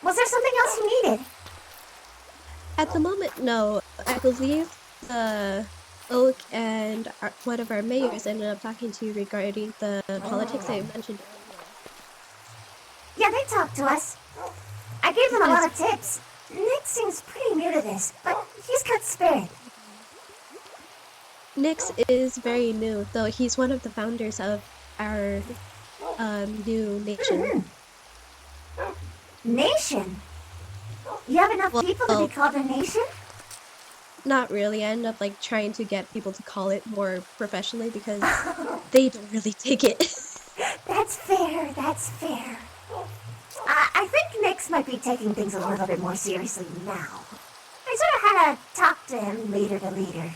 Was there something else you needed? At the moment, no. I believe the Oak and one of our mayors ended up talking to you regarding the politics that you mentioned earlier. Yeah, they talked to us. I gave them a lot of tips. Nick seems pretty new to this, but he's got spirit. Nix is very new, though he's one of the founders of our new nation. Nation? You have enough people to be called a nation? Not really. I end up like trying to get people to call it more professionally because they don't really take it. That's fair, that's fair. I think Nix might be taking things a little bit more seriously now. I sort of had to talk to him leader to leader.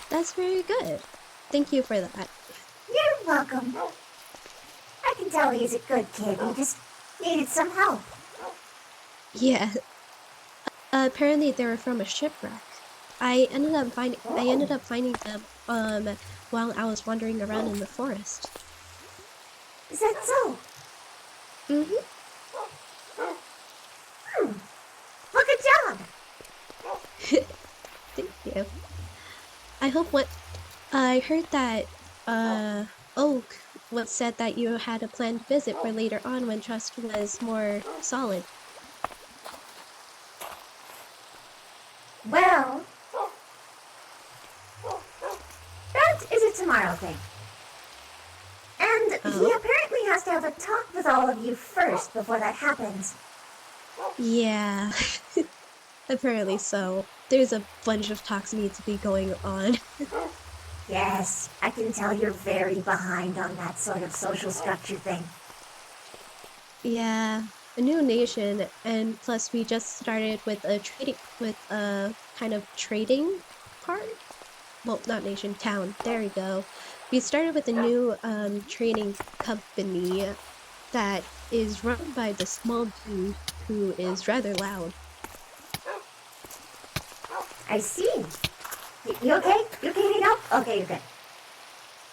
That's very good. Thank you for that. You're welcome. I can tell he's a good kid. He just needed some help. Yeah. Apparently they were from a shipwreck. I ended up finding them while I was wandering around in the forest. Is that so? Mm-hmm. Well, good job. Thank you. I hope what I heard that Oak was said that you had a planned visit for later on when trust was more solid. Well, that is a tomorrow thing. And he apparently has to have a talk with all of you first before that happens. Yeah. Apparently so. There's a bunch of talks need to be going on. Yes, I can tell you're very behind on that sort of social structure thing. Yeah, a new nation, and plus we just started with a kind of trading part. Well, not nation, town. There we go. We started with a new trading company that is run by the small dude who is rather loud. I see. You okay? You okay to go? Okay, you're good.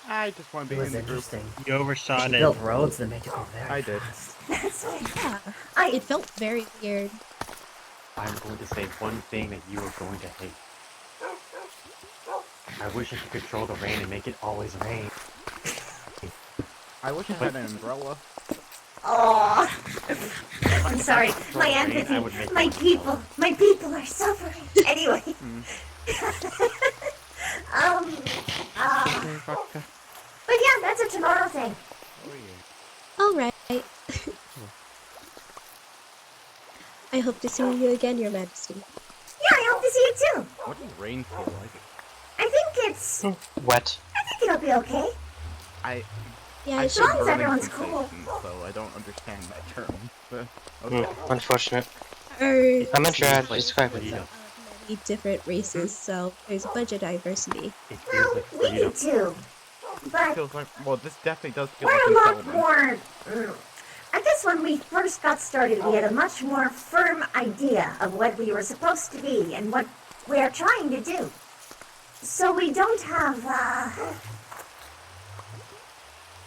I just want to be in the group. You overshot She it. built roads that make it go very I did. Yeah, it felt very weird. I'm going to say one thing that you are going to hate. I wish I could control the rain and make it always rain. I wish I had an umbrella. Oh, I'm sorry. My empathy. My people are suffering. Anyway. But yeah, that's a tomorrow thing. Alright. I hope to see you again, Your Majesty. Yeah, I hope to see you too. What does rain feel like? I think it's... Wet. I think it'll be okay. Yeah, as long as everyone's cool. So I don't understand that term. But Unfortunate. I'm not sure how to describe it. Many different races, so there's a bunch of diversity. Well, we do too. But feels like, well, this definitely does feel we're like a lot settlement. more... I guess when we first got started, we had a much more firm idea of what we were supposed to be and what we are trying to do. So we don't have,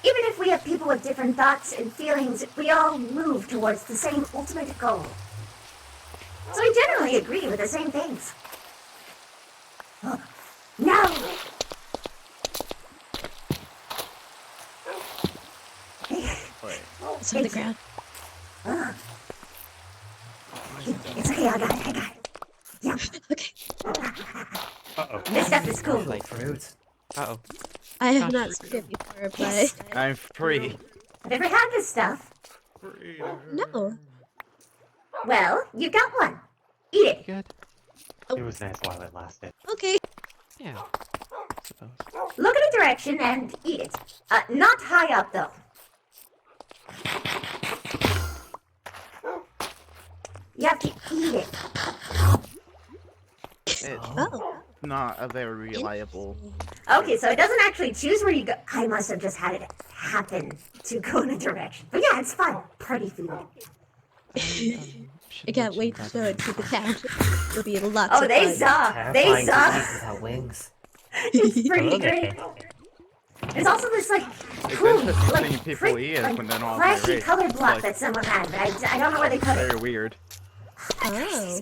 even if we have people with different thoughts and feelings, we all move towards the same ultimate goal. So we generally agree with the same things. Oh, no! It's on the ground. It's okay, I got it. Yeah. Okay. Uh-oh. This stuff is cool. Like fruits. Uh-oh. I have not seen it before, but... Yes. I'm free. I've never had this stuff. No. Well, you got one. Eat it. Good. It was nice while it lasted. Okay. Yeah. Suppose. Look at the direction and eat it. Not high up, though. You have to eat it. It's Oh. not a very reliable. Okay, so it doesn't actually choose where you go. I must have just had it happen to go in a direction. But yeah, it's fun. Party food. I can't wait to show it to the town. It'll be lots Oh, of they fun. saw. They saw. without wings. It's pretty great. There's also this like cool, like people eat it when they're not flashy irate. color block Like, that someone had, but I don't know where they put it. very weird. Oh.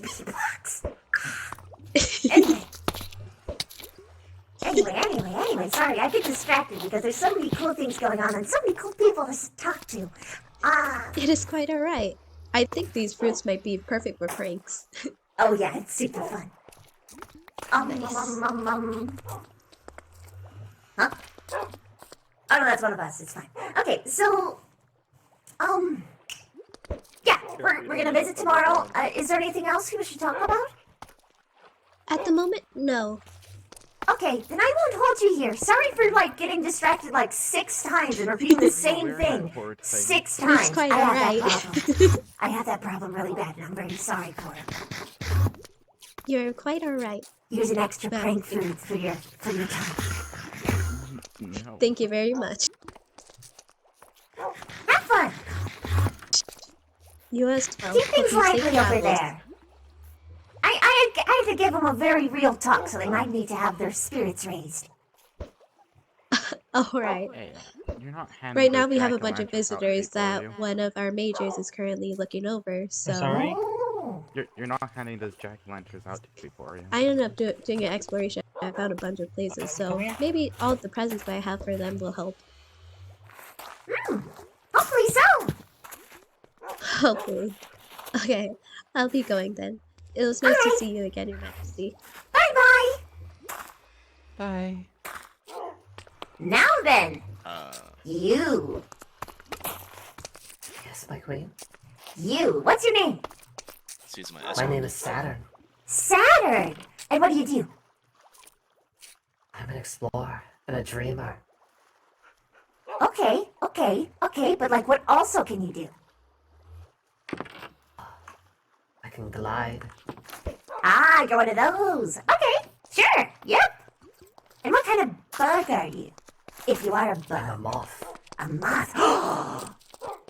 Anyway, sorry, I get distracted because there's so many cool things going on and so many cool people to talk to. It is quite alright. I think these fruits might be perfect for pranks. Oh yeah, it's super fun. Huh? Oh no, that's one of us, it's fine. Okay, so, yeah, we're gonna visit tomorrow. Is there anything else we should talk about? At the moment, no. Okay, then I won't hold you here. Sorry for, like, getting distracted, like, 6 times and repeating the same thing 6 times. It's quite I have alright. that problem. I have that problem really bad, and I'm very sorry for it. You're quite alright. Here's an extra prank food for your time. No. Thank you very much. Have fun! You as well. Keep things Hope you safe lively over travels. there. I had to give them a very real talk, so they might need to have their spirits raised. Alright. Hey, you're not handing Right now those we have a bunch of jack-o'-lanterns out to visitors people, are you? that one of our majors is currently looking over, so... Sorry? You're not handing those jack-o'-lanterns out to people, are you? I ended up doing an exploration. I found a bunch of places, so maybe all of the presents that I have for them will help. Hopefully so! Hopefully. Okay, I'll be going then. It was nice to see you again, Your Majesty. Bye-bye! Bye. Now then, you. Yes, my queen. You. What's your name? Excuse my My name is Saturn. Saturn! And what do you do? I'm an explorer and a dreamer. Okay, but like what also can you do? I can glide. Ah, you're one of those. Okay, sure, yep. And what kind of bug are you? If you are a bug. I'm a moth. A moth.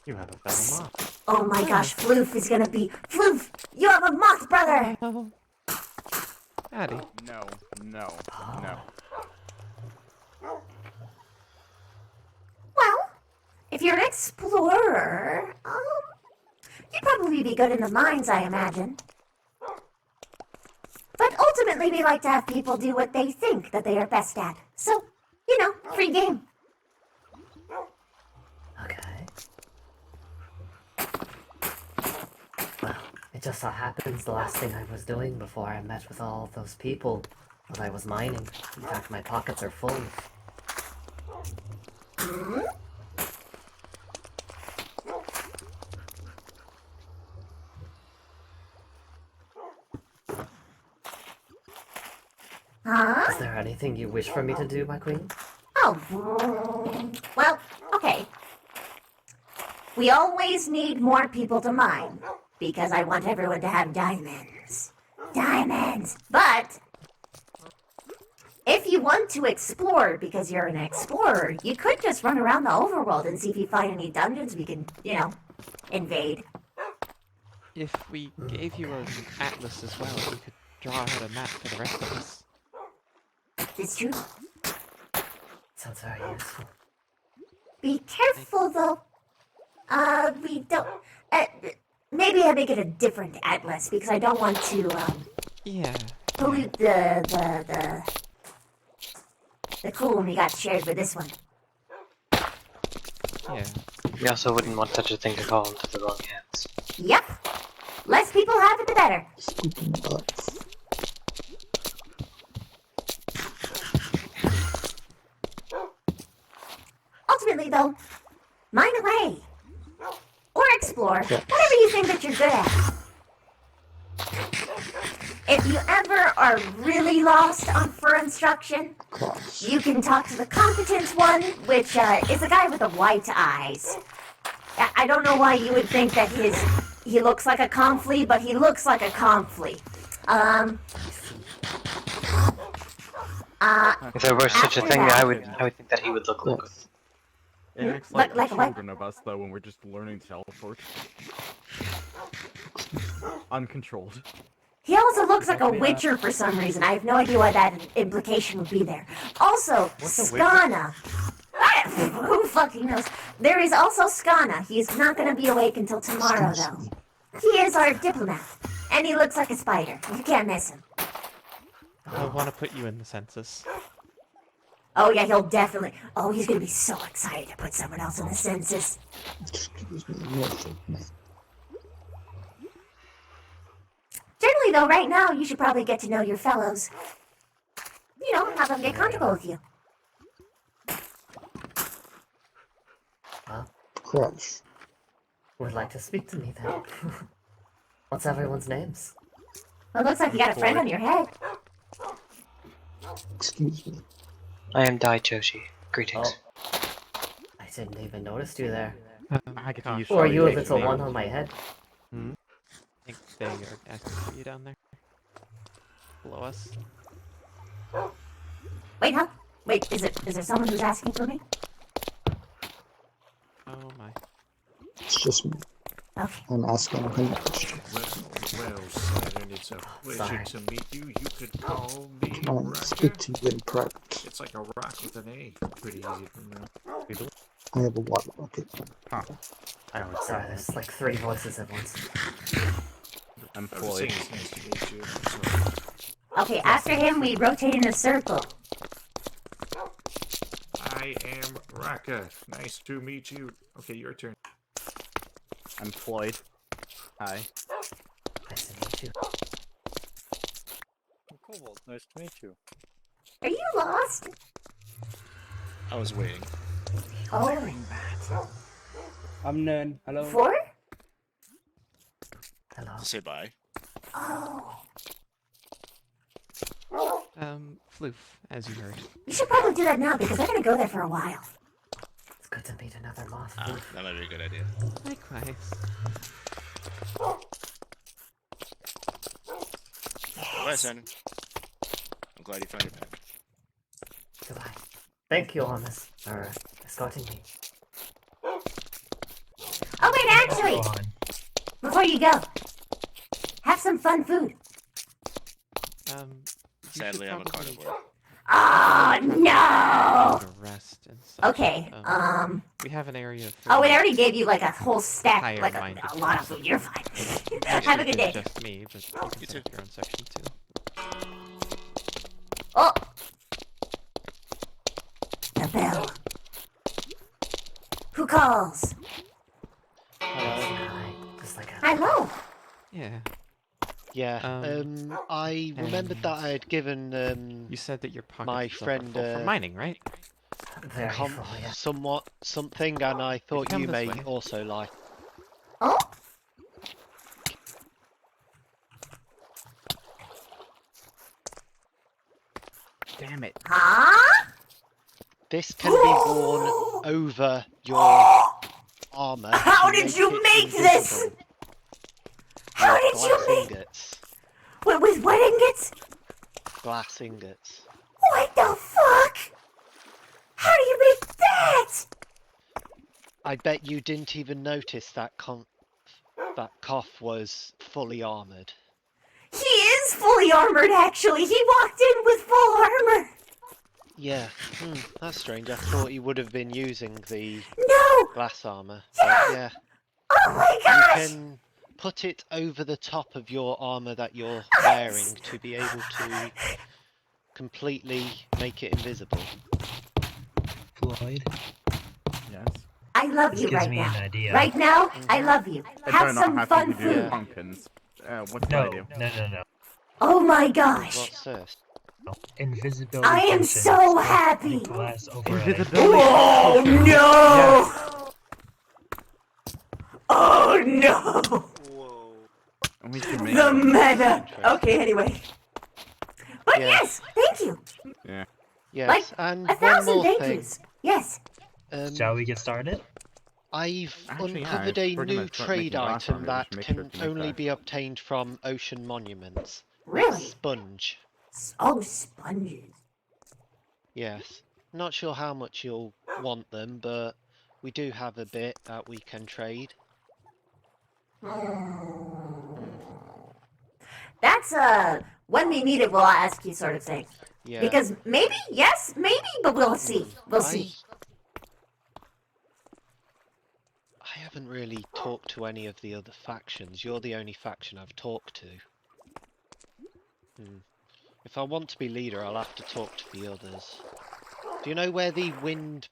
You have a fellow moth. Oh my gosh, Floof is gonna be... Floof, you have a moth brother! Addy. No. Well, if you're an explorer, you'd probably be good in the mines, I imagine. But ultimately, we like to have people do what they think that they are best at. So, you know, free game. Okay. Well, it just so happens the last thing I was doing before I met with all of those people was I was mining. In fact, my pockets are full. Huh? Is there anything you wish for me to do, my queen? Oh, well, okay. We always need more people to mine, because I want everyone to have diamonds. Diamonds! But, if you want to explore, because you're an explorer, you could just run around the overworld and see if you find any dungeons we can, you know, invade. If we gave you an atlas as well, we could draw out a map for the rest of us. It's true. Sounds very useful. Be careful, though. We don't... maybe I make it a different atlas, because I don't want to, Yeah. pollute the cool one we got shared with this one. Yeah. We also wouldn't want such a thing to fall into the wrong hands. Yep. Less people have it, the better. Ultimately, though, mine away. Or explore. Whatever you think that you're good at. If you ever are really lost for instruction, you can talk to the competent one, which is a guy with the white eyes. I don't know why you would think that his He looks like a conflea, but he looks like a conflea. If there were such a after thing, that- I would think that he would look like us. It acts Like- like, like the what? children of us, though, when we're just learning to teleport. Uncontrolled. He also looks like a witcher for some reason. I have no idea why that implication would be there. Also, Skana. Who fucking knows? There is also Skana. He's not going to be awake until tomorrow, though. He is our diplomat, and he looks like a spider. You can't miss him. I want to put you in the census. Oh yeah, he'll definitely. Oh, he's going to be so excited to put someone else in the census. Generally, though, right now, you should probably get to know your fellows. You know, have them get comfortable with you. Crash. Would like to speak to me then. What's everyone's names? Well, it looks like you got a friend on your head. Excuse me. I am Dai Joshi. Greetings. I didn't even notice you there. I get to use Or are you a shorty little name. one on my head? I think they are asking for you down there. Below us. Wait, huh? Wait, is there someone who's asking for me? Oh my. It's just me. Okay. I'm asking him a question. Well, Saturn, it's a pleasure to meet you. You could call me Can I Raka. speak to you in private? It's like a rock with an A. Pretty easy to remember. I have a water bucket. I don't sorry, there's like 3 voices at once. I'm Employed. It's nice to meet you. So, Okay, after him, we rotate in a circle. I am Raka. Nice to meet you. Okay, your turn. I'm Floyd. Hi. Nice to meet you. Cool. Nice to meet you. Are you lost? I was waiting. Oh. I'm Nern. Hello. 4? Hello. Say bye. Oh. Floof, as you heard. You should probably do that now because they're gonna go there for a while. It's good to meet another moth. That might be a good idea. Likewise. Listen. I'm glad you found your pen. Goodbye. Thank you, Honest, for escorting me. Oh wait, actually, before you go, have some fun food. Sadly, I'm a carnivore. Oh no! Rest and such. Okay. We have an area. For Oh, it already gave you like a whole stack, higher like minded a lot of food. You're fine. Actually, Have a good day. there's just me, but you can set up your own section too. Oh. The bell. Who calls? Just like Hello. Yeah. Yeah. I remembered that I had given you said that your pockets my are friend full from mining, right? Very full, yeah. somewhat something, and I thought come you this may way. also like. Oh. Damn it. Huh? This can be worn over your armor. How to did you it make this? invisible. How With did you glass make? ingots. With what ingots? Glass ingots. What the fuck? How do you make that? I bet you didn't even notice that Koff was fully armored. He is fully armored, actually. He walked in with full armor. Yeah, that's strange. I thought he would have been using the No. glass armor. Yeah. But yeah. Oh my gosh. You can put it over the top of your armor that you're wearing to be able to completely make it invisible. Floyd? Yes. I love This you gives right me now. an idea. Right now, I love you. It Have better not some have fun to do with food. pumpkins. What do No, I do? no. Oh my gosh. What's this? Invisibility. I am potion. so happy. Glass overlay. Invisibility. Oh no! Yes. Oh no! And we can make The them. meta. Okay, anyway. But Yeah. yes, thank you. Yeah. Yes, Like and 1,000 one more thank thing. yous. Yes. Shall we get started? I've Actually, yeah, uncovered I a pretty new much got trade making glass on item it, that just make sure can to make only that. be obtained from ocean monuments. Really? It's sponge. Oh, sponges. Yes. Not sure how much you'll want them, but we do have a bit that we can trade. That's when we meet it, we'll ask you sort of thing. Yeah. Because maybe, yes, maybe, but we'll see. We'll see. I haven't really talked to any of the other factions. You're the only faction I've talked to. If I want to be leader, I'll have to talk to the others. Do you know where the wind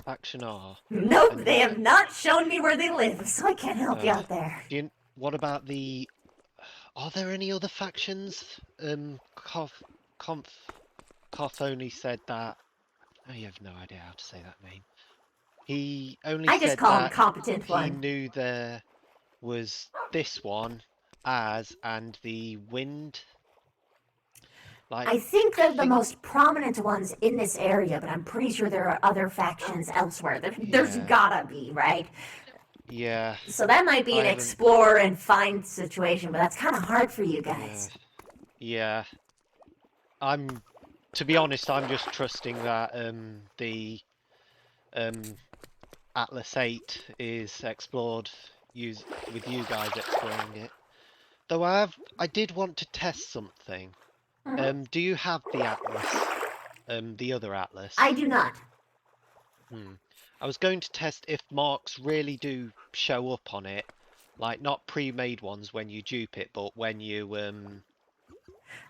faction are? Nope, they have not shown me where they live, so I can't help you out there. What about the... Are there any other factions? Koff only said that... Oh, you have no idea how to say that name. He only I just said call him that Competent he One. knew there was this one and the wind. Like, I think they're the most prominent ones in this area, but I'm pretty sure there are other factions elsewhere. There's gotta be, right? Yeah. So that might be an explore and find situation, but that's kind of hard for you guys. Yeah. To be honest, I'm just trusting that the Atlas 8 is explored with you guys exploring it. Though I did want to test something. Do you have the Atlas? The other Atlas? I do not. I was going to test if marks really do show up on it. Like, not pre-made ones when you dupe it, but when you,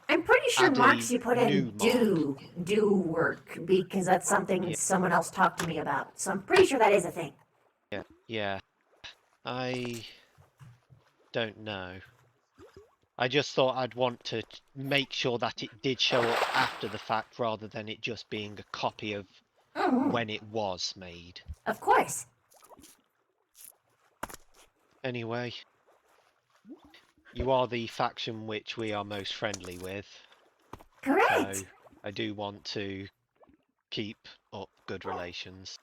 I'm pretty sure add marks a you put new in do work, because that's something someone else talked to me about. So I'm pretty sure that is a thing. Yeah. I don't know. I just thought I'd want to make sure that it did show up after the fact rather than it just being a copy of when it was made. Of course. Anyway, you are the faction which we are most friendly with. Correct. So I do want to keep up good relations.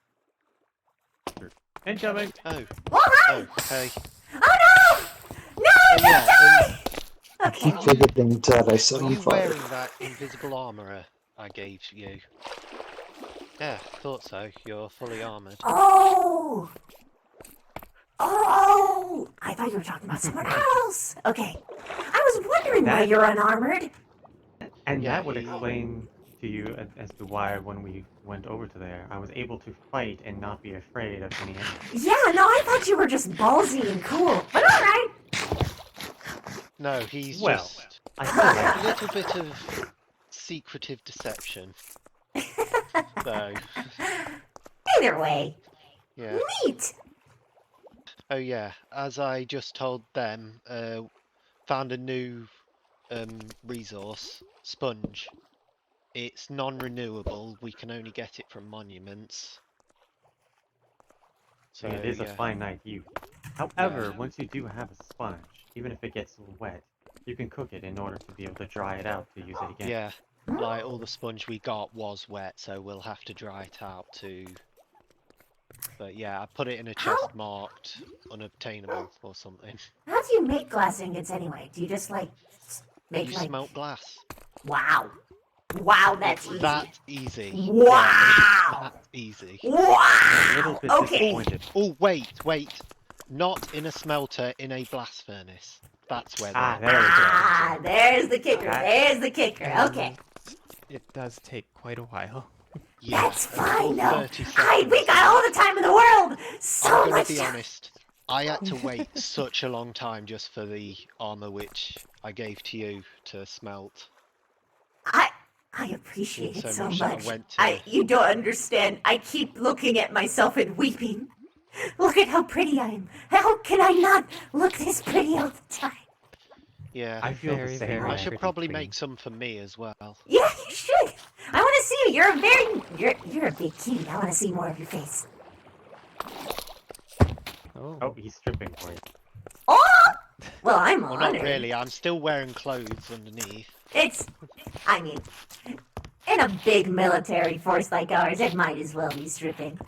Incoming! Oh. Oh, hey. Oh no! No, don't die! He figured things that I set Are on you fire. wearing that invisible armor I gave you? Yeah, thought so. You're fully armored. Oh! Oh! I thought you were talking about someone else. Okay. I was wondering why you're unarmored. And that would explain to you as to why when we went over to there, I was able to fight and not be afraid of any enemies. Yeah, no, I thought you were just ballsy and cool. But alright. No, he's Well, just I feel like a little bit of secretive deception. So, Either way. yeah. Neat. Oh yeah, as I just told them, found a new resource, sponge. It's non-renewable. We can only get it from monuments. So it is a finite use. However, once you do have a sponge, even if it gets wet, you can cook it in order to be able to dry it out to use it again. Yeah, like all the sponge we got was wet, so we'll have to dry it out too. But yeah, I put it in a chest marked unobtainable or something. How do you make glass ingots anyway? Do you just like make You like smelt glass. Wow. Wow, that's easy. That's easy. Wow. That's easy. Wow. A little bit disappointed. Oh, wait. Not in a smelter, in a blast furnace. That's where There's the kicker. There's the kicker. Okay. It does take quite a while. Yeah, That's fine though. 30 We got all the time in the world. So I'm much gonna be time. honest. I had to wait such a long time just for the armor which I gave to you to smelt. I appreciate it so much that I much. went to- You don't understand. I keep looking at myself and weeping. Look at how pretty I am. How can I not look this pretty all the time? Yeah, I feel the same. I should probably make some for me as well. Yeah, you should. I want to see you. You're a big cutie. I want to see more of your face. Oh, he's stripping for you. Oh! Well, I'm Well, honored. not really. I'm still wearing clothes underneath. I mean, in a big military force like ours, it might as well be stripping.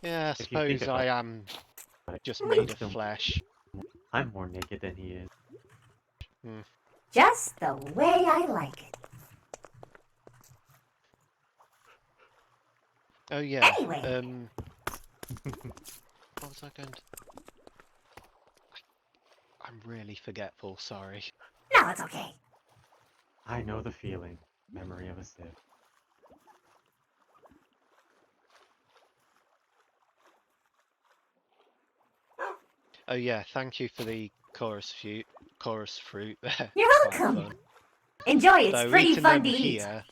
Yeah, I If you think suppose about I it, am just it made makes of him- flesh. I'm more naked than he is. Hmm. Just the way I like it. Oh yeah. Anyway. What was I going to... I'm really forgetful, sorry. No, it's okay. I know the feeling. Memory of a Sith. Oh yeah, thank you for the chorus fruit there. You're Quite welcome. fun. Enjoy, it's Though pretty eating fun them to eat. here,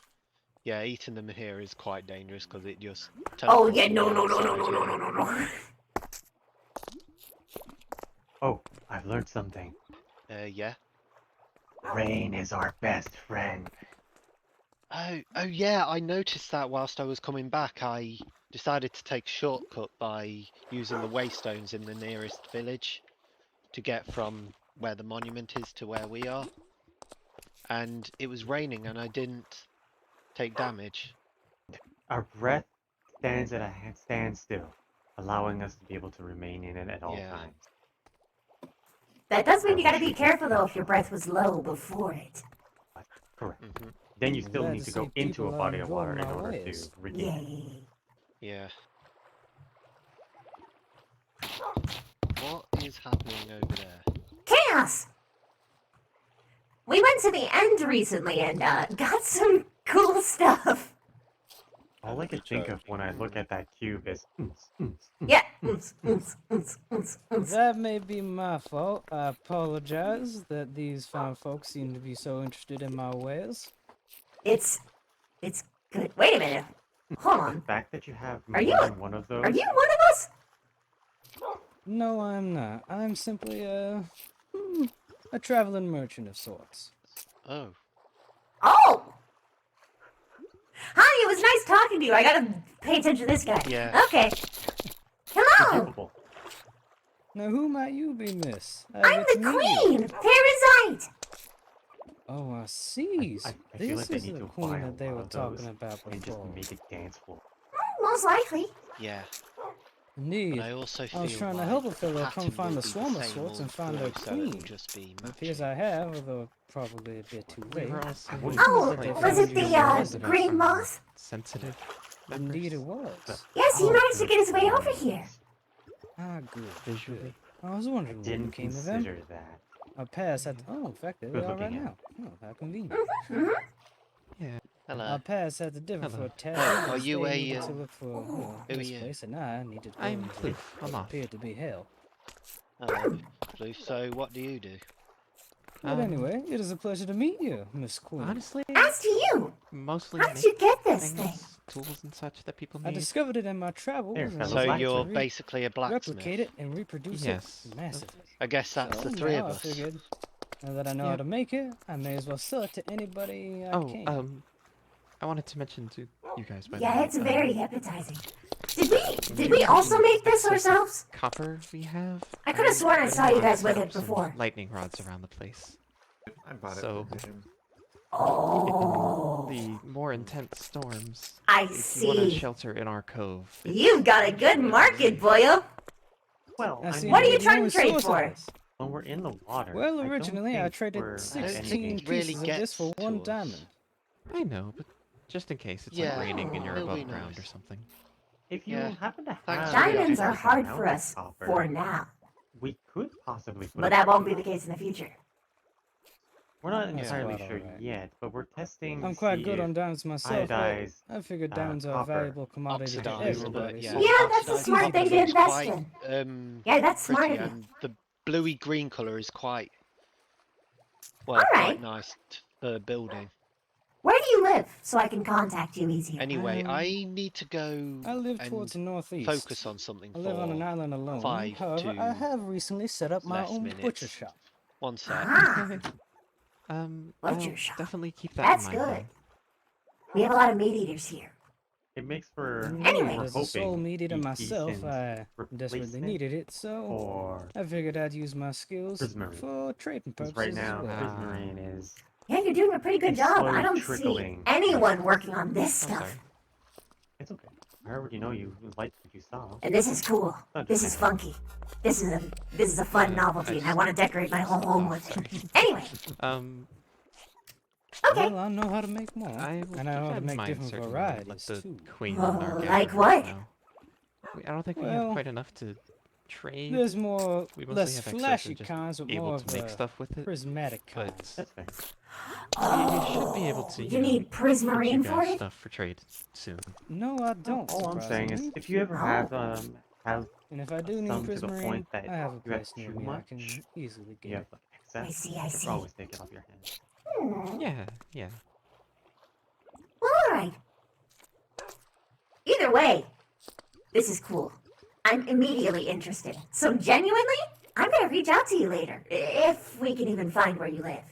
yeah, eating them here is quite dangerous because it just Oh teleports yeah, them no. outside, Oh, I've learned something. yeah. Rain is our best friend. Oh yeah, I noticed that whilst I was coming back. I decided to take a shortcut by using the waystones in the nearest village to get from where the monument is to where we are. And it was raining and I didn't take damage. Our breath stands at a standstill, allowing us to be able to remain in it at all times. That does mean you gotta be careful though if your breath was low before it. Correct. Then you still glad need to to go see into a people are body of enjoying water in my order ways. to regain it. Yeah. What is happening over there? Chaos! We went to the end recently and got some cool stuff. All I can think of when I look at that cube is. Yeah. That may be my fault. I apologize that these fine folks seem to be so interested in my wares. It's good. Wait a minute. Hold on. The fact that you have Are more you than one of those. Are you one of us? No, I'm not. I'm simply a traveling merchant of sorts. Oh. Oh! Hi, it was nice talking to you. I gotta pay attention to this guy. Yeah. Okay. Hello! Now, who might you be, miss? I'm the queen! Parasite! Oh, I see. I feel This like they is need the to queen buy a that they lot were of those talking about and just before. make a dance floor. Most likely. Yeah. Indeed. I also I was feel trying to like help a the fellow come pattern find will the be swarm the of same sorts all and find their through, so it'll queen. just be It appears I have, although probably a bit too late. Oh, was it the green moth? Sensitive. Indeed it was. Yes, he managed to get his way over here. Ah, good. Visually. Good. I was wondering what Didn't became of them. consider that. Our paths had. Oh, in fact, there they Good are right looking now. Oh, how convenient. Yeah. Hello. Our paths had to differ for a tad. Oh, are as you they a, needed to look for who are this you? place, and I needed to go I'm into Floof. I'm what off. appeared to be hell. Hello, Floof. So what do you do? But anyway, it is a pleasure to meet you, Miss Queen. Honestly, As to you, mostly how did you get this things, thing? tools and such that people I need. discovered it in my travels. There, and fellow So was able you're to basically a blacksmith. replicate it and reproduce Yes. it massively. I guess that's So the three of now us. I figured, now that I know how Yep. to make it, I may as well sell it to anybody I Oh, can. I wanted to mention to you guys, by the Yeah, way, it's very appetizing. Did we also make this ourselves? copper we have. I could have sworn I saw you guys with set up it some before. lightning rods around the place. I bought So, it from him. Oh. the more intense storms. I if you want to see. shelter in our cove. You've got a good market, boyo. Well, I see What are you're you the trying only to trade source of for? this. When we're in the water. Well, I don't originally I think traded we're at 16 anything. pieces of this for one diamond. I know, but just in case it's Yeah, like raining and you're it'll be above ground or nice. something. If you Yeah. happen to Thanks have for the Diamonds are offer. hard amount for of us copper, for now, we could possibly put but it- that won't be the case in the future. We're not That's entirely quite sure alright. yet, but we're testing. I'm to quite see good if on diamonds myself. iodized, I figured diamonds are a copper valuable commodity to Oxidized, everybody. but so- yeah. Yeah, that's a Oxidized smart copper thing to looks invest quite, in. Yeah, that's smart pretty, of you. and the bluey green colour is quite, well, Alright. quite nice for building. Where do you live so I can contact you easier? Anyway, I need to go I live and towards the northeast. focus on something I live on an for island alone. 5 However, to I have recently set up my less own minutes. butcher shop. One sec. Butcher I'll shop. definitely keep that That's in mind. good. We have a lot of meat eaters here. It makes for. Anyway. we're As a soul hoping meat eater a myself, decent I desperately replacement needed it, so for I figured I'd use my skills prismarine. for trading 'Cause purposes right now, as well. prismarine is. Yeah, you're doing a pretty good It's job. slowly I don't see trickling. anyone working on this I'm stuff. sorry. It's okay. I already know you liked what you saw. And this is cool. This is funky. This is a fun novelty, and I want to decorate my whole home with it. Anyway. Okay. Well, I know how to make more. And I know how to make different varieties, let the too. queen run our like gathering what? now. I don't think we Well, have quite enough to trade. There's more, we mostly less have excess flashy and just kinds, but able more to of make stuff with it. prismatic kinds. That's fair. You should be able to. You know, need get you prismarine for guys it? stuff for trade soon. No, I don't. All I'm saying is, surprisingly. if you ever have And if I do need some to the prismarine, point that I have a you have place near too me I much, can easily get you have it. like excess. I see, I you see. can always take it off your hands. Yeah. Well, alright. Either way, this is cool. I'm immediately interested. So genuinely, I'm gonna reach out to you later, if we can even find where you live.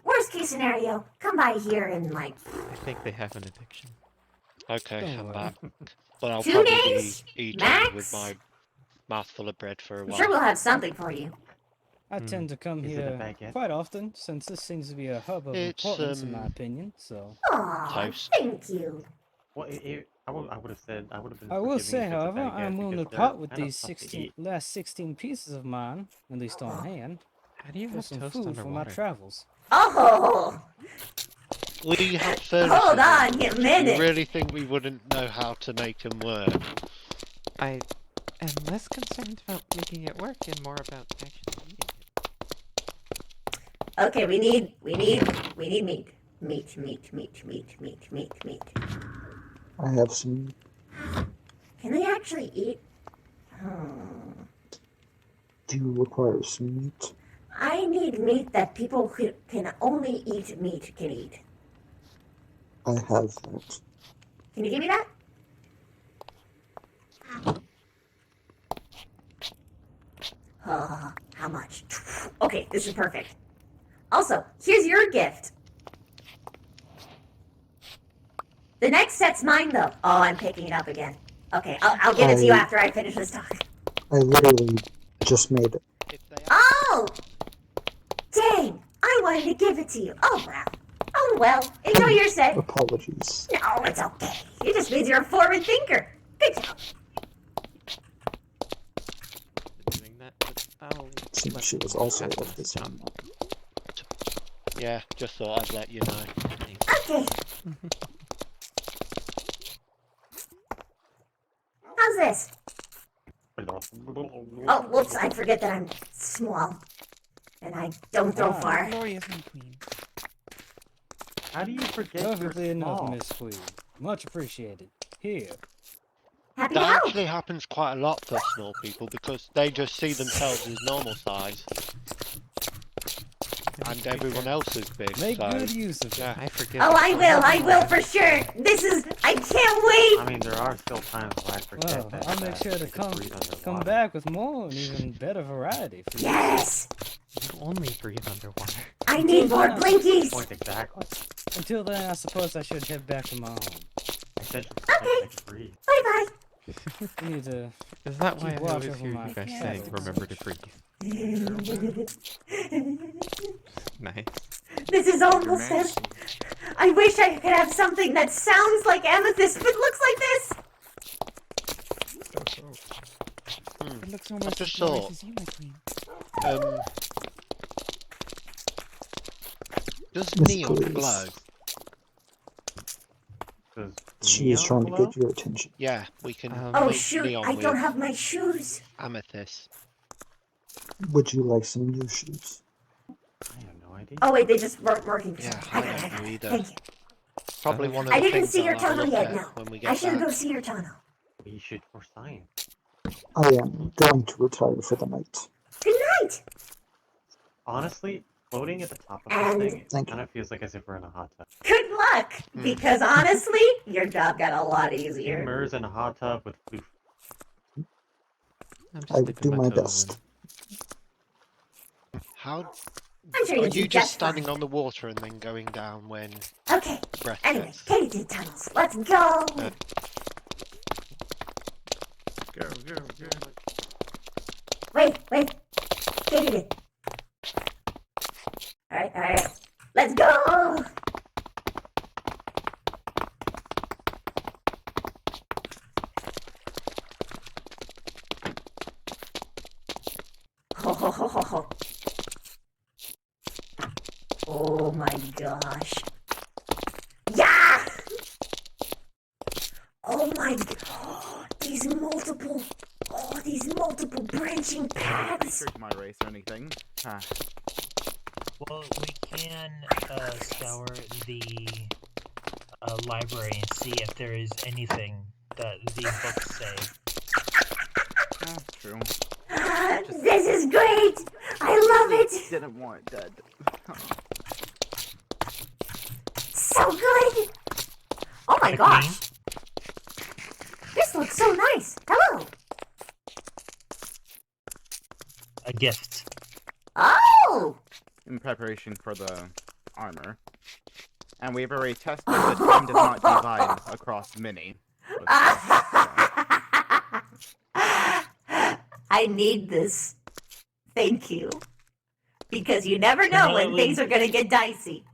Worst case scenario, come by here and like... I think they have an addiction. Okay, Don't I'm worry. back. But I'll 2 probably days? be eating Max? with my mouth full of bread for a I'm while. sure we'll have something for you. I tend to come Is it a here baguette? quite often, since this seems to be a hub of It's, importance, in my opinion, so... Aw, Toast. thank you. Well, I would have said I would have been. I will forgiving say, if it's a however, baguette I'm willing to because they're part with kind of these tough to 16 eat. last 16 pieces of mine, at least on hand, How do you for have some toast food for my underwater? travels. Oh! We have furnaces. Hold on in. a minute. You really think we wouldn't know how to make them work? I am less concerned about making it work and more about actually eating it. Okay, we need meat. Meat. I have some. Can they actually eat? Do you require some meat? I need meat that people who can only eat meat can eat. I have that. Can you give me that? How much? Okay, this is perfect. Also, here's your gift. The next set's mine, though. Oh, I'm picking it up again. Okay, I'll give it to you after I finish this talk. I literally just made it. Oh! Dang! I wanted to give it to you. Oh, well. Oh, well. Enjoy your set. Apologies. No, it's okay. It just means you're a forward thinker. Good job. Doing that, but I'll Since let she was you also pass of this the to same. Yeah, just thought I'd let you know. Okay. How's this? Oh, whoops, I forget that I'm small. And I don't throw far. Glorious, my queen. How do you forget you're Perfectly enough, small? Miss Queen. Much appreciated. Here. Happy That to help. actually happens quite a lot for small people because they just see themselves as normal size. And everyone else is big, Make so... good use of it. Yeah. I forget. Oh, I will for sure. I can't I wait. mean, there are still times when I forget Well, that. I'll make sure to you can breathe come underwater. back with more and even better variety for you. Yes. You only breathe underwater. I need more blinkies. Point exactly. Until then, I suppose I should head back to my home. I said Okay. I could breathe. Bye-bye. I need to Is that why keep I watch always over hear my you guys cat. saying, remember to breathe? Nice. This is almost it. I wish I could have something that sounds like amethyst but looks like this. It looks almost just as glorious thought. as you, my queen. Does Yes, neon please. glow? Does She is neon trying to glow? get your attention. Yeah, we can Oh make shoot, neon I with don't have my shoes. amethyst. Would you like some new shoes? I have no idea. Oh wait, they just weren't working. Yeah, I I got it, don't know either. Thank you. Probably one of I the didn't things see your I'll have a tunnel look yet, at no. when we I get should back. go see your tunnel. We should for science. I am going to retire for the night. Good night. Honestly, floating at the top of And- this thing Thank kind of feels like as if we're in a hot tub. Good luck, because honestly, your job got a lot easier. Immerse in a hot tub with floof. I'm just I will dipping do my my toes best. How I'm sure are you'll you do just just standing fine. on the water and then going down when Okay. breath Anyway, gets? Katie did tunnels. Let's go. Go. Wait. Katie did. All right. Let's go. Oh. Oh my gosh. Yeah! Oh my god. These multiple branching paths. Featured my race or anything. Huh. Well, we can scour the library and see if there is anything that the books say. Oh, true. This is great! I love it! Didn't want it dead. So good! Oh my gosh! This looks so nice! Hello! A gift. Oh! In preparation for the armor. And we've already tested that time does not divide across many. I need this. Thank you. Because you never know when things are gonna get dicey.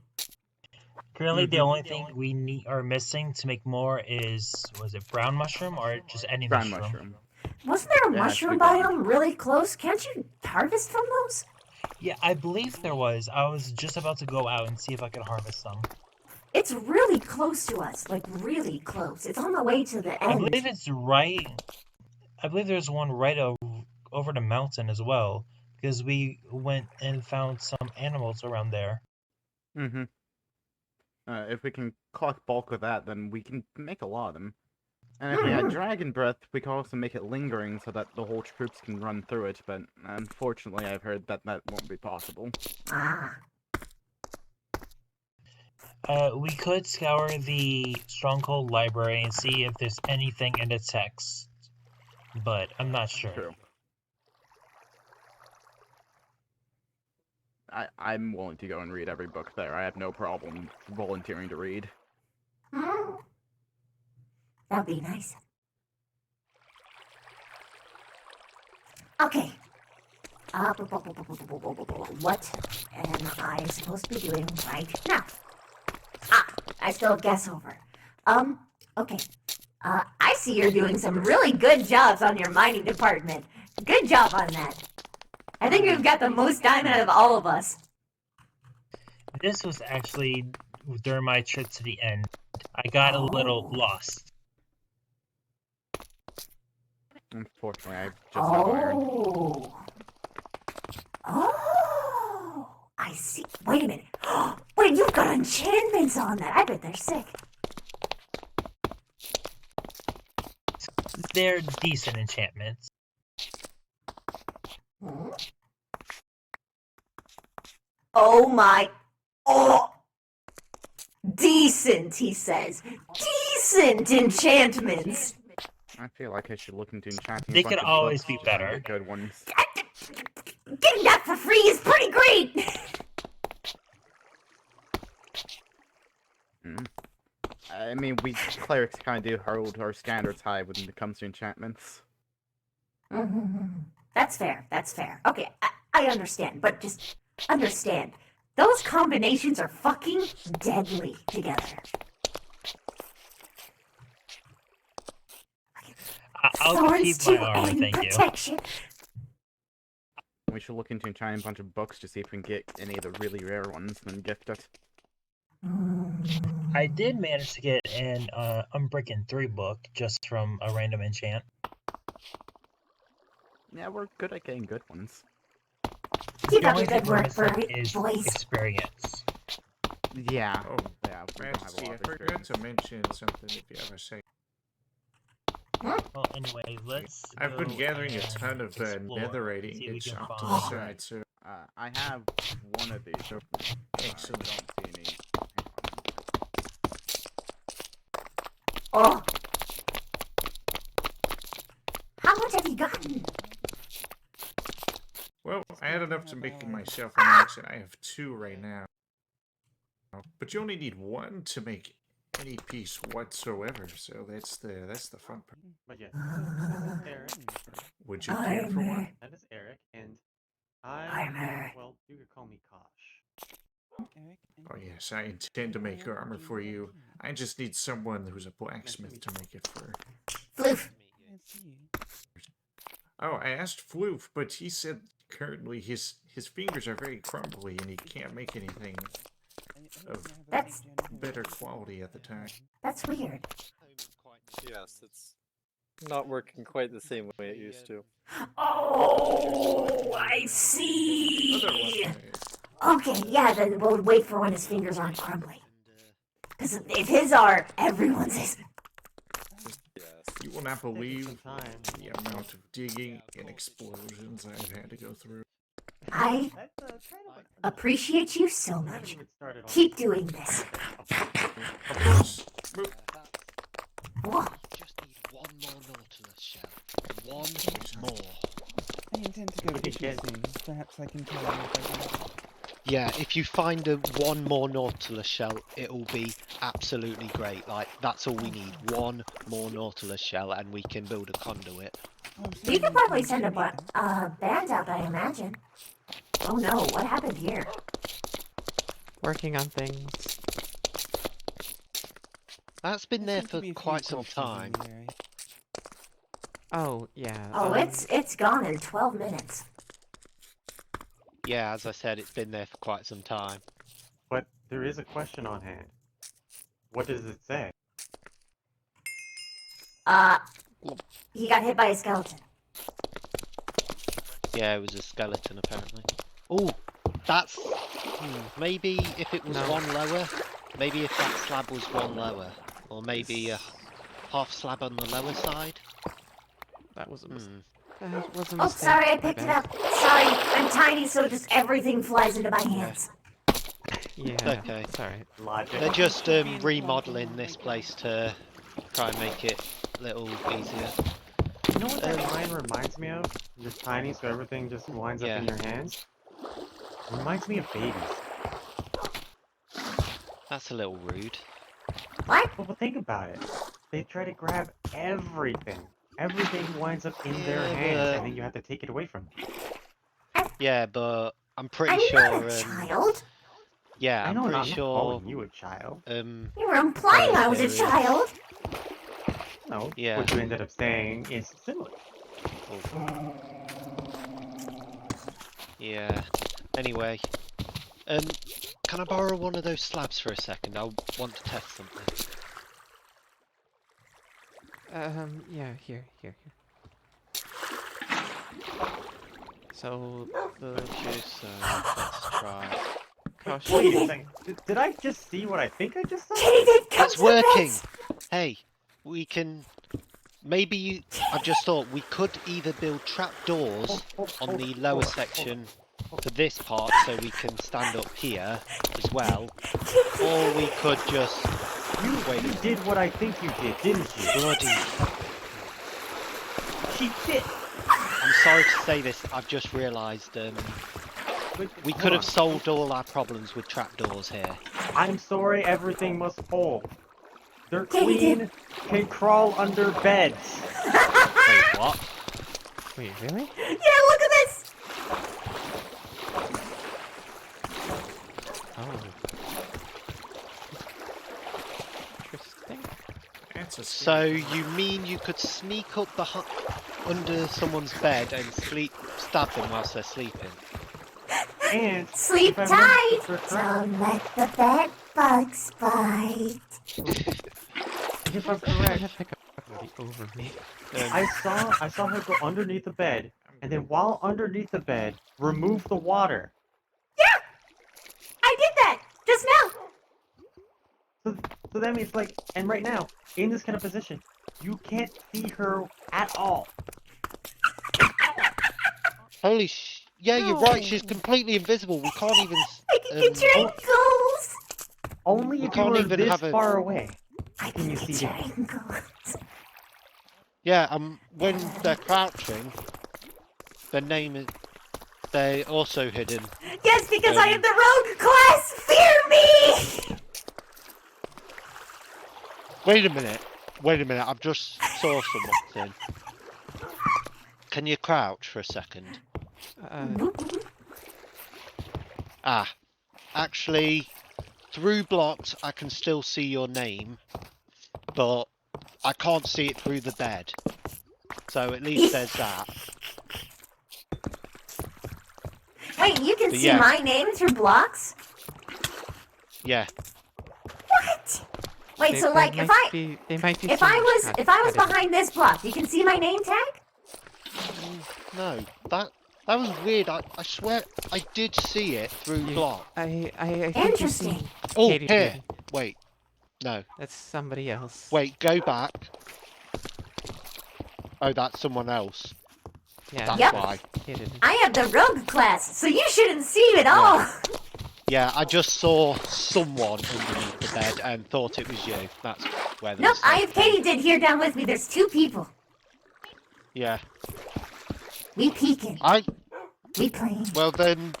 Currently, the only thing we are missing to make more is, was it brown mushroom or just any Brown mushroom? Wasn't there a Yeah, mushroom it's a good biome really close? Can't you harvest from those? Yeah, I believe there was. I was just about to go out and see if I could harvest some. It's really close to us, like really close. It's on the way to the I end. believe it's right. I believe there's one right over the mountain as well, because we went and found some animals around there. Mm-hmm. If we can collect bulk of that, then we can make a lot of them. And if we had dragon breath, we could also make it lingering so that the whole troops can run through it, but unfortunately I've heard that that won't be possible. Ah. We could scour the Stronghold library and see if there's anything in the text, but I'm not sure. True. I'm willing to go and read every book there. I have no problem volunteering to read. That'd be nice. Okay. What am I supposed to be doing right now? I still guess over. Okay. I see you're doing some really good jobs on your mining department. Good job on that. I think you've got the most diamond out of all of us. This was actually during my trip to the end. I got a little lost. Unfortunately, I just have iron. Oh, I see. Wait a minute. Wait, you've got enchantments on that. I bet they're sick. They're decent enchantments. Oh my. Oh. Decent, he says. Decent enchantments. I feel like I should look into enchanting. They a bunch could of always books be to better. get good ones. Getting that for free is pretty great. I mean, we clerics kind of do hold our standards high when it comes to enchantments. That's fair. That's fair. Okay, I understand, but just understand. Those combinations are fucking deadly together. I'll Swords keep to my armor, end thank you. protection. We should look into enchanting a bunch of books to see if we can get any of the really rare ones and then gift it. I did manage to get an Unbreaking 3 book just from a random enchant. Yeah, we're good at getting good ones. Keep The up only the thing good we're work, missing is boys. experience. Yeah. Oh, Yeah, we don't have a Fancy, lot I of forgot experience. to mention something if you ever say. Well, anyway, let's I've been go gathering a and ton of explore, netherite see if we ingots can off to find- the side, so... I have one of these. Excellent. I don't see any. Oh. How much have you gotten? Well, I had enough to make myself an axe, and I have 2 right now. But you only need 1 to make any piece whatsoever, so that's the fun part. But yes, this is Eric. Would you care for one? That is Eric, and I, well, you could call me Kosh. Oh yes, I intend to make armor for you. I just need someone who's a blacksmith to make it for. Floof. Oh, I asked Floof, but he said currently his fingers are very crumbly and he can't make anything of That's better quality at the time. That's weird. Yes, it's not working quite the same way it used to. Oh, I see. Okay, yeah, then we'll wait for when his fingers aren't crumbly. Because if his are, everyone's is. You will not believe the amount of digging and explosions I've had to go through. I appreciate you so much. Keep doing this. Of course. Whoa. Just need one more Nautilus shell. One more. I intend to go fishing soon. Perhaps I can tell you if I can. Yeah, if you find one more Nautilus shell, it'll be absolutely great. Like, that's all we need. One more Nautilus shell and we can build a conduit. You could probably send a band out, I imagine. Oh no, what happened here? Working on things. That's been there for quite some time. Oh, yeah. Oh, it's gone in 12 minutes. Yeah, as I said, it's been there for quite some time. But there is a question on hand. What does it say? He got hit by a skeleton. Yeah, it was a skeleton apparently. Oh, that's... maybe if it was one lower, maybe if that slab was one lower. Or maybe a half slab on the lower side. That was a mistake. Oh, sorry, I picked it up. Sorry, I'm tiny, so just everything flies into my hands. Yeah, okay. Sorry. They're just remodeling this place to try and make it a little easier. You know what that mine reminds me of? You're tiny, so everything just winds up in your hands. It reminds me of babies. That's a little rude. What? Well, think about it. They try to grab everything. Everything winds up in their hands, and then you have to take it away from them. Yeah, but I'm pretty I'm sure. not a child. Yeah, I know, I'm pretty I'm not sure. calling you a child. You were implying I was a child. No, Yeah. what you ended up saying is similar. Yeah. Anyway, can I borrow one of those slabs for a second? I want to test something. Yeah, here. So, let's try. Gosh, wait a second. Did I just see what I think I just saw? It's working! Hey, we can... Maybe I just thought we could either build trapdoors on the lower section for this part so we can stand up here as well, or we could just... You did what I think you did, didn't you? Bloody... She did! I'm sorry to say this, I've just realised we could have solved all our problems with trapdoors here. I'm sorry, everything must hold. They're clean, can crawl under beds. Wait, what? Wait, really? Yeah, look at this! Oh. Interesting. So you mean you could sneak up under someone's bed and stab them whilst they're sleeping? And sleep tight! Don't let the bed bugs bite. If I'm correct, over me. I saw her go underneath the bed, and then while underneath the bed, remove the water. Yeah! I did that! Just now! So that means, like, and right now, in this kind of position, you can't see her at all. Holy yeah, you're right, she's completely invisible, we can't even... I can get your ankles! Only if you were this far away can you see your her. ankles. Yeah, when they're crouching, their name is... They're also hidden. Yes, because I am the rogue class! Fear me! Wait a minute, I've just saw something. Can you crouch for a second? Actually, through blocks I can still see your name, but I can't see it through the bed. So at least there's that. Wait, you can But see yeah. my name through blocks? Yeah. What? Wait, so like if I if I was behind this block, you can see my name tag? No, that was weird. I swear I did see it through block. I think Interesting. you've seen Oh, Katie here. doing- Wait. No. That's somebody else. Wait, go back. Oh, that's someone else. Yeah. That's Yep. why. I have the rogue class, so you shouldn't see it at all. Yeah, I just saw someone underneath the bed and thought it was you. That's where the Nope, mistake I have came. Katie did here down with me. There's 2 people. Yeah. We peeking. We playing. Well then,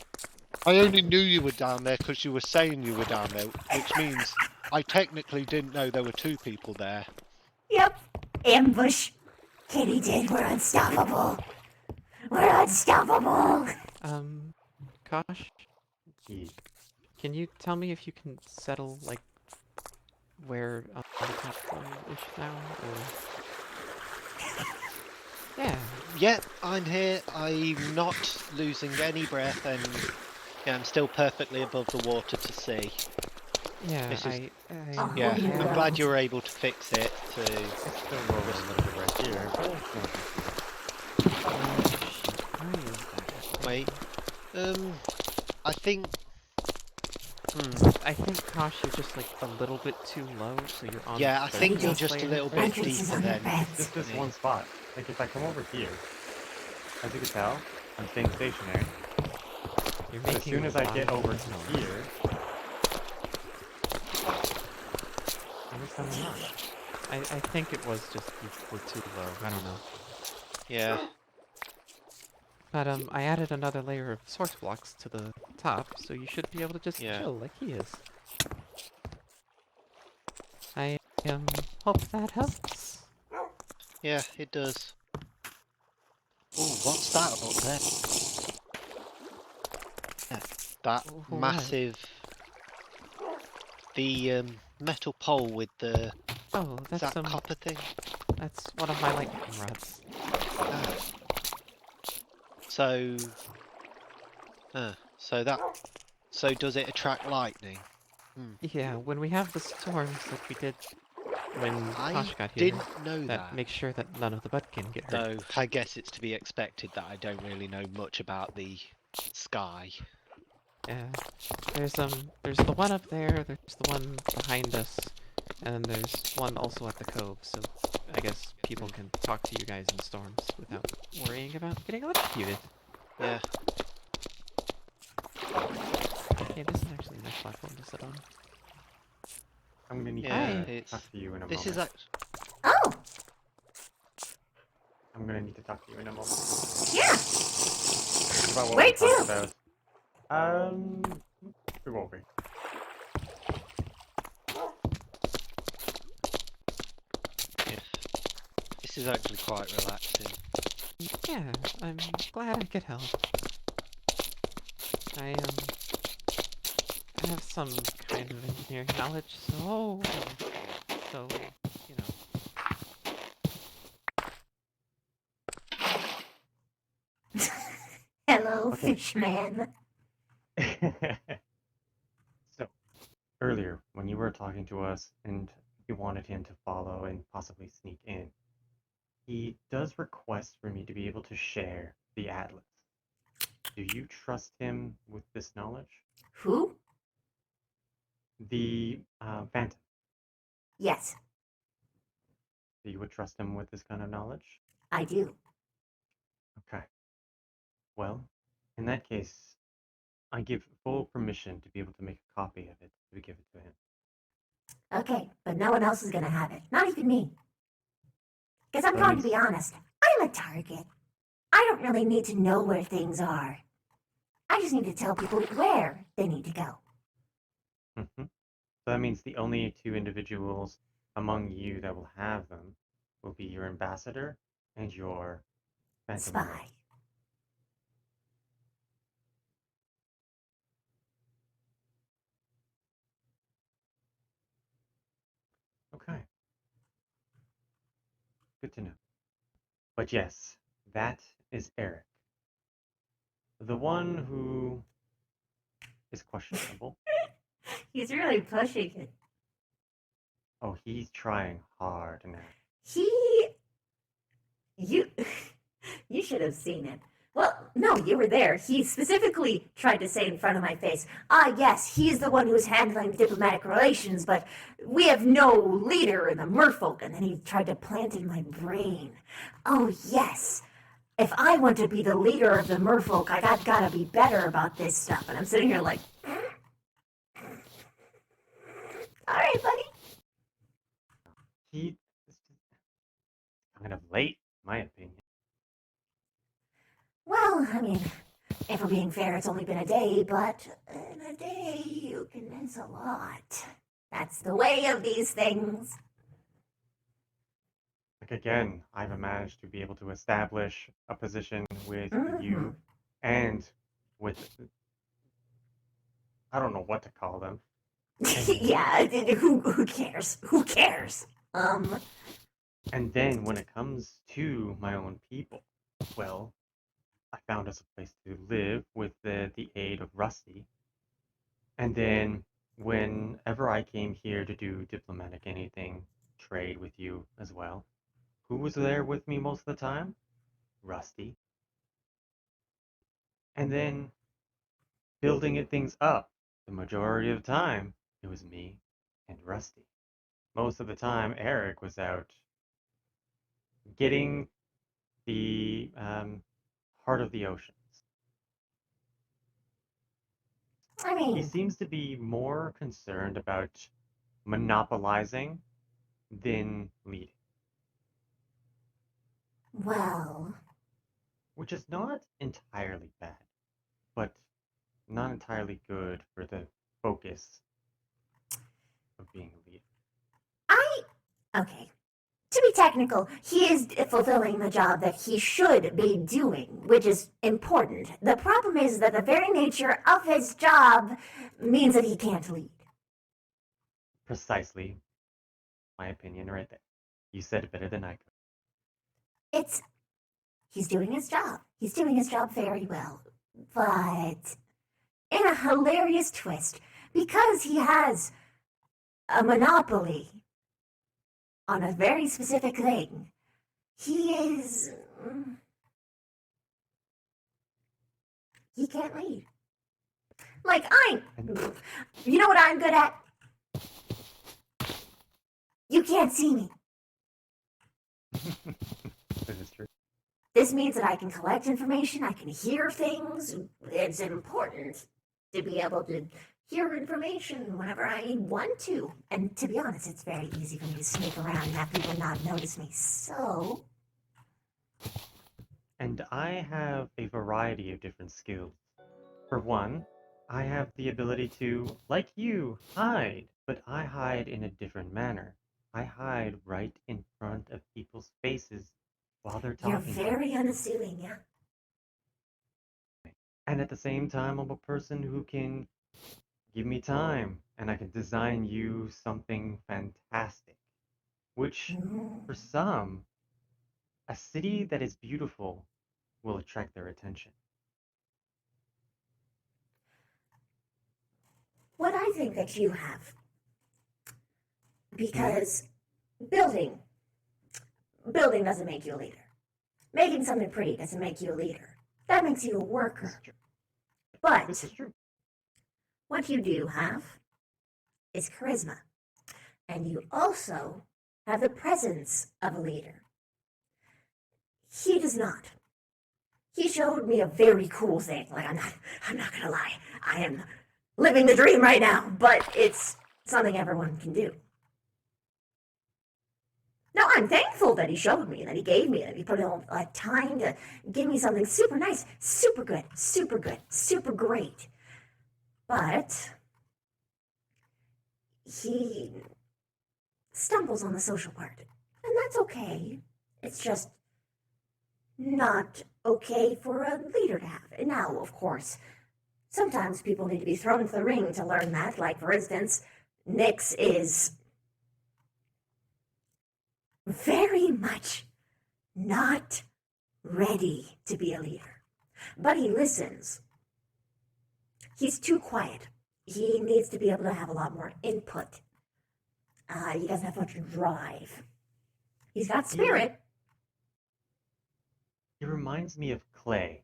I only knew you were down there because you were saying you were down there, which means I technically didn't know there were 2 people there. Yep. Ambush. Katie did. We're unstoppable. We're unstoppable. Kosh? Can you tell me if you can settle, like, where the top floor is now, or... Yeah. Yep, I'm here. I'm not losing any breath, and yeah, I'm still perfectly above the water to see. Yeah, This is, I yeah, I'm glad you were able to fix it. To Still rolling a little bit right here, but it's no big deal. Wait. I think. I think, Kosh, you're just like a little bit too low, so you're on. Yeah, I the think you're third just a layer. little bit deeper than. Just this one spot. Like if I come over here, as you can tell, I'm staying stationary. You're But as making soon as I get a lot over of to noise. here, every time I'm not. I think it was just you were too low. I don't know. Yeah. But I added another layer of source blocks to the top, so you should be able to just Yeah. chill like he is. I hope that helps. Yeah, it does. Oh, what's that up there? That What? massive. The metal pole with the. Oh, Is that's that copper thing? That's one of my lightning rods. Ah. So. So does it attract lightning? Yeah, when we have the storms like we did when I Kosh got here, didn't know that. makes sure that none of the bud can get hurt. Though I guess it's to be expected that I don't really know much about the sky. Yeah, there's the one up there, there's the one behind us, and then there's one also at the cove. So I guess people can talk to you guys in storms without worrying about getting electrocuted. Yeah. Yeah, this is actually a nice platform to sit on. I'm gonna need Yeah, to talk to you in a this moment. is Oh. I'm gonna need to talk to you in a moment. Yeah. About what Where we talked to? about. We won't be. This is actually quite relaxing. Yeah, I'm glad I could help. I have some kind of engineering knowledge, so you know. Hello, Okay. fishman. So, earlier, when you were talking to us and you wanted him to follow and possibly sneak in, he does request for me to be able to share the atlas. Do you trust him with this knowledge? Who? The Phantom. Yes, You would trust him with this kind of knowledge? I do. Okay. Well, in that case, I give full permission to be able to make a copy of it to give it to him. Okay, but no one else is gonna have it. Not even me. Because I'm That going to means- be honest. I'm a target. I don't really need to know where things are. I just need to tell people where they need to go. So that means the only 2 individuals among you that will have them will be your ambassador and your phantom Spy. Okay. Good to know. But yes, that is Eric. The one who is questionable. He's really pushing it. Oh, he's trying hard now. You you should have seen it. Well, no, you were there. He specifically tried to say in front of my face, yes, he's the one who's handling diplomatic relations, but we have no leader in the merfolk. And then he tried to plant in my brain. Oh, yes. If I want to be the leader of the merfolk, I've got to be better about this stuff. And I'm sitting here like, all right, buddy. He's kind of late, in my opinion. Well, I mean, if we're being fair, it's only been a day, but in a day, you can miss a lot. That's the way of these things. Like again, I've managed to be able to establish a position with you and with, I don't know what to call them. Yeah, who cares? Who cares? And then when it comes to my own people, well, I found us a place to live with the aid of Rusty. And then whenever I came here to do diplomatic anything, trade with you as well, who was there with me most of the time? Rusty. And then building things up, the majority of the time, it was me and Rusty. Most of the time, Eric was out getting the heart of the oceans. I mean, he seems to be more concerned about monopolizing than leading. Well, which is not entirely bad, but not entirely good for the focus of being a leader. Okay. To be technical, he is fulfilling the job that he should be doing, which is important. The problem is that the very nature of his job means that he can't lead. Precisely my opinion right there. You said it better than I could. He's doing his job. He's doing his job very well. But in a hilarious twist, because he has a monopoly on a very specific thing, he can't lead. Like, you know what I'm good at? You can't see me. This is true. This means that I can collect information, I can hear things. It's important to be able to hear information whenever I want to. And to be honest, it's very easy for me to sneak around and have people not notice me. So. And I have a variety of different skills. For one, I have the ability to, like you, hide, but I hide in a different manner. I hide right in front of people's faces while they're talking. You're very unassuming, yeah. And at the same time, I'm a person who can give me time, and I can design you something fantastic. Which, for some, a city that is beautiful will attract their attention. What I think that you have, because building doesn't make you a leader. Making something pretty doesn't make you a leader. That makes you a worker. But what you do have is charisma. And you also have the presence of a leader. He does not. He showed me a very cool thing. Like, I'm not gonna lie. I am living the dream right now, but it's something everyone can do. No, I'm thankful that he showed me, that he gave me, that he put in time to give me something super nice, super good, super great. But he stumbles on the social part, and that's okay. It's just not okay for a leader to have. And now, of course, sometimes people need to be thrown into the ring to learn that. Like, for instance, Nyx is very much not ready to be a leader. But he listens. He's too quiet. He needs to be able to have a lot more input. He doesn't have much drive. He's got spirit. He reminds me of Clay.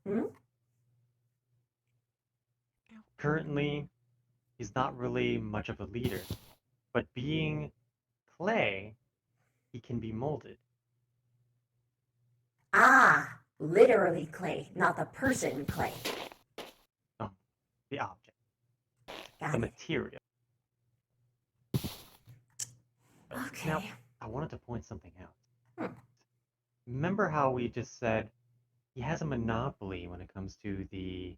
Hmm? Currently, he's not really much of a leader, but being Clay, he can be molded. Ah, literally clay, not the person clay. Oh, the object, Got the it. material. Okay. Now, I wanted to point something out. Hmm. Remember how we just said he has a monopoly when it comes to the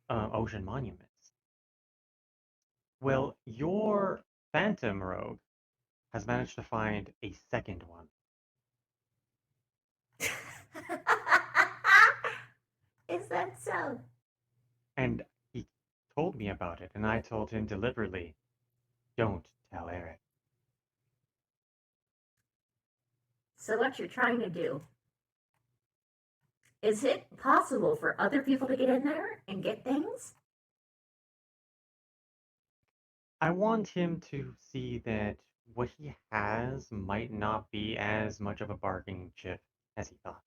ocean monuments? Well, your Phantom Rogue has managed to find a second one. Is that so? And he told me about it, and I told him deliberately, don't tell Eric. So what you're trying to do? Is it possible for other people to get in there and get things? I want him to see that what he has might not be as much of a bargaining chip as he thought.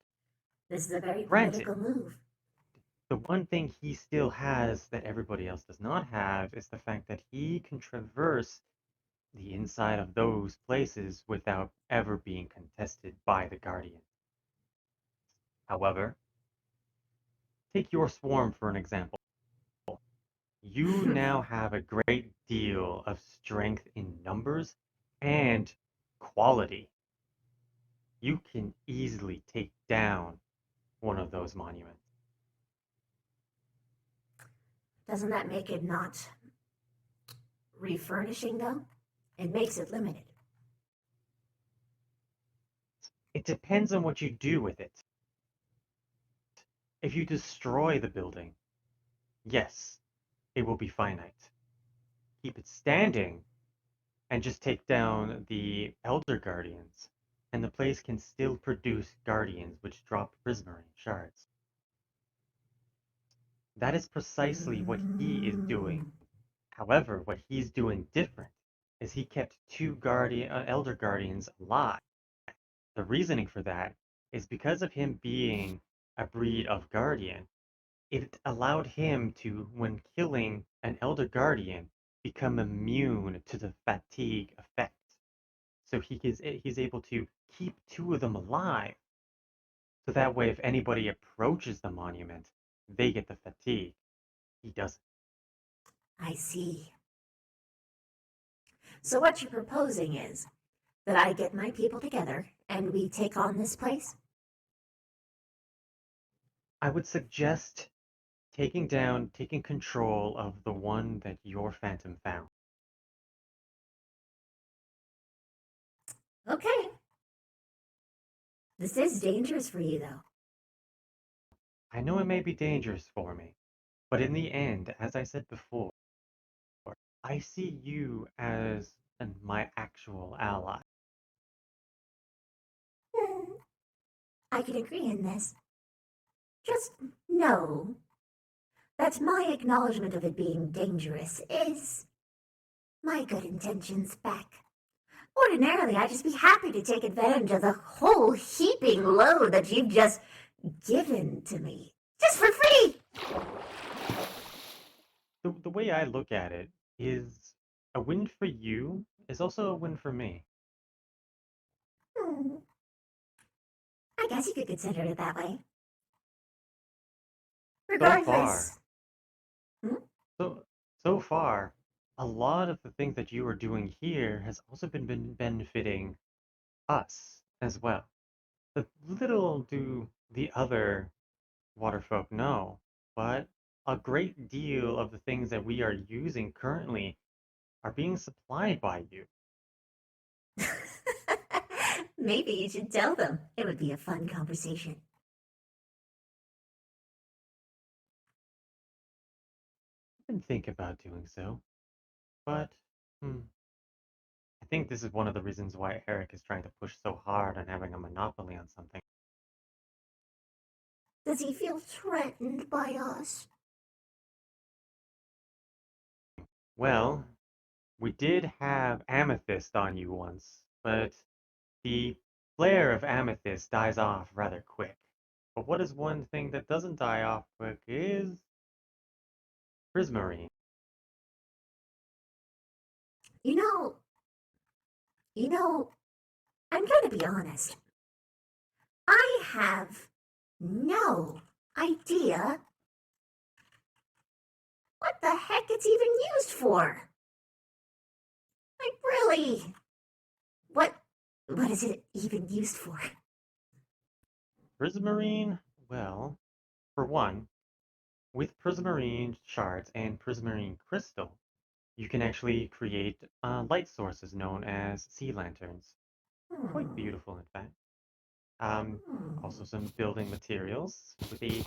This is a very Granted, political move. the one thing he still has that everybody else does not have is the fact that he can traverse the inside of those places without ever being contested by the Guardian. However, take your swarm for an example. You now have a great deal of strength in numbers and quality. You can easily take down one of those monuments. Doesn't that make it not refurnishing though? It makes it limited. It depends on what you do with it. If you destroy the building, yes, it will be finite. Keep it standing and just take down the Elder Guardians, and the place can still produce Guardians which drop Prismarine shards. That is precisely what he is doing. However, what he's doing different is he kept two Elder Guardians alive. The reasoning for that is because of him being a breed of Guardian, it allowed him to, when killing an Elder Guardian, become immune to the fatigue effect. So he's able to keep two of them alive. So that way, if anybody approaches the monument, they get the fatigue. He doesn't. I see. So what you're proposing is that I get my people together and we take on this place? I would suggest taking control of the one that your Phantom found. Okay. This is dangerous for you though. I know it may be dangerous for me, but in the end, as I said before, I see you as my actual ally. I can agree in this. Just know that my acknowledgement of it being dangerous is my good intentions back. Ordinarily, I'd just be happy to take advantage of the whole heaping load that you've just given to me. Just for free! The way I look at it is a win for you is also a win for me. Hmm. I guess you could consider it that way. Regardless. So far, a lot of the things that you are doing here has also been benefiting us as well. The little do the other waterfolk know, but a great deal of the things that we are using currently are being supplied by you. Maybe you should tell them. It would be a fun conversation. I didn't think about doing so, but at think this is one of the reasons why Eric is trying to push so hard on having a monopoly on something. Does he feel threatened by us? Well, we did have amethyst on you once, but the flare of amethyst dies off rather quick. But what is one thing that doesn't die off quick is prismarine. You know, I'm going to be honest. I have no idea what the heck it's even used for. Like, really? What is it even used for? Prismarine? Well, for one, with prismarine shards and prismarine crystal, you can actually create light sources known as sea lanterns. Quite beautiful, in fact. Also some building materials with a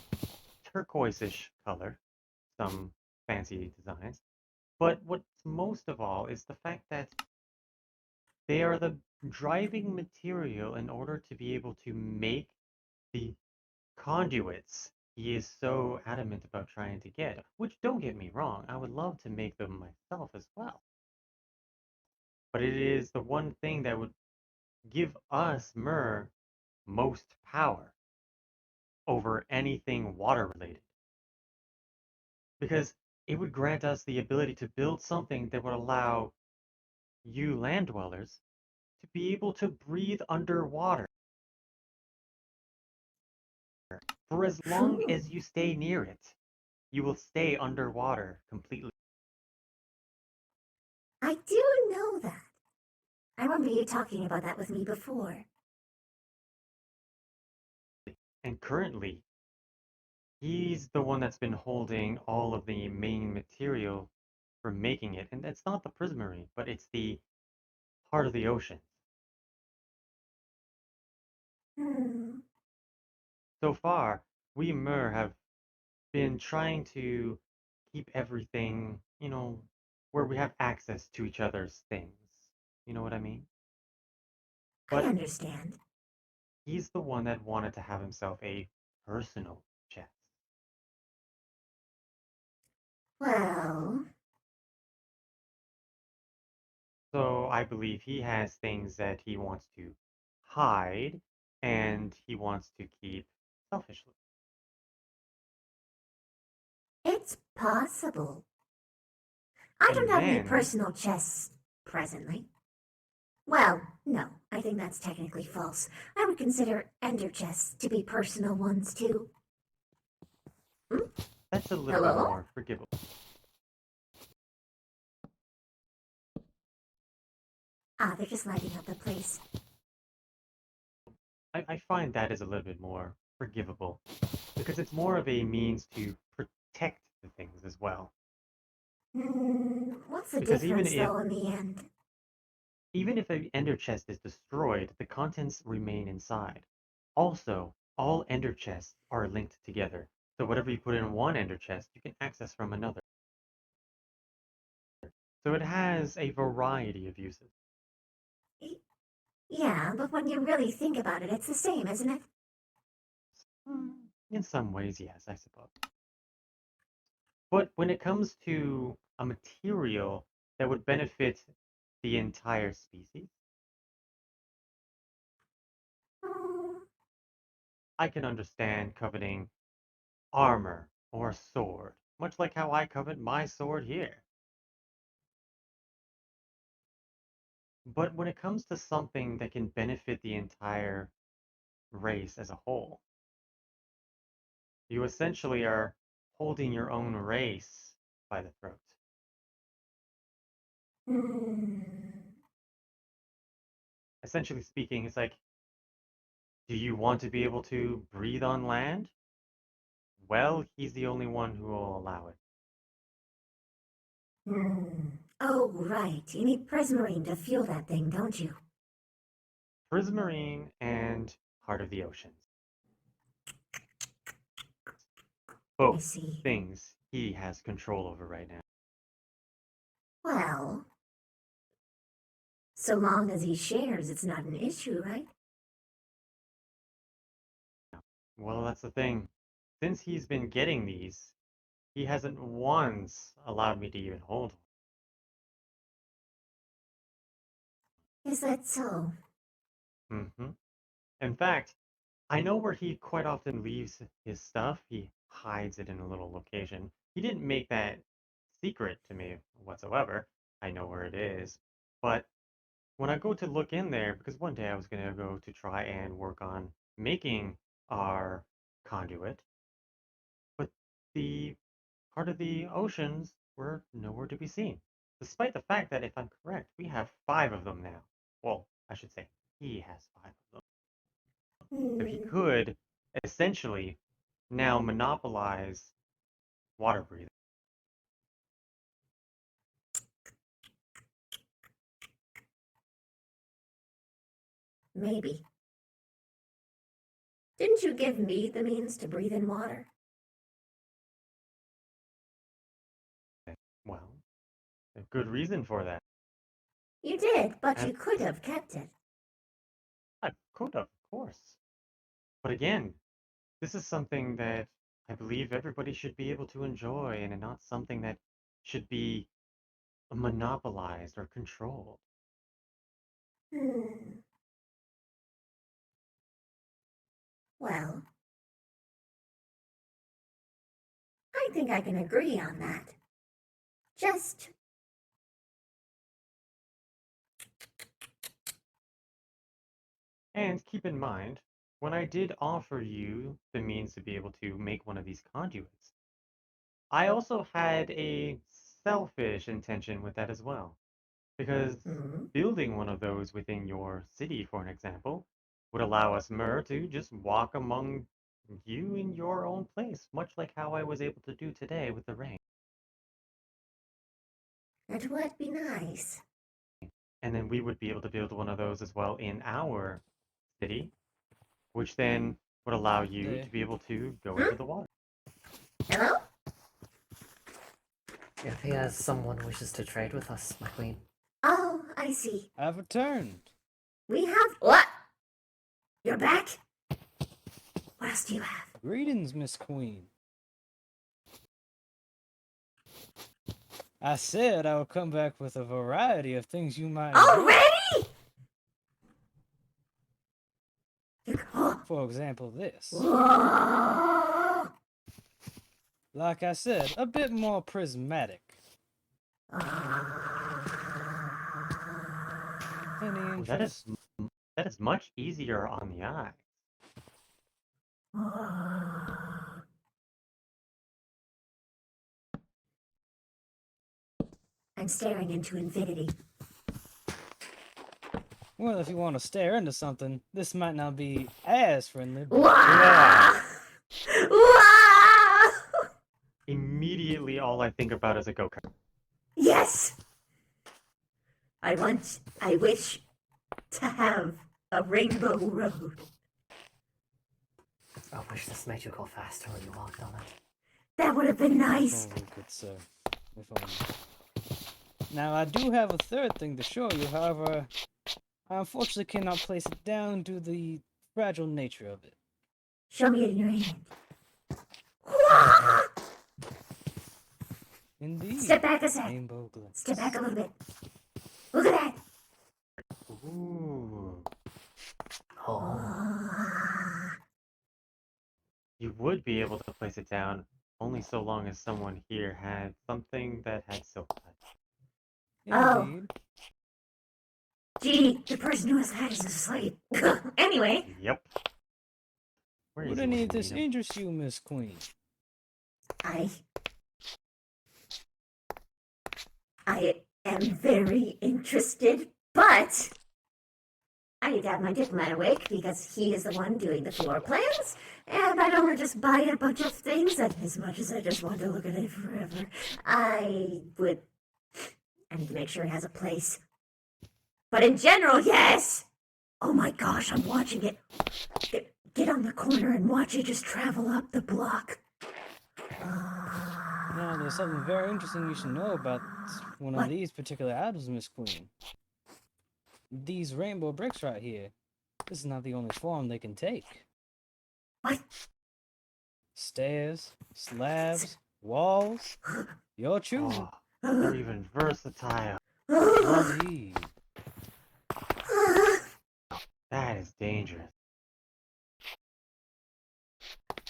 turquoise-ish color, some fancy designs. But what's most of all is the fact that they are the driving material in order to be able to make the conduits he is so adamant about trying to get. Which, don't get me wrong, I would love to make them myself as well. But it is the one thing that would give us, Myr, most power over anything water related. Because it would grant us the ability to build something that would allow you land dwellers to be able to breathe underwater for as long as you stay near it. You will stay underwater completely. I do know that. I remember you talking about that with me before. And currently, he's the one that's been holding all of the main material for making it. And it's not the prismarine, but it's the heart of the ocean. So far, we Myr have been trying to keep everything, where we have access to each other's things. You know what I mean? But I understand. he's the one that wanted to have himself a personal chest. Well, So I believe he has things that he wants to hide and he wants to keep selfishly. it's possible. I don't And have any then, personal chests presently. Well, no, I think that's technically false. I would consider ender chests to be personal ones too. that's a little bit more forgivable. Ah, they're just lighting up the place. I find that is a little bit more forgivable because it's more of a means to protect the things as well. What's the Because difference, though, in the end? even if an ender chest is destroyed, the contents remain inside. Also, all ender chests are linked together, so whatever you put in one ender chest, you can access from another. So it has a variety of uses. Yeah, but when you really think about it, it's the same, isn't it? In some ways, yes, I suppose. But when it comes to a material that would benefit the entire species, I can understand coveting armor or a sword, much like how I covet my sword here. But when it comes to something that can benefit the entire race as a whole, you essentially are holding your own race by the throat. Essentially speaking, it's like, do you want to be able to breathe on land? Well, he's the only one who will allow it. Oh, right. You need prismarine to fuel that thing, don't you? Prismarine and Heart of the Oceans. Both things he has control over right now. Well, So long as he shares, it's not an issue, right? Well, that's the thing. Since he's been getting these, he hasn't once allowed me to even hold Is that so? one. In fact, I know where he quite often leaves his stuff. He hides it in a little location. He didn't make that secret to me whatsoever. I know where it is. But when I go to look in there, because one day I was going to go to try and work on making our conduit, but the part of the oceans were nowhere to be seen. Despite the fact that, if I'm correct, we have 5 of them now. Well, I should say, he has 5 of them. So he could, essentially, now monopolize water breathing. Maybe. Didn't you give me the means to breathe in water? Well, a good reason for that. You did, but And you could have kept it. I could have, of course. But again, this is something that I believe everybody should be able to enjoy and not something that should be monopolized or controlled. Well, I think I can agree on that. Just And keep in mind, when I did offer you the means to be able to make one of these conduits, I also had a selfish intention with that as well. Because building one of those within your city, for an example, would allow us, Mer, to just walk among you in your own place, much like how I was able to do today with the rain. it would be nice. And then we would be able to build one of those as well in our city, which then would allow you to be able to go into the water. Hello? If he has someone who wishes to trade with us, my queen. Oh, I see. I've returned. We have what? You're back? What else do you have? Greetings, Miss Queen. I said I would come back with a variety of things you might Already? For example, this. Whoa. Like I said, a bit more prismatic. Any interest? That is much easier on the eye. I'm staring into infinity. Well, if you want to stare into something, this might not be as friendly. But Wow! Immediately, all I think about is a go-kart. Yes! I wish to have a rainbow road. I wish this made you go faster when you walked on it. That would have been nice. Oh, good sir. If only. Now, I do have a third thing to show you, however, I unfortunately cannot place it down due to the fragile nature of it. Show me it in your hand. Indeed. Step back a sec. Rainbow glimpse. Step back a little bit. Look at that. Ooh. Oh. You would be able to place it down only so long as someone here had something that had silk touch. Indeed. Gee, the person who has that is asleep. Anyway. Yep. Would any of this interest you, Miss Queen? I am very interested, but I need to have my diplomat awake because he is the one doing the floor plans, and I don't want to just buy a bunch of things, and as much as I just want to look at it forever, I need to make sure it has a place. But in general, yes! Oh my gosh, I'm watching it. Get on the corner and watch it just travel up the block. Now, there's something very interesting you should know about one of these particular items, Miss Queen. these rainbow bricks right here, this is not the only form they can take. What? Stairs, slabs, walls, your choosing. Oh, they're even versatile. Indeed. That is dangerous.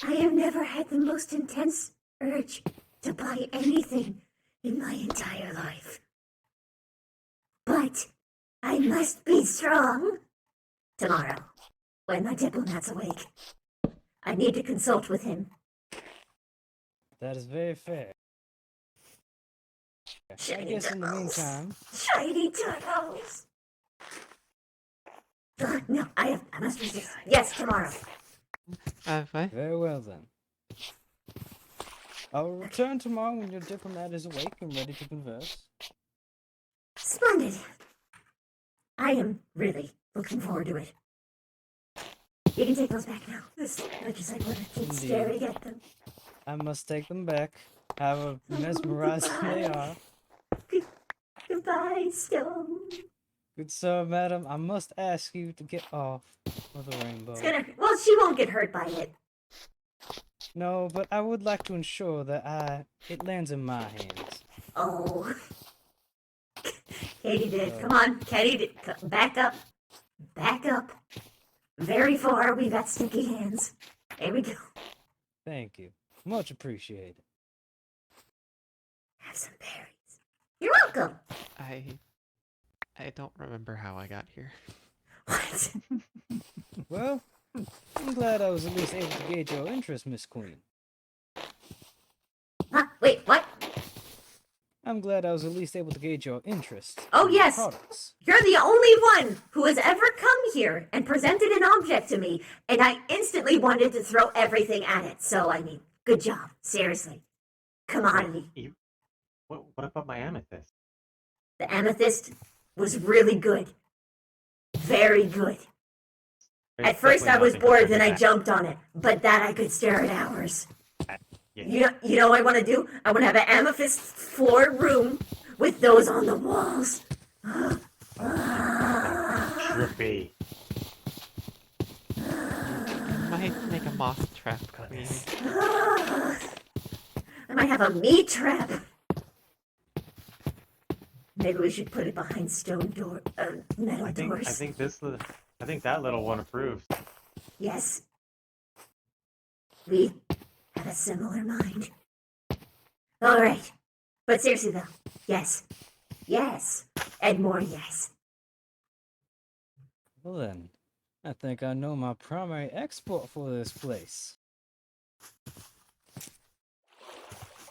I have never had the most intense urge to buy anything in my entire life. But I must be strong. Tomorrow, when my diplomat's awake, I need to consult with him. That is very fair. I guess in the meantime, Shiny turtles! No, I must resist. Yes, tomorrow. very well then. I will return tomorrow when your diplomat is awake and ready to converse. Splendid. I am really looking forward to it. You can take those back now. This motorcycle keeps staring at them. I must take them back. However mesmerizing they are. Goodbye, Stone. Good sir, madam, I must ask you to get off of the rainbow. Well, she won't get hurt by it. No, but I would like to ensure that it lands in my hands. Oh. Katie did. Come on, Katie did. Back up. Back up. Very far. We got sticky hands. Here we go. Thank you. Much appreciated. Have some berries. You're welcome. I don't remember how I got here. What? Well, I'm glad I was at least able to gauge your interest, Miss Queen. Huh? Wait, what? I'm glad I was at least able to gauge your interest. Oh, in your yes. products. You're the only one who has ever come here and presented an object to me, and I instantly wanted to throw everything at it. So, I mean, good job. Seriously. Commodity. What about my amethyst? The amethyst was really good. Very good. At first I was bored, then I jumped on it. But that I could stare at hours. Yeah. You know what I want to do? I want to have an amethyst floor room with those on the walls. Trippy. You might make a moth trap, Queen. I might have a meat trap. Maybe we should put it behind metal doors. I think that little one approves. Yes. We have a similar mind. All right. But seriously, though. Yes. Yes. And more yes. Well then, I think I know my primary export for this place.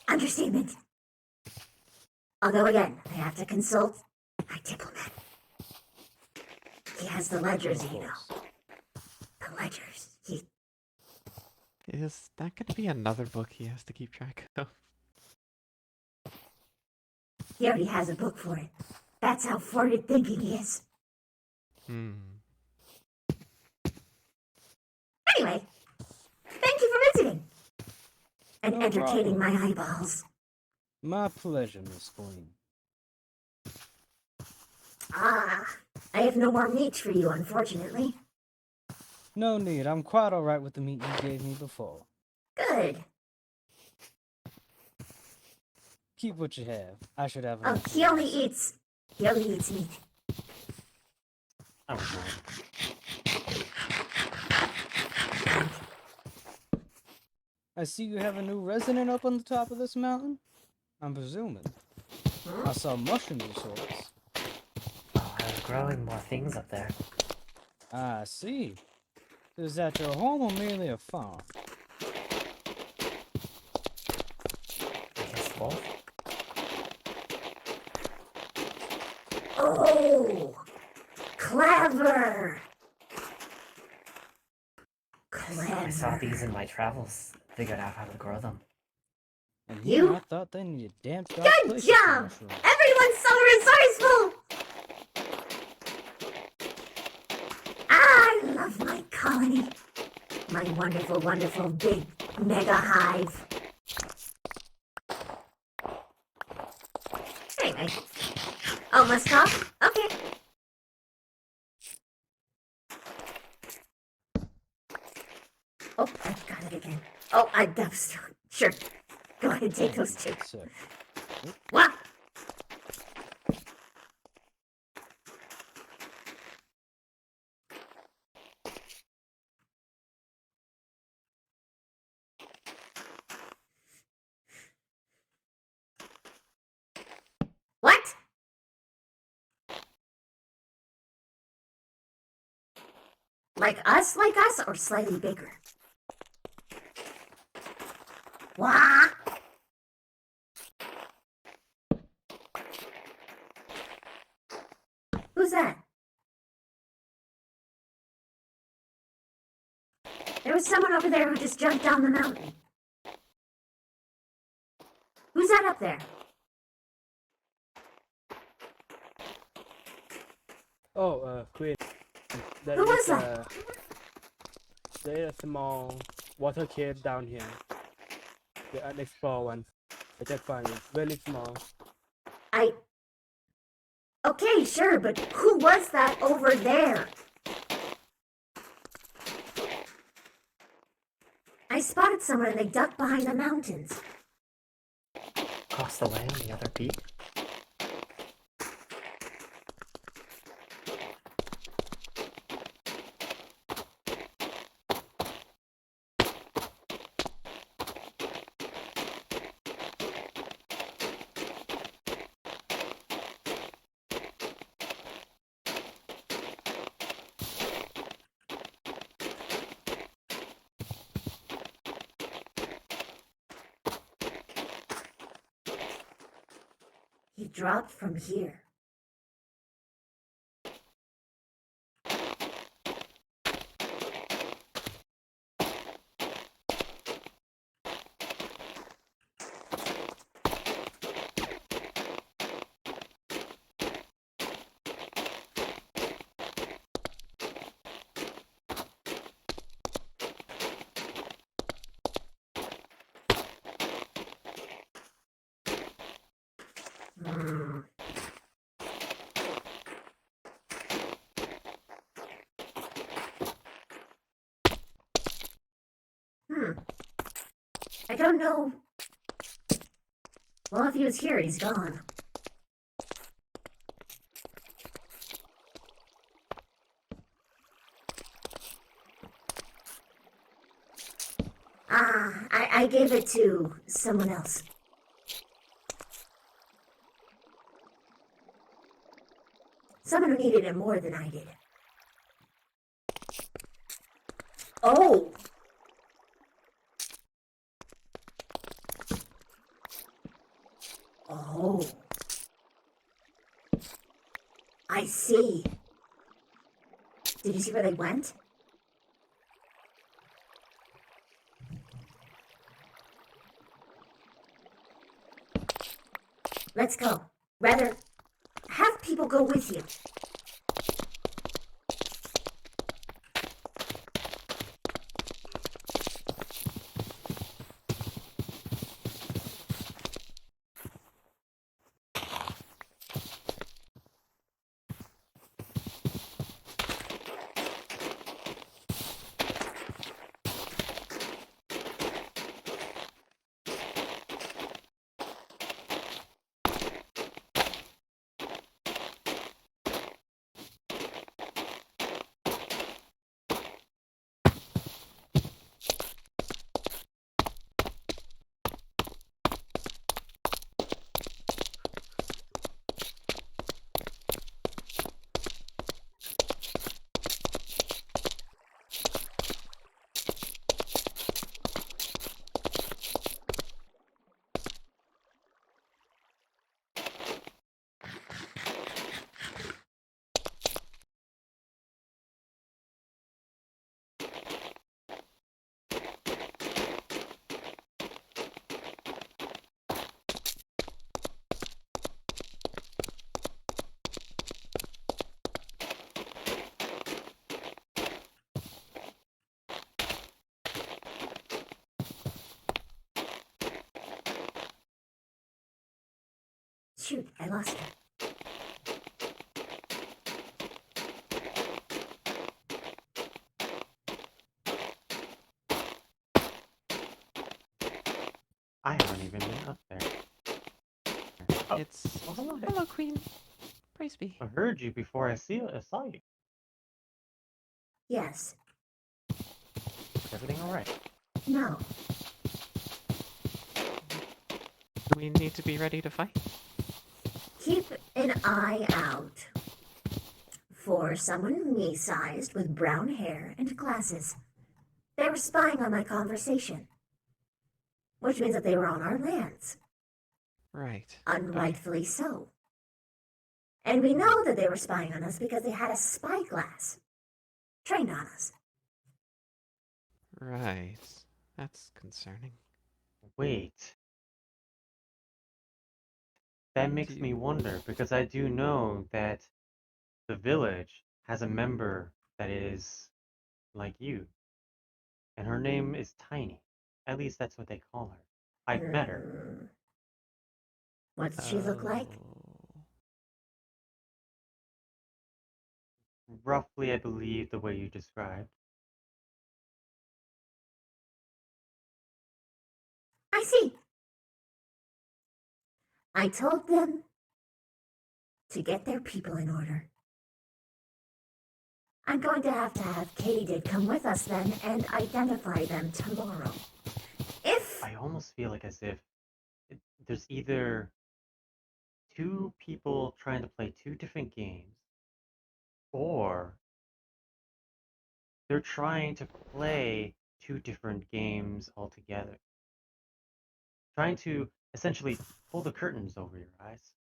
Understatement. Although again, I have to consult my diplomat. He has the ledgers, you know. The ledgers. Is that going to be another book he has to keep track of? He already has a book for it. That's how forward thinking he is. Anyway, thank you for visiting. And No entertaining problem. my eyeballs. My pleasure, Miss Queen. Ah, I have no more meat for you, unfortunately. No need, I'm quite alright with the meat you gave me before. Good. Keep what you have. I should have Oh, enough. he only eats meat. I was I see you have a new resident up on the top of this mountain? I'm presuming. I saw mushrooms of sorts. Oh, I was growing more things up there. I see. Is that your home or merely a farm? I guess both. Oh, clever. I saw these in my travels. Figured out how to grow them. And You? I thought they needed damn dark Good places for job! mushrooms. Everyone's so resourceful! I love my colony. My wonderful, wonderful big mega hive. Anyway. Oh, must talk? Okay. again. Oh, that's sure. Go ahead and take Thank those you, two. good sir. What? What? Like us, or slightly bigger? What? Who's that? There was someone over there who just jumped down the mountain. Who's that up there? Oh, Queen. There Who was is that? there is a small water cave down here. The unexplored one. I just found it. Very small. Okay, sure, but who was that over there? I spotted someone and they ducked behind the mountains. Across the way on the other peak? He dropped from here. I don't know. Well, if he was here, he's gone. I gave it to someone else. Someone who needed it more than I did. Oh! Oh. I see. Did you see where they went? Let's go. Rather, have people go with you. Shoot, I lost her. It's hello, Queen. Praise be. I heard you before I saw you. Yes. Is everything alright? No. Do we need to be ready to fight? Keep an eye out for someone me-sized with brown hair and glasses. They were spying on my conversation, which means that they were on our lands. Right. Unrightfully so. And we know that they were spying on us because they had a spyglass trained on us. Right. That's concerning. Wait. That makes me wonder, because I do know that the village has a member that is like you. And her name is Tiny. At least that's what they call her. I've met her. What does she look like? Roughly, I believe, the way you described. I see. I told them to get their people in order. I'm going to have Katydid come with us then and identify them tomorrow. If I almost feel like as if there's either two people trying to play two different games, or they're trying to play two different games altogether. Trying to essentially pull the curtains over your eyes.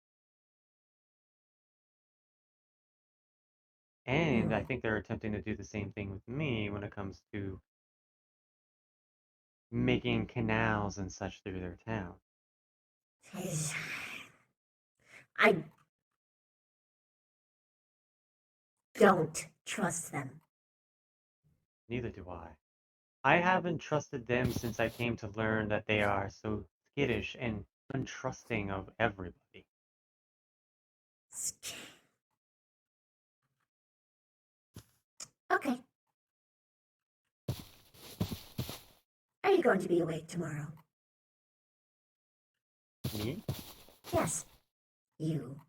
And I think they're attempting to do the same thing with me when it comes to making canals and such through their town. I don't trust them. Neither do I. I haven't trusted them since I came to learn that they are so skittish and untrusting of everybody. Okay. Are you going to be awake tomorrow? Me? Yes. You.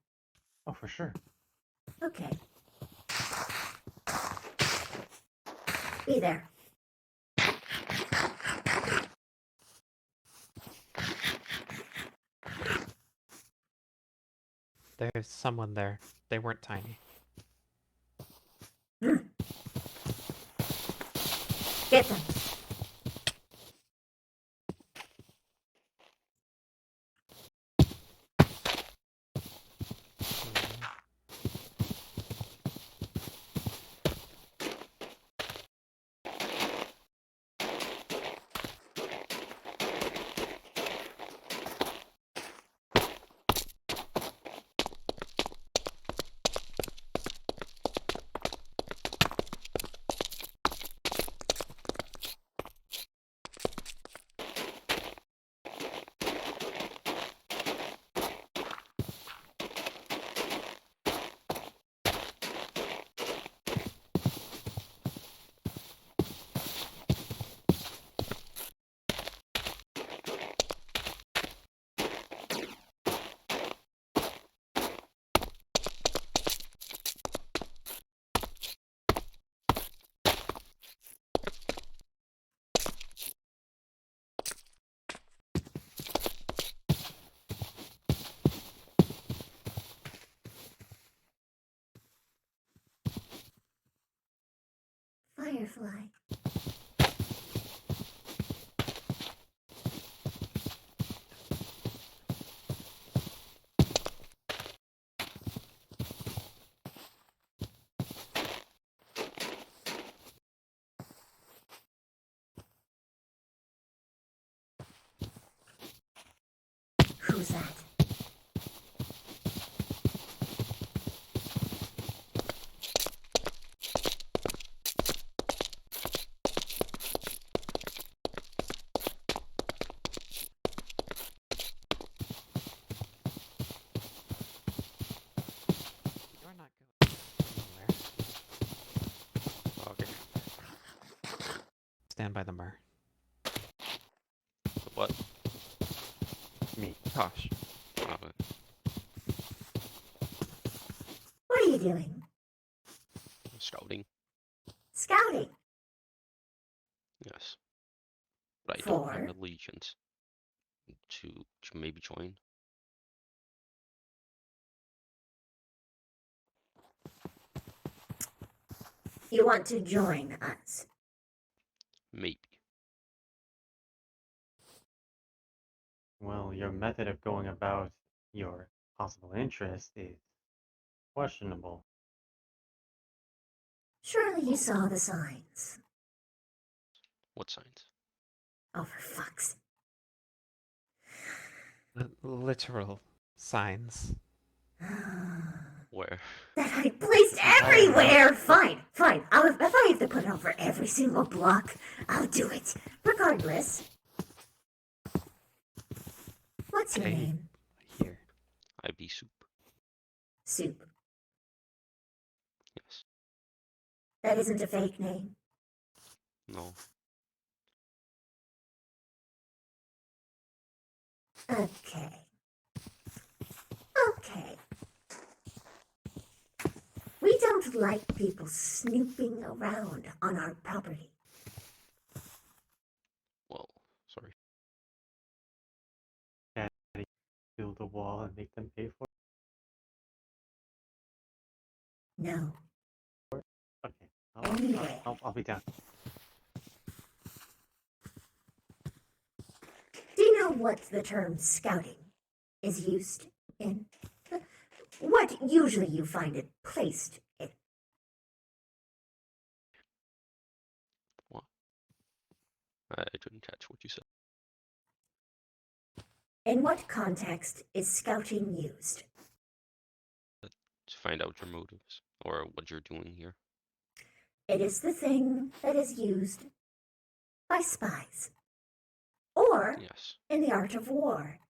Oh, for sure. Okay. Be there. There's someone there. They weren't Tiny. Get them. Firefly. Who's that? You're not going anywhere. Okay. Stand by the Mer. What? Me. Gosh. Oh, doing? Scouting. Scouting. Yes. But I don't have For? allegiance to maybe join. You want to join us? Maybe. Well, your method of going about your possible interest is questionable. Surely you saw the signs. What signs? Oh, for fuck's... Literal signs. Where? That I placed everywhere! Fine, fine. If I have to put it over every single block, I'll do it. Regardless. What's your name? Here. I be Soup. Soup. Yes. That isn't a fake name. No. Okay. Okay. We don't like people snooping around on our property. Well, sorry. Daddy, build a wall and make them pay for No. it? Okay. Anyway. I'll be down. Do you know what the term scouting is used in? What usually you find it placed in? What? I didn't catch what you said. In what context is scouting used? To find out your motives or what you're doing here. It is the thing that is used by spies. Or Yes. in the art of war.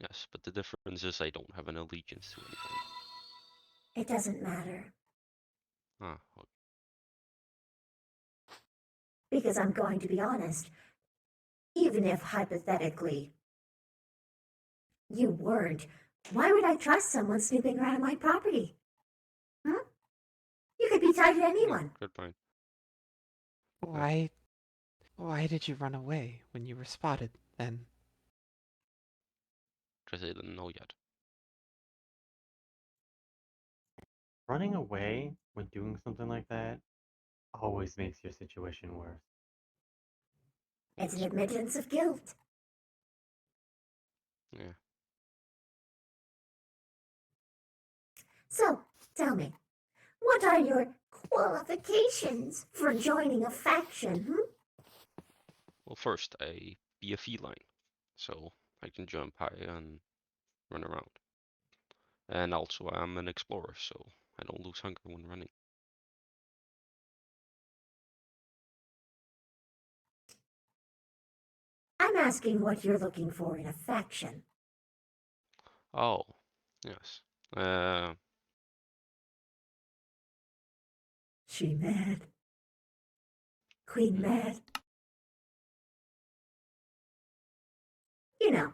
Yes, but the difference is I don't have an allegiance to anyone. It doesn't matter. Ah, okay. Because I'm going to be honest, even if hypothetically you weren't, why would I trust someone snooping around my property? Hmm? You could be tied to anyone. Good point. Why did you run away when you were spotted then? Because I didn't know yet. Running away when doing something like that always makes your situation worse. It's an admittance of guilt. Yeah. So, tell me, what are your qualifications for joining a faction, Well, first, I be a feline, so I can jump high and run around. And also, I'm an explorer, so I don't lose hunger when running. I'm asking what you're looking for in a faction. Oh, yes. She mad. Queen mad. You know,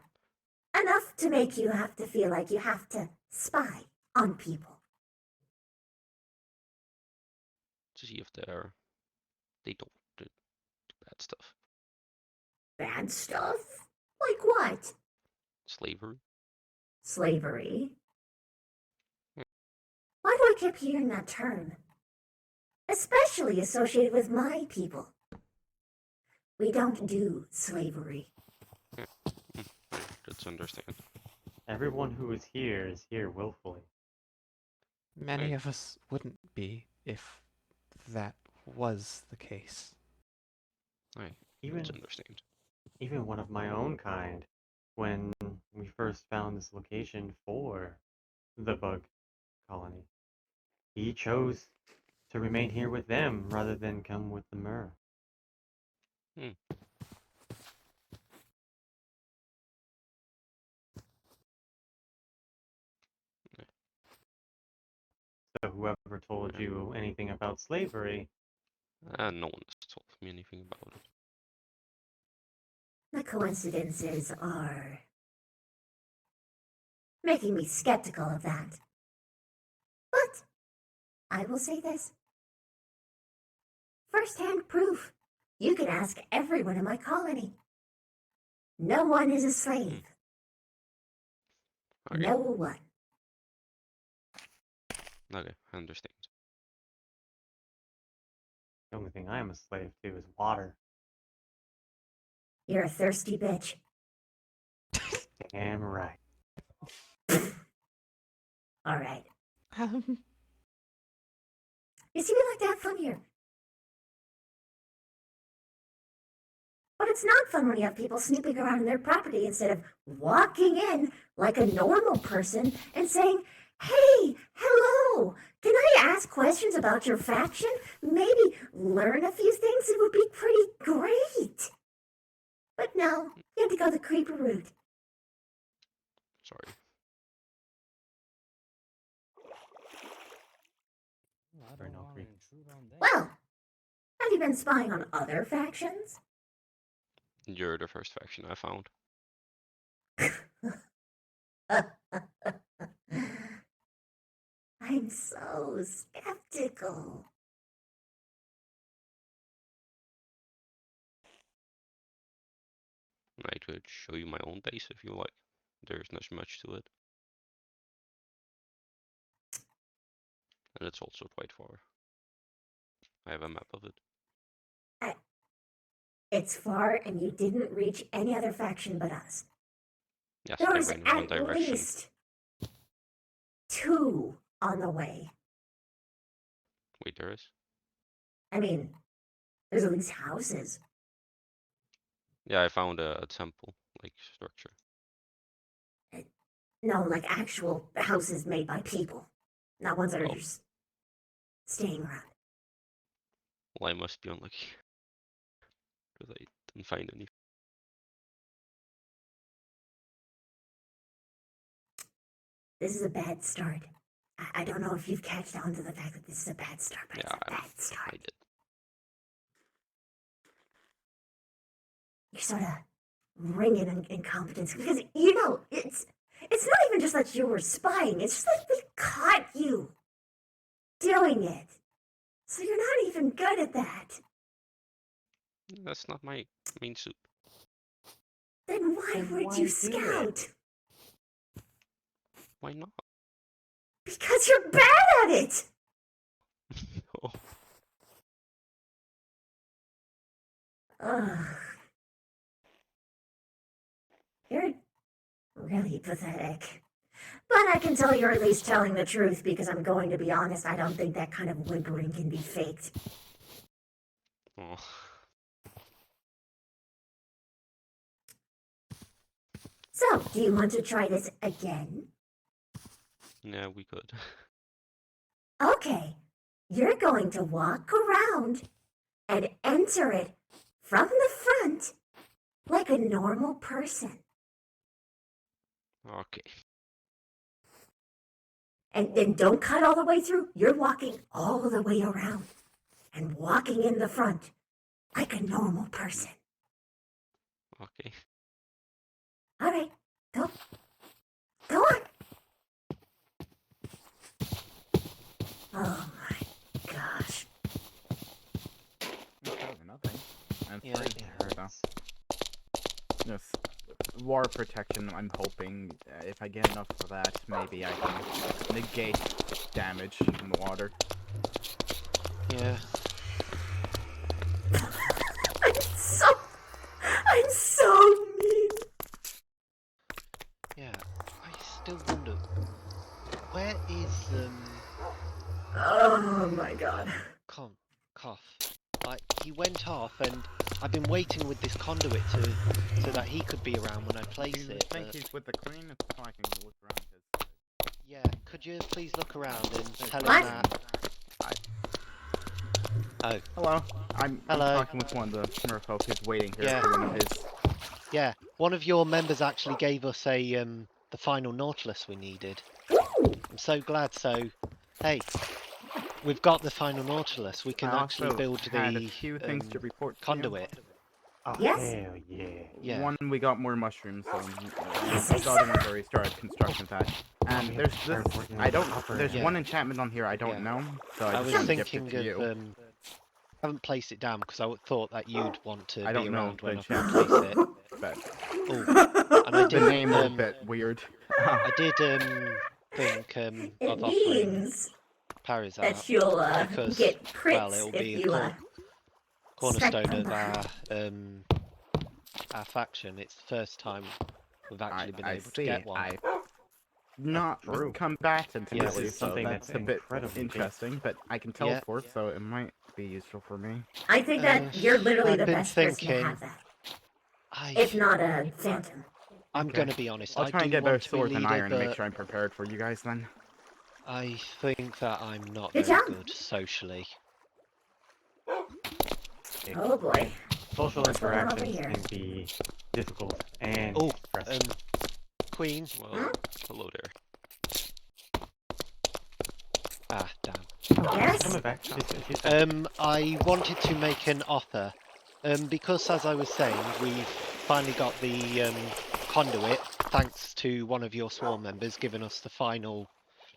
enough to make you have to feel like you have to spy on people. To see if they don't do bad stuff. Bad stuff? Like what? Slavery. Slavery? Why do I keep hearing that term? Especially associated with my people. We don't do slavery. That's understand. Everyone who is here willfully. Many of us wouldn't be if that was the case. Even understand. Even one of my own kind, when we first found this location for the bug colony, he chose to remain here with them rather than come with the Myrrh. So whoever told you anything about slavery... No one has told me anything about it. The coincidences are making me skeptical of that. But I will say this. First-hand proof. You can ask everyone in my colony. No one is a slave. Okay. No one. Okay, I understand. The only thing I am a slave to is water. You're a thirsty bitch. Damn right. All right. Um, You see, we like to have fun here. But it's not fun when you have people snooping around in their property instead of walking in like a normal person and saying, "Hey, hello, can I ask questions about your faction? Maybe learn a few things? It would be pretty great." But no, you had to go the creeper route. Sorry. Well, have you been spying on other factions? You're the first faction I found. I'm so skeptical. I could show you my own base if you like. There's not much to it. And it's also quite far. I have a map of it. It's far, and you didn't reach any other faction but us. Yes, There I was ran in one at direction. least 2 on the way. Wait, there is? I mean, there's at least houses. Yeah, I found a temple, like, structure. No, like actual houses made by people, not ones that are Oh. just staying around. Well, I must be unlucky. Because I didn't find any. This is a bad start. I don't know if you've catched on to the fact that this is a bad start, but Yeah, it's a bad start. I did. You're sort of ringing in incompetence because you know it's not even just that you were spying. It's just like we caught you doing it, so you're not even good at that. That's not my main soup. Then why would you scout? Why not? Because you're bad at it. Oh. Ugh. You're really pathetic. But I can tell you're at least telling the truth because I'm going to be honest, I don't think that kind of whimpering can be faked. Oh. So, do you want to try this again? Yeah, we could. Okay, you're going to walk around and enter it from the front like a normal person. Okay. And then don't cut all the way through. You're walking all the way around and walking in the front like a normal person. Okay. All right, go. Go on. Oh my gosh. Nothing. I'm Yeah, afraid it to hurt us. Yes. War protection, I'm hoping. If I get enough of that, maybe I can negate damage from the water. Yeah. I'm so mean. Yeah. I still wonder, where is Oh my god. Cough? Like, he went off, and I've been waiting with this conduit so that he could be around when I place it. I think But... he's with the queen, so I can look around his... Yeah, could you please look around and tell What? him that? Oh. Hello. I'm Hello. talking with one of the merfolk who's waiting here Yeah. for one of his... Yeah, one of your members actually gave us a the final Nautilus we needed. I'm so glad. So, hey, we've got the final Nautilus. We can I actually also build had the a few things to report to you. conduit. Oh, Yes? hell yeah. Yeah. One, we got more mushrooms, so Yes, we started already started construction of that. And we there's have to start this. working I on don't. copper There's again. one enchantment on here I don't Yeah. know, so I I just was want to gift it thinking to of you. I haven't placed it down because I thought that you'd want to I be don't know around the when I enchantment, place it. but Oh, and I the did. name is a bit weird. I did think It of offering means Paris that out you'll because, get well, crits it'll if be a you strike cornerstone from of behind. our faction. It's the first time we've actually been I able to see. get one. I not true. combatant Yeah. really, This is so something that's that's a bit incredibly interesting. But I can Yeah. teleport, so it might be useful for me. I think that you're literally I've the been best person to thinking. have that. If not a phantom. I'm Okay. gonna be honest. I'll I try and do get want both to be swords and leader, iron and make but sure I'm prepared for you guys then. I think that I'm not Good very job. good socially. Oh boy. Social What's going on over interactions here? can be difficult and Oh, stressful. Queen. Well, hello there. Ah, damn. Yes? Coming back. She's I wanted to make an offer. Because as I was saying, we've finally got the conduit, thanks to one of your swarm members giving us the final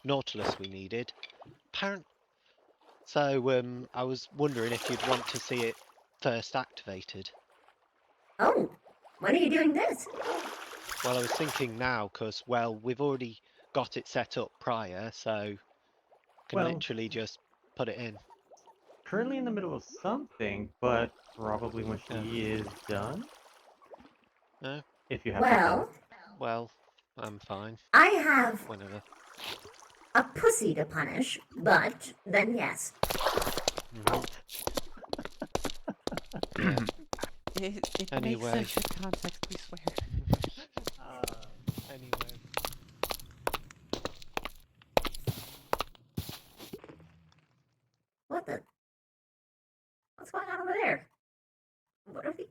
Nautilus we needed. So I was wondering if you'd want to see it first activated. Oh, when are you doing this? Well, I was thinking now, because, well, we've already got it set up prior, so can Well- literally just put it in. currently in the middle of something, but probably when she is done. No? If you have Well, Well, I'm fine. I have Whenever. a pussy to punish, but then yes. Yeah. It Anyway. makes sense in context, we swear. Anyway. What the? What's going on over there? What are they?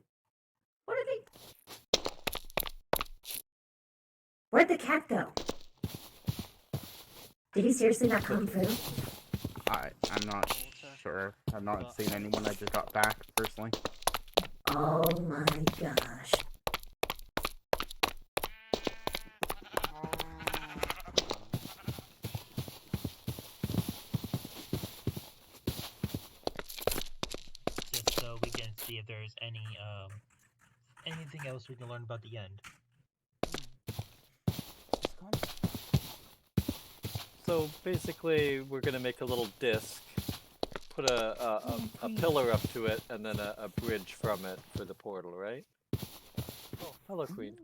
Where'd the cat go? Did he seriously not come through? I'm not sure. I've not seen anyone. I just got back personally. Oh my gosh. Just so we can see if there's anything else we can learn about the end. So basically, we're gonna make a little disc, put a pillar up to it, and then a bridge from it for the portal, right? Oh, hello, Queen.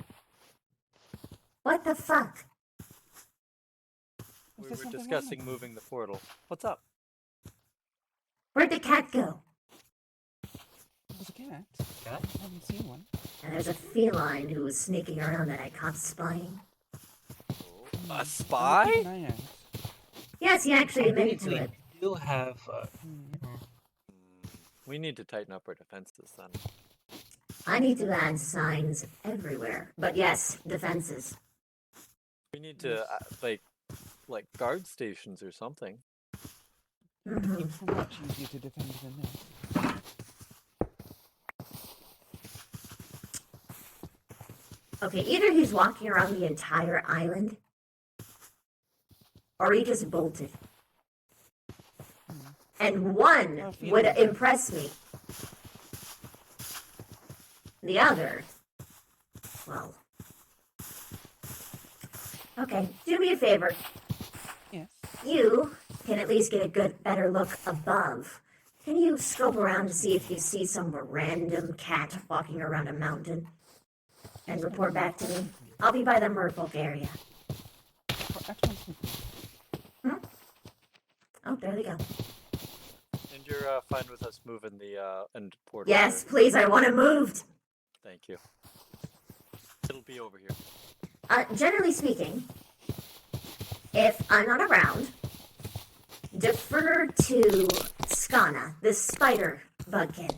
What the fuck? We were discussing moving the portal. What's up? Where'd the cat go? There's a cat. Cat? I haven't seen one. And there's a feline who was sneaking around that I caught spying. A spy? Yes, he actually admitted to it. We do have. We need to tighten up our defenses then. I need to add signs everywhere. But yes, defenses. We need to like guard stations or something. It's much easier to defend than this. Okay, either he's walking around the entire island, or he just bolted. And one would impress me. The other, well. Okay, do me a favor. Yes. You can at least get a better look above. Can you scope around to see if you see some random cat walking around a mountain? And report back to me. I'll be by the merfolk area. Oh, there they go. And you're fine with us moving the end portal? Yes, there? please, I want it moved. Thank you. It'll be over here. Generally speaking, if I'm not around, defer to Skana, the spider bugkin.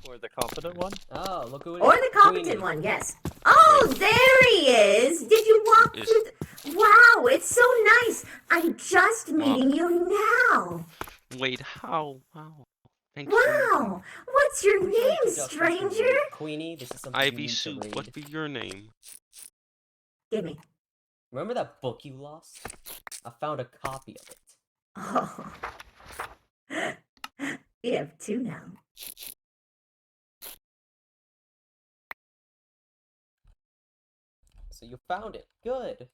Or the competent one? Oh, look who it is. Or the competent one, yes. Oh, there he is! Did you walk through the... Wow, it's so nice! I'm just meeting you now! Wait, how? Wow. Thanks for meeting. Wow! What's your Brief name, introductions for stranger? you. Queenie, this is something you Ivy need to Sue, read. what be your name? Gimme. Remember that book you lost? I found a copy of it. Oh. We have two now. So you found it. Good.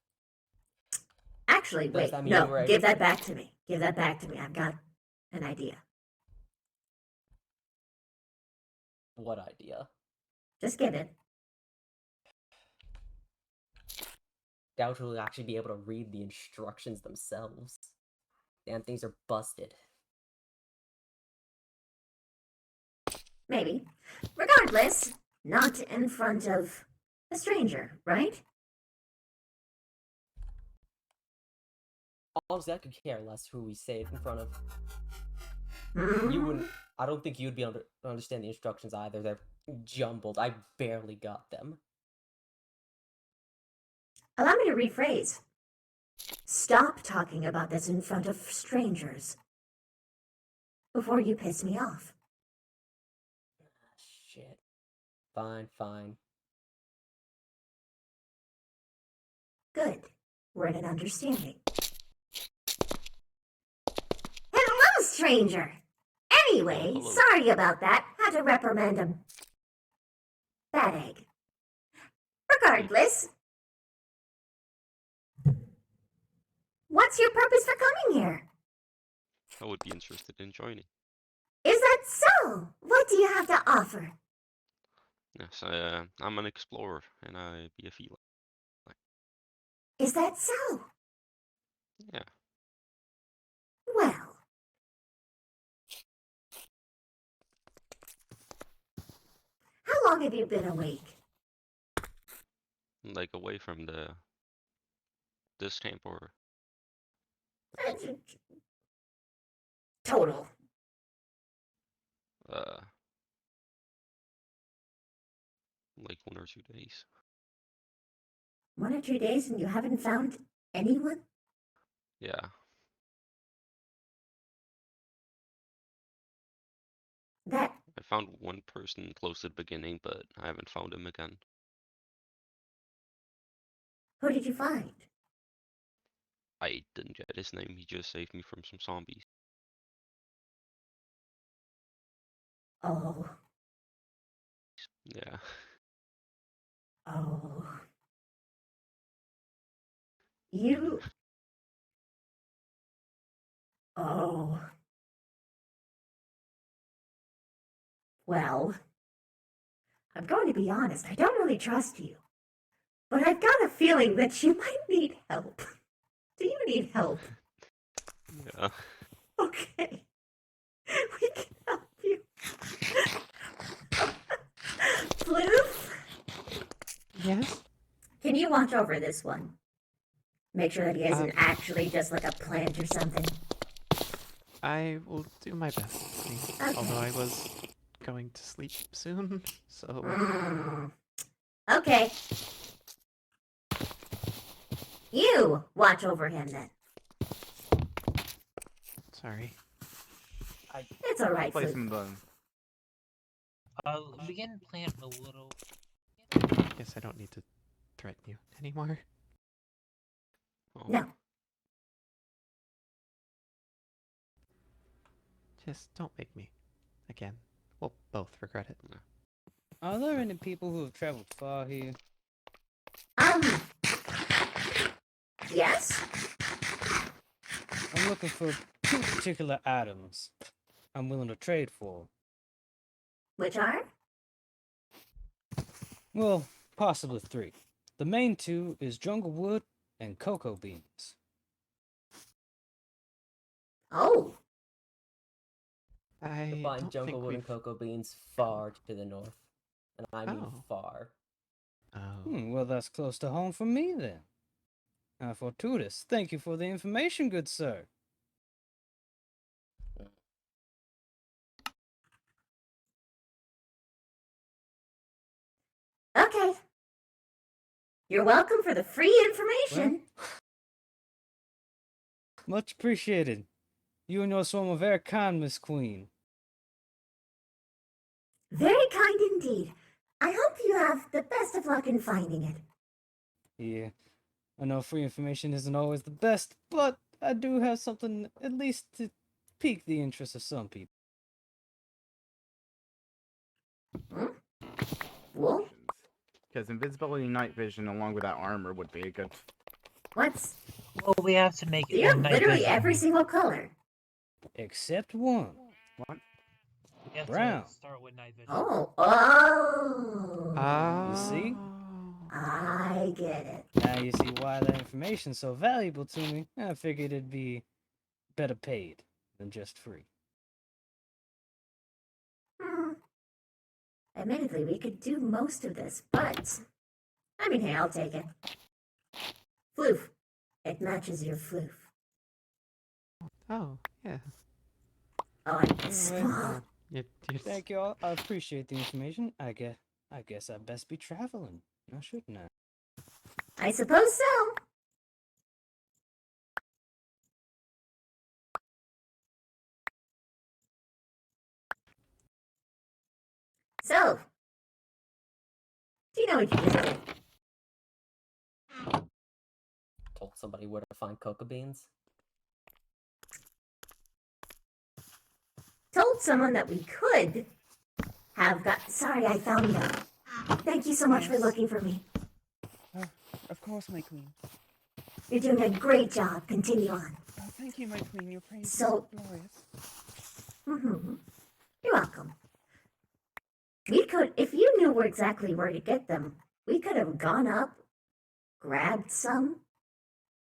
Actually, Does wait. that mean No, we're give that back to me. Give that back to me. I've got an idea. What idea? Just give it. Doubt we'll actually be able to read the instructions themselves. Damn things are busted. Maybe. Regardless, not in front of a stranger, right? Honestly, I could care less who we say it in front of. Mm-hmm. You wouldn't. I don't think you'd be able to understand the instructions either. They're jumbled. I barely got them. Allow me to rephrase. Stop talking about this in front of strangers before you piss me off. Shit. Fine, fine. Good. We're in an understanding. Hello, stranger! Anyway, Hello. sorry about that. Had to reprimand him. Bad egg. Regardless, what's your purpose for coming here? I would be interested in joining. Is that so? What do you have to offer? Yes, I'm an explorer, and I be a feline. Is that so? Yeah. Well. How long have you been awake? Like away from this camp or Total. like 1 or 2 days. 1 or 2 days and you haven't found anyone? Yeah. That. I found one person close to the beginning, but I haven't found him again. Who did you find? I didn't get his name, he just saved me from some zombies. Oh. Yeah. Oh. You. Oh. Well, I'm going to be honest, I don't really trust you. But I've got a feeling that you might need help. Do you need help? Yeah. Okay. We can help you. Floof? Yes? Can you watch over this one? Make sure that he isn't actually just like a plant or something. I will do my best. Okay. Although I was going to sleep soon, so... Okay. You watch over him then. Sorry. It's alright, Place Floof. him the... We can plant a little. Guess I don't need to threaten you anymore. No. Just don't make me. Again. We'll both regret it. Are there any people who have traveled far here? Yes? I'm looking for 2 particular items I'm willing to trade for. Which are? Well, possibly 3. The main 2 is jungle wood and cocoa beans. Oh. I To find don't jungle think wood and we've... cocoa beans far to the north. And I mean Oh. far. Oh. Well, that's close to home for me then. How fortuitous. Thank you for the information, good sir. Okay. You're welcome for the free information. Much appreciated. You and your swarm are very kind, Miss Queen. Very kind indeed. I hope you have the best of luck in finding it. Yeah, I know free information isn't always the best, but I do have something at least to pique the interest of some people. Well, Because invisibility, night vision, along with that armor would be a good. what's... Well, we have to make You have night literally vision. every single color. Except one. What? We have Brown. to start with night vision. Oh. You see? I get it. Now you see why that information's so valuable to me. I figured it'd be better paid than just free. Admittedly, we could do most of this, but... I mean, hey, I'll take it. Floof. It matches your floof. Oh, yeah. Oh, I'm small. Thank you all. I appreciate the information. I guess I'd best be traveling. Now shouldn't I? I suppose so. So, do you know what you just did? Told somebody where to find cocoa beans. Told someone that we could have got... Sorry, I found them. Thank you so much for looking for me. Of course, my queen. You're doing a great job. Continue on. Oh, thank you, my queen. Your praise So- is glorious. You're welcome. We could, if you knew exactly where to get them, we could have gone up, grabbed some,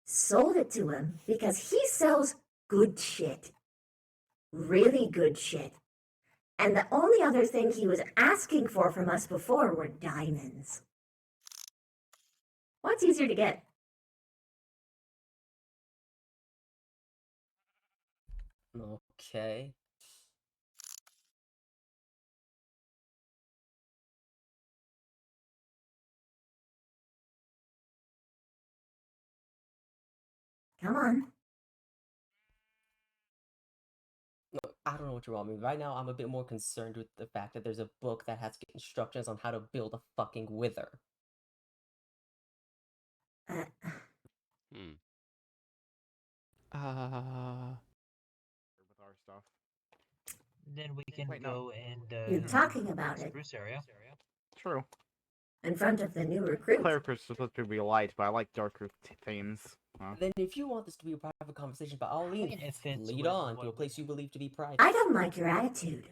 sold it to him, because he sells good shit. Really good shit. And the only other thing he was asking for from us before were diamonds. What's easier to get? Okay. Come on. Look, I don't know what you want me. Right now, I'm a bit more concerned with the fact that there's a book that has instructions on how to build a fucking wither. Hmm. With our stuff. Then we can go and You're talking about it spruce area. True. in front of the new recruit. Clericus is supposed to be light, but I like darker themes. Then if you want this to be a private conversation, by all means, lead on to a place you believe to be private. I don't like your attitude.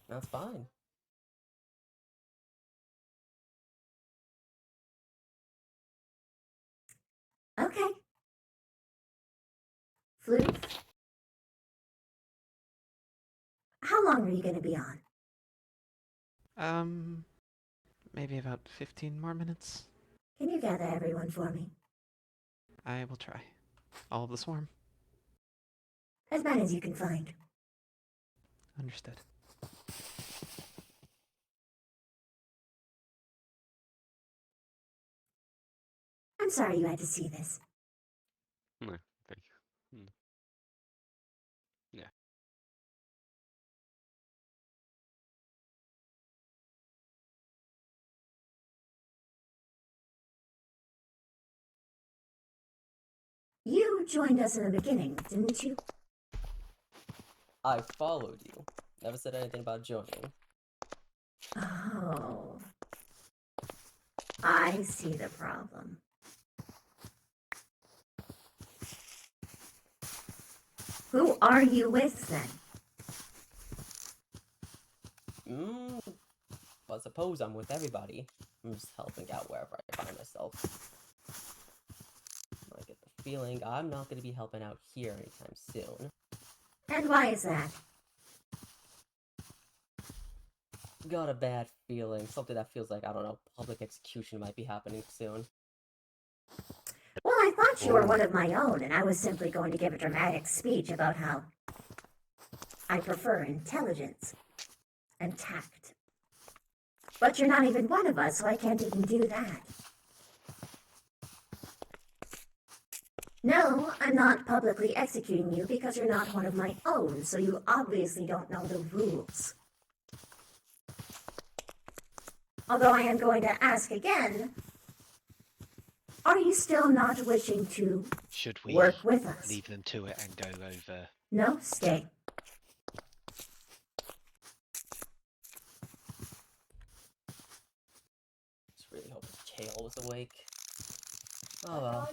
That's fine. Okay. Flute. How long are you going to be on? Maybe about 15 more minutes. Can you gather everyone for me? I will try. All of the swarm. As many as you can find. Understood. I'm sorry you had to see this. No, thank you. Yeah. You joined us in the beginning, didn't you? I followed you. Never said anything about joining. Oh. I see the problem. Who are you with, then? I suppose I'm with everybody. I'm just helping out wherever I find myself. I get the feeling I'm not going to be helping out here anytime soon. And why is that? Got a bad feeling. Something that feels like, I don't know, public execution might be happening soon. Well, I thought you were one of my own, and I was simply going to give a dramatic speech about how I prefer intelligence and tact. But you're not even one of us, so I can't even do that. No, I'm not publicly executing you because you're not one of my own, so you obviously don't know the rules. Although I am going to ask again, are you still not wishing to Should we work with us? leave them to it and go over? No, stay. Just really hope Kale was awake. Oh well.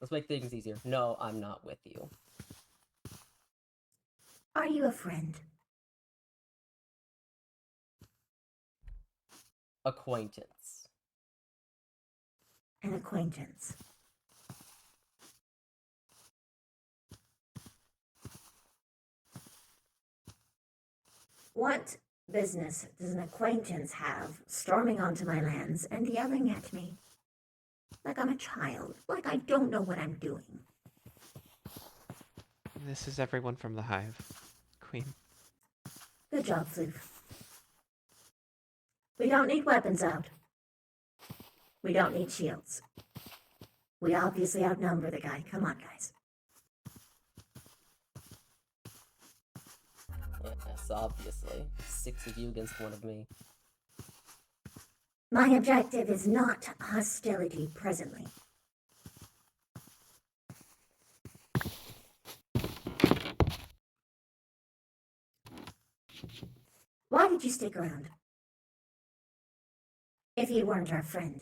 Let's make things easier. No, I'm not with you. Are you a friend? Acquaintance. An acquaintance. What business does an acquaintance have storming onto my lands and yelling at me? Like I'm a child, like I don't know what I'm doing. This is everyone from the hive, Queen. Good job, Floof. We don't need weapons out. We don't need shields. We obviously outnumber the guy. Come on, guys. Yes, obviously. 6 of you against 1 of me. My objective is not hostility presently. Why did you stick around? If you weren't our friend.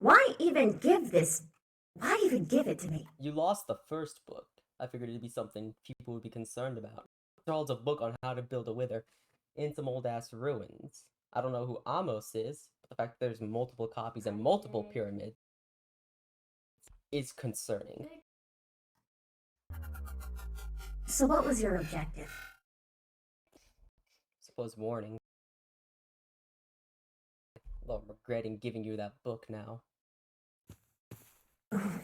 Why even give it to me? You lost the first book. I figured it'd be something people would be concerned about. Charles, a book on how to build a wither in some old ass ruins. I don't know who Amos is, but the fact that there's multiple copies and multiple pyramids is concerning. So what was your objective? Suppose warning. Although I'm regretting giving you that book now.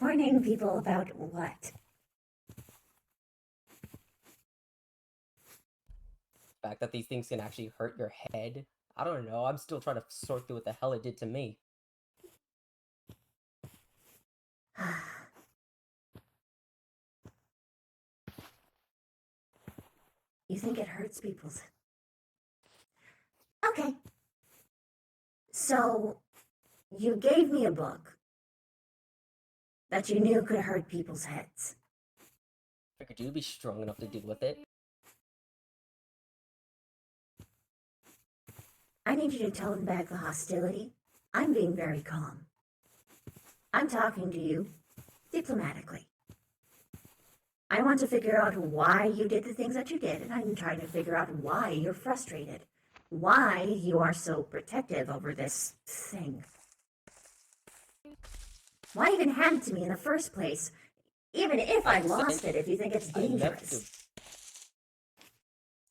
Warning people about what? The fact that these things can actually hurt your head. I don't know, I'm still trying to sort through what the hell it did to me. You think it hurts people's... Okay. So, you gave me a book that you knew could hurt people's heads. Figured you'd be strong enough to deal with it. I need you to tone back the hostility. I'm being very calm. I'm talking to you diplomatically. I want to figure out why you did the things that you did, and I'm trying to figure out why you're frustrated. Why you are so protective over this thing. Why even hand it to me in the first place? Even if I lost it, if you think it's dangerous.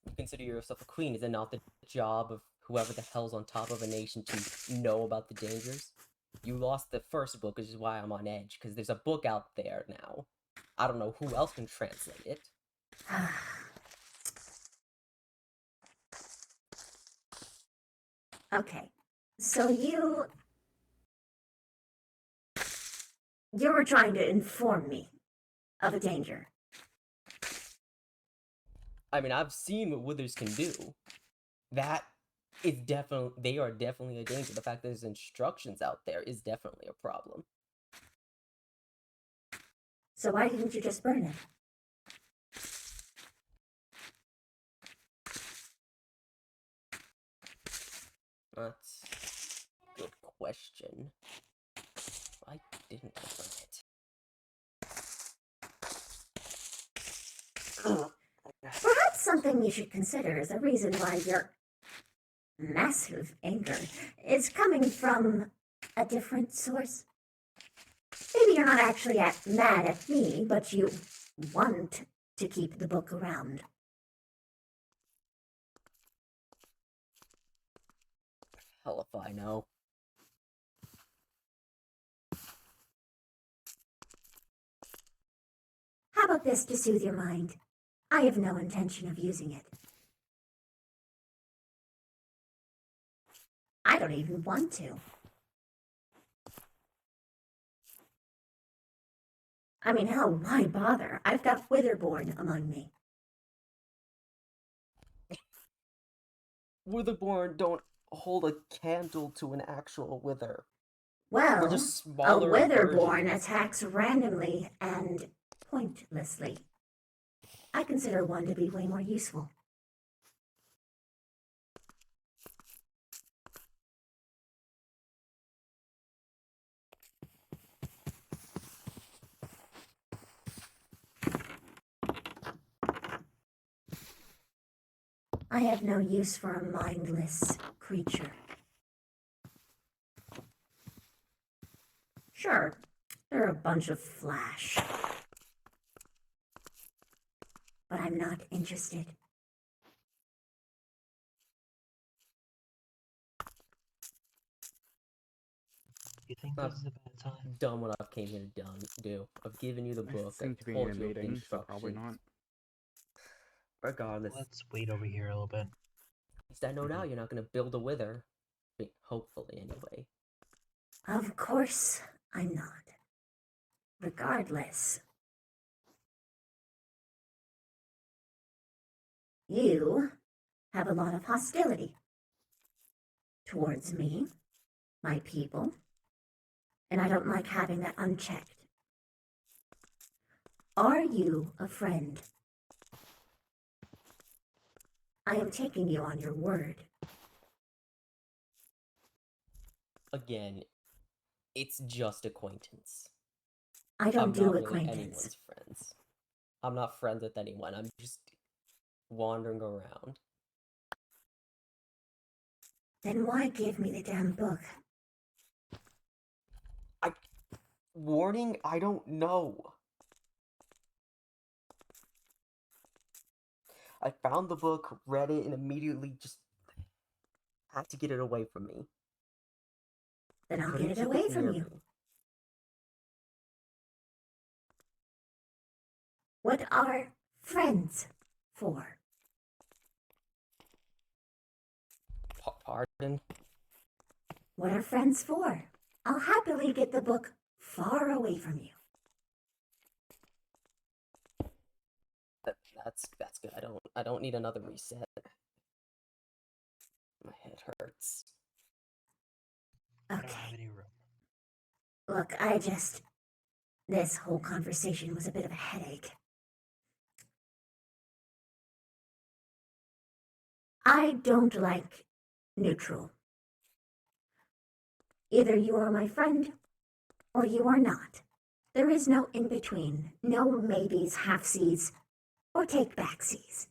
You consider yourself a queen, is it not the job of whoever the hell's on top of a nation to know about the dangers? You lost the first book, which is why I'm on edge, because there's a book out there now. I don't know who else can translate it. Okay, so you were trying to inform me of a danger. I mean, I've seen what withers can do. That is definitely, they are definitely a danger. The fact that there's instructions out there is definitely a problem. So why didn't you just burn it? That's a good question. Why didn't I burn it? Perhaps something you should consider is a reason why your massive anger is coming from a different source. Maybe you're not actually mad at me, but you want to keep the book around. Hell if I know. How about this to soothe your mind? I have no intention of using it. I don't even want to. I mean, hell, why bother? I've got Witherborn among me. Witherborn don't hold a candle to an actual wither. Well, They're just a smaller Witherborn versions. attacks randomly and pointlessly. I consider one to be way more useful. I have no use for a mindless creature. Sure, they're a bunch of flash. But I'm not interested. You think That's this is a bad time? done what I've came here to do. I've given you the I book. seem I've to be in told a you of the meeting, so probably instructions. not. Regardless, Let's wait over here a little bit. at least I know now you're not going to build a wither. I mean, hopefully, anyway. Of course I'm not. Regardless. You have a lot of hostility towards me, my people, and I don't like having that unchecked. Are you a friend? I am taking you on your word. Again, it's just acquaintance. I don't I'm do not really acquaintance. anyone's friends. I'm not friends with anyone. I'm just wandering around. Then why give me the damn book? Warning, I don't know. I found the book, read it, and immediately just had to get it away from me. Then I'll Couldn't get it keep away from near you. me. What are friends for? Pardon? What are friends for? I'll happily get the book far away from you. That's good. I don't need another reset. My head hurts. I don't have any room. Look, this whole conversation was a bit of a headache. I don't like neutral. Either you are my friend, or you are not. There is no in-between, no maybes, half-seas, or take-backsies.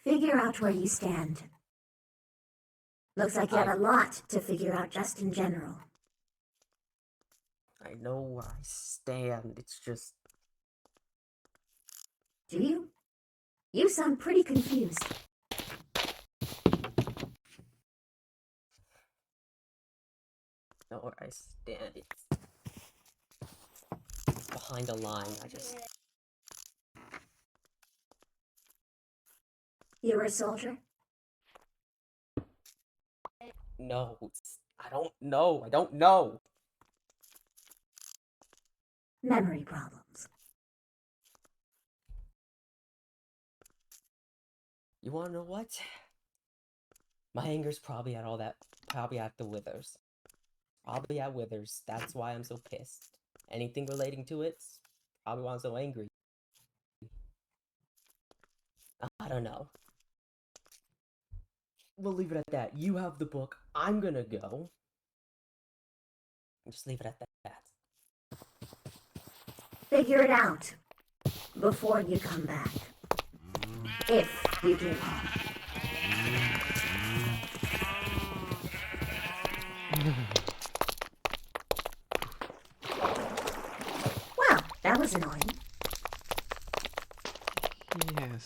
Figure out where you stand. Looks like you have a lot to figure out just in general. I know where I stand. It's just... Do you? You sound pretty confused. I know where I stand. It's behind a line. You're a soldier? No, I don't know. I don't know. Memory problems. You wanna know what? My anger's probably at probably at the Withers. Probably at Withers. That's why I'm so pissed. Anything relating to it's probably why I'm so angry. I don't know. We'll leave it at that. You have the book. I'm gonna go. Just leave it at that. Figure it out before you come back. If you do. Well, that was annoying. Yes,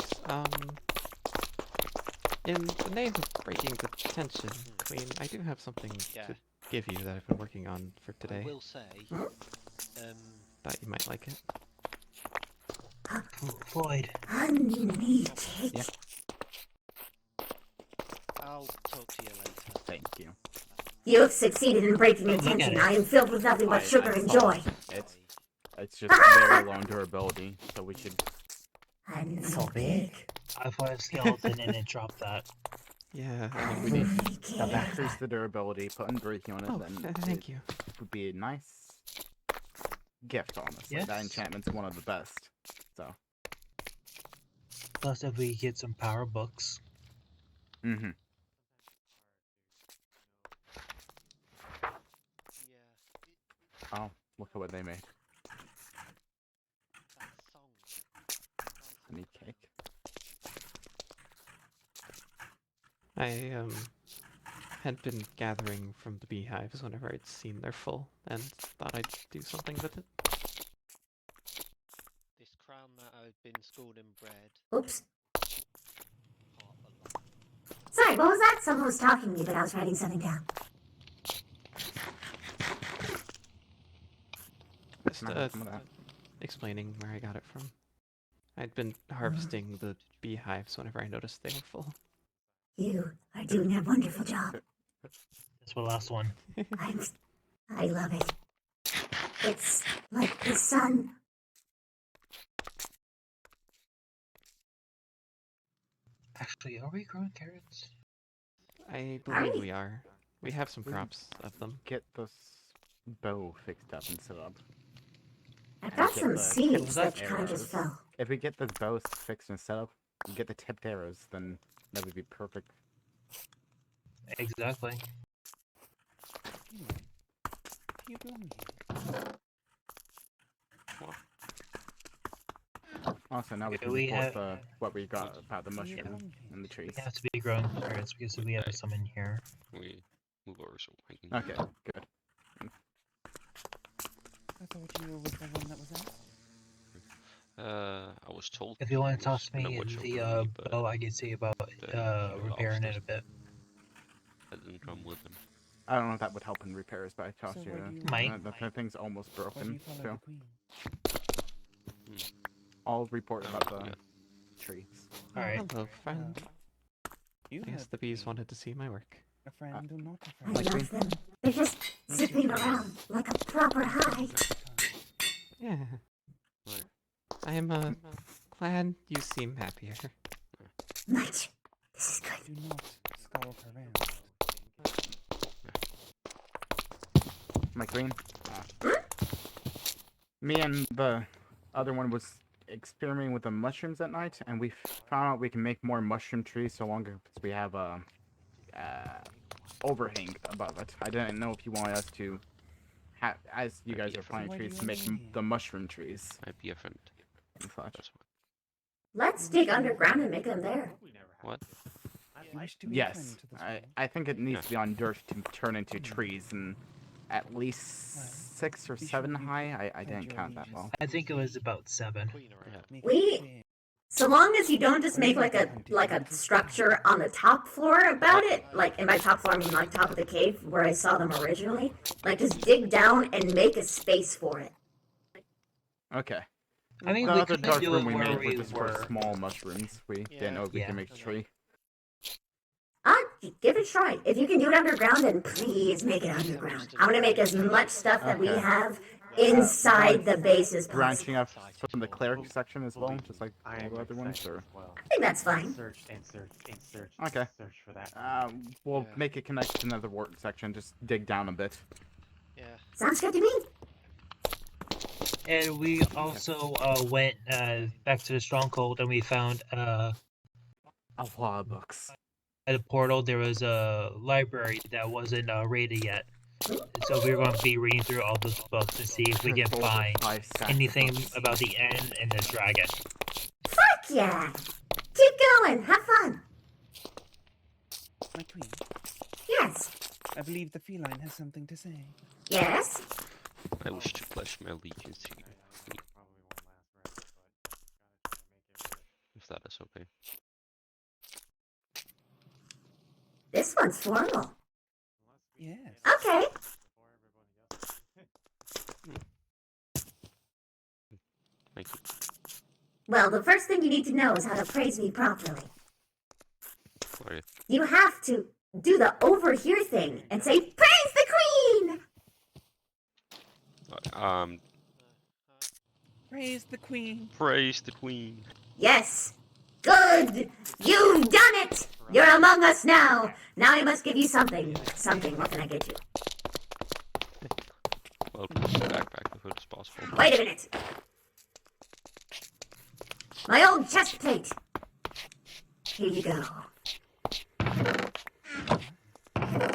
in the name of breaking the tension, Queen, I do have something to give you that I've been working on for today. I will say, Thought you might like it. Floyd. Unneeded. Yep. I'll talk to you later. Thank you. You have succeeded in breaking Look at intention. it. I am filled with nothing but sugar and joy. It's just very low durability, so we should. It's so big. I fought a skeleton and it dropped that. Yeah, I think we need to increase the durability, put unbreaking on it, then thank you. Would be a nice gift, honestly. Yes. That enchantment's one of the best. So. Plus, if we get some power books. Mm-hmm. Oh, look at what they made. Honey cake. I had been gathering from the beehives whenever I'd seen they're full, and thought I'd do something with it. This crown that I've been schooled in bread. Oops. Sorry, what was that? Someone was talking to me, but I was writing something down. Just explaining where I got it from. I'd been harvesting the beehives whenever I noticed they were full. You are doing a wonderful job. That's the last one. I love it. It's like the sun. Actually, are we growing carrots? I believe we are. We have some crops of them. Get this bow fixed up and set up. I've got some seeds that kind of just fell. If we get the bow fixed and set up, and get the tipped arrows, then that would be perfect. Exactly. You belong here. Also, now we can We report have- what we got about the mushroom and the trees. We have to be growing carrots because we have some in here. We move over so I can. Okay, good. I thought you were with the one that was out. I was told. If you want to it was toss me gonna watch the over me, but bow, I can see about then he repairing lost it a bit. I didn't come with him. I don't know if that would help in repairs, but I tossed So you. where do you- Might. The thing's almost Why do broken. you follow So the queen? I'll report about the trees. Alright. Hello, friend. You I guess heard the bees wanted to see my work. a friend or not a I friend. love them. They're just zipping around like a proper hive. Yeah. I am glad you seem happier. Much. This is good. Do not skulk around. My queen. Me and the other one was experimenting with the mushrooms at night, and we found out we can make more mushroom trees so long as we have a overhang above it. I didn't know if you wanted us to, as you guys are planting trees, to make the mushroom trees. I'd be a friend. And such. Let's dig underground and make them there. What? You wish to be a friend Yes, to this I think it needs to be on dirt to turn into trees, and at least 6 or 7 high. I didn't count that well. I think it was about 7. So long as you don't just make like a structure on the top floor about it, like in my top floor I mean like top of the cave where I saw them originally, like just dig down and make a space for it. Okay. I mean, the we other could dark do room it we where made we was just were. for small mushrooms. We didn't know if we could make a tree. Give it a try. If you can do it underground, then please make it underground. I want to make as much stuff that we Okay. have inside the base as possible. Branching up from the cleric section as well, just like all the other ones, or? I think that's fine. Search and search and search. Okay. Search for that. We'll make it connect to another work section. Just dig down a bit. Yeah. Sounds good to me. And we also went back to the stronghold and we found a lot of books. At the portal there was a library that wasn't raided yet. So we're going to be reading through all those books to see if we can Over find 5 stacks of anything books. about the end and the dragon. Fuck yeah! Keep going. Have fun. My queen, Yes. I believe the feline has something to say. Yes. I wish to pledge my allegiance to you. If that is okay. This one's formal. Yes. Okay. Thank you. Well, the first thing you need to know is how to praise me properly. Sorry. You have to do the over here thing and say, "Praise the Queen!" Praise the Queen. Praise the Queen. Yes. Good. You've done it. You're among us now. Now I must give you something. Something. What can I get you? Well, backpack if it's possible. Wait a minute. My old chest plate. Here you go.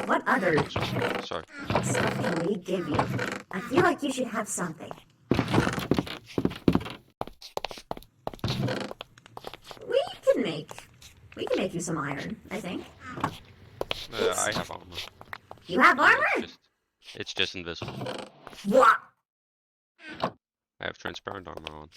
What other Sorry. stuff can we give you? I feel like you should have something. We can make you some iron, I think. I have armor. You have armor? It's just invisible. What? I have transparent armor on.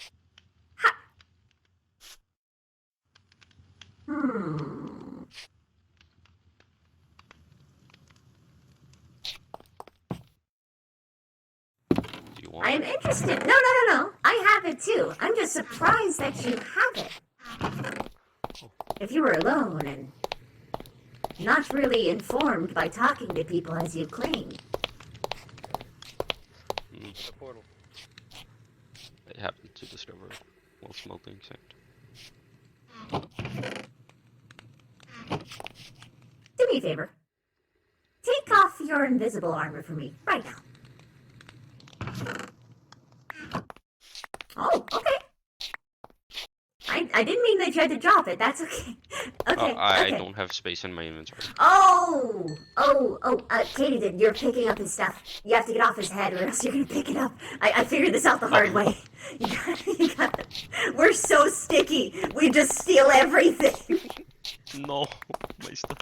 Do you want I am it? interested. No. I have it too. I'm just surprised that you have it. If you were alone and not really informed by talking to people as you claim. The portal. I happened to discover it while smoking sand. Do me a favor. Take off your invisible armor for me right now. Oh, okay. I didn't mean that you had to drop it. That's okay. Okay. I okay. don't have space in my inventory. Katie, you're picking up his stuff. You have to get off his head or else you're gonna pick it up. I figured this out the hard way. You got it. We're so sticky. We just steal everything. No, my stuff.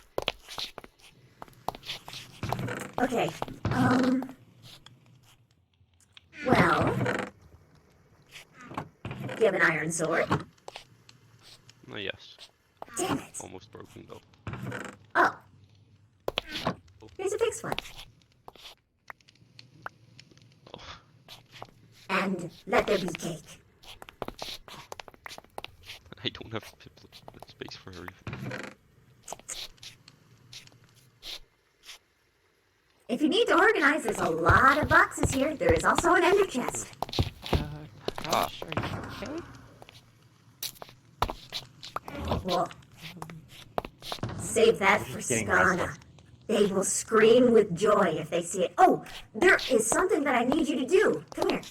Okay, well, do you have an iron sword? Yes. Damn it. Almost broken though. Oh. Here's a fixed one. Oh. And let there be cake. I don't have space for everything. If you need to organize, there's a lot of boxes here. There is also an ender chest. Gosh, are you okay? Well, save that for Getting Skana. restless. They will scream with joy if they see it. Oh, there is something that I need you to do. Come here.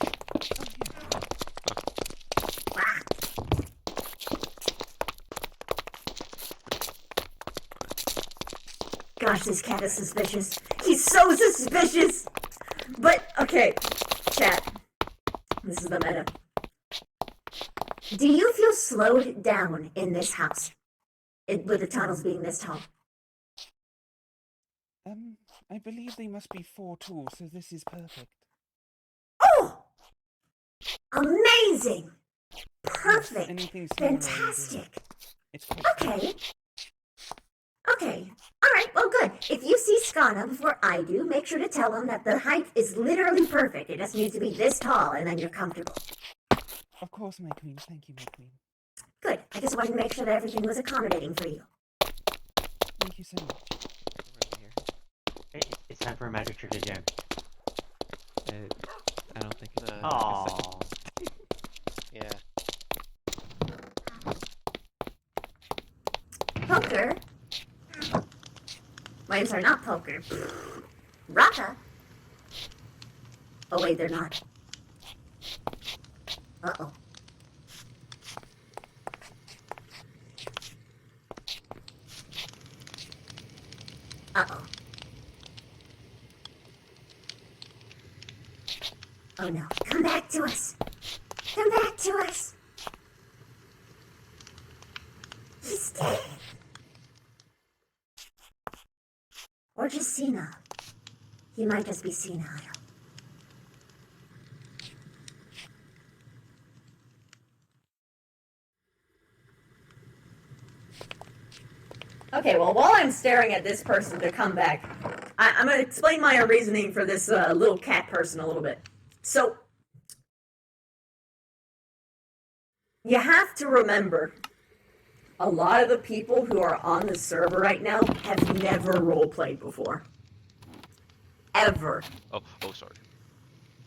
Ah. Gosh, this cat is suspicious. He's so suspicious. But, okay, chat. This is the meta. Do you feel slowed down in this house? With the tunnels being this tall? I believe they must be 4 tools, so this is perfect. Oh! Amazing! Perfect! Anything smaller will do. Fantastic! It's quite Okay. Okay. Alright, well good. If you see Skana before I do, make sure to tell him that the height is literally perfect. It just needs to be this tall and then you're comfortable. Of course, my queen. Thank you, my queen. Good. I just wanted to make sure that everything was accommodating for you. Thank you so much. Hey, it's time for a magic trick again. I don't think it's Aww. Yeah. Poker? Wait, I'm sorry, not poker. Raka? Oh wait, they're not. Uh-oh. Uh-oh. Oh no, come back to us! Come back to us! He's dead! Or just senile. He might just be senile. Okay, well, while I'm staring at this person to come back, I'm going to explain my reasoning for this little cat person a little bit. So, you have to remember a lot of the people who are on the server right now have never roleplayed before. Ever. Oh, sorry.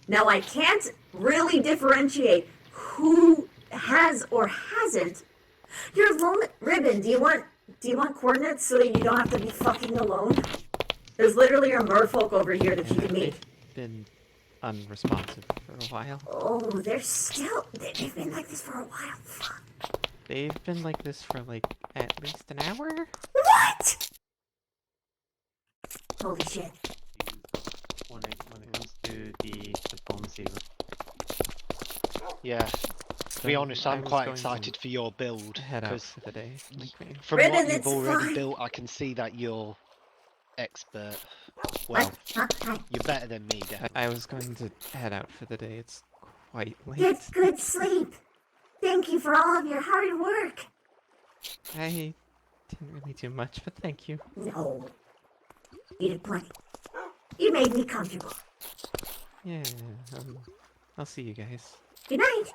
Now, I can't really differentiate who has or hasn't. Your lone ribbon, do you want coordinates so that you don't have to be fucking alone? There's literally a merfolk over here that you can meet. Been unresponsive for a while. Oh, they've been like this for a while. Fuck. They've been like this for like at least an hour? What? Holy shit. When it comes to the diplomacy. Yeah. To be honest, I'm quite excited for your build head out because for the day. from Ribbon, what you've it's already fine. built, I can see that you're expert. Well, you're better than me, definitely. I was going to head out for the day. It's quite late. Get good sleep. Thank you for all of your hard work. I didn't really do much, but thank you. No. You did plenty. You made me comfortable. Yeah, I'll see you guys. Good night.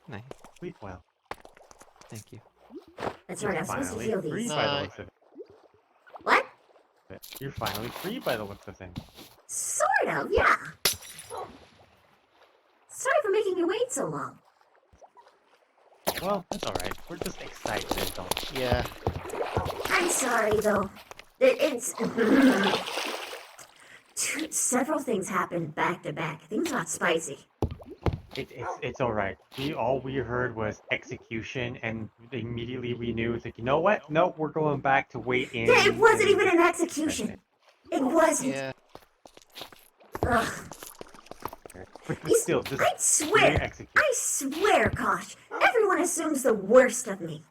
Night. Sleep well. Thank you. That's right, I'm supposed to Finally heal free these. by the looks of it. What? You're finally free by the looks of things. Sort of, yeah. Sorry for making you wait so long. Well, that's alright. We're just excited, that's all. Yeah. I'm sorry, though. It's... Several things happened back to back. Things got spicy. It's alright. All we heard was execution, and immediately we knew, it's like, you know what? Nope, we're going back to wait in. Yeah, it wasn't even an execution. It wasn't. Yeah. Ugh. But still, just I swear, Kosh, everyone assumes the worst of me.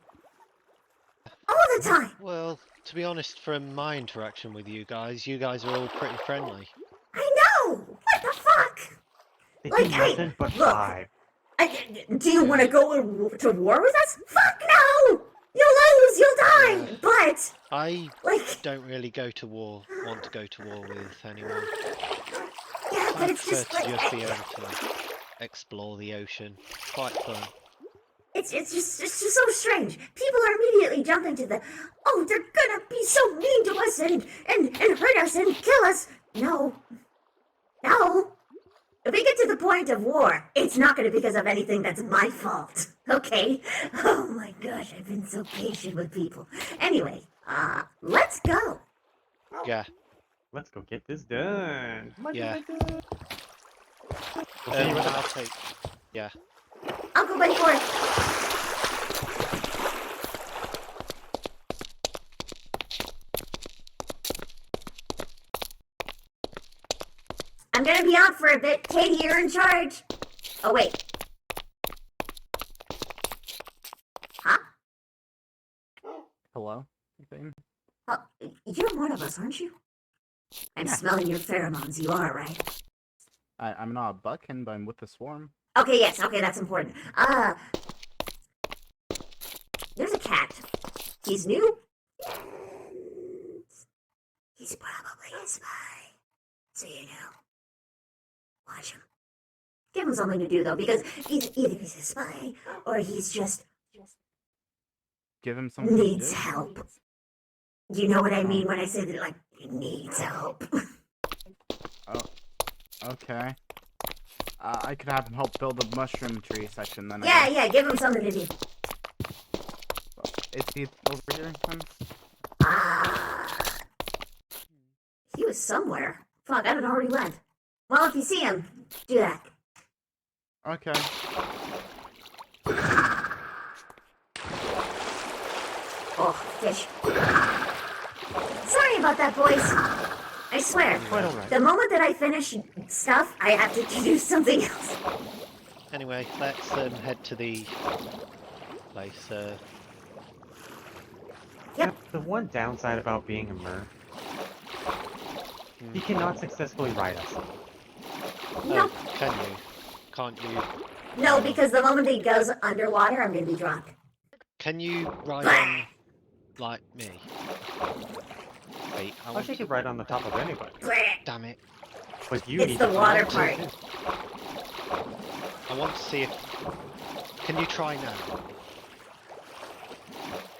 All the time. Well, to be honest, from my interaction with you guys are all pretty friendly. I know! What the fuck? They Like, do nothing but look, vibe. do you want to go to war with us? Fuck no! You'll lose, you'll die, but... I don't really want to go to war with anyone. Yeah, but I it's prefer just to like... just be able to explore the ocean. Quite fun. It's just so strange. People are immediately jumping to the, oh, they're gonna be so mean to us and hurt us and kill us. No. If we get to the point of war, it's not gonna be because of anything that's my fault. Okay? Oh my gosh, I've been so patient with people. Anyway, let's go. Yeah. Let's go get this done. Yeah. I'll take... Yeah. I'll go wait for it. I'm gonna be out for a bit. Katie, you're in charge. Oh, wait. Huh? Hello? Anything? Oh, you're one of us, aren't you? I'm smelling your pheromones. You are, right? I'm not a buckkin, but I'm with the swarm. Okay, yes. Okay, that's important. There's a cat. He's new. He's probably a spy. So you know. Watch him. Give him something to do, though, because either he's a spy, or he's just... Give him something needs to do. help. You know what I mean when I say that, like, he needs help. Oh, okay. I could have him help build a mushroom tree section then. Yeah, give him something to do. Is he over here? He was somewhere. Fuck, I don't know where he went. Well, if you see him, do that. Okay. Oh, fish. Sorry about that, boys. I swear, the moment that I finish stuff, I have to do something else. Anyway, let's head to the place. Yep. The one downside about being a mer, he cannot successfully ride us. No. Can you? Can't you? No, because the moment he goes underwater, I'm gonna be drunk. Can you ride on like me? Wait, I'll take it right on the top of anybody. Damn it. But you It's need the to water fly part. too. I want to see if... Can you try now?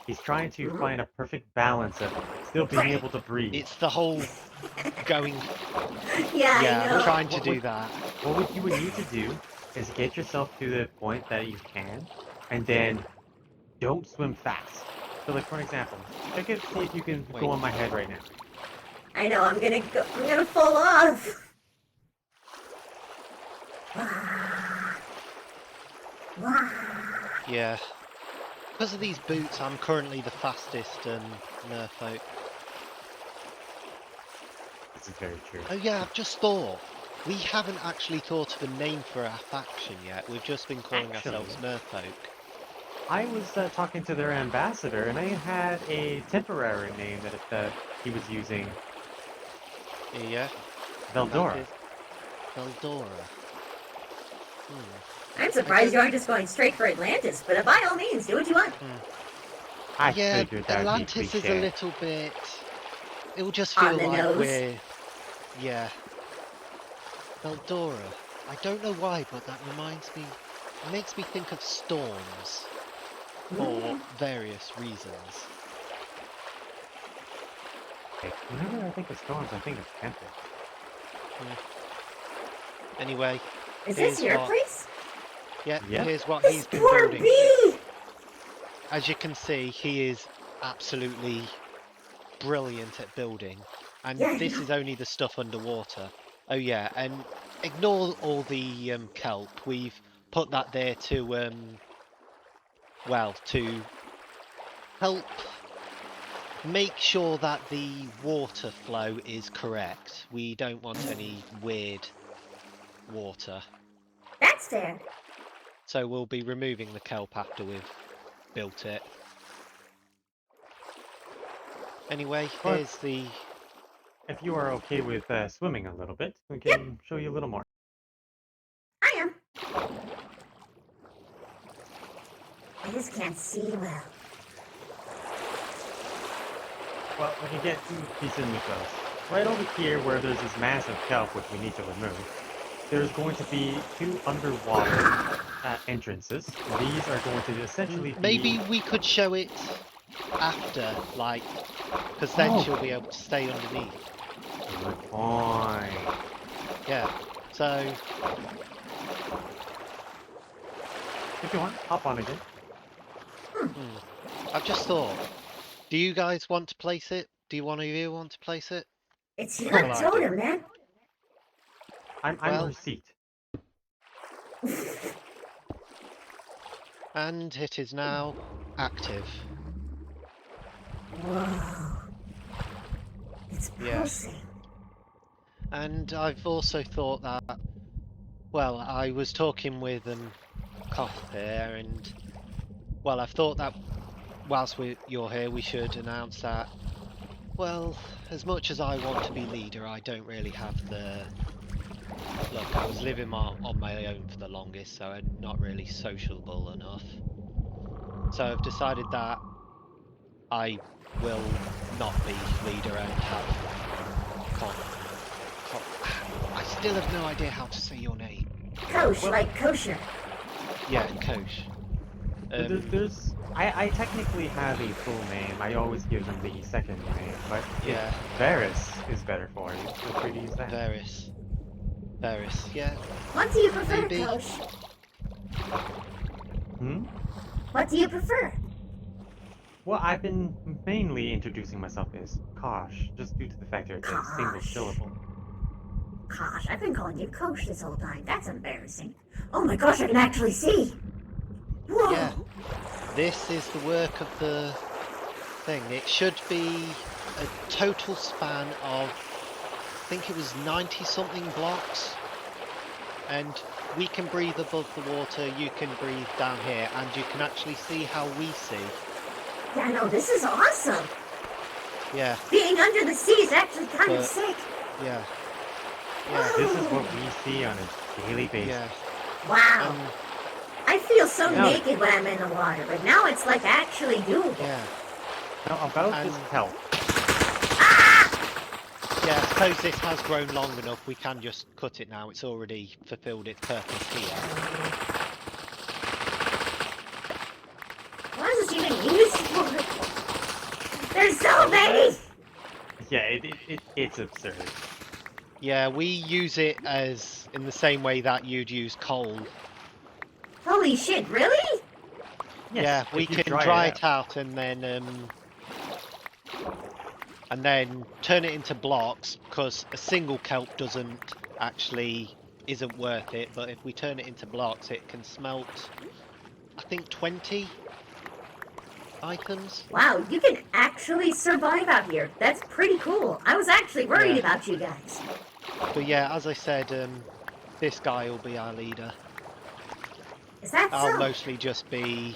He's trying to find a perfect balance of still being able to breathe. It's the whole going. Yeah, I Yeah, know. trying to do that. What you would need to do is get yourself to the point that you can, and then don't swim fast. So, like for an example, check it, see if you can go on my head right now. I know. I'm gonna fall off. Yeah. Because of these boots, I'm currently the fastest merfolk. This is very true. Oh yeah, I've just thought. We haven't actually thought of a name for our faction yet. We've just been calling ourselves merfolk. I was talking to their ambassador, and they had a temporary name that he was using. Yeah. Veldora. Veldora. I'm surprised you aren't just going straight for Atlantis, but by all means, do what you want. I Yeah, figured that Atlantis would be is a cliche. little bit. It will just On feel the like nose. we're. Yeah. Veldora. I don't know why, but that reminds me. It makes me think of storms. For various reasons. Whenever I think of storms, I think of temple. Anyway. Is this your place? Yeah, Yep. here's what This he's been poor building. bee! As you can see, he is absolutely brilliant at building. And Yeah, I this know. is only the stuff underwater. Oh yeah, and ignore all the kelp. We've put that there to well, to help make sure that the water flow is correct. We don't want any weird water. That's fair. So we'll be removing the kelp after we've built it. Anyway, But here's the... if you are okay with swimming a little bit, we can show you a little more. I am. I just can't see well. Well, we can get two pieces of mythos. Right over here, where there's this massive kelp which we need to remove, there's going to be two underwater entrances. These are going to essentially Maybe be... we could show it after, like, because then she'll be able to stay underneath. Good point. Yeah, so... If you want, hop on again. I've just thought, do you guys want to place it? Do one of you want to place it? It's What your will I do? totem, man. I'm Well- receipt. And it is now active. Whoa. It's pulsing. And I've also thought that, well, I was talking with Koth here, and, well, I've thought that whilst you're here, we should announce that, well, as much as I want to be leader, I don't really have the... Look, I was living on my own for the longest, so I'm not really sociable enough. So I've decided that I will not be leader and have I still have no idea how to say your name. Kosh, like kosher. Yeah, Kosh. I technically have a full name. I always give them the second name, but Yeah. Varys is better for you. Feel free to use that. Varys, yeah. What do you prefer, Maybe. Kosh? Hmm? What do you prefer? Well, I've been mainly introducing myself as Kosh, just due to the fact that it's a single Kosh. syllable. Gosh, I've been calling you Kosh this whole time. That's embarrassing. Oh my gosh, I can actually see. Whoa. Yeah. This is the work of the thing. It should be a total span of, I think it was 90 something blocks. And we can breathe above the water, you can breathe down here, and you can actually see how we see. Yeah, no, this is awesome. Yeah. Being under the sea is actually kind of But- sick. Yeah. This is what we see on a daily basis. Yeah. Wow. I feel so No. naked when I'm in the water, but now it's like actually doable. Yeah. Now, about this kelp. Yeah, I suppose this has grown long enough, we can just cut it now, it's already fulfilled its purpose here. What is this even used for? There's so many! Yeah, it's absurd. Yeah, we use it as in the same way that you'd use coal. Holy shit, really? Yeah, we if you can dry dry it it out and then turn it into blocks, because a single kelp isn't worth it, but if we turn it into blocks it can smelt, I think, 20 items. Wow, you can actually survive out here. That's pretty cool. I was actually worried Yeah. about you guys. But yeah, as I said, this guy will be our leader. Is that I'll so? mostly just be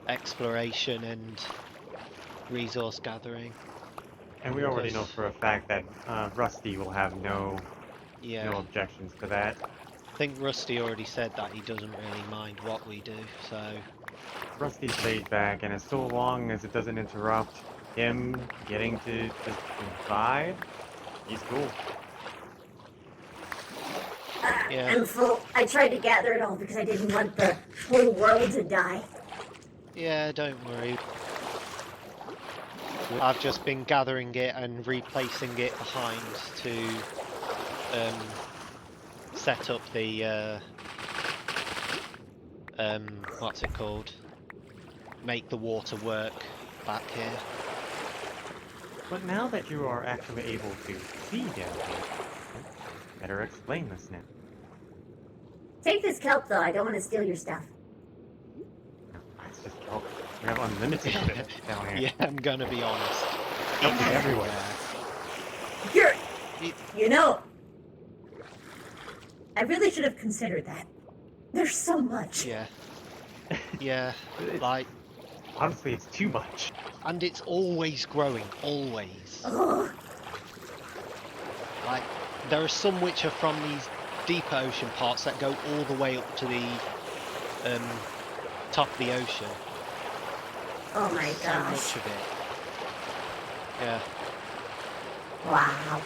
exploration and resource gathering. And we already know Because- for a fact that Rusty will have no Yeah. objections to that. I think Rusty already said that he doesn't really mind what we do, so... Rusty's laid back, and as so long as it doesn't interrupt him getting to just vibe, he's cool. Yeah. I'm full. I tried to gather it all because I didn't want the whole world to die. Yeah, don't worry. I've just been gathering it and replacing it behind to set up the what's it called? Make the water work back here. But now that you are actually able to see down here, better explain this now. Take this kelp, though. I don't want to steal your stuff. It's just kelp. We have unlimited of it down here. Yeah, I'm gonna be honest. Kelp is everywhere. You know, I really should have considered that. There's so much. Yeah. Yeah, like... Honestly, it's too much. And it's always growing, always. Ugh. Like, there are some which are from these deeper ocean parts that go all the way up to the top of the ocean. Oh my So gosh. much of it. Yeah. Wow.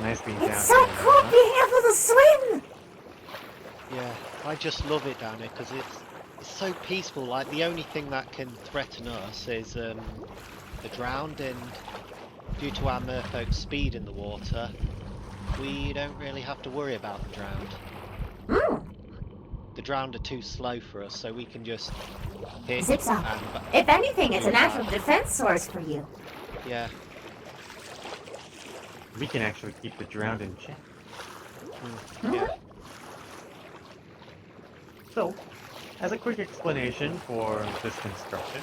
Nice being down It's so here. cool being able to swim! Yeah, I just love it down here because it's so peaceful. Like, the only thing that can threaten us is the drowned, and due to our merfolk's speed in the water, we don't really have to worry about the drowned. The drowned are too slow for us, so we can just hit Zips up. and If anything, it's a do natural that. defense source for you. Yeah. We can actually keep the drowned in check. Yeah. So, as a quick explanation for this construction,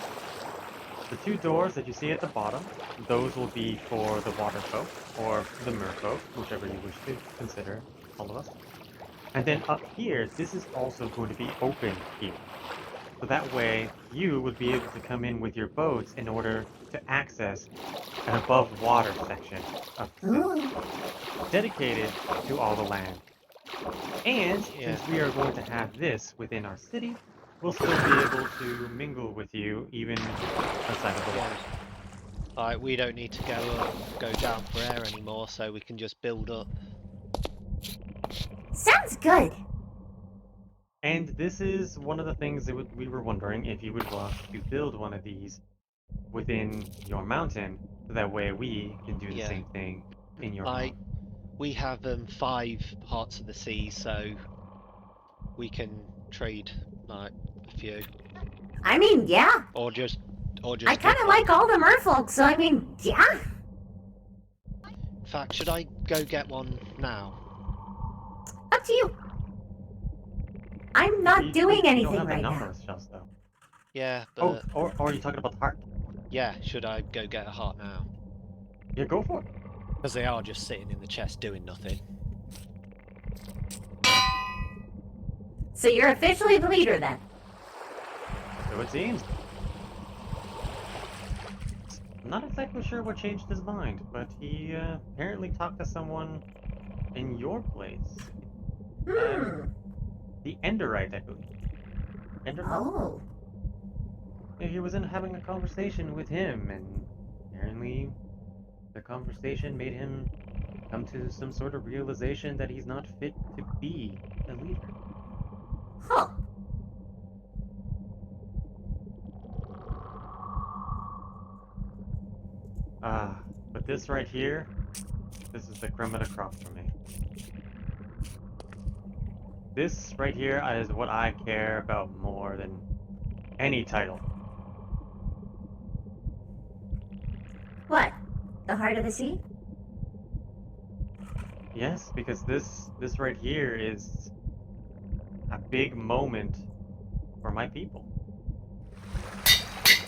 the two doors that you see at the bottom, those will be for the water folk, or the merfolk, whichever you wish to consider all of us. And then up here, this is also going to be open here. So that way, you would be able to come in with your boats in order to access an above water section of the city, dedicated to all the land. And since we are going to have this within our city, we'll still be able to mingle with you even outside of the water. Like, we don't need to go down for air anymore, so we can just build up. Sounds good. And this is one of the things that we were wondering if you would want to build one of these within your mountain, so that way we can do the Yeah. same thing in your Like, home. we have 5 parts of the sea, so we can trade like a few. I mean, yeah. Or just I kind of like all the merfolk, so I mean, yeah. In fact, should I go get one now? Up to you. I'm not doing You anything don't have right the now. number of shells, though. Yeah, Oh, but or are you talking about the heart? yeah, should I go get a heart now? Yeah, go for it. Because they are just sitting in the chest doing nothing. So you're officially the leader then. So it seems. I'm not exactly sure what changed his mind, but he apparently talked to someone in your place. The Enderite, I believe. Enderite? Oh. Yeah, he was having a conversation with him, and apparently the conversation made him come to some sort of realization that he's not fit to be a leader. Huh. But this right here, this is the creme of the crop for me. This right here is what I care about more than any title. What? The heart of the sea? Yes, because this right here is a big moment for my people.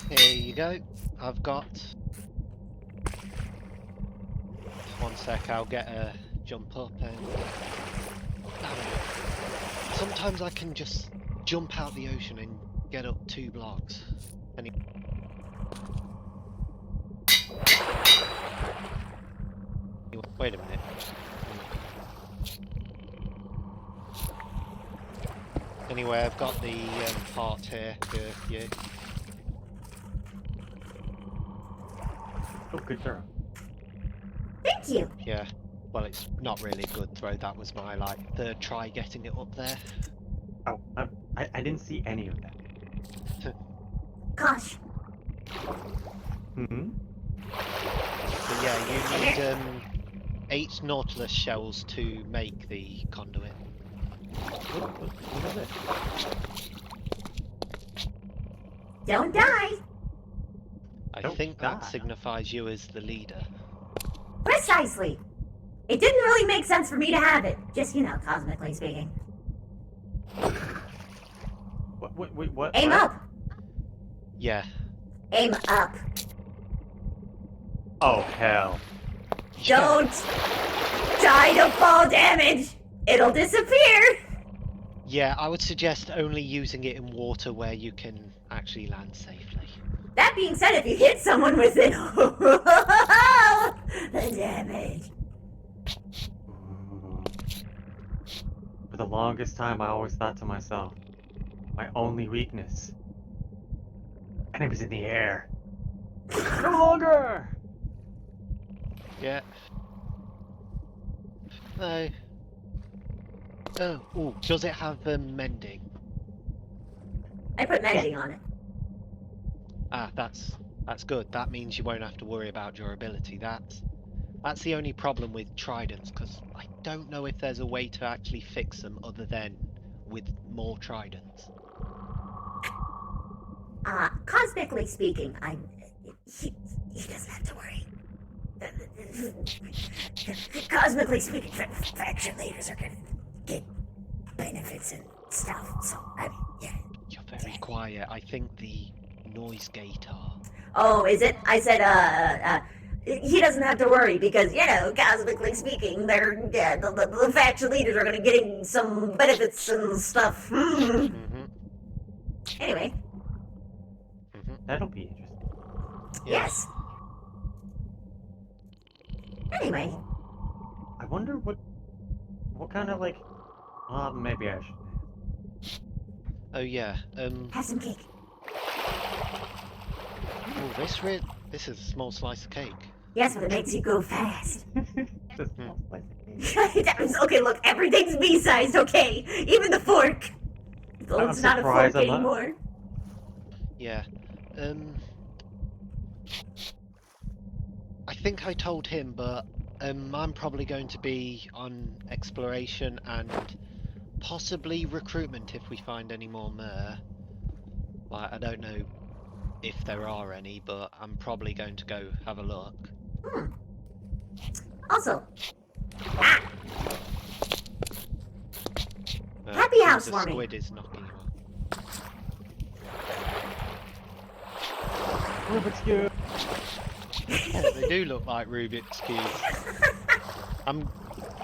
Here you go. I've got... One sec, I'll get a jump up and... Sometimes I can just jump out the ocean and get up 2 blocks. Wait a minute. Anyway, I've got the part here for you. Oh, good throw. Thank you. Yeah. Well, it's not really a good throw. That was my, like, 3rd try getting it up there. Oh, I didn't see any of that. Gosh. Mm-hmm. But yeah, you need 8 Nautilus shells to make the conduit. What is it? Don't die. I think that signifies you as the leader. Precisely. It didn't really make sense for me to have it. Just, you know, cosmically speaking. What? Aim up. Yeah. Aim up. Oh, hell. Don't die to fall damage. It'll disappear. Yeah, I would suggest only using it in water where you can actually land safely. That being said, if you hit someone with it, the damage. For the longest time, I always thought to myself, my only weakness, and it was in the air. No longer! Yeah. No. Oh, ooh, does it have mending? I put mending on it. Ah, that's good. That means you won't have to worry about durability. That's the only problem with tridents, because I don't know if there's a way to actually fix them other than with more tridents. Cosmically speaking, he doesn't have to worry. Cosmically speaking, faction leaders are gonna get benefits and stuff, so, I mean, yeah. You're very quiet. I think the noise gate are. Oh, is it? I said, he doesn't have to worry because, you know, cosmically speaking, the faction leaders are gonna get some benefits and stuff. Anyway. That'll be interesting. Yes. Anyway. I wonder what kind of, like, maybe I should. Oh yeah. Have some cake. Oh, this is a small slice of cake. Yes, but it makes you go fast. Okay, look, everything's me-sized, okay? Even the fork. Though it's not a fork anymore. Yeah. I think I told him, but I'm probably going to be on exploration and possibly recruitment if we find any more mer. Like, I don't know if there are any, but I'm probably going to go have a look. Also, happy housewarming. Squid is knocking you up. Rubik's Cube. Yeah, they do look like Rubik's Cubes.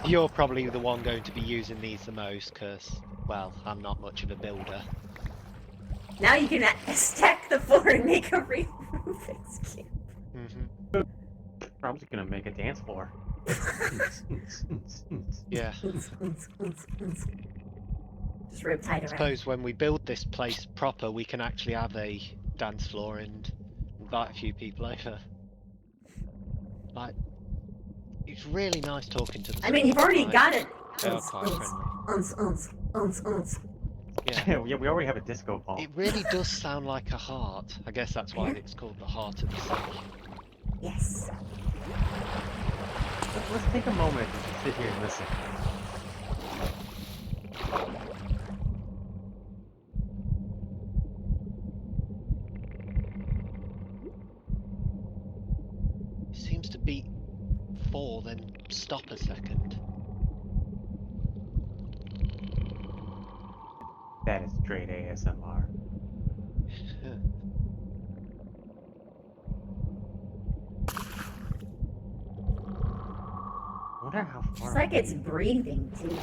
You're probably the one going to be using these the most, because, well, I'm not much of a builder. Now you can stack the 4 and make a real Rubik's Cube. Probably gonna make a dance floor. Yeah. Just rip tight I around. suppose when we build this place proper, we can actually have a dance floor and invite a few people over. Like, it's really nice talking to the. I mean, you've already got it. They are quite friendly. Yeah, we already have a disco ball. It really does sound like a heart. I guess that's why it's called the Heart of the Sea. Yes. Let's take a moment to just sit here and listen. It seems to beat 4, then stop a second. That is straight ASMR. I wonder how far. It's like it's breathing too.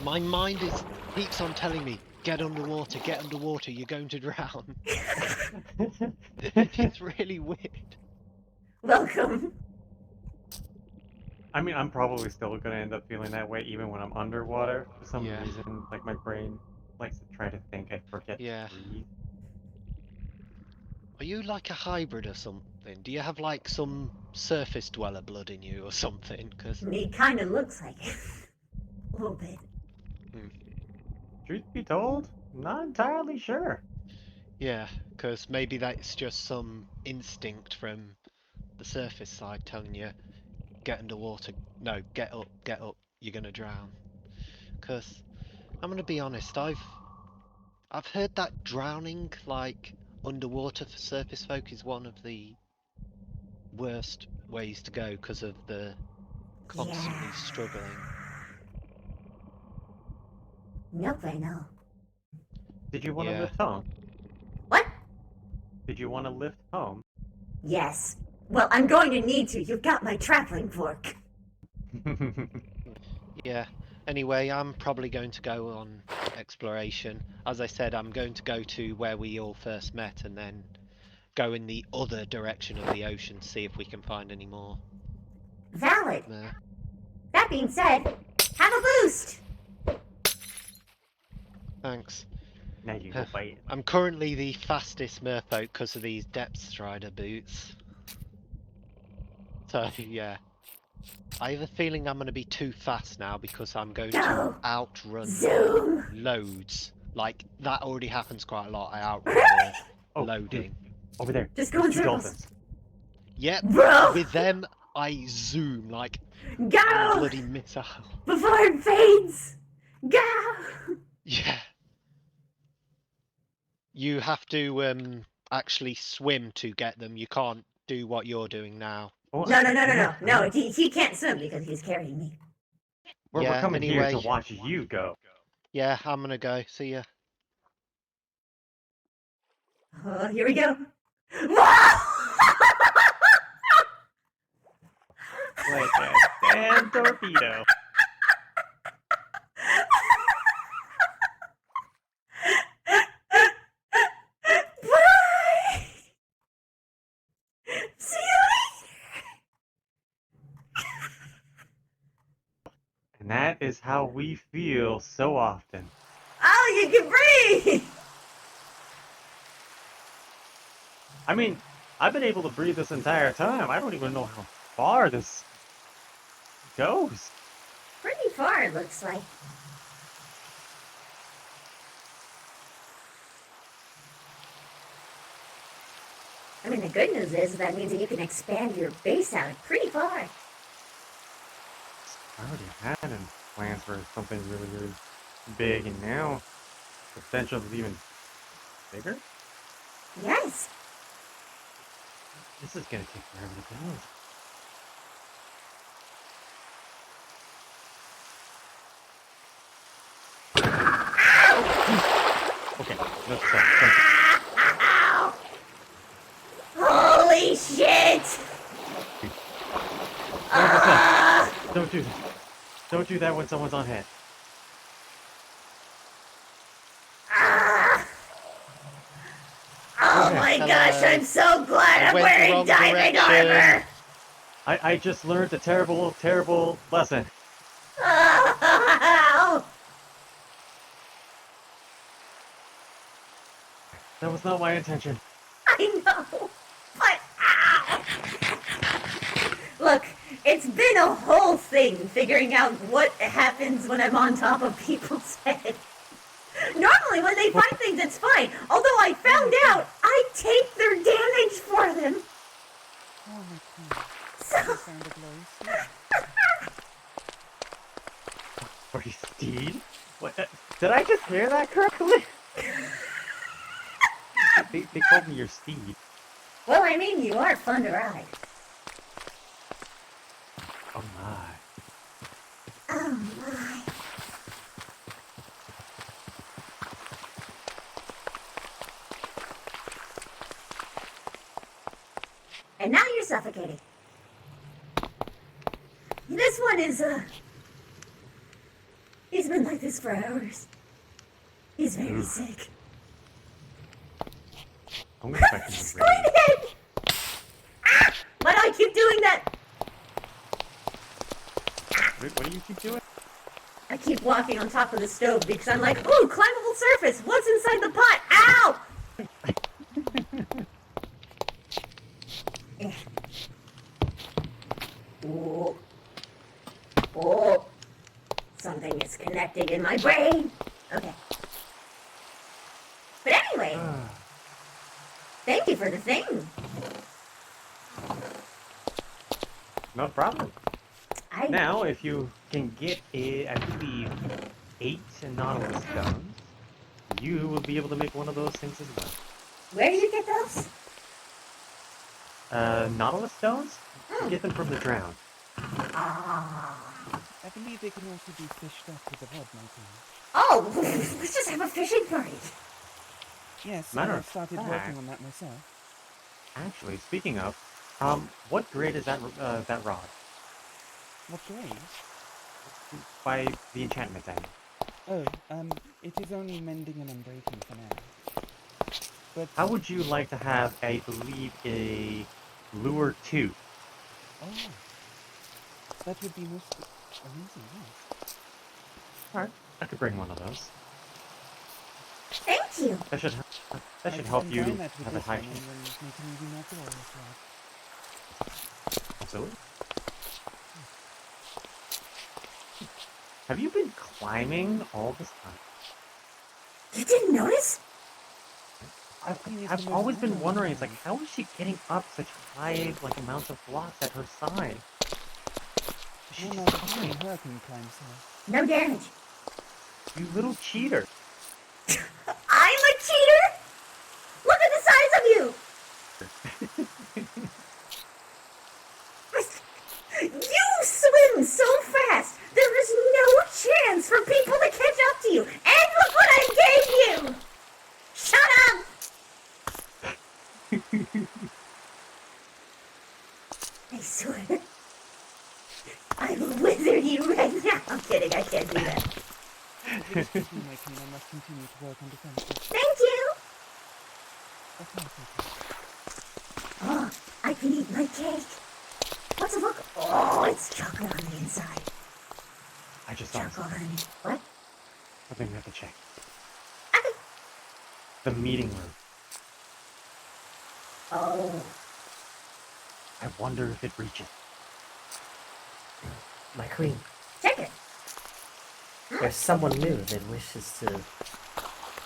My mind keeps on telling me, get underwater, you're going to drown. It's really weird. Welcome. I mean, I'm probably still gonna end up feeling that way even when I'm underwater. For some reason, like my brain likes to try to think I forget to breathe. Are you like a hybrid or something? Do you have like some surface dweller blood in you or something? Cause It kind of looks like it. A little bit. Truth be told, not entirely sure. yeah, because maybe that's just some instinct from the surface side telling you, get underwater. No, get up, you're gonna drown. Because I'm gonna be honest, I've heard that drowning, like underwater for surface folk, is one of the worst ways to go because of the constantly struggling. Nope, I know. Did you want to lift home? What? Did you want to lift home? Yes. Well, I'm going to need to. You've got my traveling fork. Yeah. Anyway, I'm probably going to go on exploration. As I said, I'm going to go to where we all first met and then go in the other direction of the ocean to see if we can find any more. Valid. There. That being said, have a boost. Thanks. Now you go bite. I'm currently the fastest merfolk because of these depth strider boots. So, yeah. I have a feeling I'm going to be too fast now because I'm going to outrun loads. Like, that already happens quite a lot. I outrun loading. Over there. Just go in circles. Dolphins. Yep. Bro. With them, I zoom like Go! a bloody missile. Before it fades! Go! Yeah. You have to actually swim to get them. You can't do what you're doing now. No, he can't swim because he's carrying me. We're coming here to watch you go. Yeah, I'm gonna go. See ya. Here we go. Like a damn torpedo. Bye! See you later! And that is how we feel so often. Oh, you can breathe! I mean, I've been able to breathe this entire time. I don't even know how far this goes. Pretty far, it looks like. I mean, the good news is that means that you can expand your base out pretty far. I already had plans for something really, really big, and now the potential is even bigger? Yes. This is gonna take forever to build. Okay, let's start. Holy shit! Don't do that. Don't do that when someone's on head. Oh my gosh, I'm so glad I'm wearing diamond armor! I just learned a terrible, terrible lesson. Oh! That was not my intention. I know, but look, it's been a whole thing figuring out what happens when I'm on top of people's heads. Normally, when they find things, it's fine. Although I found out I take hear that correctly? they called me your steed. Well, I mean, you are fun to ride. Oh my. Oh my. And now you're suffocating. This one is, he's been like this for hours. He's very Ooh. sick. I'm expecting to Squid head! Ah! Why do I keep doing that? Wait, what do you keep doing? I keep walking on top of the stove because I'm like, ooh, climbable surface. What's inside the pot? Ow! Ooh. Oh. Something is connecting in my brain. Okay. But anyway, thank you for the thing. No problem. Now, if you can get, I believe, 8 Nautilus stones, you will be able to make one of those things as well. Where do you get those? Nautilus stones? You get them from the drowned. I believe they can also be fished up with a rod, my friend. Oh, let's just have a fishing party. Yes, Matter I've of started fact- working on that myself. Actually, speaking of, what grade is that rod? What grade? By the enchantment end. Oh, it is only mending and unbreaking for now. But How would you like to have, I believe, a lure 2? oh, that would be most amazing. Yes. Alright, I could bring one of those. Thank you. That should I help you combine that with have a this high one chance. and then make an even more glorious rod. Absolutely. Have you been climbing all this time? You didn't notice? I've always been wondering, it's like, how is she getting up such high, like, amounts of blocks at her side? She No, just no, climbing. her can climb so. No damage. You little cheater. I'm a cheater? Look at the size of you! You swim so fast, there is no chance for people to catch up to you. And look what I gave you! Shut up! I swear. I will wither you right now. I'm kidding, I can't do that. Excuse me, my queen, I must continue to work on defenses. Thank you! Of course I can. Oh, I can eat my cake. What's it look? Oh, it's chocolate on the inside. I just thought of Chocolate something. honey. What? Something we have to check. The meeting room. Oh. I wonder if it reaches. My queen, Check it. there's someone new that wishes to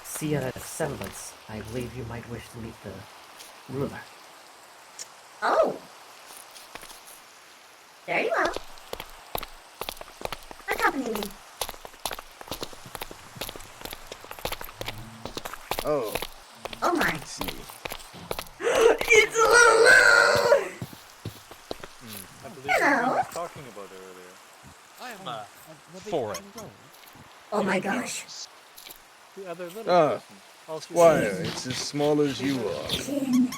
see a semblance. I believe you might wish to meet the ruler. Oh. Very well. Accompany me. Oh. Oh my. I see. It's Lulu! I believe Hello. we were talking about it earlier. I am for it. Oh my gosh. The other little Ah, person. All she Squire, says- it's as small as you are. Kin.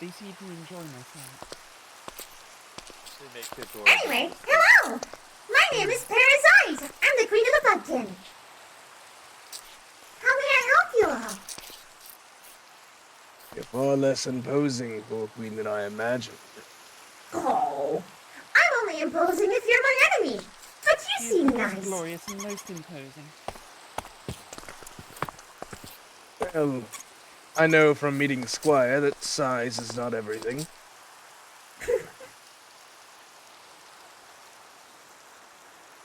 They seem to enjoy my sight. They make it adorable. Anyway, hello! My name is Parasite. I'm the queen of the Bugkin. How may I help you all? You're far less imposing, poor queen, than I imagined. Oh, I'm only imposing if you're my enemy. But you seem nice. Glorious and most imposing. Well, I know from meeting Squire that size is not everything.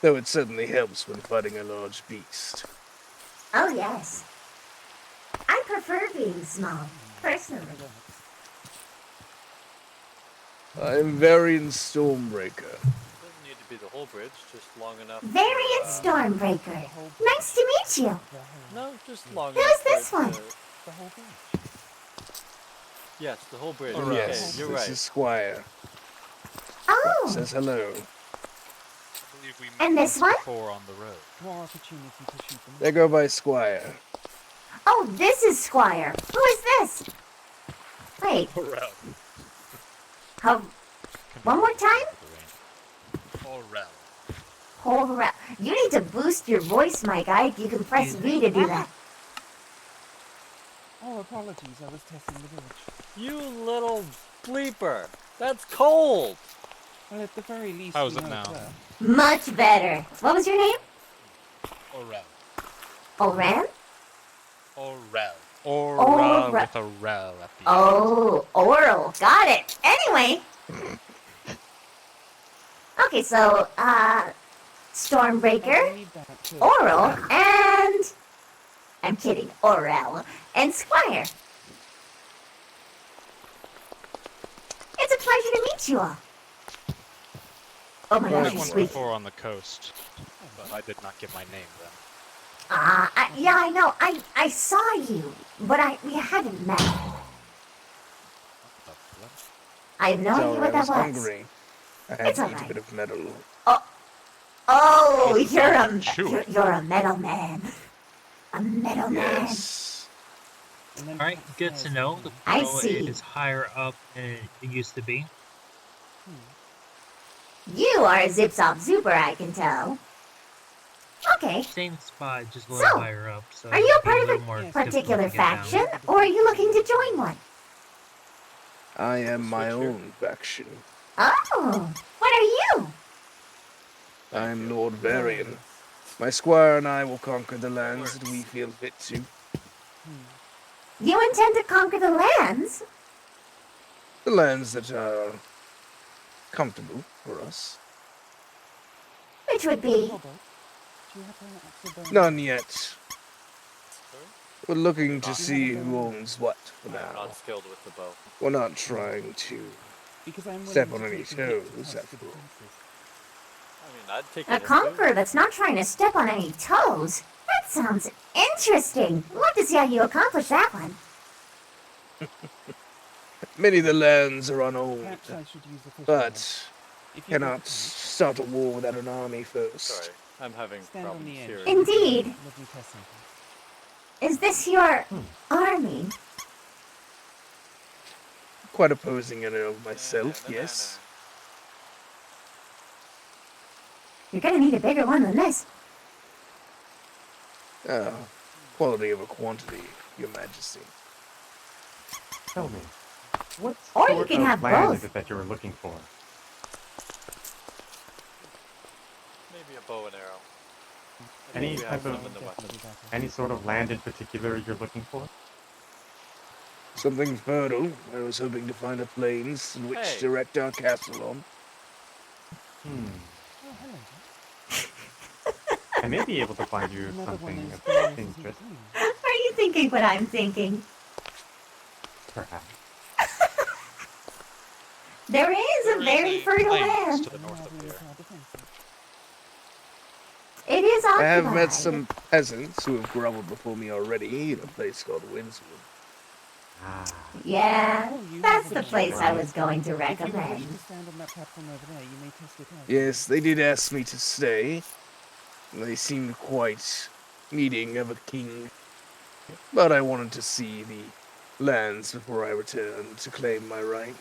Though it certainly helps when fighting a large beast. Oh, yes. I prefer being small, personally. I'm Varian Stormbreaker. Doesn't need to be the whole bridge, just long enough. Variant Stormbreaker. Nice to meet you. No, just long Who's enough. this one? The whole bridge. Yes, the whole bridge. Yes, Okay, you're this right. is Squire. Oh. Says hello. And this one? On the road. More opportunity to shoot them. They go by Squire. Oh, this is Squire. Who is this? Wait. How? One more time? Hold around. You need to boost your voice, my guy. You can press V to do that. Oh, apologies. I was testing the village. You little bleeper. That's cold. Well, at the very least, How's we it know now? it's there. Much better. What was your name? Oran? Oral with a rel at the end. Oh, oral. Got it. Anyway. Okay, so, Stormbreaker, Oral, and... I'm kidding. Orel and Squire. It's a pleasure to meet you all. Oh my gosh, you're sweet. before on the coast, but I did not give my name then. Yeah, I know. I saw you, but we haven't met. I have no Sorry, idea what I that was was. hungry. I had It's to eat alright. a bit of metal. Oh, you're a chewing. you're a metal man. A metal man. Yes. Alright, good to know. The I portal see. is higher up than it used to be. You are a Zip Zop Zooper, I can tell. Okay. Same spot, just a little So, higher up. So are you a it'd be part little of more a difficult particular to get down. faction, or are you looking to join one? I am my own faction. Oh, what are you? I'm Lord Varian. My squire and I will conquer the lands that we feel fit to. You intend to conquer the lands? The lands that are comfortable for us. Which would be... None yet. We're looking to see who owns what for I'm now. not skilled with the bow. We're not trying to Because I'm step willing on to any take a hit to toes, test after the all. defenses. I mean, I'd take A it. conqueror that's not trying to step on any toes? That sounds interesting. I'd love to see how you accomplish that one. Many of the lands are unowned, Perhaps I should use official but If you cannot start a war without an army first. Sorry, I'm having Stand on problems the here. edge. Indeed. Let me test something. Is this your army? Quite opposing in and of myself, yes. You're gonna need a bigger one than this. Quality over quantity, your majesty. Tell me, what Or you sort can of have land both. is it that you were looking for? Maybe a bow and arrow. I Any think we have type of, some in the weapon. any sort of land in particular you're looking for? Something fertile. I was hoping to find a plains in which Hey. to erect our castle on. I may be able to find you Another one something is of plains interest, Are you thinking what I'm thinking? perhaps. There is a very fertile land. To the north of here. It is I have occupied. met some peasants who have groveled before me already in a place called Windswood. Yeah, you that's have the a place I was going to If you wish recommend. to stand on that platform over there, you may test it out. Yes, they did ask me to stay. They seemed quite needing of a king. But I wanted to see the lands before I returned to claim my right.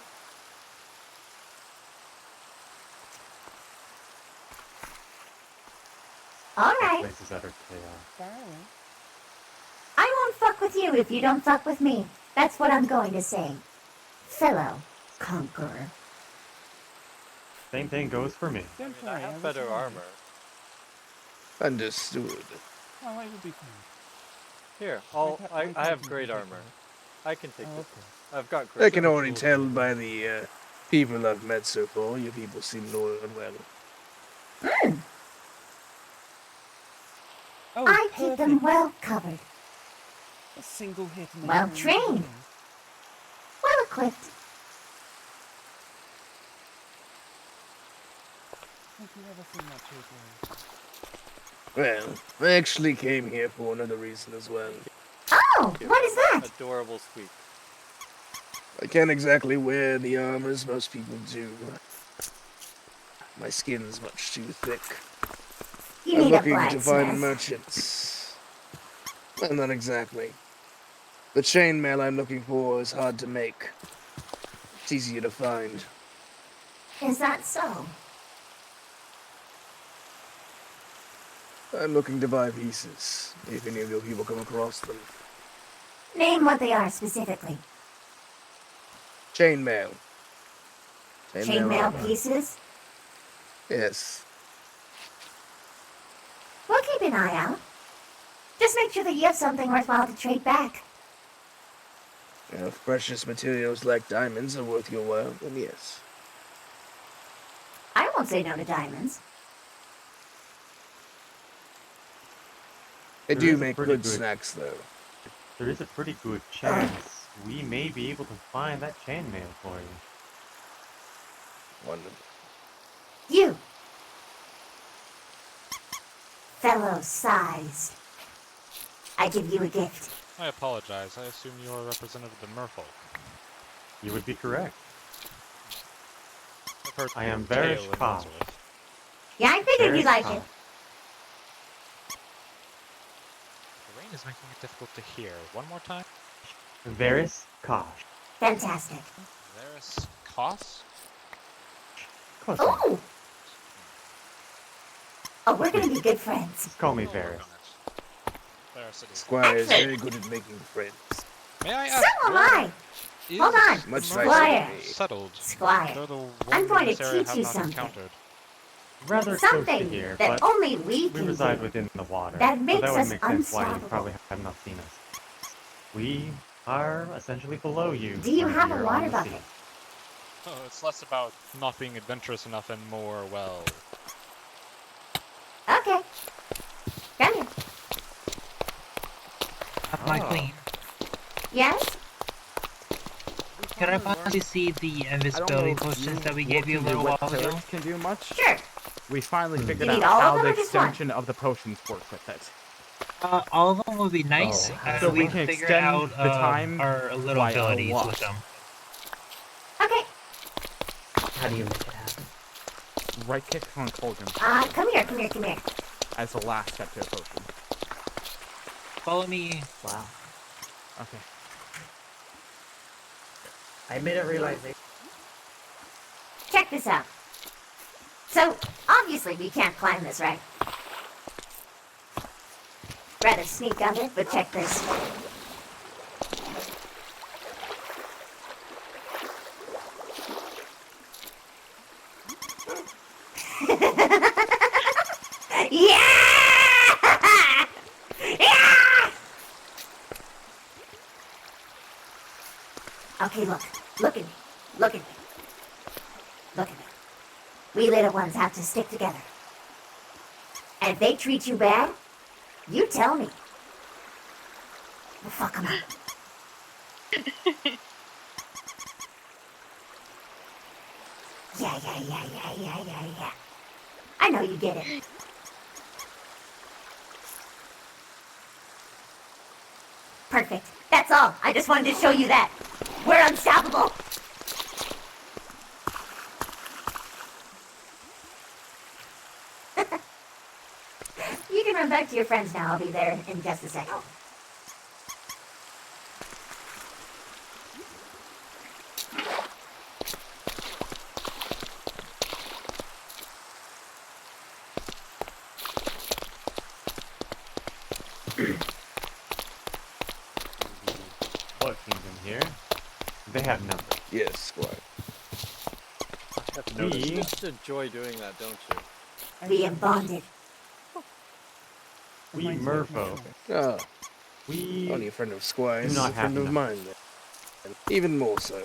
Alright, Places that are chaos. Far away. I won't fuck with you if you don't fuck with me. That's what I'm going to say. Fellow conqueror. Same thing goes for me. I Don't mean, I worry, have will better tell you. armor. Understood. Oh, I will be fine. Here, I I have can great take armor. it. I can take Oh, this. okay. I've got great I can armor. already tell by the people I've met so far. Your people seem loyal and well. Oh, I keep them perfect. well covered, A single hit and they well turn into trained, gold. well equipped. Thank you ever so much, April. Well, I actually came here for another reason as well. Oh, what is that? Adorable squeak. I can't exactly wear the armors most people do. My skin's much too thick. You I'm need a looking to find blacksmith. merchants. Well, not exactly. The chainmail I'm looking for is hard to make. It's easier to find. Is that so? I'm looking to buy pieces, if any of your people come across them. Name what they are specifically. Chainmail. Chainmail armor. pieces? Yes. We'll keep an eye out. Just make sure that you have something worthwhile to trade back. If precious materials like diamonds are worth your while, then yes. I won't say no to diamonds. They There do is a make pretty good snacks, though. There is a pretty good chance we may be able to find that chainmail for you. Wonderful. You! Fellow-sized. I give you a gift. I apologize. I assume you are a representative of the merfolk. You would be correct. I've heard I am tale very and calm. that sort of. Yeah, I figured you'd like it. The rain is making it difficult to hear. One more time. Varys Kosh. Fantastic. Varys Koss? Oh! Oh, we're gonna be good friends. Just call me Varys. Squire is very good at making friends. May I So ask am where I! is Hold on, Much Squire. settled? Squire. They're the one I'm in going to this area teach have you not something. encountered. Rather close to Something here, that but only we we can reside do. within the water. That so makes that would us make sense why you unstoppable. probably have not seen us. We are essentially below you. Do you when have a you're water on the sea. bucket? Oh, it's less about not being adventurous enough and more, well... Okay. Come here. My queen, Yes? could I possibly see the invisibility potions that we gave you a little while ago? Can do much. Sure. We finally figured You out need all of how them the or just one? extension of the potions work with it. All of them would be nice. Oh, so we can figured extend out the time our little by a abilities lot. with them. Okay. How do you make it happen? Right click on cauldron Come here, come here, come here. as the last step to a potion. Follow me. Wow. Okay. I made a realization. Check this out. So, obviously we can't climb this, right? Rather sneak under, but check this. Yeah! Yeah! Okay, look. Look at me. Look at me. Look at me. We little ones have to stick together. And if they treat you bad, you tell me. We'll fuck them up. Yeah. I know you get it. Perfect. That's all. I just wanted to show you that. We're unstoppable. You can run back to your friends now. I'll be there in just a second. What kingdom here? They have numbers. Yes, Squire. You We just enjoy doing that, don't you? We have bonded. we merfolk. Ah, We only a friend of Squire's, do not a friend have of mine then. And even more so.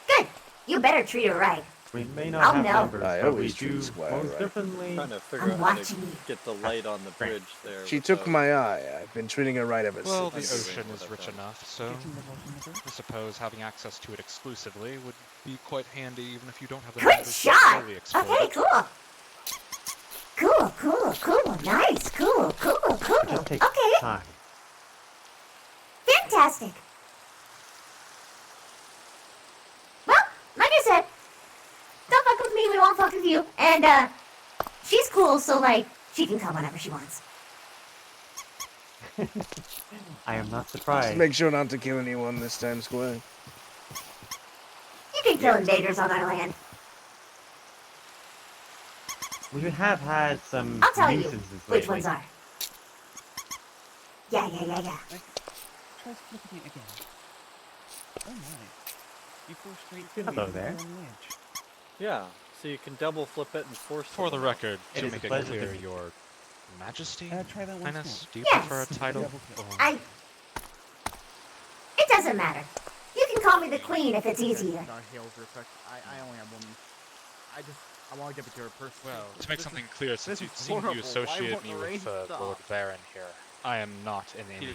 Good. You better treat her right. We may not I'll have know. numbers, I but we always treat do Squire most right. definitely. Trying to figure I'm out how to watching you. get the light on the bridge there. She took my eye. I've been treating her right ever Well, the since. ocean is rich enough, so I suppose having access to it exclusively would be quite handy even if you don't have the Good numbers to shot. fully exploit Okay, it. cool. Cool, cool, cool. Nice, cool, cool, cool. It just takes Okay, time. fantastic. Well, like I said, don't fuck with me, we won't fuck with you. And, she's cool, so, like, she can come whenever she wants. I am not Just surprised. make sure not to kill anyone this time, Square. You can kill invaders on our land. We have had some I'll tell you nuisances which lately. ones are. Yeah. Try flipping it again. Oh my. You fall straight Hello through it there. on the edge. Yeah, so you can double flip it and force. For the someone out. record, It to is a make it pleasure clear, to meet you. your Majesty, Try that once Highness, more. do you Yes. prefer a title? Double click. I... It doesn't matter. You can call me the queen if it's easier. Heels real quick. I only have one. I want to give it to her personally. Well, to make something clear, since you is seem horrible. you Why associated won't me the rain with stop? Lord Baron here, I am not in any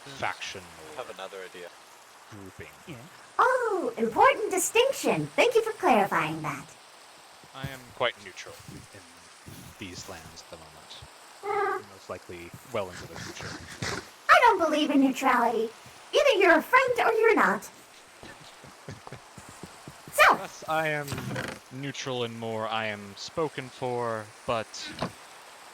faction I have another idea. or grouping. Yeah. Oh, important distinction. Thank you for clarifying that. I am quite neutral in these lands at the moment. Most likely well into the future. I don't believe in neutrality. Either you're a friend or you're not. So, Yes, I am neutral in more I am spoken for, but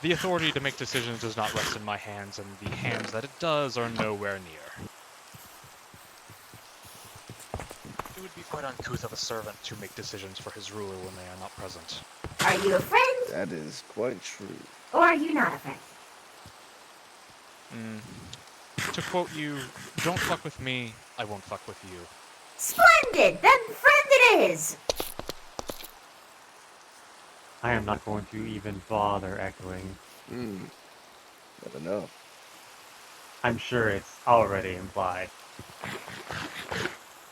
the authority to make decisions does not rest in my hands, and the hands that it does are nowhere near. It would be quite uncouth of a servant to make decisions for his ruler when they are not present. are you a friend That is quite true. or are you not a friend? To quote you, don't fuck with me, I won't fuck with you. Splendid! Then friend it is! I am not going to even bother echoing. Never know. I'm sure it's already implied.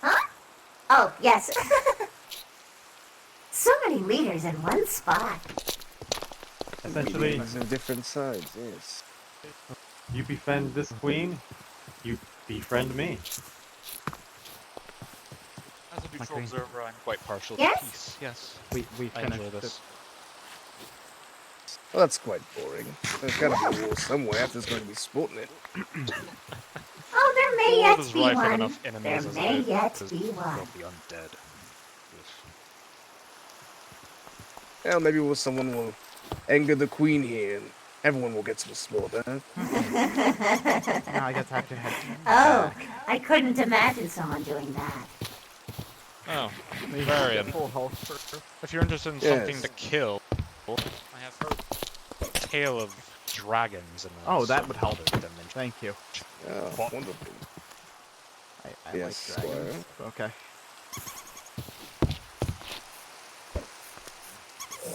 Huh? Oh, yes. So many leaders in one spot. Essentially, Meetings on different sides, yes. you befriend this queen, you befriend me. As a neutral observer, I'm quite partial Yes? to peace, yes. We I finished enjoy this. Well, that's quite boring. There's gotta be a war somewhere if there's going to be sport in it. Oh, there may The yet world is be rife with one. enough There enemies as may it yet is be one. filthy undead. Well, maybe someone will anger the queen here and everyone will get some sport, huh? Now I guess I have to head Oh, back. I couldn't imagine someone doing that. Oh, Maybe Varian. get full health first. If you're interested in something to kill, I have heard a tale of dragons in the Oh, that would help. other dimension. Thank you. Oh, What? wonderful. I Yes, like dragons. Okay.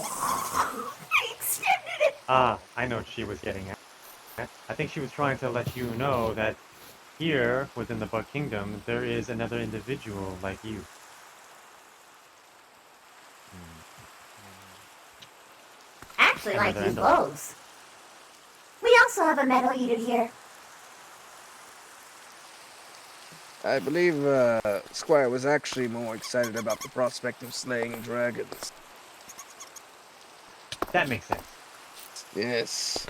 I extended it! Ah, I know what she was getting at. I think she was trying to let you know that here, within the Bug Kingdom, there is another individual like you. Actually, like Another you Enderman. both. We also have a metal eater here. I believe Squire was actually more excited about the prospect of slaying dragons. That makes sense. Yes.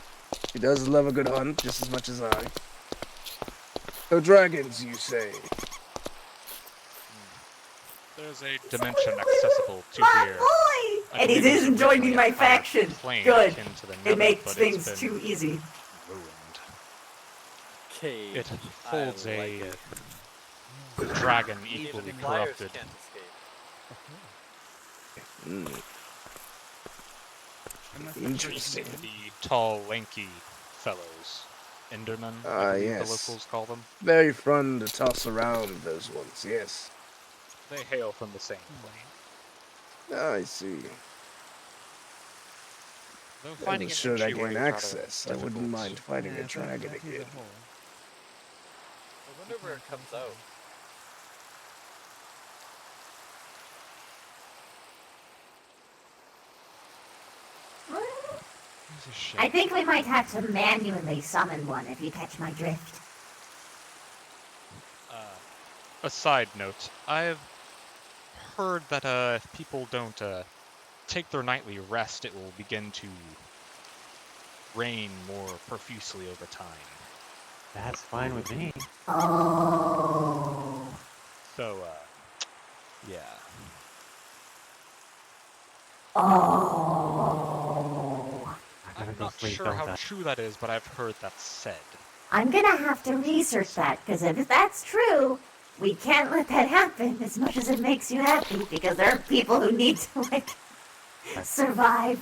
He does love a good hunt just as much as I. So dragons, you say? There's a dimension accessible to My here. boy! I And he believe it's isn't joining originally my a higher faction. plane Good. akin to the It Nether, makes but things it's too been easy. ruined. Cage. It holds a dragon equally Even flyers corrupted. can't escape. Interesting. The tall, lanky fellows. Endermen, I Ah, believe yes. the locals call them. Very fun to toss around, those ones, yes. They hail from the same plane. Ah, I see. Though Well, finding an should I entryway gain is rather access, I wouldn't difficult. mind fighting a Yeah, dragon that is a again. hole. I wonder where it comes out. I think we might have to manually summon one if you catch my drift. A side note, I've heard that if people don't take their nightly rest, it will begin to rain more profusely over time. That's fine with me. Oh. So, yeah. Oh. I'm not sure how true that is, but I've heard that said. I'm gonna have to research that, because if that's true, we can't let that happen as much as it makes you happy, because there are people who need to, like, survive.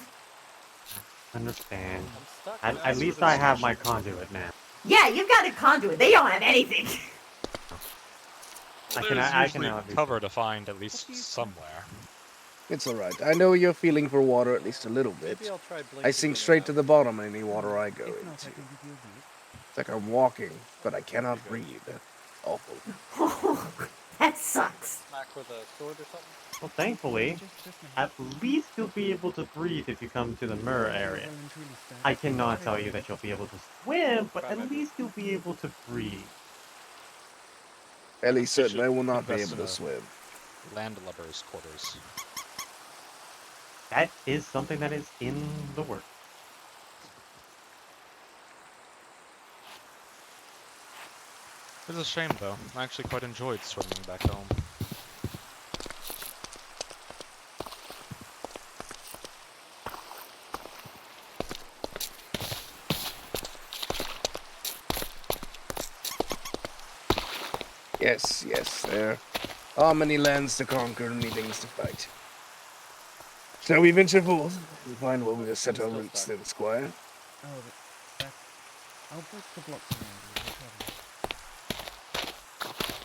Understand. stuck. At least I have my conduit now. Yeah, you've got a conduit. They don't have anything. Well, I there's can usually have these cover to find at least somewhere. It's alright. I know you're feeling for water at least a little bit. Maybe I'll try I blinking sink in straight and to out. the bottom in any water I go If not, into. I can give you a lead. It's like I'm walking, but I cannot breathe. Awful. That sucks. Smack with a sword or something? Well, thankfully, at least you'll be able to breathe if you come to the mirror area. I cannot tell you that you'll be able to swim, but at least you'll be able to breathe. Fairly certain I will not be Invest able in to a swim. Landlubber's quarters. That is something that is in the works. It's a shame, though. I actually quite enjoyed swimming back home. Yes, yes, there are many lands to conquer and many things to fight. Shall we venture forth and find where we will set our roots then, Squire? Oh, that. I'll break the blocks around you. No problem.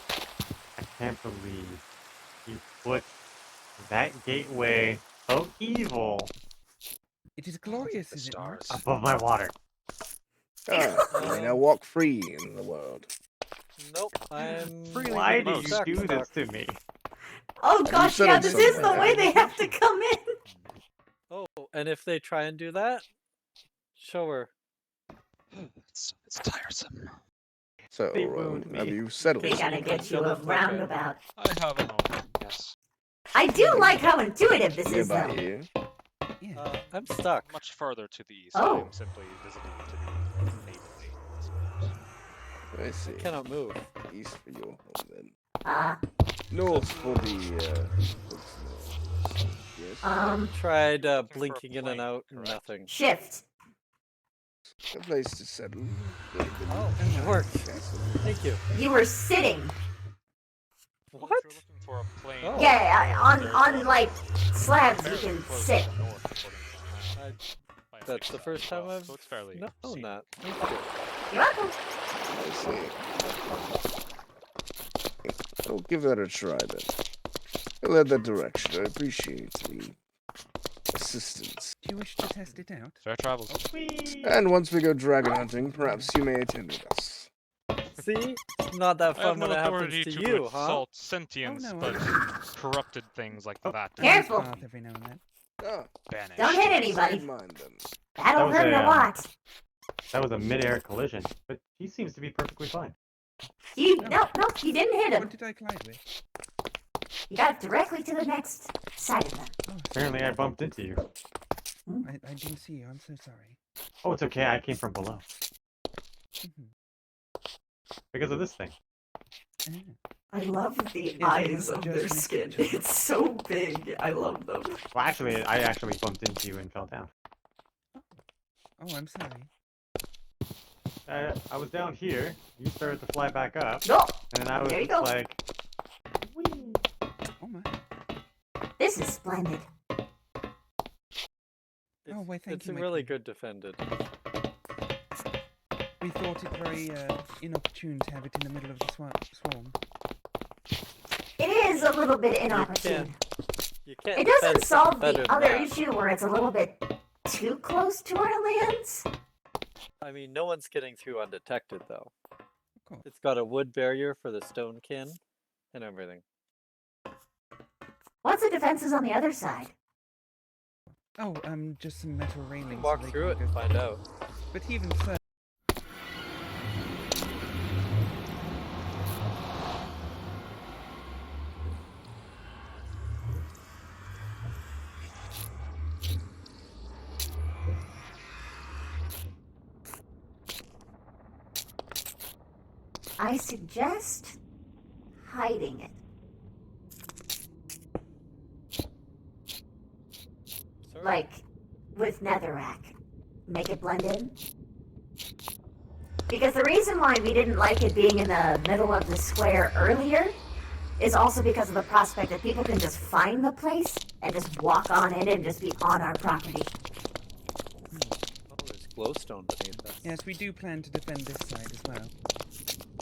I can't believe you put that gateway of evil It is glorious, is it not? above my water. Ah, you may now walk free in the world. Nope, I'm Why do you do this to me? Oh Have you gosh, yeah, settled this is the something? way they have to come in. Oh, and if they try and do that, show her. It's tiresome. So, They wound have me. you settled They gotta something? get you a roundabout. I have a home, yes. I do like how intuitive this is, Nearby though. here. I'm stuck. Much further to the east. Oh. I'm simply visiting to be neighborly, I suppose. I see. I cannot move. East for your home then. Ah. North for the folks north. Yes. Tried blinking in and out, nothing. Shift. A place to settle. Oh, it worked. Thank you. You were sitting. What? If you're looking for a plain Oh. Yeah, on like slabs you can sit. That's the first time I've so it's fairly known that. Thank you. You're welcome. I see. I'll give that a try then. I'll head that direction. I appreciate the assistance. Do you wish to test it out? Fair travels. And once we go dragon hunting, perhaps you may attend with us. See? Not that I have fun no when it happens authority to to you, huh? assault sentience, Oh, no, but corrupted things like that. Careful. Path every now and then. Ah, Banished. Don't hit anybody. mind them. That'll was hurt a lot. That was a mid-air collision, but he seems to be perfectly fine. Nope, you didn't hit him. What did I collide with? You got directly to the next side of them. Apparently I bumped into you. I didn't see you. I'm so sorry. Oh, it's okay, I came from below. Because of this thing. I love the Yeah, eyes of just their missed skin. each other. It's so big. I love them. Well, actually, I actually bumped into you and fell down. Oh, I'm sorry. I was down here, you started to fly back up, No. and then I was There you just go. like, Oh my. This is splendid. Oh, why, thank It's you, my really queen. good defended. We thought it very inopportune to have it in the middle of the swarm. It is a little bit inopportune. You can't It doesn't defend solve better the than other that. issue where it's a little bit too close to our lands. I mean, no one's getting through undetected, though. Of course. It's got a wood barrier for the stone kin and everything. What's the defenses on the other side? Oh, just some metal railings. Walk so they through it can't and go find out. But even so. I suggest hiding it. Like, with netherrack. Make it blend in. Because the reason why we didn't like it being in the middle of the square earlier is also because of the prospect that people can just find the place and just walk on in and just be on our property. Oh, there's glowstone beneath us. Yes, we do plan to defend this side as well.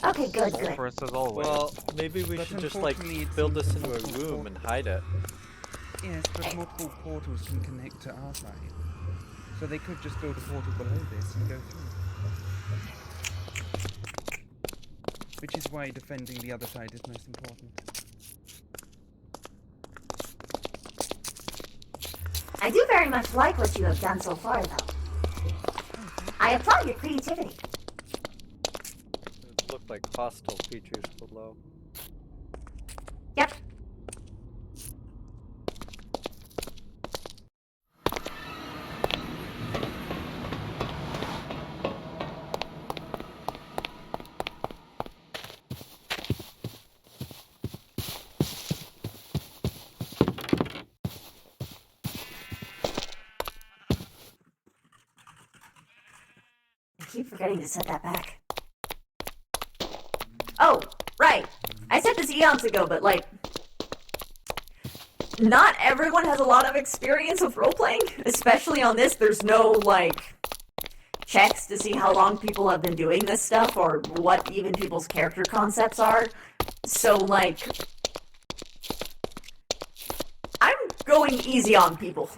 Okay, good, All good. for us as always. Well, maybe we But should just like unfortunately, it build seems this that into a multiple room and hide it. Yes, but multiple portals can connect to our side. So they could just build a portal below this and go through. Which is why defending the other side is most important. I do very much like what you have done so far, though. I applaud your creativity. It looked like hostile creatures below. Yep. I keep forgetting to set that back. Oh, right. I said this eons ago, but like, not everyone has a lot of experience with role-playing, especially on this. There's no, like, checks to see how long people have been doing this stuff or what even people's character concepts are. So, like, I'm going easy on people.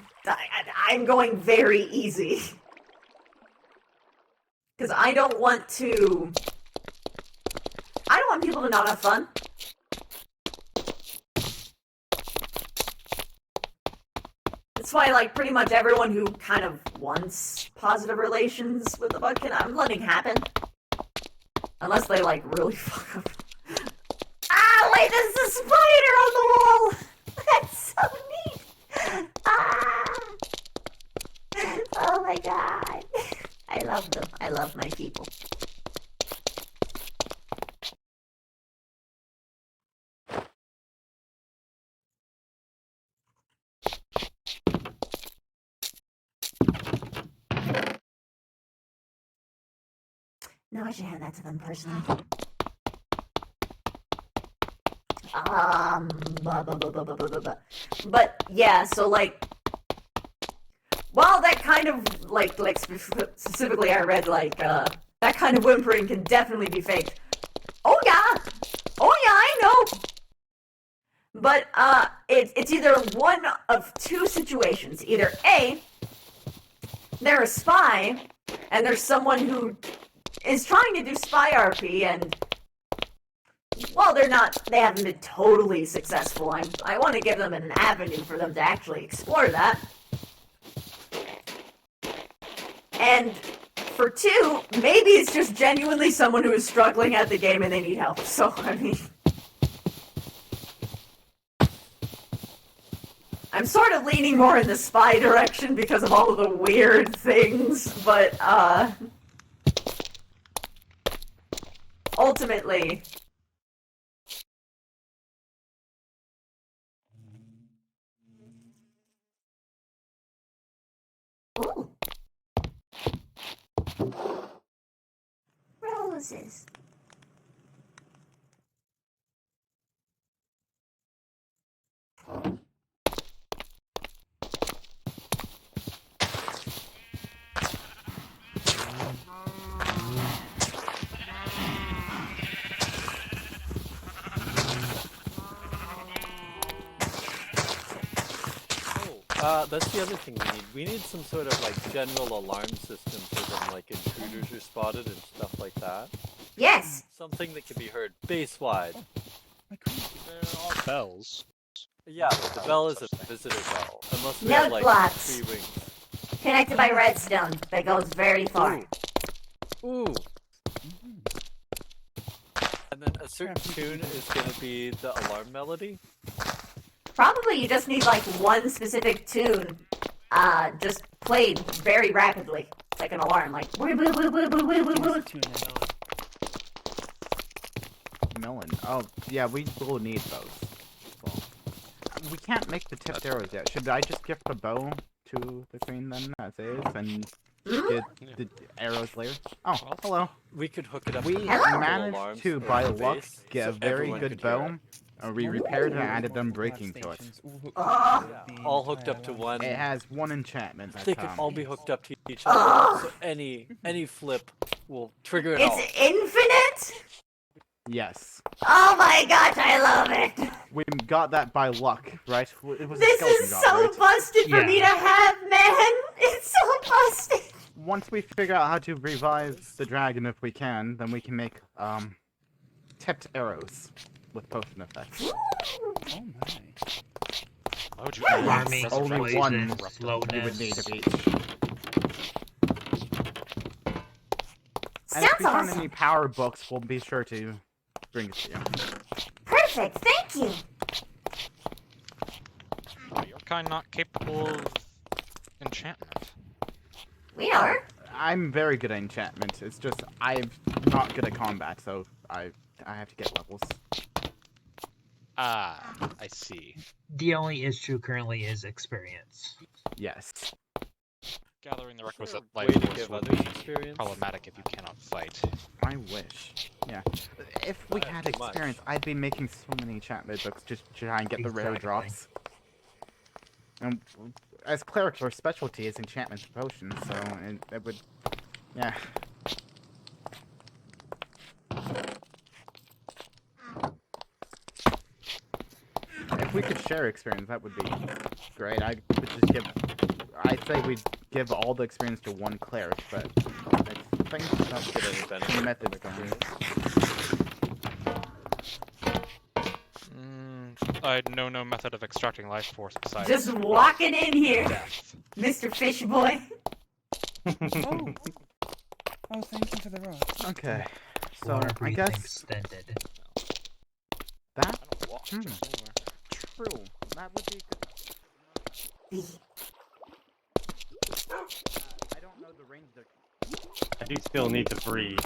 I'm going very easy. Because I don't want people to not have fun. That's why, like, pretty much everyone who kind of wants positive relations with the Budkin, I'm letting happen. Unless they, like, really fuck up. Ah, wait, there's a spider on the wall! That's so neat! Ah! Oh my god. I love them. I love my people. No, I should hand that to them personally. But yeah, so like, well, that kind of like specifically, I read like that kind of whimpering can definitely be faked. Oh yeah, I know. But it's either one of two situations. Either A, they're a spy, and there's someone who is trying to do spy RP, and well, they haven't been totally successful. I want to give them an avenue for them to actually explore that. And for two, maybe it's just genuinely someone who is struggling at the game and they need help. So, I mean, I'm sort of leaning more in the spy direction because of all of the weird things, but, ultimately, ooh. Roses. That's the other thing we need. We need some sort of like general alarm system so that like intruders are spotted and stuff like that. Yes! Something that can be heard base-wide. There are bells. Yeah, but the bell is a visitor bell. Unless we Note have like blocks. 3 rings. Connected by redstone that goes very far. Ooh. And then a certain tune is going to be the alarm melody. Probably you just need like one specific tune, just played very rapidly, like an alarm, like. melon. Oh, yeah, we will need those. Well, we can't make the tipped arrows yet. Should I just gift the bow to the queen then, as is, and get the arrows later? Oh, hello. We could hook it up. We to the managed alarms to, for by the luck, base, get so a very everyone good could hear bow. We repaired and added them breaking to it. all hooked up to one. It has one enchantment. They could all be hooked up to each other, so any flip will trigger it all. It's infinite? Yes. Oh my gosh, I love it! We got that by luck, right? It was a This skeleton is god, so right? busted for me to have, man! It's so busted! Once we figure out how to revive the dragon if we can, then we can make, tipped arrows with potion effects. Oh my. Why would you Army, only poison, one you would slowness. need of each. And if we find any power books, we'll be sure to bring it to you. Perfect, thank you. You're kind not capable of enchantment. We are. I'm very good at enchantment. It's just I'm not good at combat, so I have to get levels. Ah, I see. The only issue currently is experience. Yes. Gathering the requisite Way life to force give would others be experience? problematic if you cannot fight. I wish. Yeah. If we had too much. experience, I'd be making so many enchantment books just to try and get the rare Exactly. drops. And as clerics, our specialty is enchantment and potions, so it would... Yeah. If we could share experience, that would be great. I would just give... I'd say we'd give all the experience to one cleric, but I think that's Get any benefit methods from going. I know no method of extracting life force besides Just walking in here, death. Mr. Fish Boy. Oh. Oh, thank you for the rock. Okay, so Water I breathing guess extended. that. I don't walk just anywhere. True. That would be good. I don't know the range they're. I do still need to breathe.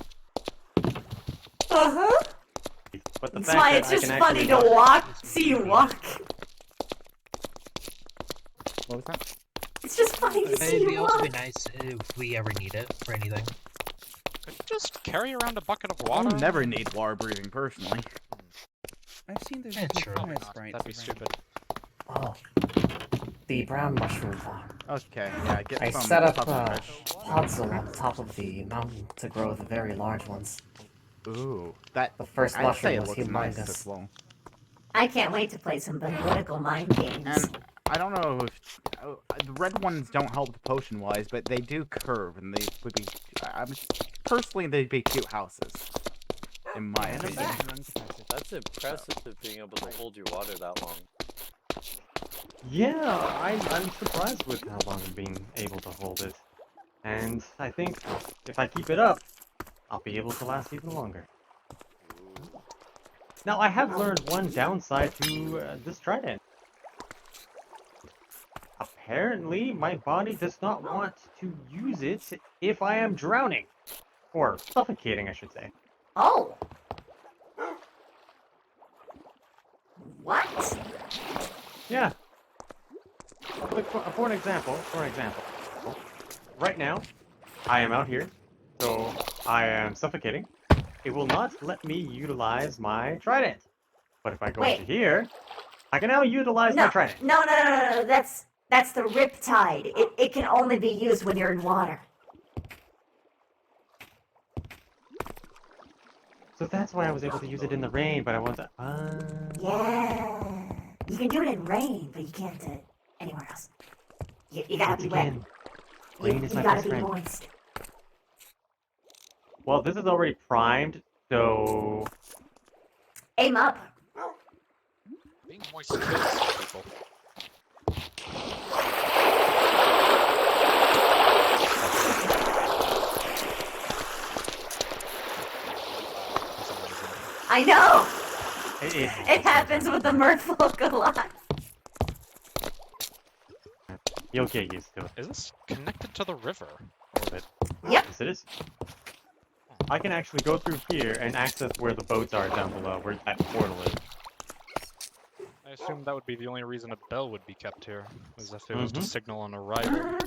Uh-huh. But the That's fact why that it's I just can funny actually to see you walk. What was that? It's just funny to see It'd be you also be walk. nice if we ever need it for anything. Could you just carry around a bucket of I'll water? never need water breathing personally. I've seen those Yeah, little true. fire Not. sprites That'd be around. stupid. Oh. The brown mushroom farm. Okay, yeah, get I some set up pufferfish. pods along top of the mountain to grow the very large ones. Ooh, that. The first I'd say mushroom it was looks nice humongous. as well. I can't wait to play some political mind games. And I don't know if the red ones don't help potion wise, but they do curve, and they would be. Personally, they'd be cute houses. In my opinion. That's impressive, being able to hold your water that long. Yeah, I'm surprised with how long I'm being able to hold it. And I think if I keep it up, I'll be able to last even longer. Now, I have learned one downside to this trident. Apparently, my body does not want to use it if I am drowning. Or suffocating, I should say. Oh. What? Yeah. Like for an example, right now, I am out here, so I am suffocating. It will not let me utilize my trident. But if I go into here, I can now utilize my trident. No. That's the riptide. It can only be used when you're in water. So that's why I was able to use it in the rain, but I want to... Yeah. You can do it in rain, but you can't do it anywhere else. You gotta be wet. Rain is You my gotta best be friend. moist. Well, this is already primed, so... Aim up. Being moist kills people. I know! It happens with the merfolk a lot. You'll get used to it. Is this connected to the river? Or is it? Yep. Yes, it is. I can actually go through here and access where the boats are down below, where that portal is. I assume that would be the only reason a bell would be kept here, as if it was to Mhm. signal an arrival.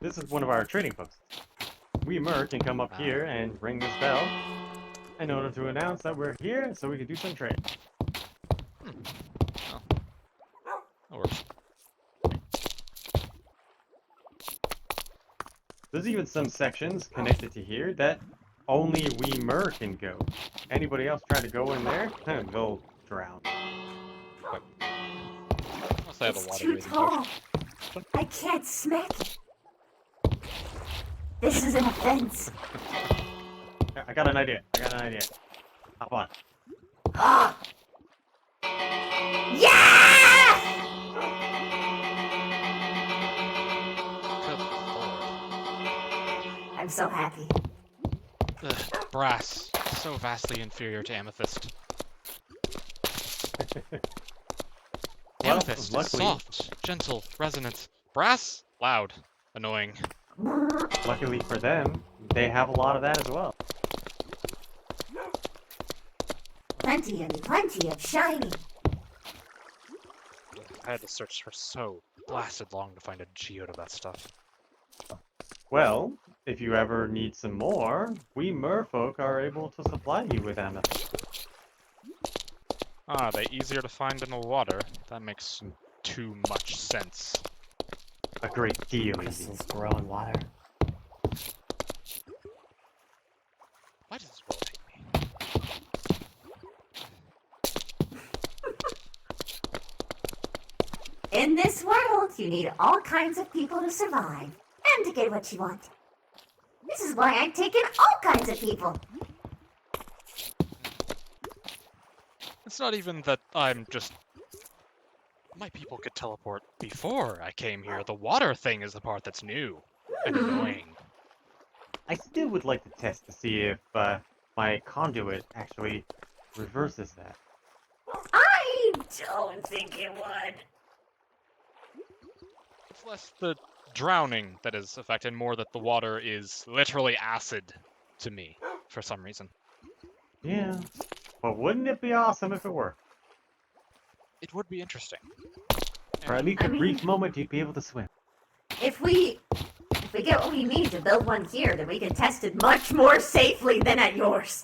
This is one of our trading posts. We Mer can come up here and ring this bell in order to announce that we're here so we can do some trade. Oh. That works. There's even some sections connected to here that only we Mer can go. Anybody else try to go in there, they'll drown. Unless they have a It's water too breathing tall. potion. I can't smack it. This is an offense. I got an idea. Hop on. Ah! Yeah! I'm so happy. Ugh, brass. So vastly inferior to amethyst. Well, Amethyst is luckily- soft, gentle, resonant. Brass? Loud. Annoying. Luckily for them, they have a lot of that as well. Plenty of shiny. I had to search for so blasted long to find a geode of that stuff. Well, if you ever need some more, we merfolk are able to supply you with amethyst. Ah, they easier to find in the water. That makes too much sense. A great deal easy. Crystals grow in water. Why does this world hate me? In this world, you need all kinds of people to survive and to get what you want. This is why I'm taking all kinds of people. It's not even that I'm just... My people could teleport before I came here. The water thing is the part that's new and annoying. I still would like to test to see if my conduit actually reverses that. I don't think it would. It's less the drowning that is affected, more that the water is literally acid to me, for some reason. Yeah, but wouldn't it be awesome if it were? It would be interesting. For at least a brief moment, you'd be able to swim. If we get what we need to build one here, then we can test it much more safely than at yours.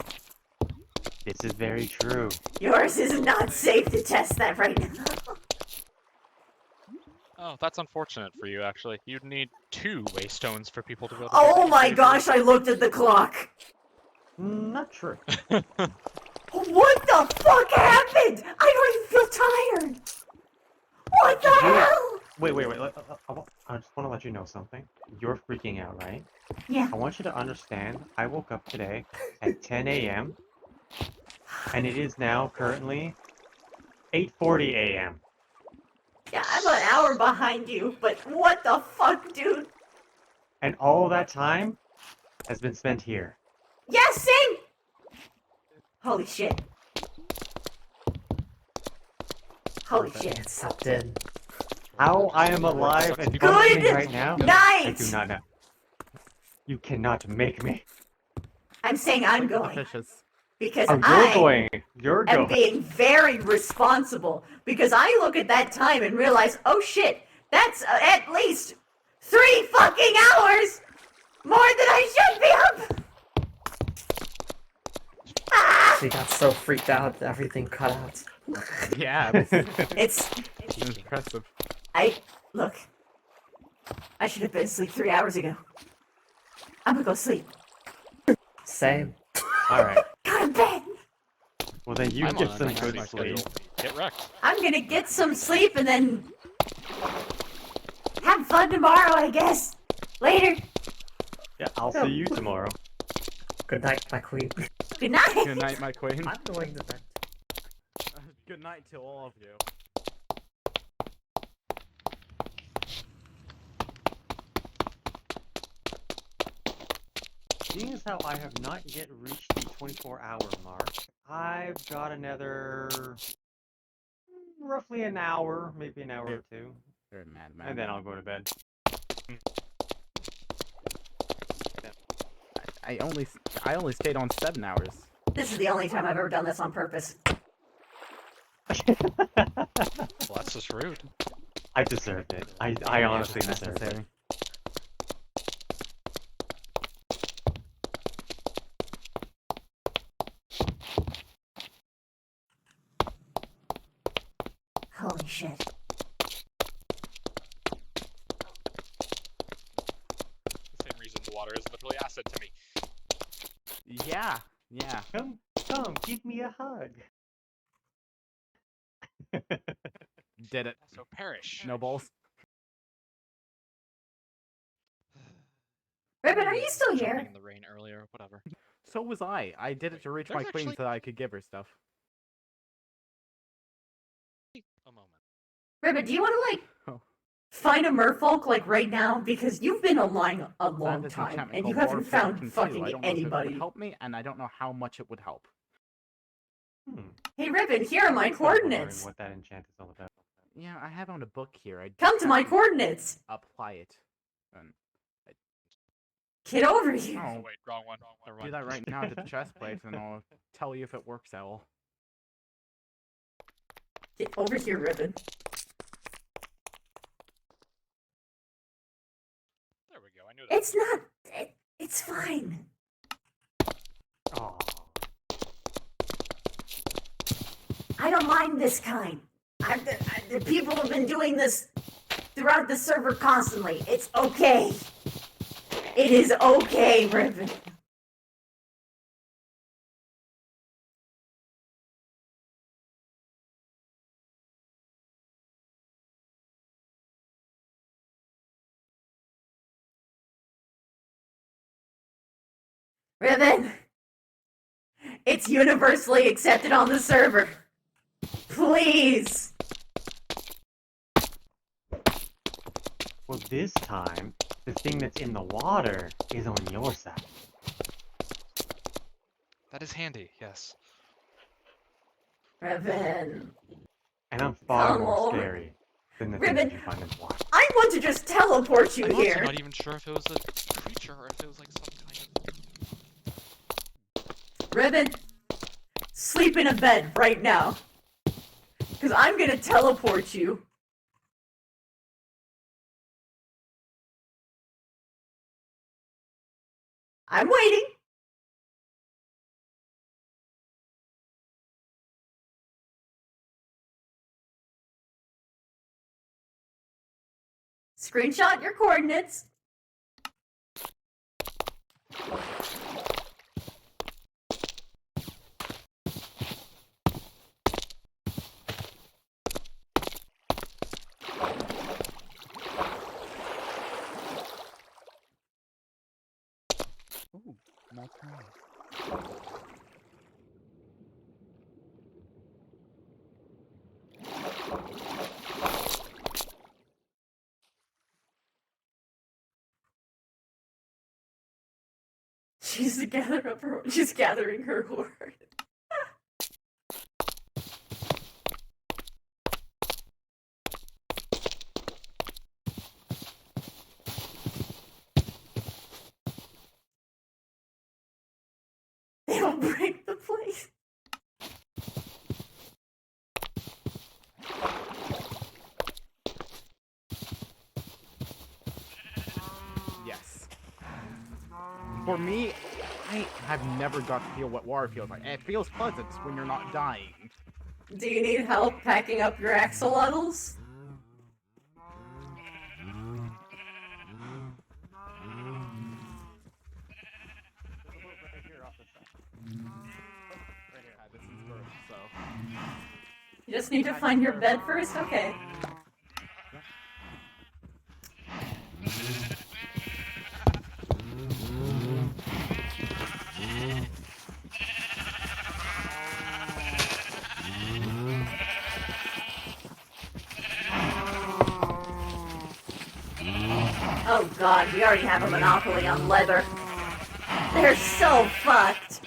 This is very true. Yours is not safe to test that right now. Oh, that's unfortunate for you, actually. You'd need 2 waystones for people to be able to... Oh my gosh, I looked at the clock. Not true. What the fuck happened? I don't even feel tired. What the hell? Wait. I just want to let you know something. You're freaking out, right? Yeah. I want you to understand, I woke up today at 10 a.m. and it is now currently 8:40 a.m. Yeah, I'm an hour behind you, but what the fuck, dude? And all that time has been spent here. Yeah, same. Holy shit. Holy shit. It's sucked in. How I am alive and Good functioning right now, I night. do not know. You cannot make me. I'm saying I'm going. Because Oh, you're I going. You're am going. being very responsible. Because I look at that time and realize, oh shit, that's at least 3 fucking hours more than I should be up. She got so freaked out, everything cut out. Yeah, It's impressive. Look. I should have been asleep 3 hours ago. I'm gonna go sleep. Same. Alright. Go to bed. Well, then you I'm get on some a good night sleep. schedule. Get wrecked. I'm gonna get some sleep and then have fun tomorrow, I guess. Later. Yeah, I'll see you tomorrow. Good night, my queen. Good night. Good night, my queen. I'm going to bed. Good night to all of you. Seeing as how I have not yet reached the 24-hour mark, I've got another roughly an hour, maybe an hour or two. You're a madman. And then I'll go to bed. I I only stayed on 7 hours. This is the only time I've ever done this on purpose. Well, that's just rude. I deserved it. I honestly deserved it. Necessary. Holy shit. The same reason the water is literally acid to me. Yeah, yeah. Come, give me a hug. Did it. So perish. No balls. Ribbon, are you still Jumping here? in the rain earlier, whatever. So was I. I did it to reach my there's queen actually- so that I could give her stuff. A moment. Ribbon, do you want to, like, Oh. find a merfolk, like, right now? Because you've been online a Found long this time, enchantment and you called haven't Warfare found King 2. fucking I don't know if it anybody. would help me, and I don't know how much it would help. Hey, Ribbon, here are my I'm still wondering coordinates. what that enchant is all about. Yeah, I have on a book here. I Come to my coordinates. apply it. And Get over here. Oh, wait, wrong one. Never do mind. that right now to the chest plate, and I'll tell you if it works at all. Get over here, Ribbon. There we go. I knew that. It's not. It's fine. Oh. I don't mind this kind. The people have been doing this throughout the server constantly. It's okay. It is okay, Ribbon. Ribbon! It's universally accepted on the server. Please! Well, this time, the thing that's in the water is on your side. That is handy, yes. Ribbon. And I'm far Come more over. scary than the Ribbon. things you find in the water. I want to just teleport you I'm also here. not even sure if it was a creature or if it was like some kind of... Ribbon, sleep in a bed right now. Because I'm going to teleport you. I'm waiting. Screenshot your coordinates. Ooh, more prize. She's gathering her horde. They'll break the place. Yes. For me, I have never got to feel what water feels like. It feels pleasant when you're not dying. Do you need help packing up your axolotls? You just need to find your bed first? Okay. Oh god, we already have a monopoly on leather. They're so fucked.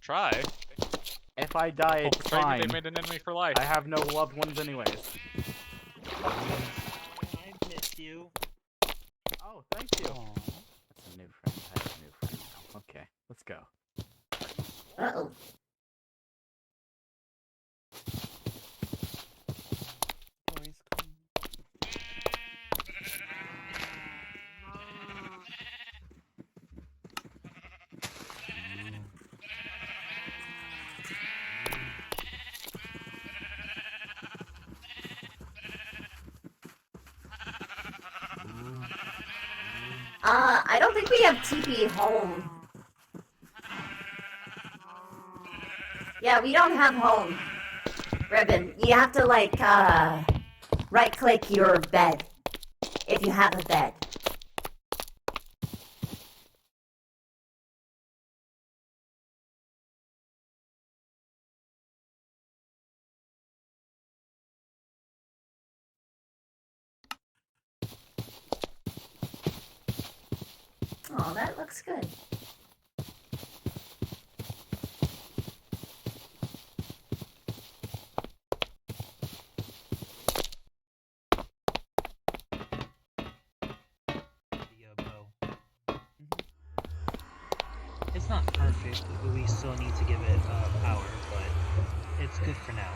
try. If I die, People it's portray me, fine. they made an enemy for life. I have no loved ones anyways. I miss you. Oh, thank you. That's a new friend. That's a new friend. Okay, let's go. Uh-oh. I don't think we have TP home. Yeah, we don't have home. Ribbon, you have to, like, right-click your bed. If you have a bed. Oh, that looks good. It's not perfect. We still need to give it power, but it's good for now.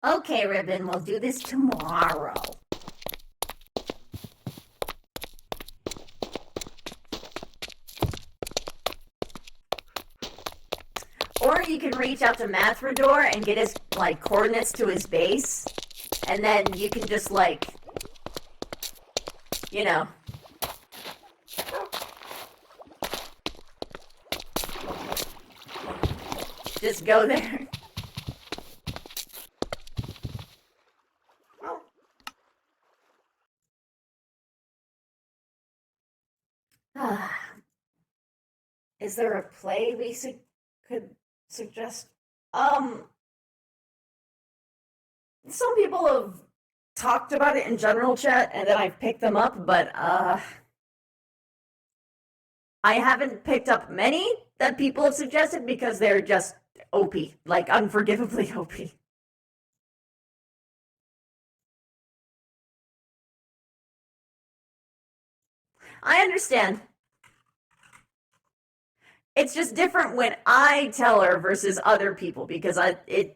Okay, Ribbon, we'll do this tomorrow. Or you can reach out to Mathrador and get his, like, coordinates to his base. And then you can just, like, you know. Just go there. Is there a play we could suggest? Some people have talked about it in general chat, and then I've picked them up, but I haven't picked up many that people have suggested because they're just OP, like unforgivably OP. I understand. It's just different when I tell her versus other people because I'm the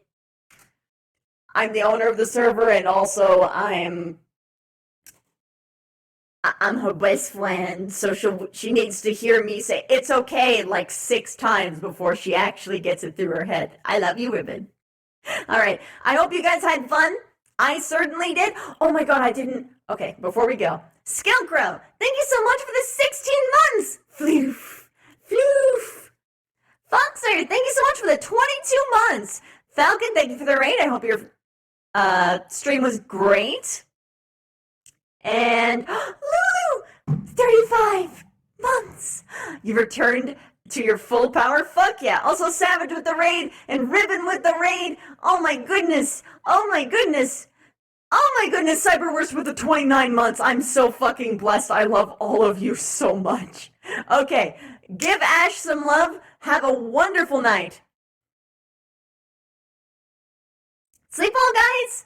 owner of the server and also I'm her best friend, so she needs to hear me say it's okay like 6 times before she actually gets it through her head. I love you, Ribbon. All right. I hope you guys had fun. I certainly did. Oh my god, I didn't. Okay, before we go. Skillcrow, thank you so much for the 16 months. Floof. Floof. Foxer, thank you so much for the 22 months. Falcon, thank you for the raid. I hope your stream was great. And Lulu, 35 months. You returned to your full power. Fuck yeah. Also Savage with the raid and Ribbon with the raid. Oh my goodness. Oh my goodness. Oh my goodness, Cyberworst with the 29 months. I'm so fucking blessed. I love all of you so much. Okay, give Ash some love. Have a wonderful night. Sleep well, guys.